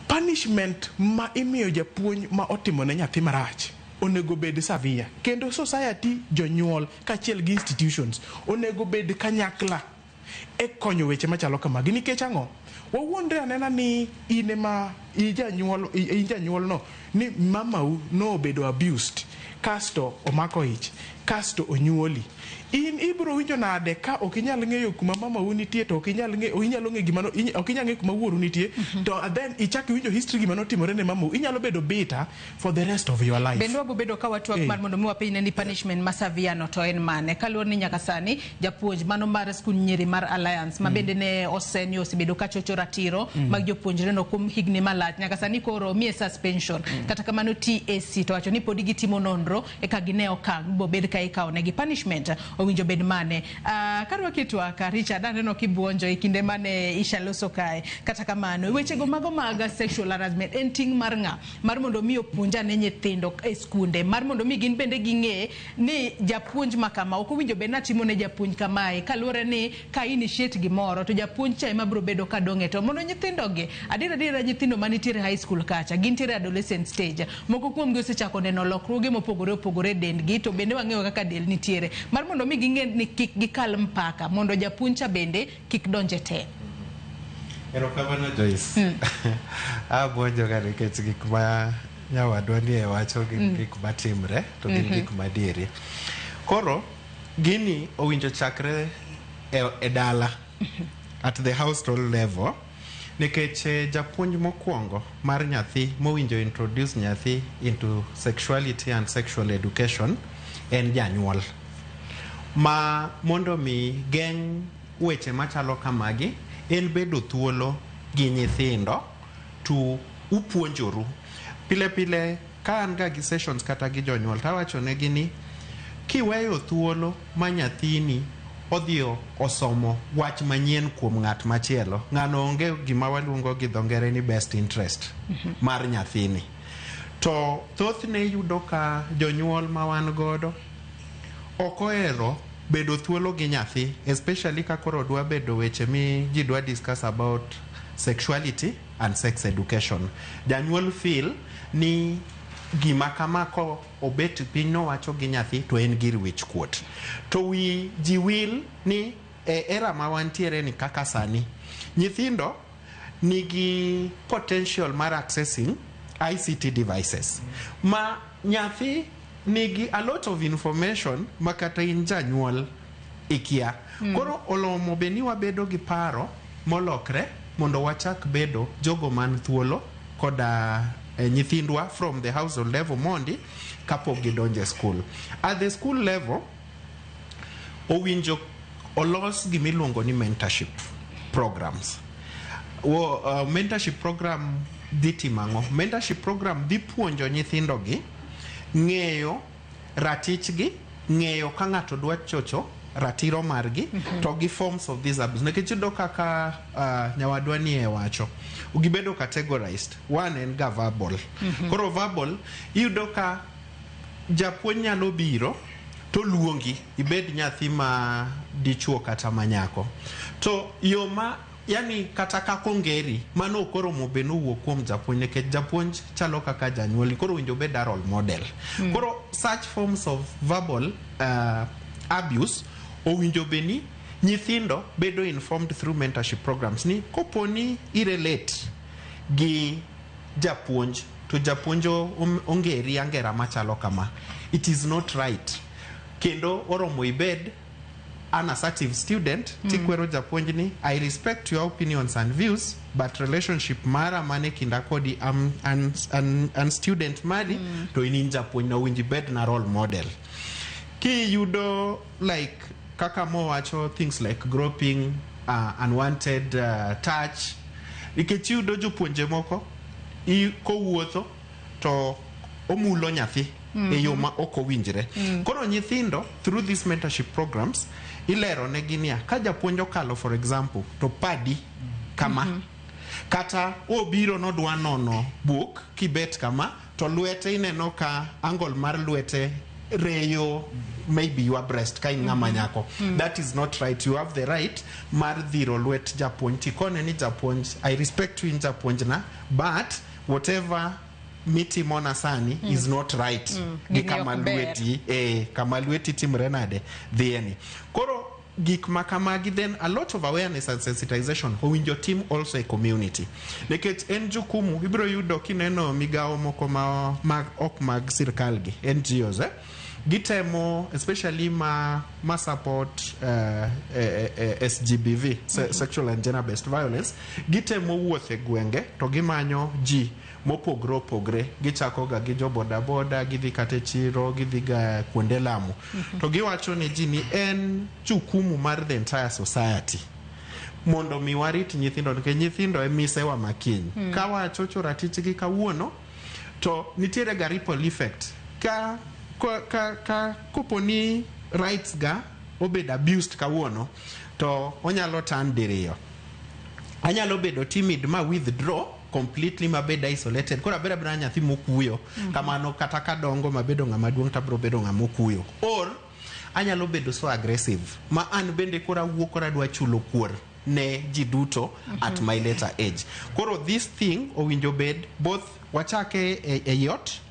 punishment ma imiyo japuonj ma otimo ne nyathi marach onego bed severe. Kendo society, jonyuol kaachiel gi institutions onego bed kanyakla e konyo weche machalo kamagi. Nikech ang'o? Wawuondre anena ni in janyuol no ni mamau no obedo abused, kasto omako ich, kasto onyuoli. In ibro winjo nade ka ok inyal ng'eyo kuma mamau nitie, to ok inyalo ng'e gima ok inyal ng'e kuma wuoru nitie, to then ichak winjo history gima notimore ne mamau, inyalo bedo bitter for the rest of your life. Bendo wabu bedo ka watuak mar mondo mi wapiny ni punishment ma severe no to en mane. Kaluwore ni nyaka sani japuonj mano mar skul nyiri mar Alliance ma bende ne osenyo osebedo ka chocho ratiro mag jopuonjre no kuom higni malach, nyaka sani koro mie suspension. Kata kamano TAC to wacho ni pod gitimo nonro e ka gine okang' bo bed ka ikawo negi punishment owinjo bed mane. Karwa kitwaka Richard aneno kibuonjo e kinde mane ishaloso kae. Kata kamano weche go mago mag sexual harassment en ting' mar ng'a mar mondo mi opuonja ne nyithindo e skunde, mar mondo mi gin bende ging'e ni japuonj ma kama ok owinjo bed natimo ne japuonj kamae, kaluwore ni ka initiate gimoro to japuonj cha ema bro bedo ka dong'e. To mondo nyithindo gi adira nyithindo manitiere high school kacha gintiere adolescent stage, moko kuom gi osechako neno lokruoge mopogore opogore dendgi, to bende wang'eyo kaka del nitiere, mar mondo mi ging'e ni kik gikal mpaka mondo japuonj cha bende kik donje te. Erokamano Joyce. Abuonjo ga nikech gik ma nyawadwa ni e wacho gik matimre to gin gik madieri. Koro gini owinjo chakre e dala at the household level, nikech japuonj mokwongo mar nyathi mowinjo introduce nyathi into sexuality and sexual education en janyuol. Ma mondo mi geng' weche machalo kamagi en bedo thuolo gi nyithindo to upuonjoru. Pile pile ka an ga gi sessions kata gi jonyuol tawacho negi ni kiweyo thuolo ma nyathini odhio osomo wach manyien kuom ng'at machielo, ng'ano onge gima waluongo gi dhongere ni best interest mar nyathini. To thothne yudo ka jonyuol ma wan godo okoero bedo thuolo gi nyathi, especially ka koro dwa bedo weche mi ji dwa discuss about sexuality and sex education. Janyuol feel ni gima kama ko obet piny no wacho gi nyathi to en gir wich kuot. To wi ji wil ni era ma wantiere ni kaka sani nyithindo nigi potential mar accessing ICT devices. Ma nyathi nigi a lot of information makata in janyuol ikia. Koro olomo beni wabedo gi paro molokre mondo wachak bedo jogo man thuolo koda nyithindwa from the household level mondi kapok gidonje school. At the school level owinjo olos gimiluongo ni mentorship programs. Mentorship program dhi timango. Mentorship program dhi puonjo nyithindo gi ng'eyo ratichgi, ng'eyo ka ng'ato dwa chocho ratiro margi to gi forms of these abuse. Nikech yudo kaka nyawadwa ni e wacho ugibedo categorized. One en ga verbal. Koro verbal yudo ka japuonj nyalo biro to luongi ibed nyathi ma dichuo kata manyako. To yo ma yani kata kako ngeri mano koro mobeno wuok kuom japuonj, nikech japuonj chalo kaka janyuol, koro winjo bed role model. Koro such forms of verbal abuse owinjo beni nyithindo bedo informed through mentorship programs ni koponi irelate gi japuonj to japuonjo ongeri angera machalo kama, it is not right. Kendo oromo ibed an assertive student tikwero japuonj ni I respect your opinions and views, but relationship mara mane kinda kodi and student mari to in japuonj na winji bed na role model. Ki yudo like kaka mo wacho things like groping, unwanted touch, nikech yudo jopuonje moko kowuotho to omulo nyathi e yo ma ok owinjre. Koro nyithindo through these mentorship programs ilero ne ginia ka japuonj okalo for example to padi kama kata obiro no dwa nono book kibet kama to lwete ineno ka angle mar lwete reyo maybe your breast ka ng'ama nyako. That is not right. You have the right mar dhiro lwet japuonj tikone ni japuonj, I respect you in japuonj na, but whatever mitimona sani is not right. Gi kama lweti timre nade dhieni. Koro gik makamagi, then a lot of awareness and sensitization owinjo tim also a community. Nikech en jukumu ibiro yudo kineno migao moko ok mag sirkal gi NGOs gitemo, especially ma support SGBV, sexual and gender based violence, gitemo wuothe gwenge to gimanyo ji mopogre opogre, gichako ga gi jo boda boda, gidhi kate chiro, gidhi ga kuonde lamo, to giwacho ne ji ni en jukumu mar the entire society mondo mi warit nyithindo, nikech nyithindo e misewa makiny. Ka wachocho ratichgi kawuono to nitiere ga ripple effect ka koponi rights ga obed abused kawuono to onyalo tan diriyo. Anyalo bedo timid ma withdraw completely, mabeda isolated, kora beda nyathi mokuyo kamano, kata kadongo mabedo ng'ama duong' tabro bedo ng'ama okuyo, or anyalo bedo so aggressive ma an bende kora wuok kora dwa chulo kuor ne ji duto at my later age. Koro this thing owinjo bed both wachake e yot,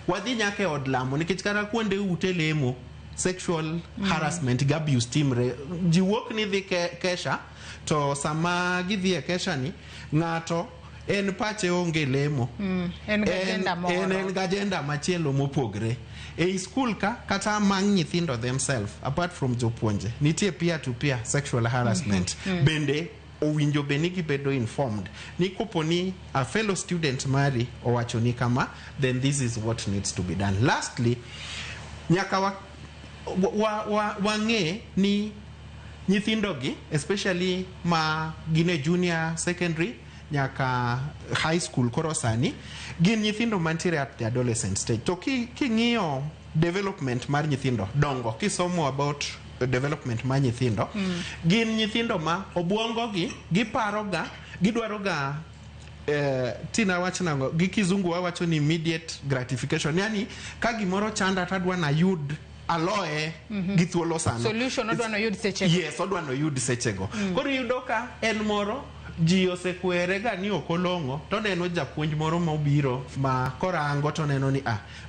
wadhi nyaka e od lamo, nikech kata kuonde ute lemo sexual harassment ga abuse timre, ji wuok ni dhi kesha, to sama gidhi e kesha ni ng'ato en pache onge lemo, en ga agenda machielo mopogre. E school ka kata mang nyithindo themselves, apart from jopuonje, nitie peer to peer sexual harassment. Bende owinjo beni gibedo informed ni koponi a fellow student mari owacho ni kama, then this is what needs to be done. Lastly, nyaka wang'e ni nyithindo gi, especially ma gine junior secondary nyaka high school koro sani, gin nyithindo mantiere at the adolescent stage. To king'iyo development mar nyithindo dongo, kisomo about development mar nyithindo, gin nyithindo ma obwongo gi giparoga, gidwaroga tina wachnango gi kizungu wawacho ni immediate gratification, yani ka gimoro chanda tadwa na yud aloe gi thuolo sano, solution odwa no yud sechego. Yes, odwa no yud sechego. Koro yudo ka en moro ji osekwere ga ni okolongo, to neno japuonj moro mobiro ma korango to neno ni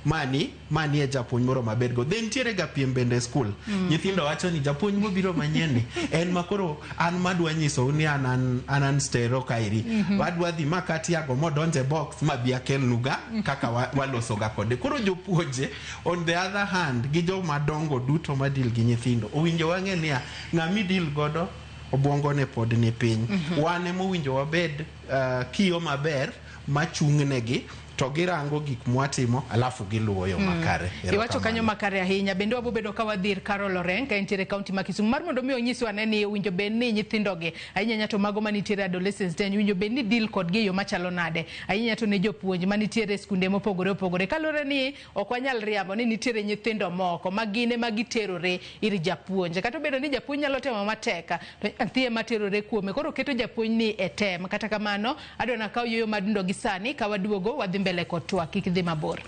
mani e japuonj moro mabedgo, then tiere ga piem bende school. Nyithindo wacho ni japuonj mobiro manyeni en makoro an madwa nyiso ni anan stero kairi, wadwa dhi makati yago modonje box mabia kelnuga kaka waloso ga kode. Koro jopuonje on the other hand gi jo madongo duto madil gi nyithindo owinjo wang'e ni ng'ami deal godo obwongo ne pod ni piny. Wane mowinjo wabed kiyo maber machung'negi to girango gik mwatimo alafu giluwo yo makare. Iwacho kanyo makare ahinya. Bende wabobedo ka wadhir Carol Orenka entiere kaunti ma Kisumu mar mondo mi onyiswa ne ni winjo ben ni nyithindo gi ahinya to mago manitiere adolescents ten winjo ben ni deal kod gi yo machalo nade ahinya to ne jopuonj manitiere skunde mopogore opogore, kalore ni ok wanyal riambo ni nitiere nyithindo moko magine magiterore ir japuonj, kata bedo ni japuonj nyalo temo mateka to anthie materore kuome, koro keto japuonj ni etem. Kata kamano adona kaw yoyo madundo gi sani ka waduogo wadhi mbele kotwa kikidhi mabor.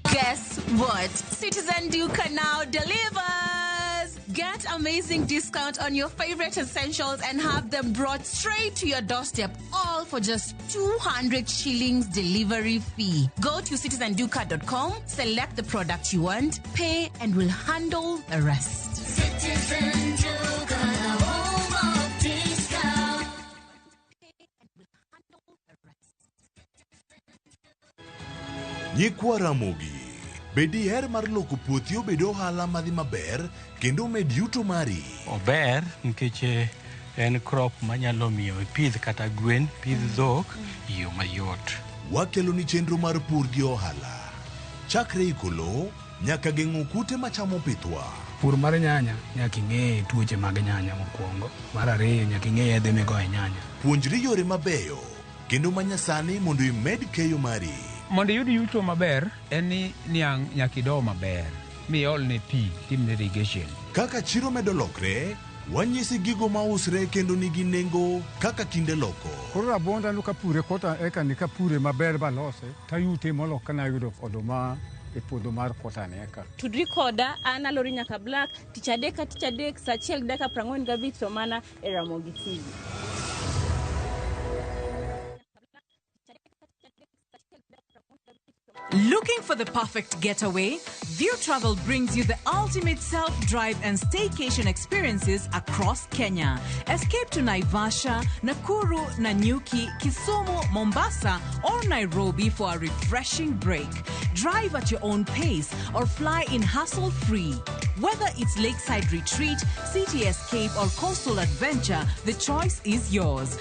Guess what? Citizen Duca now delivers. Get amazing discount on your favorite essentials and have them brought straight to your doorstep, all for just 200 shillings delivery fee. Go to citizenduca.com, select the product you want, pay, and we'll handle the rest. Citizen Duca, the home of discount. Nyikwa Ramogi, bedi her mar loko puothi obedo ohala madhi maber kendo med yuto mari. Ober nikech en crop manyalo miyo ipidh kata gwen, pidh dhok yo mayot. Wakelo ni chenro mar pur gi ohala. Chakre ikolo nyaka geng'o kute machamo pithwa. Pur mar nyanya nyaka ing'e tuoche mag nyanya mokwongo. Mar ariyo nyaka ing'e yedhe migoyo nyanya. Puonjri yore mabeyo kendo manyasani mondo imed keyo mari. Mondo yud yuto maber en ni nyaka ido maber. miolne pi, timne irrigation. Kaka chiro medo lokre, wanyisi gigo mausre kendo nigi nengo kaka kinde loko. Koro rabonda no kapure kota eka ni kapure maber balose tayute molok kana yudo oduma e puodho mar kota ne eka. Tudri koda an alori nyaka Black tich adek sa achiel gi dakika 45 to mana e Ramogi TV. Looking for the perfect getaway? View Travel brings you the ultimate self-drive and staycation experiences across Kenya. Escape to Naivasha, Nakuru, Nanyuki, Kisumu, Mombasa, or Nairobi for a refreshing break. Drive at your own pace or fly in hassle-free. Whether it's lakeside retreat, city escape, or coastal adventure, the choice is yours.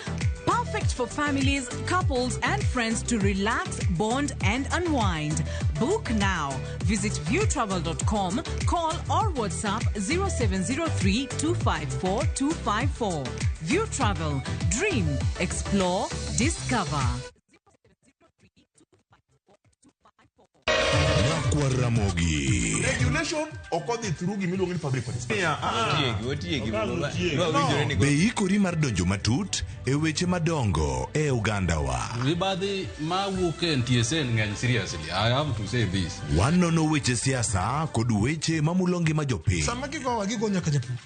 Perfect for families, couples, and friends to relax, bond, and unwind. Book now. Visit viewtravel.com, call or WhatsApp 0703 254 254. View Travel. Dream, explore, discover. Ramogi. Regulation okodhi through gimiluongo ni public participation. Be ikori mar donjo matut e weche madongo e Uganda wa. Ribadhi ma wuok e NTSA ng'eny seriously. I have to say this. Wanono weche siasa kod weche mamulo ngima jopiny. Sama gigo nyaka japur.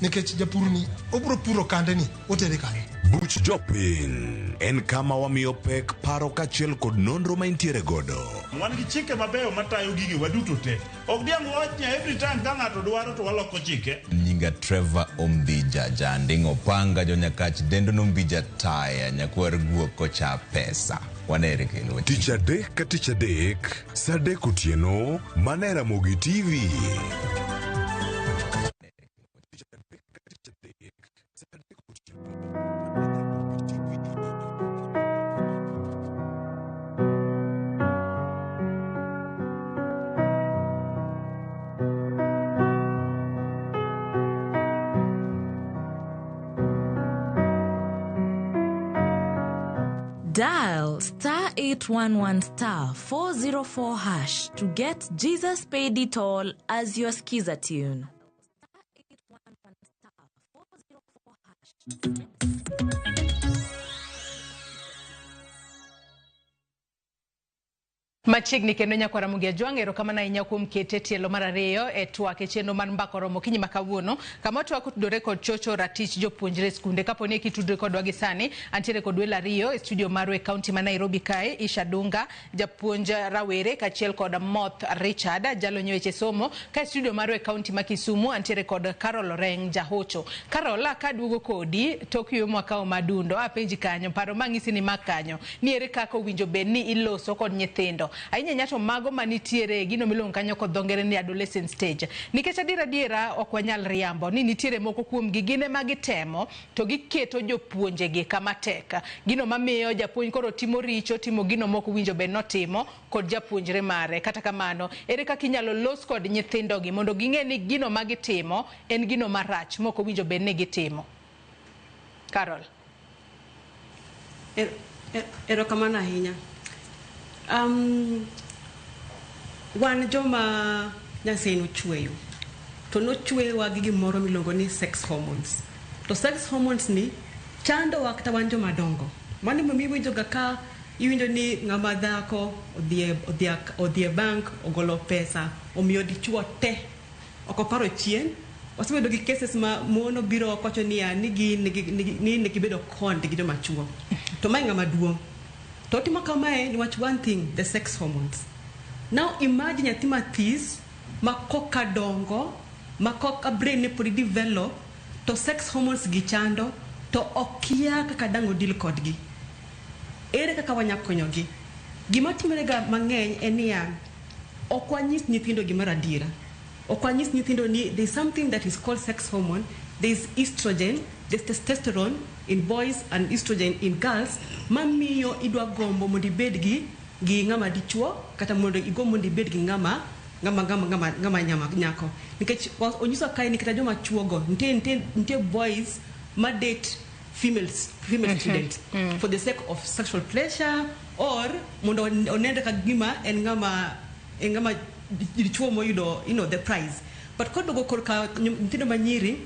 Nikech japur ni obro puro kande ni otere kande. Buch jopiny en kama wamiyo pek paro kachiel kod nonro ma intiere godo. Wan gi chike mabeyo matayo gigi waduto te. Ok diang wachnya every time ka ng'ato dwaro to waloko chike. Nyinga Trevor Ombija jandingo panga jonyakach dendo nombija taya nyakwar guok kocha pesa. Wanere kelo. Tich adek ka tich adek, sa adek otieno, mana Ramogi TV. Dial *811*404# to get Jesus Paid It All as your skiza tune. Machiegni kendo nyakwara Mugia Jwang erokamano ahinya kuom kete tielo mar ariyo e twak e chenro mar Mbakaoromo kinyi makawuono kama twak otudore kod chocho ratich jopuonjre skunde kaponi kitudore kodwa gi sani antiere kod welo ariyo e studio marwa e kaunti ma Nairobi kae Isha Dunga japuonj rawere kachiel kod Moth Richard jalonyo weche somo ka studio marwa e kaunti ma Kisumu antiere kod Carol Reng jahocho. Carol ka duogo kodi Tokyo mwaka madundo apenji kanyo paro mang'isi ni makanyo ni ere kaka winjo bedni iloso kod nyithindo ainya nyato mago manitiere gino miluongo kanyo kod dhongere ni adolescent stage nikech adiera ok wanyal riambo ni nitiere moko kuom gigine magitemo to giketo jopuonjegi kama tek gino mamiyo japuonj koro timo richo timo gino moko winjo be notimo kod japuonjre mare kata kamano ere kaka inyalo los kod nyithindogi mondo ging'e ni gino magitimo en gino marach moko winjo be ne gitimo. Carol. Erokamano ahinya. Wan joma Nyasaye nochweyo to nochweyowa gi gimoro miluongo ni sex hormones. To sex hormones ni chando wa kata wan joma dongo. Mano miwinjo ga ka iwinjo ni ng'ama dhako odhi e bank ogolo pesa omiyo dichuo te okoparo chien. Wasebedo gi cases ma mono biro kwacho ni ni gibedo konde gi joma chuo. To mai ng'ama duong'. Totimo kamae ni watch one thing, the sex hormones. Now imagine nyathi mathis makoka dongo, makoka brain ne podi develop, to sex hormones gichando, to okia kaka dango deal kodgi. Ere kaka wanyakonyogi. Gima timorega mang'eny enia okwanyis nyithindo gimara dira. Okwanyis nyithindo ni there's something that is called sex hormone. There's estrogen, there's testosterone in boys and estrogen in girls. Mamiyo idwa gombo mondo ibed gi ng'ama dichuo kata mondo igombo mondo ibed gi ng'ama nyako. Nikech onyiso kae ni kata joma chuogo ntie boys ma date female students for the sake of sexual pleasure or mondo onende ka gima en ng'ama dichuo moyudo the prize. But kodogo korka nyithindo manyiri,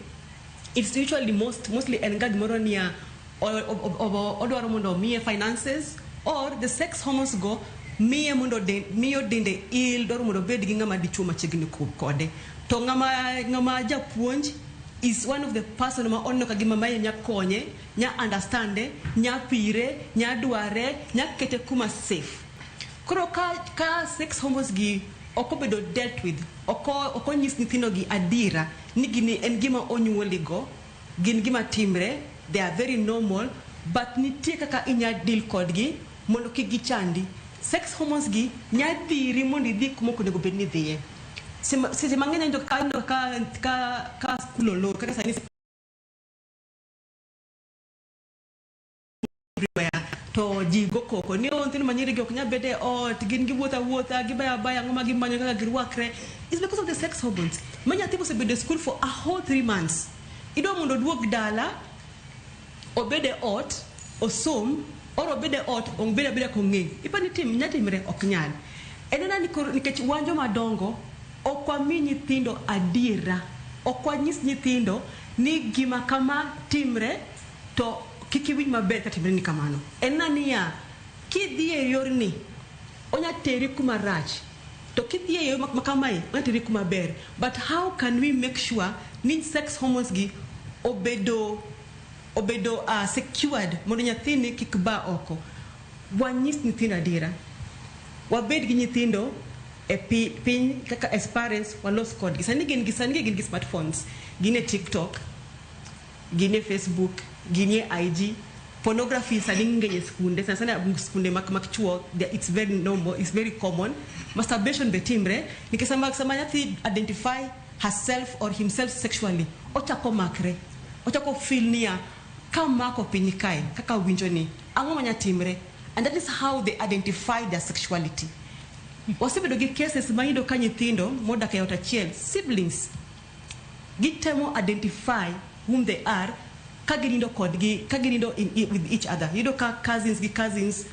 it's usually mostly en ga gimoro niya odwaro mondo miye finances, or the sex hormones go miye miyo dende il dwaro mondo bed gi ng'ama dichuo machiegni kode. To ng'ama japuonj is one of the person ma onno ka gima maye nya konye, nya understande, nya pire, nya dware, nya kete kuma safe. Koro ka sex hormones gi okobedo dealt with, oko nyis nyithindo gi adira ni gini en gima onyuoligo, gin gima timre, they are very normal, but nitie kaka inya deal kodgi mondo kik gichandi. Sex hormones gi nya dhiri mondo idhi kuma onego bed ni dhiye. Seche mang'eny ndo ka school olor kaka sani to ji go koko ni nyithindo manyiri gi ok nya bede ot, gin giwuotha gibaya ng'ama gimanyo kaka girwakre. It's because of the sex hormones. Many people say bede school for a whole 3 months. Idwa mondo duog dala obede ot osom, or obede ot obede kong'e. Ipani nyatimre ok nyal. Enena nikech wanjo madongo okwami nyithindo adira, okwanyis nyithindo ni gima kama timre to kikiwinj maber katimre ni kamano. Enna niya kidhie yorni onya teri kuma rach, to kidhie yor makamae onya teri kuma ber. But how can we make sure ni sex hormones gi obedo secured mondo nyathini kik ba oko? Wanyis nyithindo adira, wabed gi nyithindo e piny kaka as parents walos kod sani gin gi smartphones, gine TikTok, gine Facebook, gine IG. Pornography sani ng'eny skunde sana skunde mak chuo, it's very normal, it's very common. Masturbation betimre nikech sama nyathi identify herself or himself sexually, ochako makre, ochako feel niya kamako piny kae kaka winjo ni ang'o manya timre, and that is how they identify their sexuality. Wasebedo gi cases mayudo ka nyithindo modak e ot achiel, siblings gitemo identify whom they are kaginindo with each other. Yudo ka cousins nindo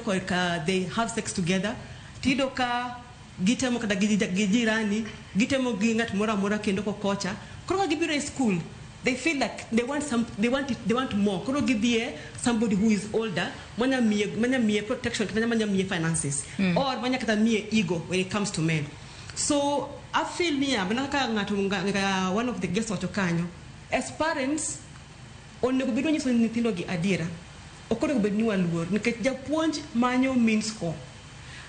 kod they have sex together. Tido ka gitemo kada gijirani, gitemo gi ng'at moro amora kendo kokocha. Koro ka gibiro e school, they feel like they want more. Koro gidhie somebody who is older, manya miye protection, manya miye finances, or manya kata miye ego when it comes to men. So I feel niya banaka ng'ato one of the guests watokanyo, as parents onego bedo nyiso nyithindo gi adira, okonego bed ni waluor nikech japuonj manyo means ko.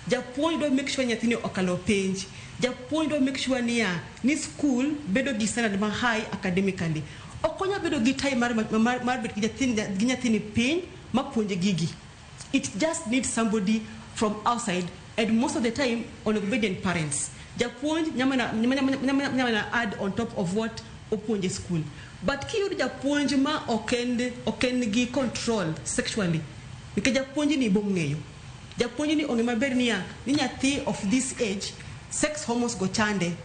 Japuonj do make sure nyathini okalo penj. Japuonj do make sure niya ni school bedo gi standard ma high academically. Okonya bedo gi time mar bet gi nyathini piny ma puonje gigi. It just needs somebody from outside, and most of the time on obedient parents. Japuonj nyamana add on top of what opuonje school. But kiyud japuonj ma oken gi control sexually, because japuonj ni bong'eyo, japuonj ni onge maber niya ni nyathi of this age sex hormones go chande,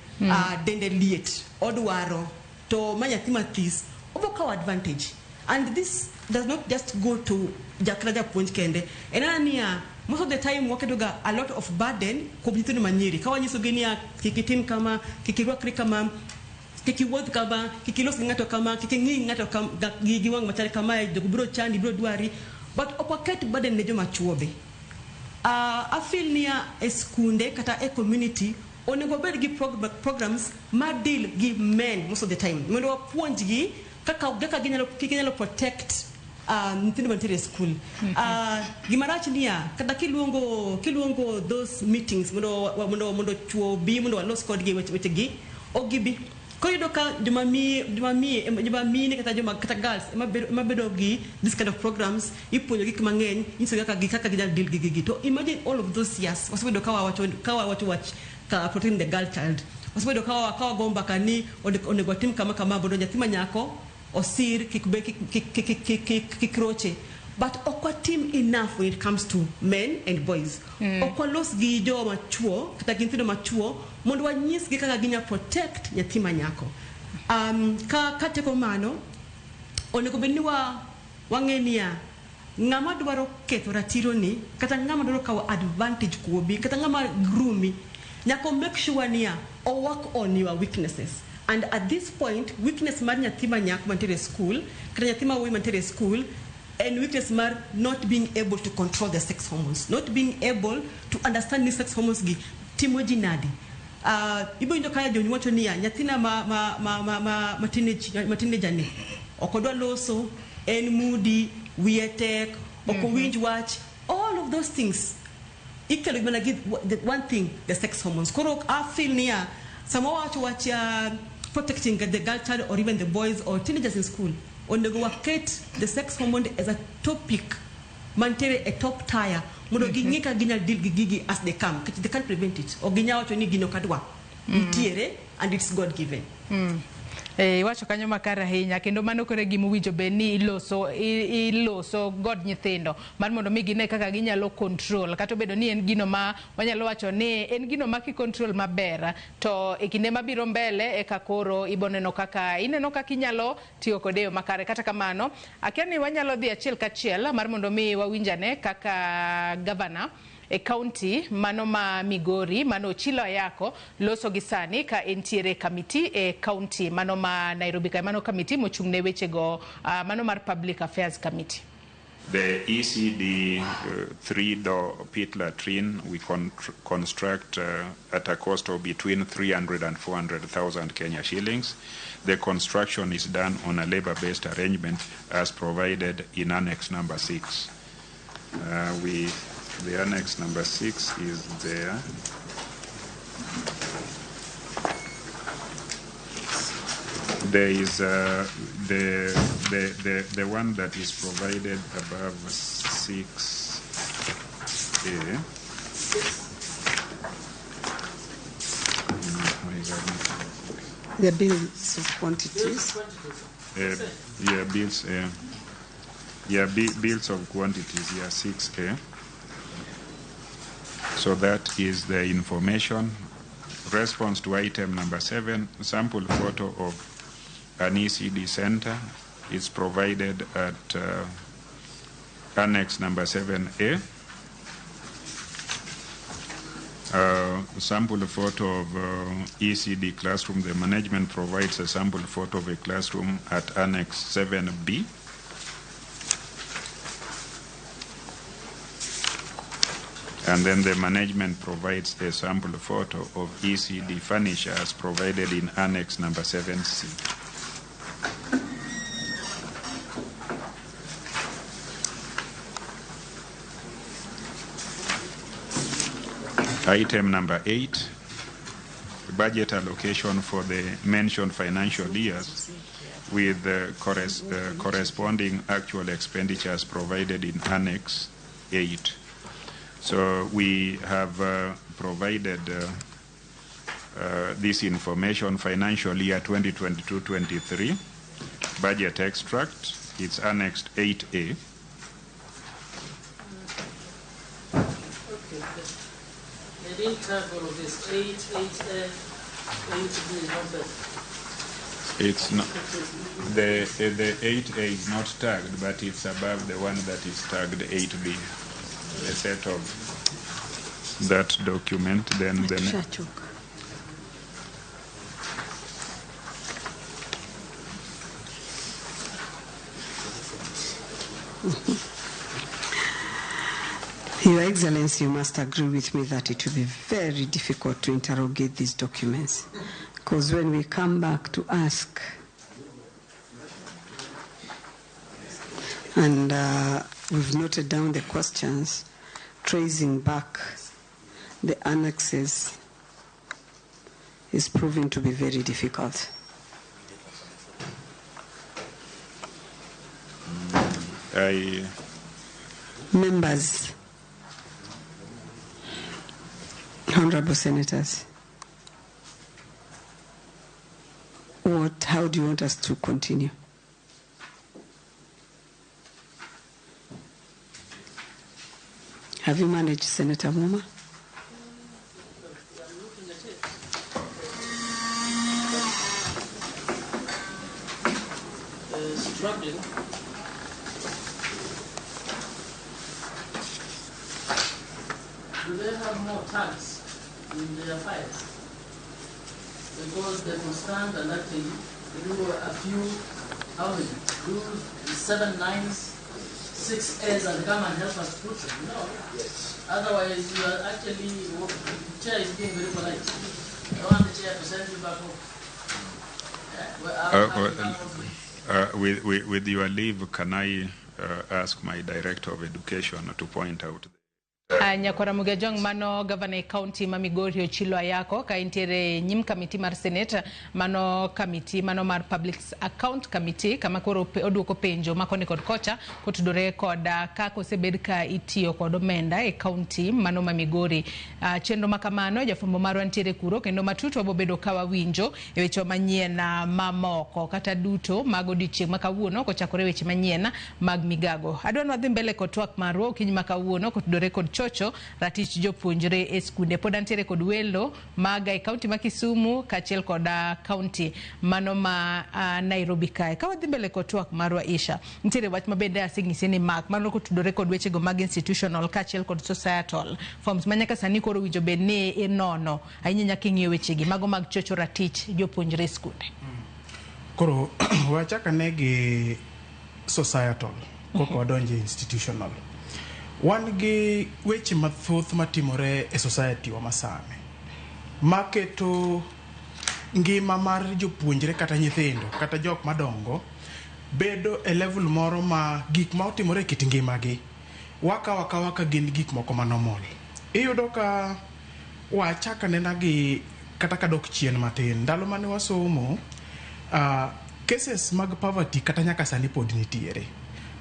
dende liet, odwaro to manyathi mathis obokaw advantage. And this does not just go to japuonj kende. Enana niya most of the time wakedoga a lot of burden kuom nyithindo manyiri. Kawanyiso gi niya kikitim kama, kikirwakri kama, kikiwuoth kama, kikilos gi ng'ato kama, kiking'i ng'ato gi wang' machal kama, biro chandi, biro dwari. But opaket burden ne joma chuo be. I feel niya eskunde kata e community onego bed gi programs ma deal gi men most of the time. Mondo wapuonj gi kaka ginyalo protect nyithindo mantiere school. Gimarach niya kata kiluongo those meetings mondo chuo bi mondo walos kod gi weche gi ogibi. Koyudo ka joma mine kata girls ema bedo gi this kind of programs, ipuonjo gik mang'eny, inyiso kaka ginyalo deal gi. To imagine all of those years wasebedo ka wawacho wach ka protecting the girl child. Wasebedo ka wago mbaka ni onego tim kama mondo nyathi manyako osir kikroche. But okwatim enough when it comes to men and boys. Okwalos gi joma chuo kata nyithindo machuo mondo wanyis gi kaka ginya protect nyathi manyako. Ka teko mano onego bed ni wang'e niya ngama dwaro ketho ratiro ni kata ngama dwaro kawo advantage kuobi kata ngama groomi nyako make sure niya or work on your weaknesses. And at this point, weakness mar nyathi manyak mantere school, kata nyathi ma wuoyi mantere school, and weakness mar not being able to control the sex hormones, not being able to understand the sex hormones gi timo ji nadi. Ibo injo kaya joni wacho niya nyathina ma teenager ni okodwa loso en moody wiye tek okowinj wach, all of those things ikelo gimana give the one thing, the sex hormones. Koro I feel niya sama watch protecting the girl child or even the boys or teenagers in school on the go the sex hormone as a topic mantere a top tire modo gingika ginya deal gigi as they come, they can't prevent it or ginya wacho ni gino kadwa nitiere and it's God given. Wacho kanyo makara hinya kendo mano kore gimuwijo be ni iloso god nyithindo mar mondo mi gine kaka ginyalo control kata bedo ni en gino ma wanyalo wacho ni en gino ma ki control maber to e kinde mabiro mbele e kakoro iboneno kaka ineno kaka inyalo tiyo kode yo makare. Kata kamano akia ni wanyalo dhi achiel kachiel mar mondo mi wawinjane kaka governor e county mano ma Migori mano chilo yako loso gisani ka entiere committee e county mano ma Nairobi ka mano committee mochungne weche go mano mar public affairs committee. The ECD 3-door pit latrine we construct at a cost of between 300 and 400,000 Kenya shillings. The construction is done on a labor-based arrangement as provided in Annex number 6. The Annex number 6 is there. There is the one that is provided above 6A. The bills of quantities. Bills of quantities. 6A. So that is the information. Response to item number 7, sample photo of an ECD center is provided at Annex number 7A. Sample photo of ECD classroom. The management provides a sample photo of a classroom at Annex 7B. And then the management provides a sample photo of ECD furnitures provided in Annex number 7C. Item number 8, budget allocation for the mentioned financial years with corresponding actual expenditures provided in Annex 8. So we have provided this information: financial year 2022-23, budget extract, it's annexed 8A. They didn't tag all of this, 8A, 8B, not that. It's not, the 8A is not tagged, but it's above the one that is tagged 8B. A set of that document, then Your Excellency, you must agree with me that it will be very difficult to interrogate these documents, because when we come back to ask and we've noted down the questions, tracing back the annexes is proving to be very difficult. Members, Honorable Senators, how do you want us to continue? Have you managed, Senator Muma? Struggling. do they have more tags in their files? Because they will stand and actually do a few, how many? Do 7 9s, 6 A's and come and help us put them. No. Yes. Otherwise, you are actually, the chair is being very polite. I want the chair to send you back home. With your leave, can I ask my Director of Education to point out? Nyakora Mugajong mano Governor County Mamigori Ochilo Ayako ka intere nyim committee mar Senate mano committee mano mar Public Account Committee kama koro oduoko penjo makoni kod kocha kotudore koda kako sebed ka itiyo kod omenda e county mano Mamigori chenro makamano jafombo marwa ntiere kuro kendo matuto bobedo kawa winjo e weche manyien mamoko kata duto mago dichieng makawuono kochakore weche manyien mag migago adwan wadhi mbele kod twak marwa okinyi makawuono kotudore kod chocho ratich jopuonjre e skunde pod antiere kod welo maga e kaunti ma Kisumu kachiel kod kaunti mano ma Nairobi kae ka wadhi mbele kod twak marwa Isha ntiere wach mabende asignisi ni mak mano kotudore kod weche go mag institutional kachiel kod societal forms manyaka sani koro winjo bed ni inono ahinya nyaka ing'iyo wechegi mago mag chocho ratich jopuonjre e skunde koro wachaka negi societal koko wadonje institutional wan gi weche mathoth matimore e society wa masame maketo ngima mar jopuonjre kata nyithindo kata jok madongo bedo e level moro ma gik ma otimore kit ngimagi waka gin gik moko manomol iyudo ka wachaka nena gi kata kadok chien matin ndalo mane wasomo cases mag poverty kata nyaka sani pod nitiere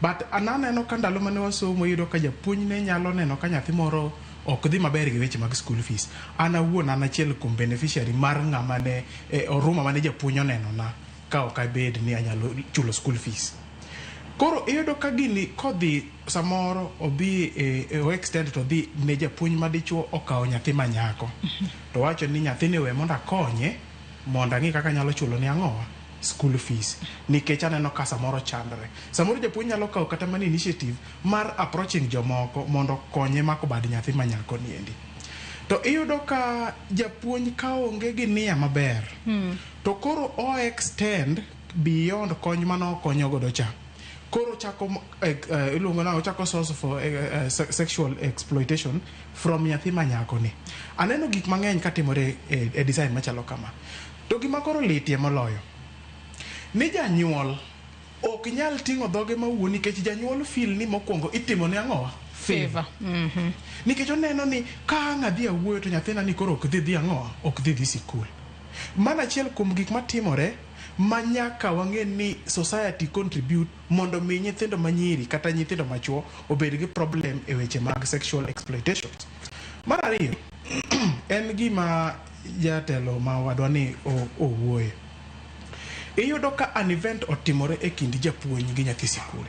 but ananeno ka ndalo mane wasomo yudo ka japuonj ne nyalo neno ka nyathi moro ok dhi maber gi weche mag school fees ana wuon ana achiel kuom beneficiary mar ng'ama ne oruma mane japuonj oneno na ka ok abed ni anyalo chulo school fees koro iyudo ka gini kodhi samoro obi o extent to dhi ne japuonj madichuo okawo nyathi manyako to wacho ni nyathini we mondo akonye mondo ang'i kaka nyalo chulo ni ang'owa school fees nikech aneno ka samoro chandre samoro japuonj nyalo kawo kata mana initiative mar approaching jomoko mondo konye mako bad nyathi manyako niendi to iyudo ka japuonj ka onge gi nia maber to koro o extend beyond kony mano konyo godo cha koro chako iluongo na chako source for sexual exploitation from nyathi manyako ni aneno gik mang'eny katimore e design machalo kama to gima koro litie moloyo ni janyuol ok nyal tingo dhoge mawuo nikech janyuol feel ni mokwongo itimo ne ang'owa favor nikech oneno ni ka ng'adhi awuoyo to nyathina ni koro ok dhi ang'owa ok dhi sikul mana achiel kuom gik matimore manyaka wang'e ni society contribute mondo mi nyithindo manyiri kata nyithindo machuo obed gi problem e weche mag sexual exploitation mar ariyo en gima jatelo ma wadwa ni owuoye iyudo ka an event otimore e kind japuonj gi nyathi sikul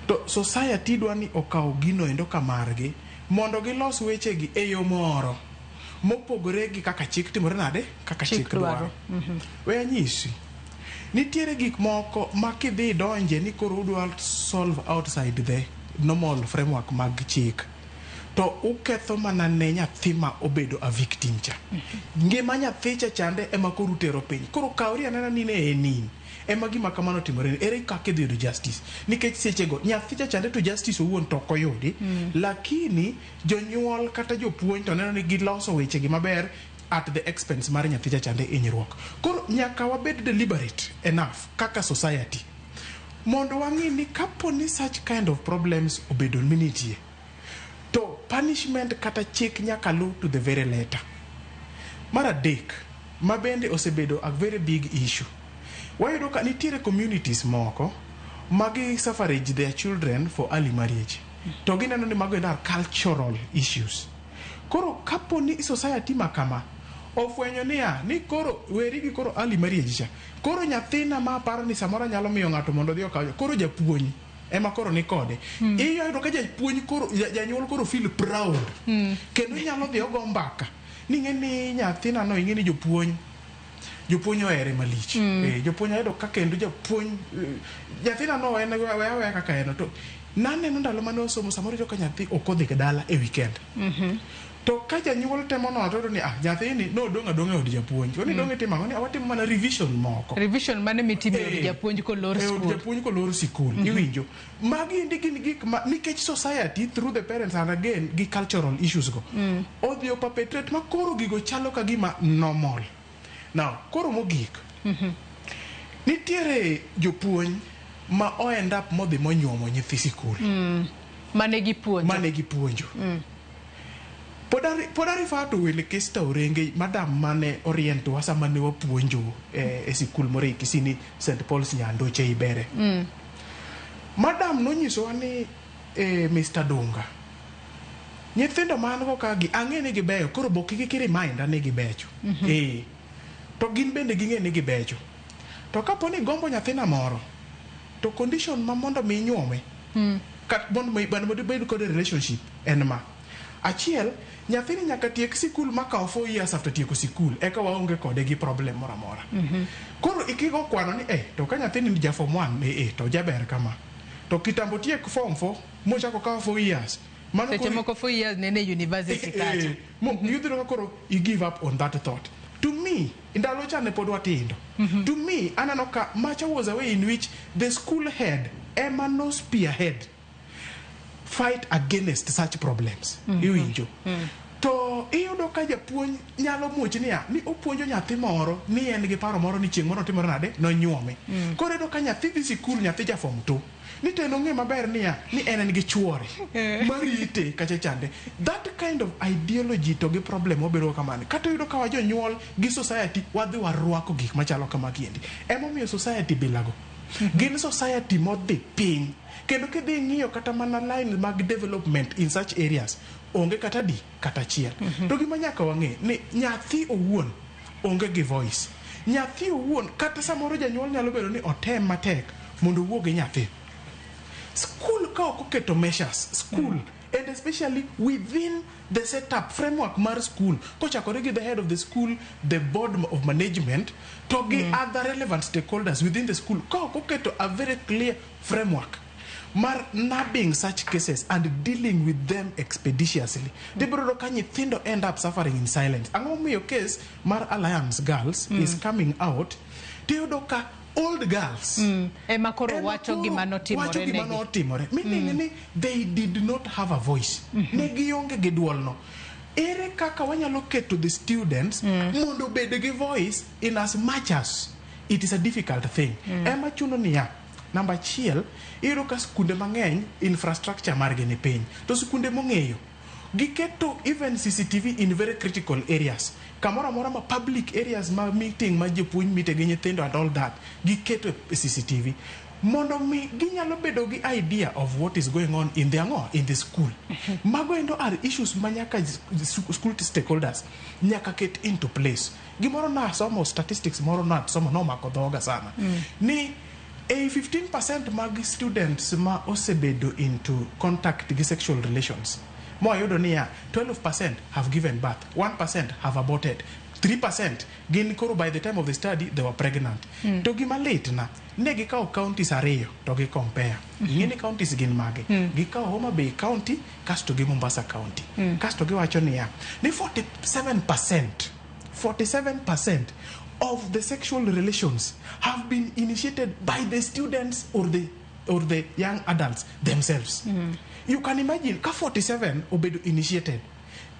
to society dwa ni okaw gino endo ka margi mondo gilos wechegi e yo moro mopogore gi kaka chik timore nade kaka chik dwaro we anyisi nitiere gik moko ma kidhi donje ni koro udwa solve outside the normal framework mag chik to uketho mana ne nyathi ma obedo a victim cha ngima nyathi cha chande ema koro utero piny koro kawri anena ni ne enin ema gima kamano timore ere kaka idhi yudo justice nikech sechego nyathi cha chande to justice owuon to koyudi lakini jonyuol kata jopuonj to neno ni giloso weche gi maber at the expense mar nyathi cha chande hinyruok koro nyaka wabed deliberate enough kaka society mondo wang'i ni kapo ni such kind of problems obedo minitie to punishment kata chik nyaka lu to the very letter mar adek mabende osebedo a very big issue wayudo ka nitiere communities moko magi suffrage their children for early marriage to gineno ni mago are cultural issues koro kapo ni society makama ofwenyo niya ni koro weri gi koro early marriage cha koro nyathina ma paro ni samora nyalo miyo ng'ato mondo dhi okaw koro japuonj ema koro ni kode iyudo ka japuonj koro janyuol koro feel proud kendo nyalo dhi ogo mbaka ni ng'e ni nyathina no ing'e ni jopuonj jopuonj ohere malich. Jopuonj ayudo ka kendo japuonj nyathina no en weya kaka en to naneno ndalo mane osomo samoro jo ka nyathi ok odhi dala e weekend. To ka janyuol temo no to ni nyathini no dong adonga od japuonj. Oni dong itimo ngoni awatimo mana revision moko. Revision mane mitimo od japuonj kolor school. Japuonj kolor school. Iwinjo. Magi gin gik nikech society through the parents and again gi cultural issues go. Odhi perpetrate ma koro gigo chalo ka gima normal. Now, koro mogik. Nitiere jopuonj ma o end up modhi monyuomo nyithi sikul. Mane gipuonjo. Poda refer to wele kesta orenge madam mane oriento wasa mane wapuonjo e sikul more Kisini St. Paul's Nyando Cheibere. Madam no nyiso ni Mr. Dunga. Nyithindo mango ka gi ang'e gi beyo koro boki gi remind ane gi becho. To gin bende ging'e ni gibecho. To kaponi gombo nyathina moro to condition ma mondo mi nyuome kat mondo mi bed kod relationship en ma achiel nyathini nyaka tiek sikul makawo 4 years after tieko sikul eka waonge kode gi problem moro amora. Koro ikigo kwano ni to ka nyathini ni ja form 1 to jaber kama to kitambo tiek form 4 mochako kawo 4 years seche moko 4 years nene university kacha yudhiro koro you give up on that thought. To me, indalo chane pod watindo. To me, anano ka Macha was a way in which the school head, Emma no spearhead, fight against such problems. Iwinjo. To iyudo ka japuonj nyalo muoch ni opuonjo nyathi moro ni en gi paro moro ni chieng' moro timore nade no nyuome. Koro iyudo ka nyathi dhi sikul nyathi ja form 2. Ni teno ng'e maber ni en gi chuore marite kacha chande. That kind of ideology to gi problem obiro kamane. Kata yudo ka jonyuol gi society wadhi warwako gik machalo kama kiendi. Emomiyo society bilago. Gin society modhi piny. Kendo kidhi ng'iyo kata mana line mag development in such areas onge kata di kata chiel. To gima nyaka wang'e ni nyathi owuon onge gi voice. Nyathi owuon kata samoro janyuol nyalo bedo ni otem matek mondo owuog gi nyathi. School ka oketo measures school and especially within the setup framework mar school kochakore gi the head of the school, the board of management to gi other relevant stakeholders within the school ka oketo a very clear framework mar nabbing such cases and dealing with them expeditiously. Dibro ka nyithindo end up suffering in silence. Ang'o miyo case mar Alliance Girls is coming out tiyudo ka old girls ema koro wacho gima notimore meaning ni they did not have a voice. Ne gionge gi duol no. Ere kaka wanyalo keto the students mondo bed gi voice in as much as it is a difficult thing. Ema chuno niya number chiel iro ka skunde mang'eny infrastructure margi ni piny to skunde mong'eyo giketo even CCTV in very critical areas. Kamora mora ma public areas ma meeting ma jopuonj mite gi nyithindo and all that giketo CCTV mondo mi ginyalo bedo gi idea of what is going on in the school. Mago endo are issues manyaka school stakeholders nyaka get into place. Gimoro na somo statistics moro na somo no makodhoga sana ni 15% mag students ma osebedo into contact with sexual relations. More you don't hear 12% have given birth, 1% have aborted, 3% gin koro by the time of the study they were pregnant. To gima late na negi kao counties ariyo to gi compare. Ngini counties gin mage. Gi kao Homa Bay County kasto gi Mombasa County. Kasto gi wacho niya ni 47% of the sexual relations have been initiated by the students or the young adults themselves. You can imagine ka 47 obedo initiated.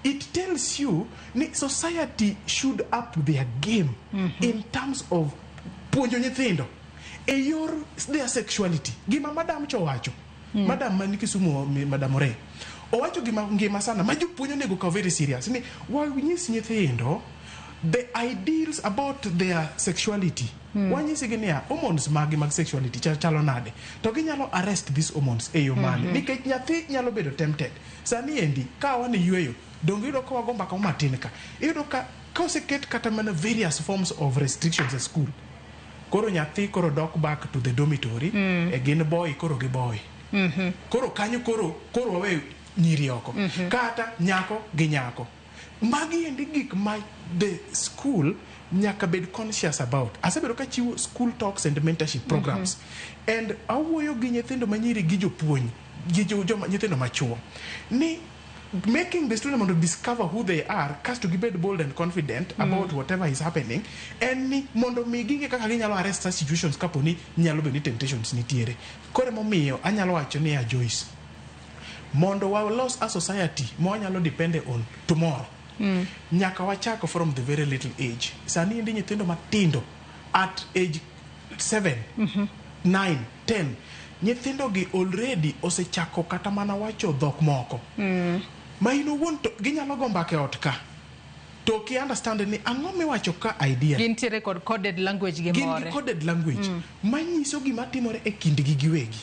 It tells you ni society should up their game in terms of puonjo nyithindo their sexuality. Gima madam chowacho madam maniki sumo madam Ore owacho gima sana majupuonjo nego ka very serious ni wanyis nyithindo the ideals about their sexuality. Wanyisi ginia hormones mag sexuality chalo nade to ginyalo arrest these hormones e yo mane nikech nyathi nyalo bedo tempted. Sani endi ka wan yueyo dongo iro ka wagomba ka matin ka iro ka oseket kata mana various forms of restrictions at school. Koro nyathi koro dok back to the dormitory gin boy koro gi boy. Koro kanyo koro wawe nyiri oko kata nyako gi nyako. Magi endi gik ma the school nyaka bed conscious about. Asebedo ka chiwo school talks and mentorship programs. And awuoyo gi nyithindo manyiri gi jopuonj, gi nyithindo machuo. Ni making the student want to discover who they are, cast to be bold and confident about whatever is happening, and ni mondo mi ginge kaka ginyalo arrest such situations kapo ni nyalo bedo ni temptations nitiere. Kore momiyo anyalo wacho ni a Joyce, mondo walos a society mo wanyalo depend on tomorrow. Nyaka wachako from the very little age. Sani indi nyithindo matindo at age 7, 9, 10, nyithindo gi already osechako kata mana wacho dhok moko. Ma ino wuon to ginyalo go mbake ot ka. To ki understand ni ang'o miwacho ka idea. Gintiere kod coded language gi more. Gin coded language. Manyiso gima timore e kindgi giwegi.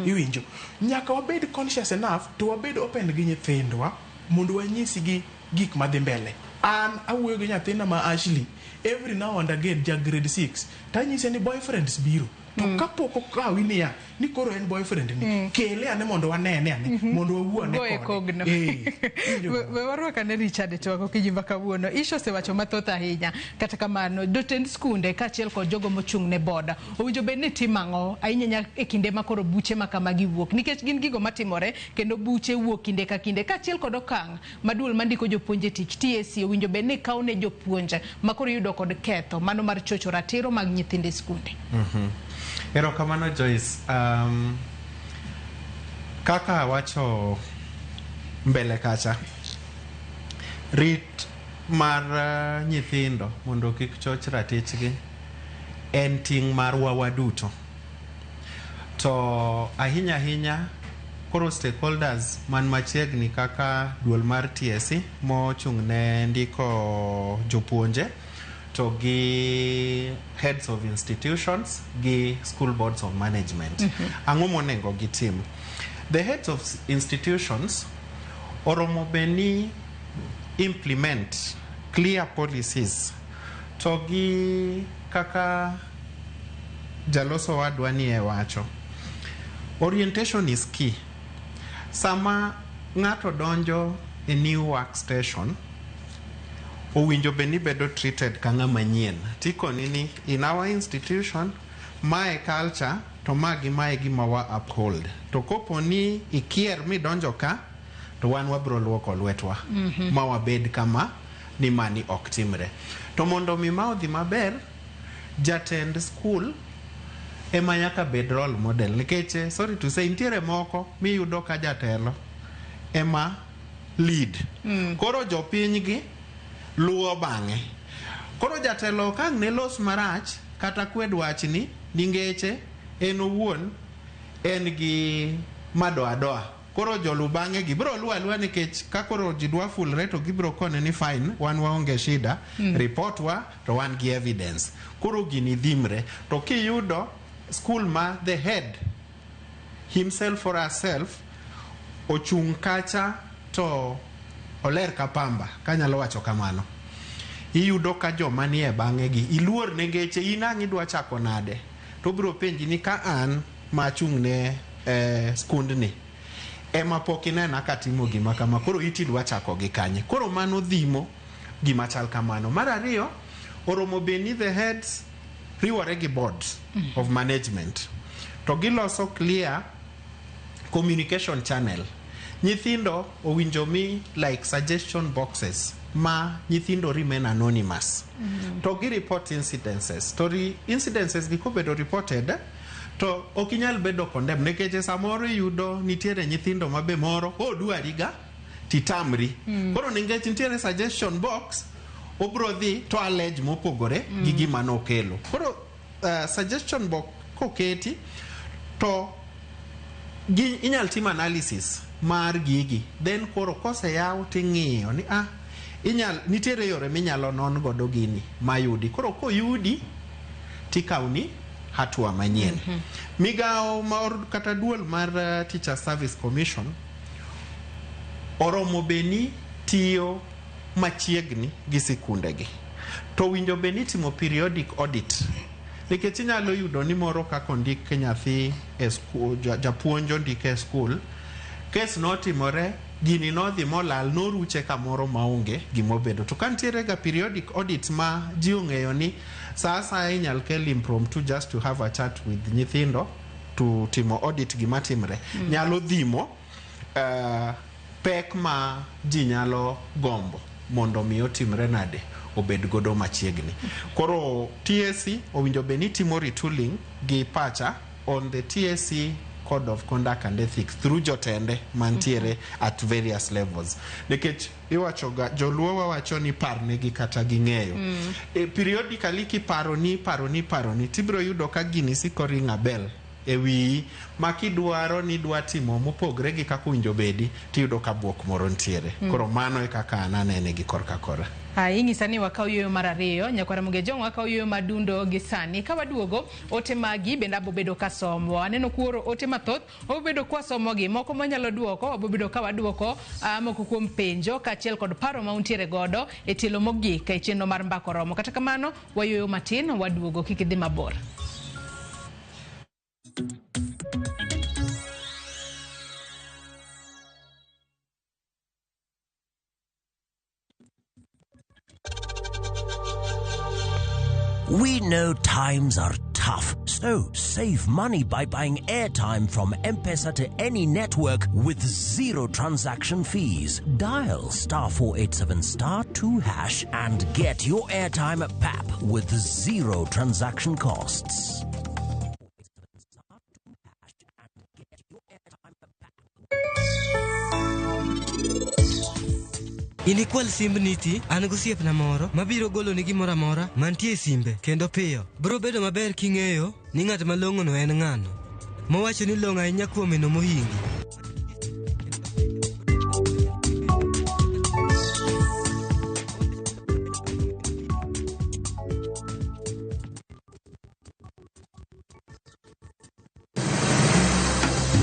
Iwinjo. Nyaka wabed conscious enough to wabed open gi nyithindwa mondo wanyisi gi gik madhi mbele. An awuoyo gi nyathina ma Ashley every now and again ja grade 6. Tanyise ni boyfriends biro. To kapoko kawi niya ni koro en boyfriend ni kele ane mondo wanene ane mondo wawuone kode. We warwaka ne Richard to wako kijimba kawuono. Isho sewacho mathoth ahinya. Kata kamano jotend skunde kaachiel kod jogo mochung' ne boda owinjo bed ni timang'o ahinya e kinde ma koro buche ma kamagi wuok, nikech gin gigo matimore kendo buche wuok kinde ka kinde kaachiel kod okang' maduol mandiko jopuonje tich TSC owinjo bed ni kawo ne jopuonje ma koro yudo kod ketho mano mar chocho ratiro mag nyithinde skunde. Erokamano Joyce, kaka wacho mbele kacha, rit mar nyithindo mondo kik choch ratichgi en ting' mar waduto. To ahinya koro stakeholders man machiegni kaka duol mar TSC mochung' ne ndiko jopuonje to gi heads of institutions gi school boards of management. Ang'o monego gitim? The heads of institutions oromo beni implement clear policies to gi kaka jaloso wadwa ni e wacho. Orientation is key. Sama ng'ato donjo e new workstation owinjo beni bedo treated ka ng'ama manyien. Tiko nini in our institution mae culture to magi mae gima wa uphold. To kopo ni ikier mi donjo ka to wan wabro luoko lwetwa ma wabed kama ni mani ok timre. To mondo mi ma odhi maber, jatend school ema nyaka bed role model, nikech sorry to say ntiere moko mi yudo ka jatelo ema lead. Koro jopiny gi luo bang'e. Koro jatelo kang' ne los marach kata kwed wachni ningeche en owuon en gi madoa. Koro jolu bang'e gi bro luwa nikech ka koro jidwa fulre to gibro kone ni fine, wan waonge shida, report wa to wan gi evidence. Koro gini dhimre. To kiyudo school ma the head himself or herself ochung' kacha to oler kapamba, kanyalo wacho kamano, iyudo ka joma nie bang'e gi iluor nengeche inang' idwa chako nade, to bro penji ni ka an machung' ne skundni ema pok inena katimo gima kama, koro iti dwa chako gi kanye. Koro mano dhimo gima chal kamano. Mar ariyo, oromo beni the heads riwore gi boards of management to giloso clear communication channel. Nyithindo owinjo mi like suggestion boxes ma nyithindo remain anonymous. To gi report incidences. To incidences gi kobedo reported to okinyal bedo condemn, nekech samoro yudo nitiere nyithindo mabe moro dwariga titamri. Koro nikech nitiere suggestion box obro dhi to allege mopogore gi gima nokelo. Koro suggestion box koketi to inyal tim analysis mar gigi, then koro kose yaw ting'iyo ni nitiere yore minyalo non godo gini mayudi. Koro koyudi tikawni hatua manyien. Migao mar kata duol mar Teacher Service Commission oromo beni tiyo machiegni gi sikundegi. To winjo beni timo periodic audit. Nikech inyalo yudo ni moro kako ndik nyathi e school, japuonjo ndike e school kes notimore gini nodhi molal noruche kamoro maonge gimobedo to kantiere ga periodic audit ma ji ong'eyo ni saa asaya inyal kel impromptu just to have a chat with nyithindo to timo audit gima timre nyalo dhimo pek ma ji nyalo gombo mondo mi otimre nade obed godo machiegni. Koro TSC owinjo be ni timo retooling gi pacha on the TSC Code of Conduct and Ethics through jotende mantiere at various levels. Nikech iwachoga joluo wawacho ni parnegi kata ging'eyo. Periodically kiparo ni tibro yudo ka gini sikoringa bell ewi makidwaro ni dwa timo mopogre gi kaka winjo bedi tiyudo ka buok moro ntiere. Koro mano e kaka ananene gi korka kora. Ing'isa ni wakaw yueyo mar ariyo Nyakwara Muge wakaw yueyo madundo gi sani ka waduogo ote magi bende abobedo ka somo aneno kuoro ote mathoth obedo kwa somo gi moko manyalo duoko abobedo ka waduoko moko kuom penjo kaachiel kod paro ma untiere godo e tielo mogik e chenro mar Mbakaoromo. Kata kamano wayueyo matin waduogo kik idhi mabor. We know times are tough, so save money by buying airtime from M-Pesa to any network with zero transaction fees. Dial *487*2# and get your airtime PAP with zero transaction costs. Inikwal simb niti, an gosiep na moro, mabiro golo ni gimora mora, mantie simbe, kendo piyo. Bro bedo maber king'eyo, ni ng'at malong'o no en ng'ano. Mowacho ni long'a inya kuome no mohingi.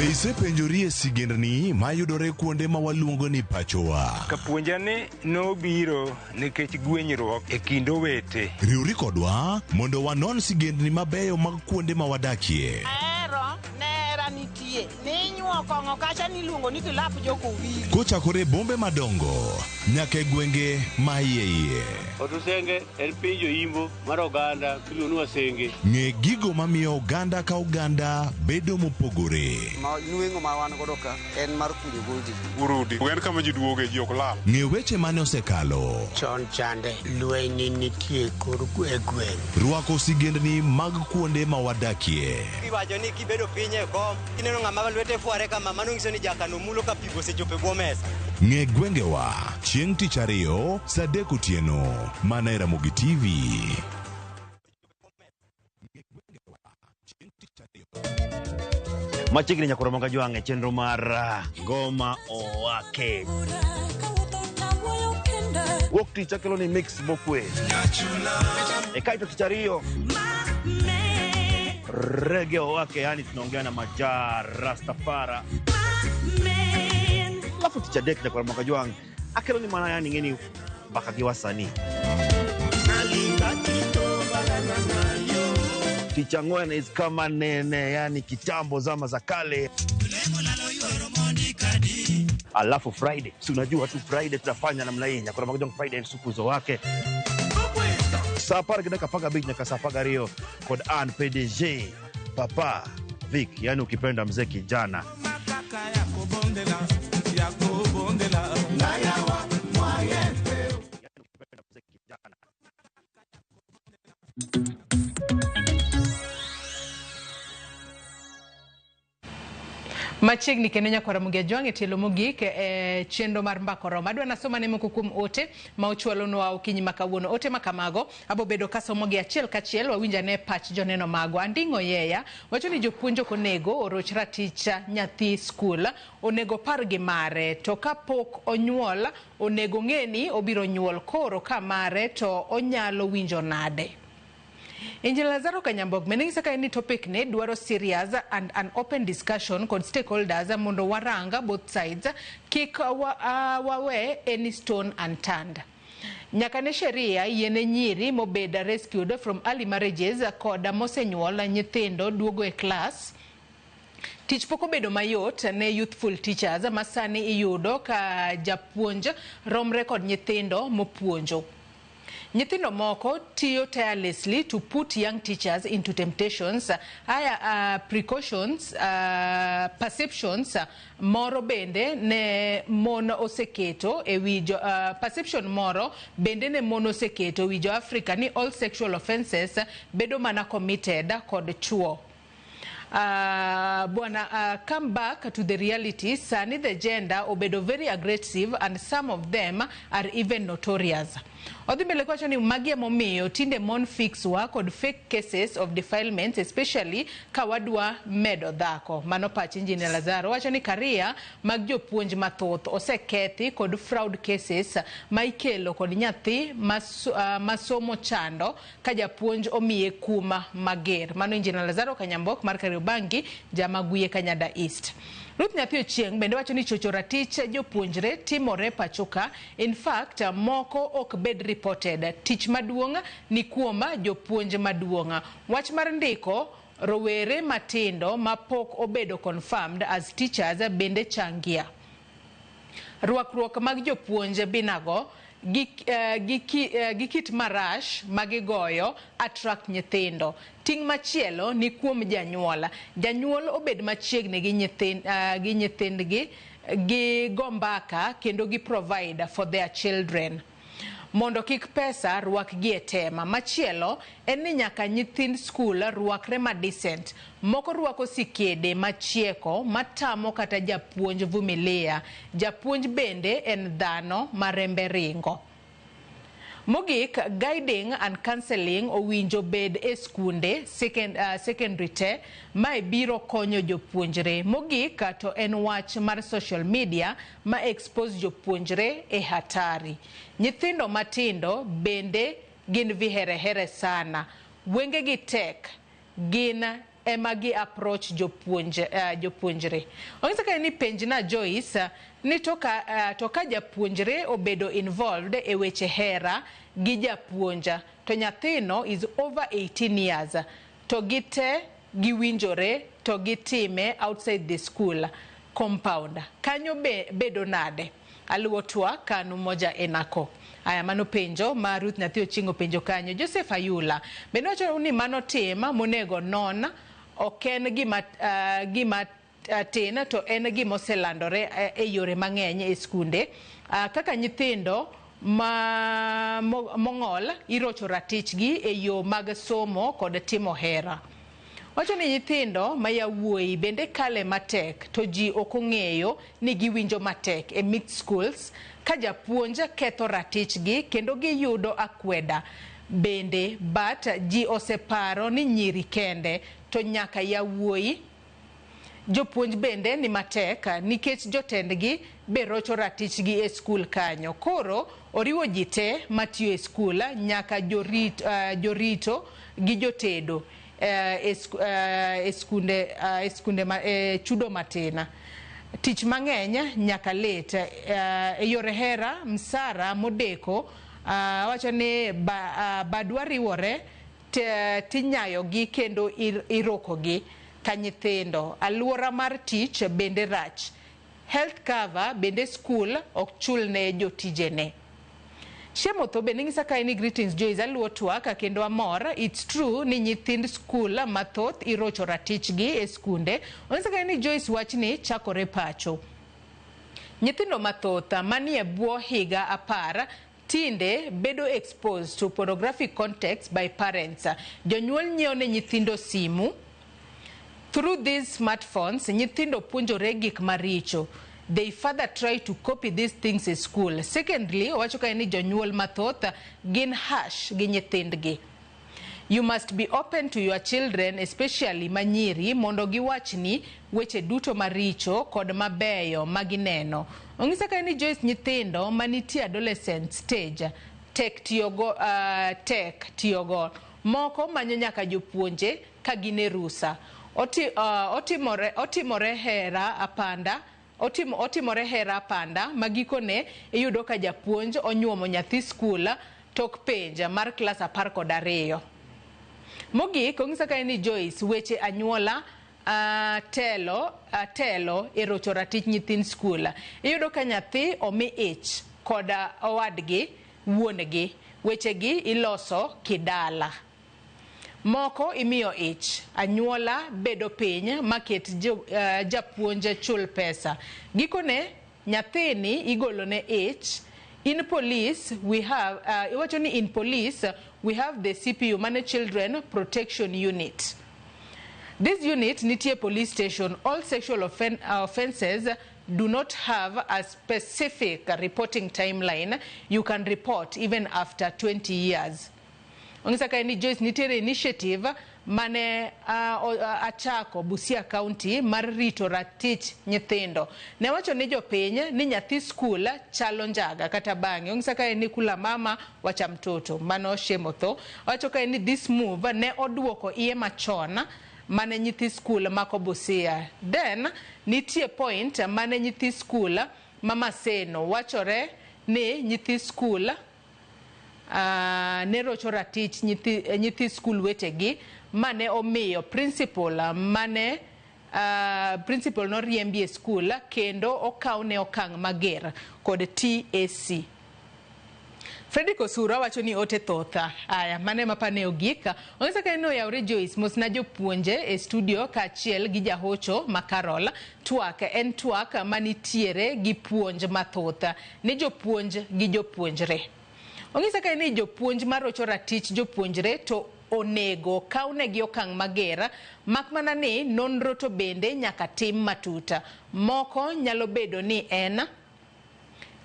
Isepenjori e sigendni mayudore kuonde ma waluongo ni pachowa. Kapuonjani nobiro nikech gwenyruok e kind owete. Riwri kodwa mondo wanon sigendni mabeyo mag kuonde ma wadakie. Nera nitie. Ninyuo kong'o kacha niluongo ni kilap joko wigi. Kochakore bombe madongo nyaka e gwenge ma iye. Otusenge en piny joimbo mar oganda iluongo Wasenge. Ng'e gigo mamiyo oganda ka oganda bedo mopogore. Nueng'o ma wan godo ka en mar kunyo goji. Urudi. En kama ji duoge ji ok lal. Ng'e weche mane osekalo. Chon chande lweny nitie kor gweng'. Rwako sigendni mag kuonde ma wadakie. Iwacho ni kibedo piny e kom, kineno ng'ama lwete fuare kama mano nyiso ni jakano mulo ka pigo osechopo e bwo mesa. Ng'e gwengewa chieng' tich ariyo saa 3 otieno mana e Ramogi TV. Machiegni Nyakwara Muge e chenro mar Ngoma Owake. Wuok tich akelo ni mix mokwe. E kaito tich ariyo Reggae Owake, yani tunaongea na Majar Rastafara. Alafu tich adek Nyakwara Muge akelo ni mana yani ngeni mpaka gi wasanii. Ticha ngwene is kama nene, yani kitambo zama za kale. Alafu Friday, si unajua tu Friday tutafanya namna hii. Nyakwara Muge Friday sukuzo wake. Sapara kidaka paga beat nyaka sapaga rio kod an PDG Papa Vic, yani ukipenda mzee kijana. Machiegni kendo Nyakwara Muge e tielo mogik e chenro mar Mbakaoromo. Adwa nasoma ne moko kuom ote ma ochwalonwa okinyi makawuono. Ote makago abobedo kasomo gi achiel kachiel wawinja ne pach joneno mago. Anding'o Yeya wacho ni jopuonjo konego oroch ratich nyathi skul, onego par gi mare, to kapok onyuol onego ng'eni obiro nyuol, koro ka mare to onyalo winjo nade. Engineer Lazaro Kanyambok meningisa ka ni topic ne dwaro serious and an open discussion with stakeholders mondo waranga both sides kik wawe any stone unturned. Nyaka ne sheria yene nyiri mobeda rescued from early marriages koda mosenyuol nyithindo duogo e class Tich poko bedo mayot ne youthful teachers masani iyudo ka japuonj romre kod nyithindo mopuonjo. Nyithindo moko tiyo tirelessly to put young teachers into temptations, precautions, perceptions moro bende ne mon oseketo perception moro bende ne mon oseketo wijo Africa ni all sexual offenses bedo mana committed kod chuo. Come back to the reality. Sani the gender obedo very aggressive and some of them are even notorious. Odhimbele kwacho ni magi momiyo tinde mon fixwa kod fake cases of defilements, especially kawadwa medo dhako. Mano pachi Injinia Lazaro wacho ni career mag jopuonj mathoth osekethi kod fraud cases ma ikelo kod nyathi masomo chando ka japuonj omiye kuma mager. Mano Injinia Lazaro Kanyambok mar Kariobangi Jamaguye Kanyada East. Ruth Nyathi Ochieng bende wacho ni chocho ratich jopuonjre timore pachoka. In fact, moko ok bed reported. Tich maduong' ni kuoma jopuonj maduong'. Wach mar ndiko rowere matindo mapok obedo confirmed as teachers bende changia. Ruakruok mag jopuonj binago gi kit marash magigoyo attract nyithindo. Ting machielo ni kuom janyuol. Janyuol obed machiegni gi nyithindgi gi gombaka kendo gi provide for their children. Mondo kik pesa ruak gi etema. Machielo en ni nyaka nyithind school ruakre ma decent. Moko ruako sikede machieko matamo kata japuonj vumilia. Japuonj bende en dhano marembe ringo. Mogik, guiding and counseling owinjo bed e skunde secondary te ma biro konyo jopuonjre. Mogik to en wach mar social media ma expose jopuonjre e hatari. Nyithindo matindo bende gin viherehere sana. Wenge gi tek gin ema gi approach jopuonjre. Ongisa ka ni penjna Joyce ni toka japuonjre obedo involved e weche hera gi japuonja to nyathino is over 18 years to gite giwinjore to gitime outside the school compound. Kanyo bedo nade? Aluotwa kanu moja enako. Aya mano penjo ma Ruth Nyathi Ochieng penjo kanyo. Joseph Ayula bende wacho ni mano tema monego non oken gima tin to en gima oselandore e yore mang'eny e skunde kaka nyithindo mong'ol irocho ratichgi e yo mag somo kod timo hera. Wacho ni nyithindo ma yawuoyi bende kale matek to ji ok ong'eyo ni giwinjo matek e mixed schools ka japuonj ketho ratichgi kendo giyudo akweda bende but ji oseparo ni nyiri kende to nyaka yawuoyi. Jopuonj bende ni matek nikech jotendgi be rocho ratichgi e skul kanyo. Koro oriwo ji te matiyo e skul nyaka jorito gi jotedo chudo matina. Tich mang'eny nyaka let e yore hera msara modeko. Wacho ni badwa riwore tinyayo gi kendo iroko gi ka nyithindo. Aluora mar tich bende rach. Health cover bende school ok chul ne jotijene. Shemotho bende ngisa ka ni greetings Joyce aluotwa ka kendo amor. It's true ni nyithind school mathoth irocho ratichgi e skunde. Ngisa ka ni Joyce wachni chakore pacho. Nyithindo mathoth manie bwo higa 10 tinde bedo exposed to pornographic context by parents. Jonyuol nyiewo ne nyithindo simu. Through these smartphones, nyithindo puonjore gik maricho. They further try to copy these things in school. Secondly, wacho ka ni jonyuol mathoth gin harsh gi nyithindgi. You must be open to your children, especially manyiri, mondo giwachni weche duto maricho kod mabeyo magineno. Ongisa ka ni Joyce nyithindo manitie adolescent stage tek tiyogo. Moko manyo nyaka jopuonje ka gine rusa. Otimore hera apanda magikone iyudo ka japuonj onyuomo nyathi skul tok penja mar klas 12. Mogik ongisa ka ni Joyce weche anyuola telo e rocho ratich nyithind skul. Iyudo ka nyathi omi ich koda owadgi wuongi, wechegi iloso kidala. Moko imiyo ich, anyuola bedo piny maket japuonje chul pesa. Gikone nyathini igolone ich. In police, we have, in police, we have the CPU, Managed Children Protection Unit. This unit, nitie police station, all sexual offenses do not have a specific reporting timeline. You can report even after 20 years. Ongisaka ni Joyce nitere initiative mane achako Busia County mar rito ratich nyithindo. Ne wacho ni jopiny ni nyathi skul chalo njaga kata bange. Ongisaka ni kula mama wacha mtoto. Mano shemotho. Wacho ka ni this move ne oduoko iye machon mane nyithi skul mako Busia. Then nitie point mane nyithi skul mama seno wachore ni nyithi skul ne rocho ratich nyithi skul wetegi mane omiyo principal mane principal no riembi e skul kendo okawne okang' mager kod TAC. Freddy Kosura wacho ni ote thotha. Aya, mane mapane ogika. Ongesa ka ino yaure Joyce mosna jopuonje e studio kachiel gi jahocho Makarol. Twak en twak manitiere gi puonj mathotha. Ni jopuonj gi jopuonjre. Ongisa ka ni jopuonj marocho ratich jopuonjre to onego kaunegi okang' mager, makmana ni nonro to bende nyaka tim matuta. Moko nyalo bedo ni en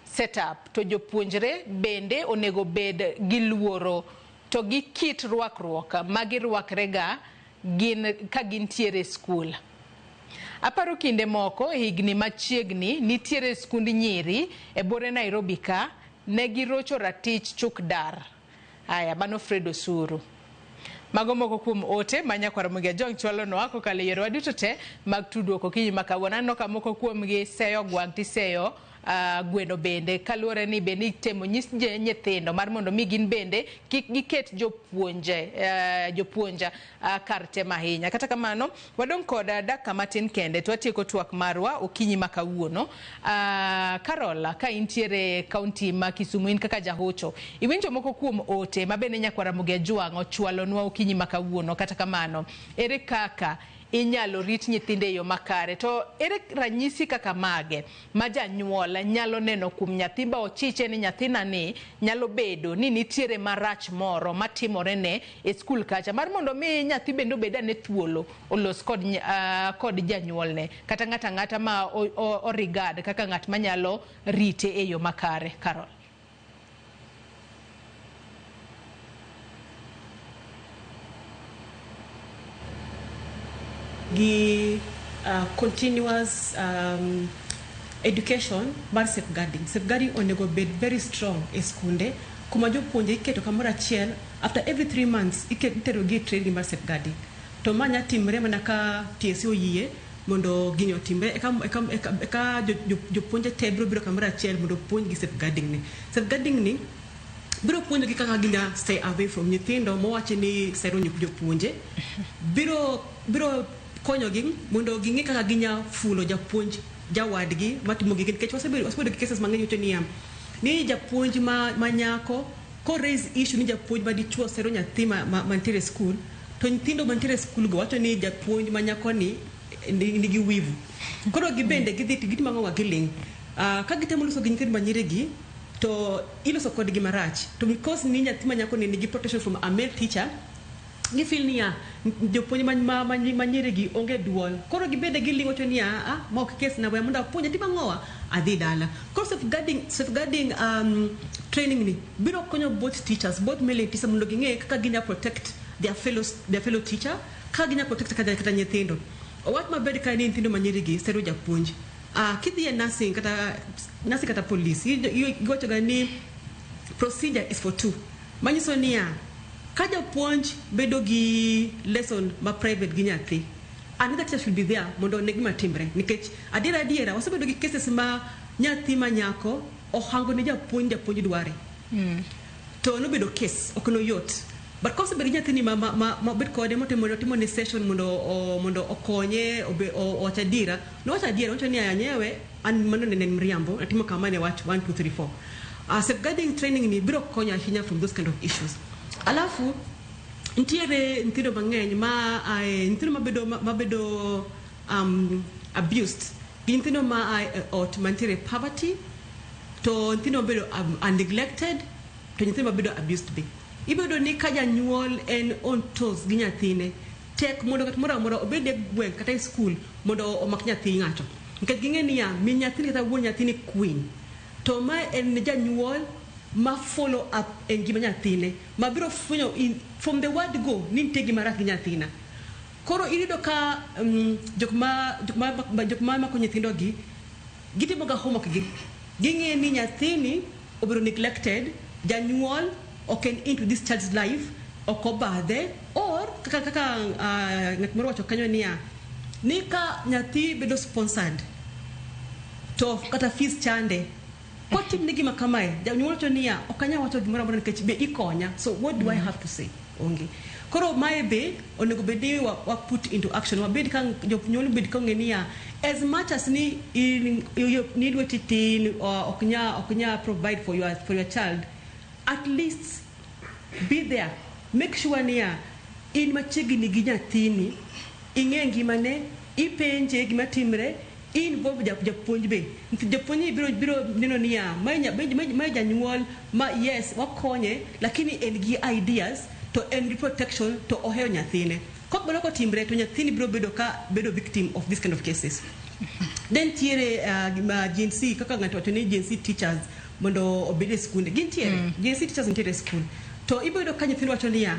setup to jopuonjre bende onego bed gi luoro to gi kit rwakruok magi rwakrega gin ka gintiere skul. Aparo kinde moko higni machiegni nitiere skund nyiri e bore Nairobi ka ne girocho ratich chuk dar. Aya, mano Fredo Suru. Mago moko kuom ote manyakwara mugia jong chwalo no ako kale yero waduto te mag tudruok okinyi makawuono. Aneno ka moko kuom gi seyo gwang' tiseyo gweno bende kaluore ni bende temo nyis nyithindo mar mondo mi gin bende kik giket jopuonja kar tema ahinya. Kata kamano wadong' kod dakika matin kende to watieko twak marwa okinyi makawuono. Carola ka intiere kaunti ma Kisumu in kaka jahocho iwinjo moko kuom ote ma bende nyakwara mugia jwang' ochwalonwa okinyi makawuono. Kata kamano ere kaka inyalo rit nyithinde yo makare to ere ranyisi kaka mage ma janyuol nyalo neno kuom nyathi ba ochiche ni nyathina ni nyalo bedo ni nitiere marach moro matimore ne e skul kacha mar mondo mi nyathi bende obeda ne thuolo olos kod janyuolne kata ng'ata ma origad kaka ng'at manyalo rite e yo makare. Carol. The continuous education mar safeguarding onego bed very strong e skunde kuma jopuonje iketo kamoro achiel after every 3 months itero gi training mar safeguarding to manya timre mana ka TSC oyie mondo gini otimre eka jopuonje te biro kamoro achiel mondo puonj gi safeguarding ni biro puonjo gi kaka ginya stay away from nyithindo mowache ni sero jopuonje biro konyo gi mondo gingi kaka ginya fulo japuonj jawadgi matimo gi nikech wasebedo gi cases mang'eny yote ni japuonj ma nyako ko raise issue ni japuonj ma dichuo sero nyathi mantiere school to nyithindo mantiere school go wacho ni japuonj ma nyako ni nigi wivu koro gibende gitimo ang'o giling ka gitemo loso gi nyithindo manyire gi to iloso kodgi marach to because ni nyathi ma nyako ni nigi protection from a male teacher gi feel ni jopuonj manyire gi onge duol koro gibede gilingo to ni ma ok case na mondo puonj ti mangowa adhi dala koro safeguarding training ni biro konyo both teachers both male and teachers mondo ginge kaka ginya protect their fellow teacher kaka ginya protect kata nyithindo wat maber ka ni nyithindo manyire gi sero japuonj kidhi nursing kata police gocho ga ni procedure is for two manyiso ni ka japuonj bedo gi lesson ma private gi nyathi another teacher should be there mondo ne gima timbre nikech adiera wasebedo gi cases ma nyathi ma nyako ohango ni japuonj dware to no bedo case ok no yot but kose beri nyathini ma bet kode motimo ne session mondo okonye o chadira no chadira wacho ni anyewe an mano ne mriambo atimo kama ne wach 1 2 3 4 safeguarding training ni biro konya hinya from those kind of issues. Alafu ntiere ntino mang'eny ntino mabedo abused ntino ot mantiere poverty to ntino mabedo neglected to ntino mabedo abused be ibedo ni ka janyuol en on toes gi nyathine tek mondo kat moro amora obed e gweng kata e school mondo omak nyathi ng'ato nikech ging'e niya min nyathini kata wuon nyathini queen to ma en janyuol ma follow up e ngima nyathine ma biro fwenyo from the word go ni nitie gima rach gi nyathina. Koro irido ka jok ma mako nyithindogi gitimoga homework gi ging'e ni nyathini obiro neglected, janyuol okay into this child's life okobadhe or kaka ng'at moro wacho kanyo niya ni ka nyathi bedo sponsored to kata fees chande kotim nigi makamae janyuol to niya okanya wacho gimoro amora nikech be ikonya, so what do I have to say onge. Koro mae be onego bedi wa put into action wabedi kan jonyuol bedi ka ng'eniya as much as ni you need what it in or oknya provide for your child, at least be there, make sure niya in machiegni gi nyathini ing'e ngimane ipenje gima timre involve japuonj be japuonj biro neno niya ma janyuol ma yes wakonye lakini en gi ideas to en gi protection to oheyo nyathine kok bolo ko timbre to nyathini biro bedo victim of this kind of cases. Then tiere Gen Z kaka ng'ato wacho ni Gen Z teachers mondo obede skunde gintiere Gen Z teachers ntiere school to ibedo ka nyithindo wacho niya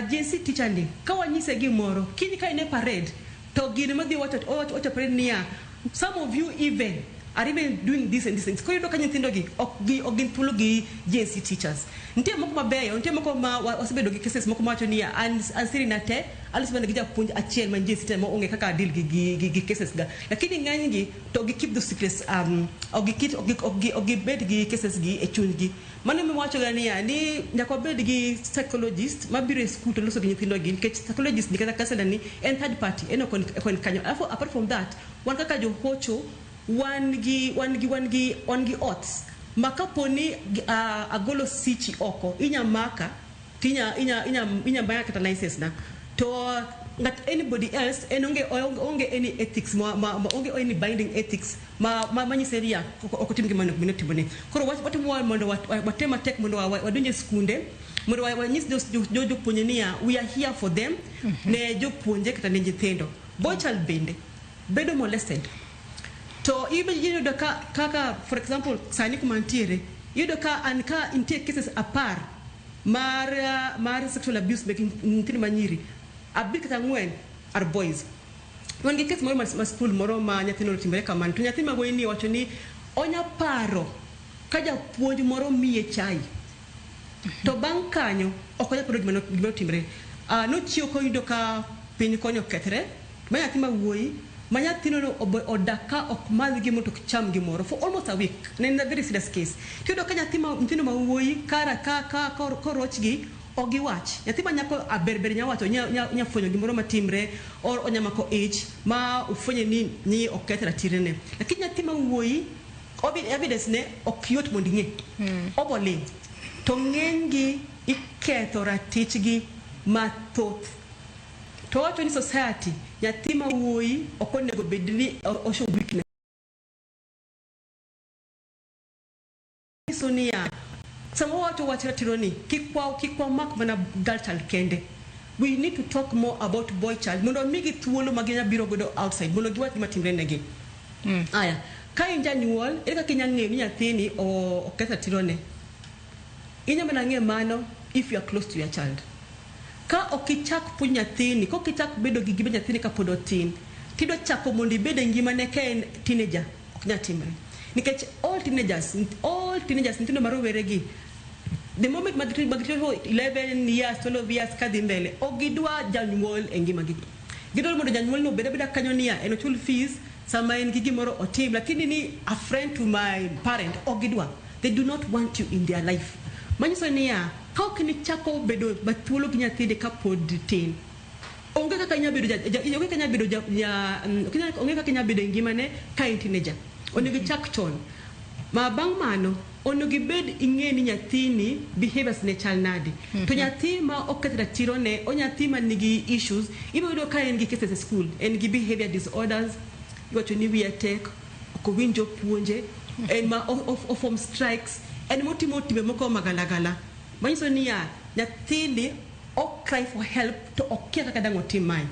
Gen Z teacher ni ka wanyise gimoro kiny ka ine parade to gine madhi wacho parade niya some of you even are even doing this and this things. Koro ka nyithindo gi ogin thuolo gi Gen Z teachers nitie moko mabeyo nitie moko ma wasebedo gi cases moko mawacho niya an siri na te alisema gi japuonj achiel man Gen Z ma onge kaka deal gi cases ga lakini ng'any gi to gi keep the secrets ogi bed gi cases gi e chuny gi mano mi wacho ga niya ni nyaka bed gi psychologist mabiro e school to loso gi nyithindo gi nikech psychologist ni kata counselor ni en third party en okon kanyo. Alafu apart from that wan kaka jo hocho wan gi odds makaponi agolo sichi oko inyamaka inya baya kata license na to that anybody else en onge any ethics onge any binding ethics manyiseria okotim gi mano minotibone. Koro watimo mondo watema tek mondo wadonje skunde mondo wanyis jopuonje niya we are here for them ne jopuonje kata ne nyithindo boy child bende bedo molested to even yudo kaka for example sani kumantiere yudo ka an ka intie cases apar mar sexual abuse making ntin manyiri abit kata ngwen are boys. Wan gi case moro ma school moro ma nyathino timbre kama to nyathi ma goyini wacho ni onya paro ka japuonj moro miye chai to bang' kanyo okonya paro gima timbre no chiwo ko yudo ka piny konyo kethre ma nyathi ma wuoyi manyathino odaka ok madh gimo to cham gimoro for almost a week. In a very serious case tiyodo ka nyathino ma wuoyi kara ka koroch gi ogi wach nyathi ma nyako aberber nya wacho nya fwenyo gimoro matimre or onyamako ich ma ufwenye ni okethra tirene lakini nyathi ma wuoyi evidence ne okyot mondo ing'e obole to ng'eny gi iketho ratich gi mathoth to wacho ni society nyathi ma wuoyi ok onego bed ni osho weakness sonia sama wacho ratiro ni kikwa mak mana girl child kende. We need to talk more about boy child mondo migi thuolo maginya biro godo outside mondo giwach gima timre negi. Aya ka inja nyuol eka kinya ng'e ni nyathini oketho tirone inya mana ng'e mano if you are close to your child. Ka okichak puonj nyathini ko kichak bedo gi gima nyathini ka pod otin tido chako mondo ibed e ngimane ka en teenager ok nya timre nikech all teenagers nyithindo marowere gi the moment magitro 11 years 12 years kadhi mbele ogidwa janyuol e ngima gi gidol mondo janyuol no beda kanyo niya en ochul fees sama en gi gimoro otim lakini ni a friend to my parent ogidwa they do not want you in their life manyiso niya ka ok ni chako bedo bathuolo gi nyathinde ka pod tin onge kaka nya bedo onge kaka nya bedo ngimane ka in teenager onego chak chon ma bang' mano onego bed ing'e ni nyathini behaviors ne chal nade to nyathi ma oketera tiro ne o nyathi ma nigi issues ibedo ka en gi cases e school en gi behavior disorders iwacho ni wiye tek ok winjo puonje en ma form strikes en motimo timbe moko magalagala manyiso niya nyathini ok cry for help to okia kaka dang' otim mae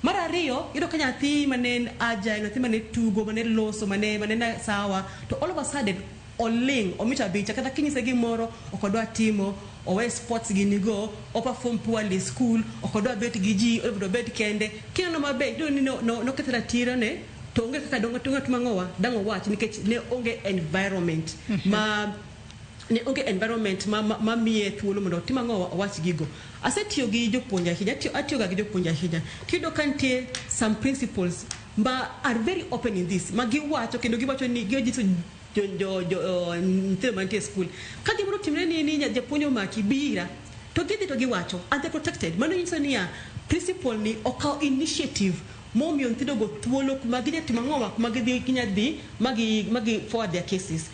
mar ariyo yudo ka nyathi manen aja nyathi mane tugo mane loso mane na sawa to all of a sudden oling omita bicha kata kinyise gimoro okodwa timo owe sports ginigo o perform poorly school okodwa bet gi ji obedo bet kende kinano mabe do ni no ketera tiro ne to onge kaka donga tunga tumangowa dango wach nikech ne onge environment ma miye thuolo mondo timangowa wach gigo asetiyo gi jopuonja hinya atiyo ga gi jopuonja hinya tido kantie some principles are very open in this magi wacho kendo giwacho ni gijiso ntero mantie school ka gimoro timre ni japuonjo makibira to gidhi to giwacho and they protected mano nyiso niya principal ni okaw initiative momiyo nthindo go thuolo kuma gidhi timo ng'oma kuma gidhi kinyadhi magi forward their cases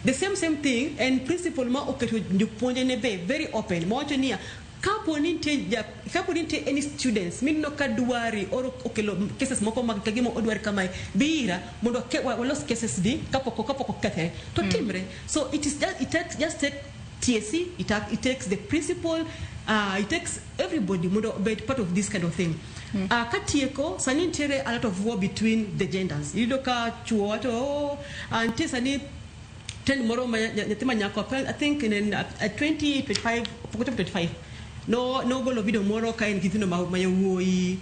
the same thing and principal ma oketo jopuonje ne be very open ma wacho niya kapo ni ntie any students minno ka dwari oro okelo cases moko mag kagimo odwari kamae bira mondo walos cases di kapoko kathe to timre so it just take TSC it takes the principal it takes everybody mondo be part of this kind of thing katieko sani ntiere a lot of war between the genders yido ka chuo wacho ntie sani trend moro nyathima nyako I think in 2025 no golo video moro ka en githino mayawuoyi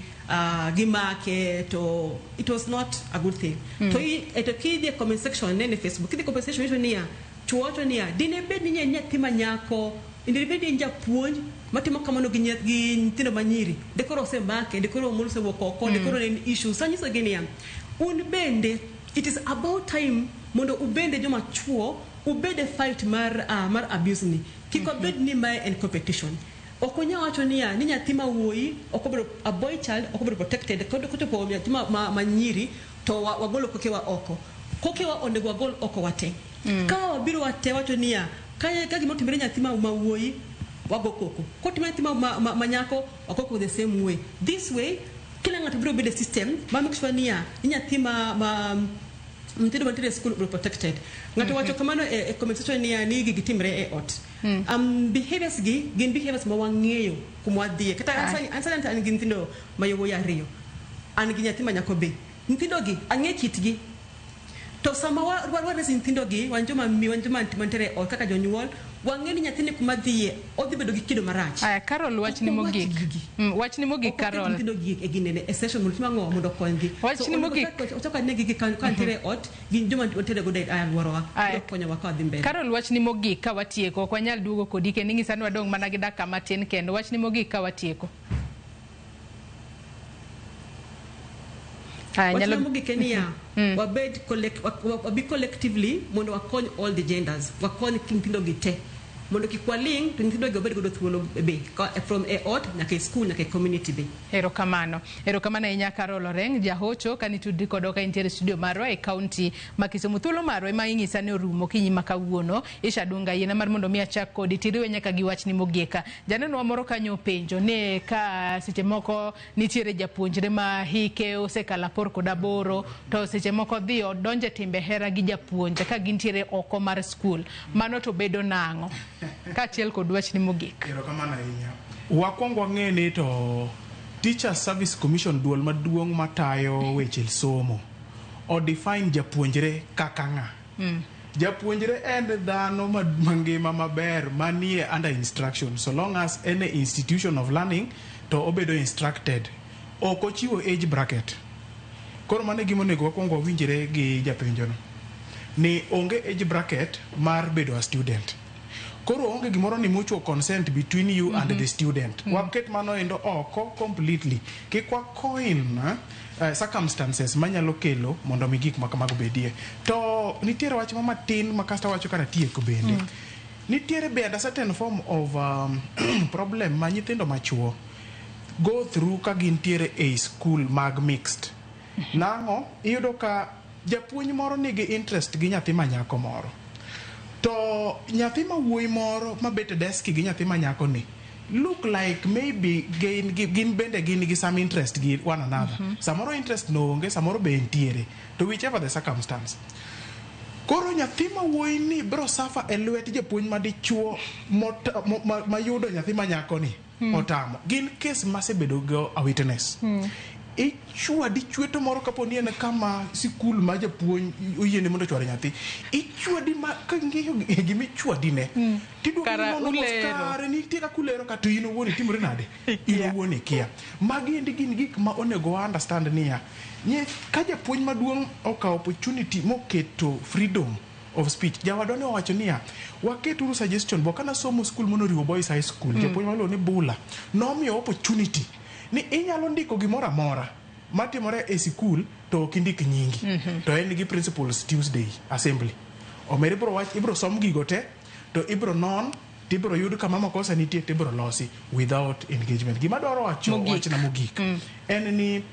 gimake to it was not a good thing to eto kidhi comment section ne Facebook kidhi comment section ito niya chuoto niya dine bed ni nyathima nyako indire bed ni japuonj matimo kamano gi nyithindo manyiri dekoro osemake dekoro omul sewokoko dekoro en issues sanyiso gi niya un bende it is about time mondo ubende joma chuo ubede fight mar abuse ni kiko bed ni mae en competition okonya wacho niya ni nyathima wuoyi okobedo a boy child okobedo protected koto po nyathima manyiri to wagolo kokewa oko kokewa onego wagol oko wate ka wabiro wate wacho niya ka gimo timre nyathima mawuoyi wago koko kotimre nyathima manyako wakoko the same way this way kila ng'ato biro bedo system ma make sure niya ni nyathima mtindo mantiere school will protected ngato wacho kamano e conversation ni gitimre e ot behaviors gin behaviors ma wang'eyo kumwadhie kata ansana an gin tindo mayowo ya riyo an gi nyathi manyako be ntindo gi ang'e kitgi to sama warware ntindo gi wanjoma mantiere ot kaka jonyuol wang'eni nyathini kumadhie odhi bedo gi kido marach aya Carol wachni mogik Carol ntindo gi e ginene e session multimo mondo kongi wachni mogik otoka ne gi kantiere ot gin joma ontere go dai alworowa konyo wa kadhi mbele Carol wachni mogik ka watieko ok wanyal duogo kodi kendo ng'isa ni wadong' mana gi dakika matin kendo wachni mogik ka watieko nyalo mogik niya wabi collectively mondo wakony all the genders wakony ntindo gi te mondo kikwaling to ntindo gi obed godo thuolo be from a ot nyaka school nyaka community be erokamano inya Carol Oreng jahocho kanitudi kodoka intiere studio marwa e county ma Kisumu thuolo marwa ma ing'isa ni orumo kinyi makawuono ishadunga yena mar mondo mi achak kodi tiriwe nyaka gi wachni mogieka janeno moro kanyo penjo ne ka seche moko nitiere japuonjre ma hike osekala por koda boro to seche moko dhi odonje timbe hera gi japuonj ka gintiere oko mar school mano to bedo nang'o kachiel kod wachni mogik erokamano ahinya wakwongo wang'e ni to Teacher Service Commission duol maduong' matayo weche somo o define japuonjre kaka ng'a japuonjre en dhano mangima maber manie under instruction so long as any institution of learning to obedo instructed ok ochiwo age bracket koro mano gima onego wakwongo wawinjre gi japenjono ni onge age bracket mar bedo a student koro onge gimoro ni mutual consent between you and the student waket mano endo oko completely kik wacoin circumstances manyalo kelo mondo mi gik makamago bedie to nitiere wach matin makasta wacho kata tieko bende nitiere bende a certain form of problem ma nyithindo machuo go through ka gintiere e school mag mixed. Nang'o iyudo ka japuonj moro nigi interest gi nyathi manyako moro, to nyathi mawuoyi moro mabet e deski gi nyathi manyako ni look like maybe gin bende gin gi some interest gi one another. Samoro interest no onge, samoro be entiere, to whichever the circumstance. Koro nyathi mawuoyi ni bro suffer e lwet japuonj madichuo mayudo nyathi manyako ni otamo. Gin case masebedo go a witness. Ichwadi chweto moro kaponi en kama sikul ma japuonj oyiene mondo chware nyathi. Ichwadi ma ka ng'iyo gimi chwadi ne. Kara ulero. Nitie ka kulero ka to in owuon timore nade. In owuon ikia. Magi endi gin gik ma onego understand niya. Ka japuonj maduong' okawo opportunity moketo freedom of speech. Jawadwa ne owacho niya, waketuru suggestion bo kana somo school mono riwo boys high school. Japuonj malo ni Bula. Nomiyo opportunity ni inyalo ndiko gimoro amora matimore e sikul to ok indik nyingi. To en gi principals Tuesday assembly. Omeri bro wach ibro som gigo te to ibro non tibro yud kama makosa nitie tibro losi without engagement. Gima dwaro wacho na mogik en ni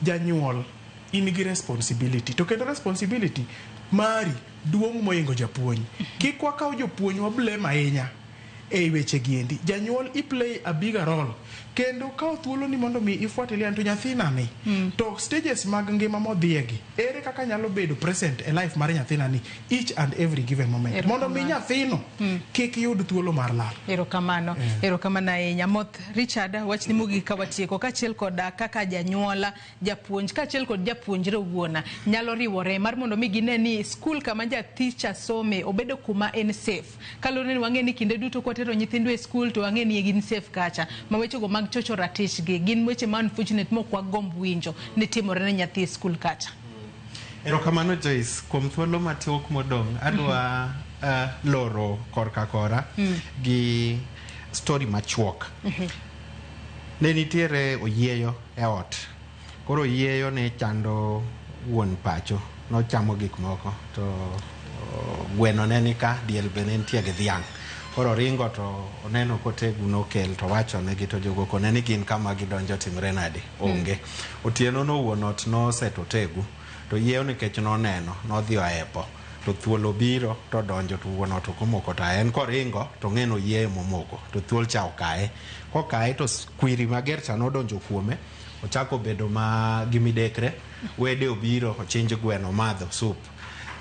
janyuol in gi responsibility, to kendo responsibility mari duong' moingo japuonj. Kik wakaw jopuonj wa blame ahinya e weche giendi. Janyuol i play a bigger role, kendo ka thuolo ni mondo mi ifuatilia to nyathina ni to stages mag ngima modhiegi ere kaka nyalo bedo present e life mar nyathina ni each and every given moment mondo mi nyathino kik yud thuolo mar lal. Erokamano ahinya. Moth Richard, wach ni mogik ka watieko kachiel kod kaka janyuola, japuonj kachiel kod japuonjre owuona nyalo riwore mar mondo mi gine ni skul kama jathi cha some obedo kuma en safe. Kalore ni wang'e ni kinde duto kwatero nyithindo e skul to wang'e ni gin safe kacha. Mawecho go mag chocho ratich gi gin weche ma unfortunate mok wagomb winjo ni timore ne nyathi skul kacha. Erokamano Joyce, kuom thuolo matok modong' adwa loro korka kora gi story machuok. Ne nitiere oyieyo e ot. Koro oyieyo ne chando wuon pacho, nochamo gik moko to gweno ne nika, diel be ne nitie gi dhiang'. Koro ringo to oneno kotegu nokel to wacho ne to jogo kone ni gin kama gidonjo timre nade onge. Otieno no wuon ot no seto tegu to yieyo nikech noneno nodhi oepo to thuolo biro to donjo to wuon ot komoko ta en koringo to ng'eno yieyo momoko to thuol cha okae. Kokae to kwiri mager cha nodonjo kuome, ochako bedo ma gimidekre, wede obiro ochinj gweno madho sup,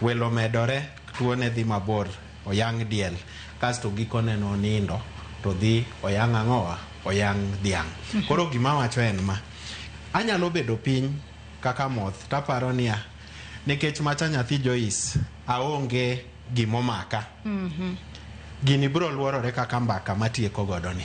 welo medore, tuone dhi mabor, oyang' diel, kasto gikone no nindo to dhi oyang' ang'owa, oyang' dhiang'. Koro gima wacho en ma anyalo bedo piny kaka moth taparo niya, nikech macha nyathi Joyce aonge gimomaka, gini bro luorore kaka mbaka matieko godo ni.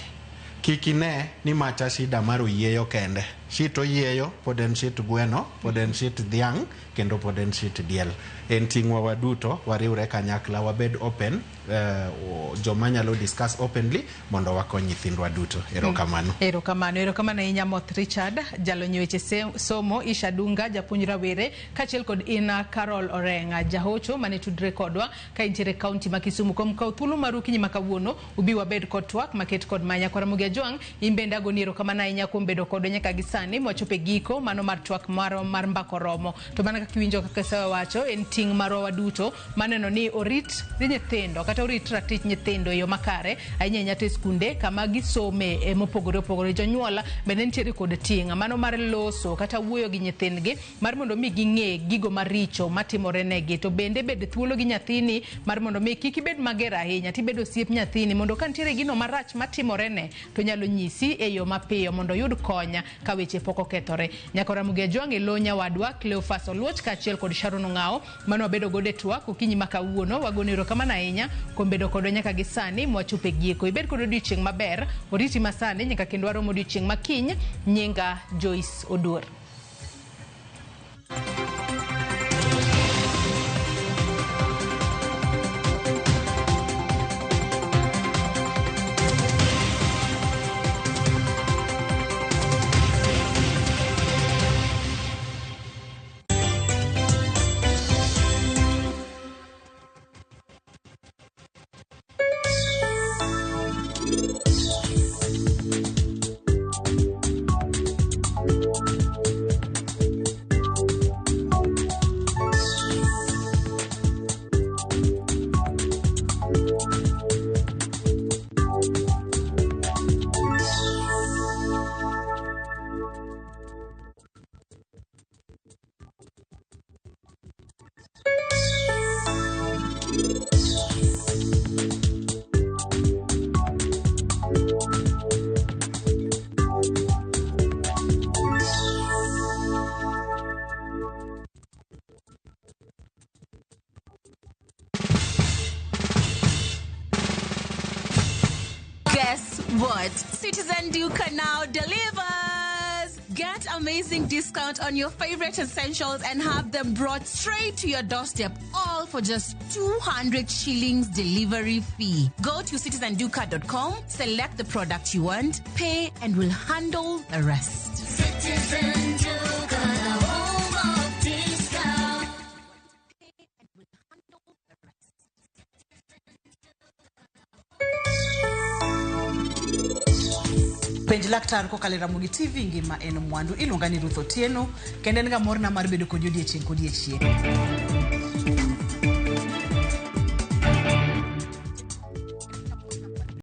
Kikine ni macha shida mar oyieyo kende, shit oyieyo, pod en shit gweno, pod en shit dhiang', kendo pod en shit diel. En ting'wa waduto wariwre kanyakla, wabed open, joma nyalo discuss openly mondo wakony nyithindwa duto. Erokamano. Erokamano ahinya Moth Richard, jalony weche somo Isha Dunga, japuonj rawere, kachiel kod ina Carol Orenga, jahocho mane tudre kodwa ka intiere kaunti ma Kisumu. Kuom kawo thuolo mar okinyi ma kawuono ubi wabed kod twak maket kod manya Kwaramogi Ajwang', imbenda goni erokamano ahinya kuom bedo kodwa nyaka gi sani mwachope giko mano mar twak mar Mbakaoromo. To mana kaka iwinjo kaka sewawacho en ting' marwa waduto maneno ni orit nyithindo kata orit ratich nyithindo e yo makare ahinya nyate skunde kama gisome mopogore opogore. Jonyuola bende nitiere kod ting' mano mar loso kata wuoyo gi nyithindgi mar mondo mi ging'e gigo maricho matimore negi, to bende bed thuolo gi nyathini mar mondo mi kik ibed mager ahinya, tibed osiep nyathini mondo ka nitiere gino marach matimore ne to nyalo nyisi e yo mapiyo mondo yud konya ka weche pok okethore. Kwaramogi Ajwang' elo nyawadwa Cleophas Oluoch kachiel kod Sharon Ong'ao mano wabedo godo e twak okinyi ma kawuono. Wagono erokamano ahinya kuom bedo kodwa nyaka gi sani mwachope giko. Ibed kod odiochieng' maber, oriti masani nyaka kendo waromo odiochieng' makiny. Nyinga Joyce Oduor. What? Citizen Duca now delivers! Get amazing discount on your favorite essentials and have them brought straight to your doorstep, all for just 200 shillings delivery fee. Go to citizenduca.com, select the product you want, pay, and we'll handle the rest. Citizen Duca, the home of discount. Penj laktar ko kalera mugi TV ngima en mwandu iluonga ni Ruth Otieno kende nga morna mar bedo kod odiechieng'